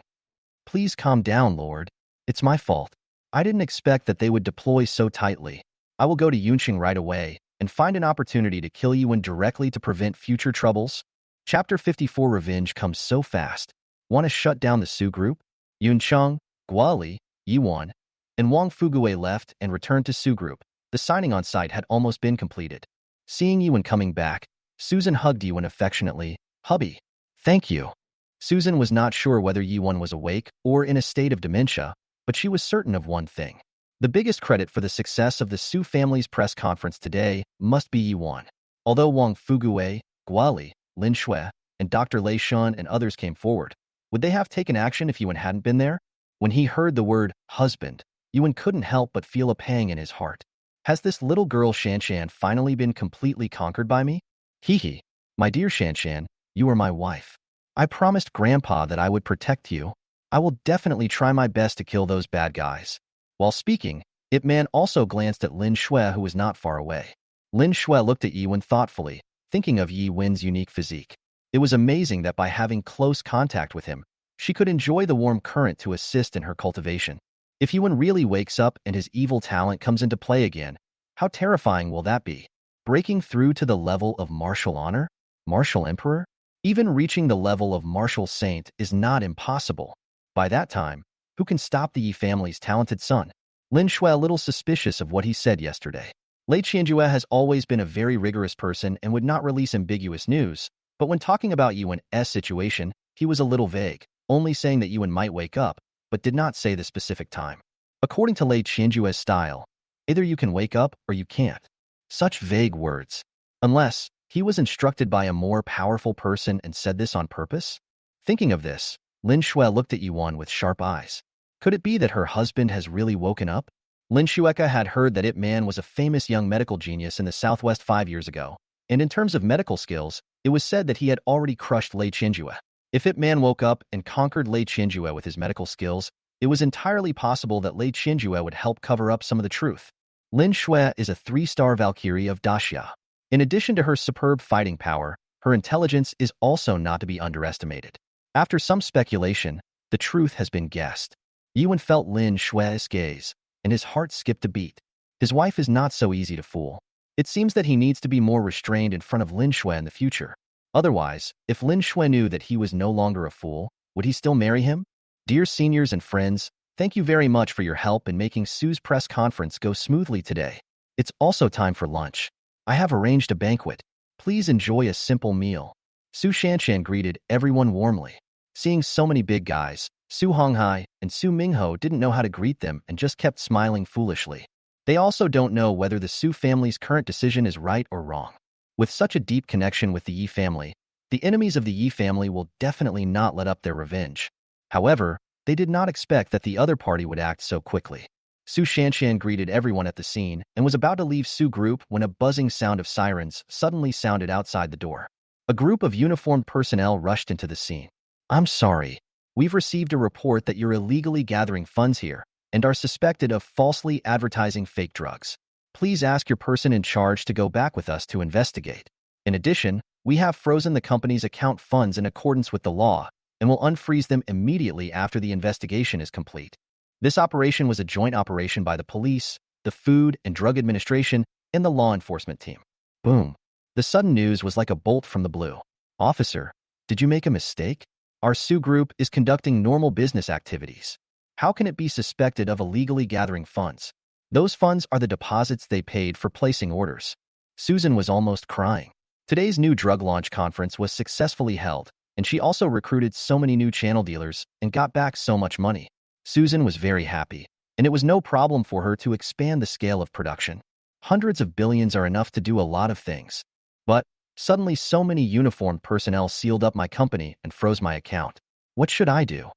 A: Please calm down, Lord. It's my fault. I didn't expect that they would deploy so tightly. I will go to Yunqing right away and find an opportunity to kill Yuan directly to prevent future troubles. Chapter 54 Revenge comes so fast. Want to shut down the Su Group? Yuncheng, Guoli, Yuan, and Wang Fugue left and returned to Su Group. The signing on site had almost been completed. Seeing Yuan coming back, Susan hugged Yuan affectionately. Hubby. Thank you. Susan was not sure whether Yuan was awake or in a state of dementia, but she was certain of one thing. The biggest credit for the success of the Su family's press conference today must be Yuan. Although Wang Fugue, Guoli, Lin Shui, and Dr. Lei Shun and others came forward, would they have taken action if Yuan hadn't been there? When he heard the word husband, Yuan couldn't help but feel a pang in his heart. Has this little girl Shanshan finally been completely conquered by me? Hee. My dear Shanshan, you are my wife. I promised Grandpa that I would protect you. I will definitely try my best to kill those bad guys. While speaking, Ip Man also glanced at Lin Shui, who was not far away. Lin Shui looked at Yuan thoughtfully, thinking of Yuan's unique physique. It was amazing that by having close contact with him, she could enjoy the warm current to assist in her cultivation. If Yuan really wakes up and his evil talent comes into play again, how terrifying will that be? Breaking through to the level of martial honor? Martial emperor? Even reaching the level of martial saint is not impossible. By that time, who can stop the Yi family's talented son? Lin Shui a little suspicious of what he said yesterday. Lei Qianjue has always been a very rigorous person and would not release ambiguous news, but when talking about Yuan's situation, he was a little vague, only saying that Yuan might wake up, but did not say the specific time. According to Lei Qianjue's style, either you can wake up or you can't. Such vague words. Unless he was instructed by a more powerful person and said this on purpose? Thinking of this, Lin Shui looked at Yuan with sharp eyes. Could it be that her husband has really woken up? Lin Shueka had heard that Ip Man was a famous young medical genius in the Southwest 5 years ago, and in terms of medical skills, it was said that he had already crushed Lei Qianjue. If Ip Man woke up and conquered Lei Qianjue with his medical skills, it was entirely possible that Lei Qianjue would help cover up some of the truth. Lin Shui is a 3-star Valkyrie of Daxia. In addition to her superb fighting power, her intelligence is also not to be underestimated. After some speculation, the truth has been guessed. Yuan felt Lin Shui's gaze, and his heart skipped a beat. His wife is not so easy to fool. It seems that he needs to be more restrained in front of Lin Shui in the future. Otherwise, if Lin Shui knew that he was no longer a fool, would he still marry him? Dear seniors and friends, thank you very much for your help in making Sue's press conference go smoothly today. It's also time for lunch. I have arranged a banquet. Please enjoy a simple meal. Su Shanshan greeted everyone warmly. Seeing so many big guys, Su Honghai and Su Mingho didn't know how to greet them and just kept smiling foolishly. They also don't know whether the Su family's current decision is right or wrong. With such a deep connection with the Yi family, the enemies of the Yi family will definitely not let up their revenge. However, they did not expect that the other party would act so quickly. Su Shanshan greeted everyone at the scene and was about to leave Su group when a buzzing sound of sirens suddenly sounded outside the door. A group of uniformed personnel rushed into the scene. I'm sorry. We've received a report that you're illegally gathering funds here and are suspected of falsely advertising fake drugs. Please ask your person in charge to go back with us to investigate. In addition, we have frozen the company's account funds in accordance with the law and will unfreeze them immediately after the investigation is complete. This operation was a joint operation by the police, the Food and Drug Administration, and the law enforcement team. Boom. The sudden news was like a bolt from the blue. Officer, did you make a mistake? Our Su group is conducting normal business activities. How can it be suspected of illegally gathering funds? Those funds are the deposits they paid for placing orders. Susan was almost crying. Today's new drug launch conference was successfully held, and she also recruited so many new channel dealers and got back so much money. Susan was very happy, and it was no problem for her to expand the scale of production. Hundreds of billions are enough to do a lot of things. But suddenly so many uniformed personnel sealed up my company and froze my account. What should I do?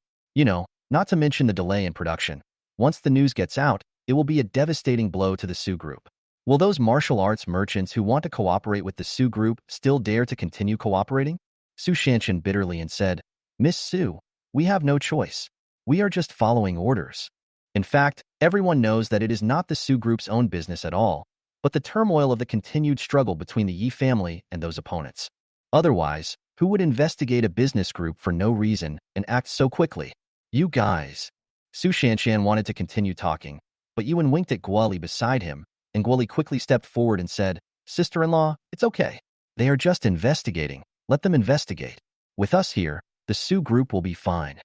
A: Not to mention the delay in production. Once the news gets out, it will be a devastating blow to the Su group. Will those martial arts merchants who want to cooperate with the Su group still dare to continue cooperating? Su Shanshan bitterly and said, Miss Su, we have no choice. We are just following orders. In fact, everyone knows that it is not the Su group's own business at all, but the turmoil of the continued struggle between the Yi family and those opponents. Otherwise, who would investigate a business group for no reason and act so quickly? You guys. Su Shanshan wanted to continue talking, but Yuan winked at Guoli beside him, and Guoli quickly stepped forward and said, Sister-in-law, it's okay. They are just investigating. Let them investigate. With us here, the Su group will be fine.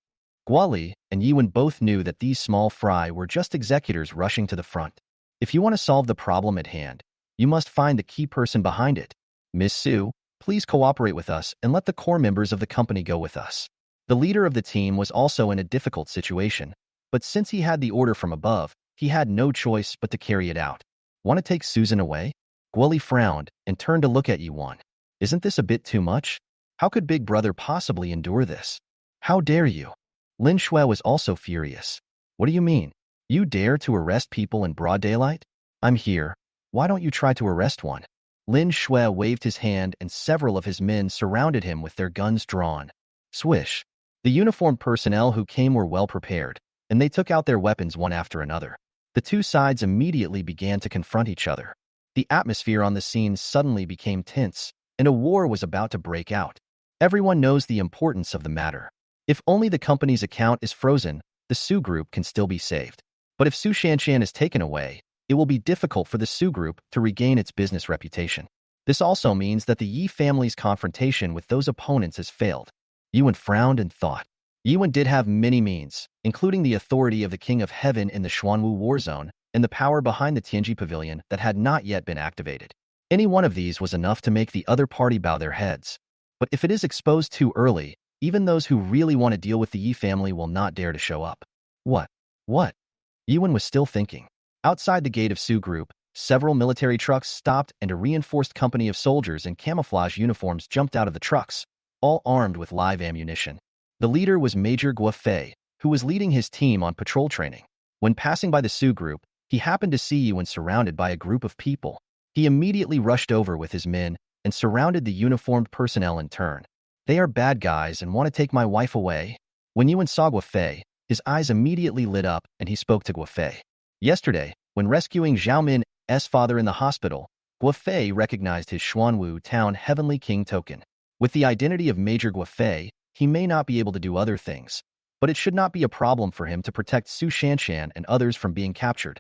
A: Guoli and Yuan both knew that these small fry were just executors rushing to the front. If you want to solve the problem at hand, you must find the key person behind it. Miss Su, please cooperate with us and let the core members of the company go with us. The leader of the team was also in a difficult situation, but since he had the order from above, he had no choice but to carry it out. Want to take Susan away? Guoli frowned and turned to look at Yuan. Isn't this a bit too much? How could Big Brother possibly endure this? How dare you? Lin Shui was also furious. What do you mean? You dare to arrest people in broad daylight? I'm here. Why don't you try to arrest one? Lin Shui waved his hand and several of his men surrounded him with their guns drawn. Swish. The uniformed personnel who came were well prepared, and they took out their weapons one after another. The two sides immediately began to confront each other. The atmosphere on the scene suddenly became tense, and a war was about to break out. Everyone knows the importance of the matter. If only the company's account is frozen, the Su group can still be saved. But if Su Shanshan is taken away, it will be difficult for the Su group to regain its business reputation. This also means that the Yi family's confrontation with those opponents has failed. Yuan frowned and thought. Yuan did have many means, including the authority of the King of Heaven in the Xuanwu war zone and the power behind the Tianji Pavilion that had not yet been activated. Any one of these was enough to make the other party bow their heads. But if it is exposed too early, even those who really want to deal with the Yi family will not dare to show up. What? What? Yuan was still thinking. Outside the gate of Su Group, several military trucks stopped and a reinforced company of soldiers in camouflage uniforms jumped out of the trucks, all armed with live ammunition. The leader was Major Guofei, who was leading his team on patrol training. When passing by the Su Group, he happened to see Yuan surrounded by a group of people. He immediately rushed over with his men and surrounded the uniformed personnel in turn. They are bad guys and want to take my wife away. When Yuan saw Guofei, his eyes immediately lit up and he spoke to Guofei. Yesterday, when rescuing Zhao Min's father in the hospital, Guofei recognized his Xuanwu town Heavenly King token. With the identity of Major Guofei, he may not be able to do other things, but it should not be a problem for him to protect Su Shanshan and others from being captured.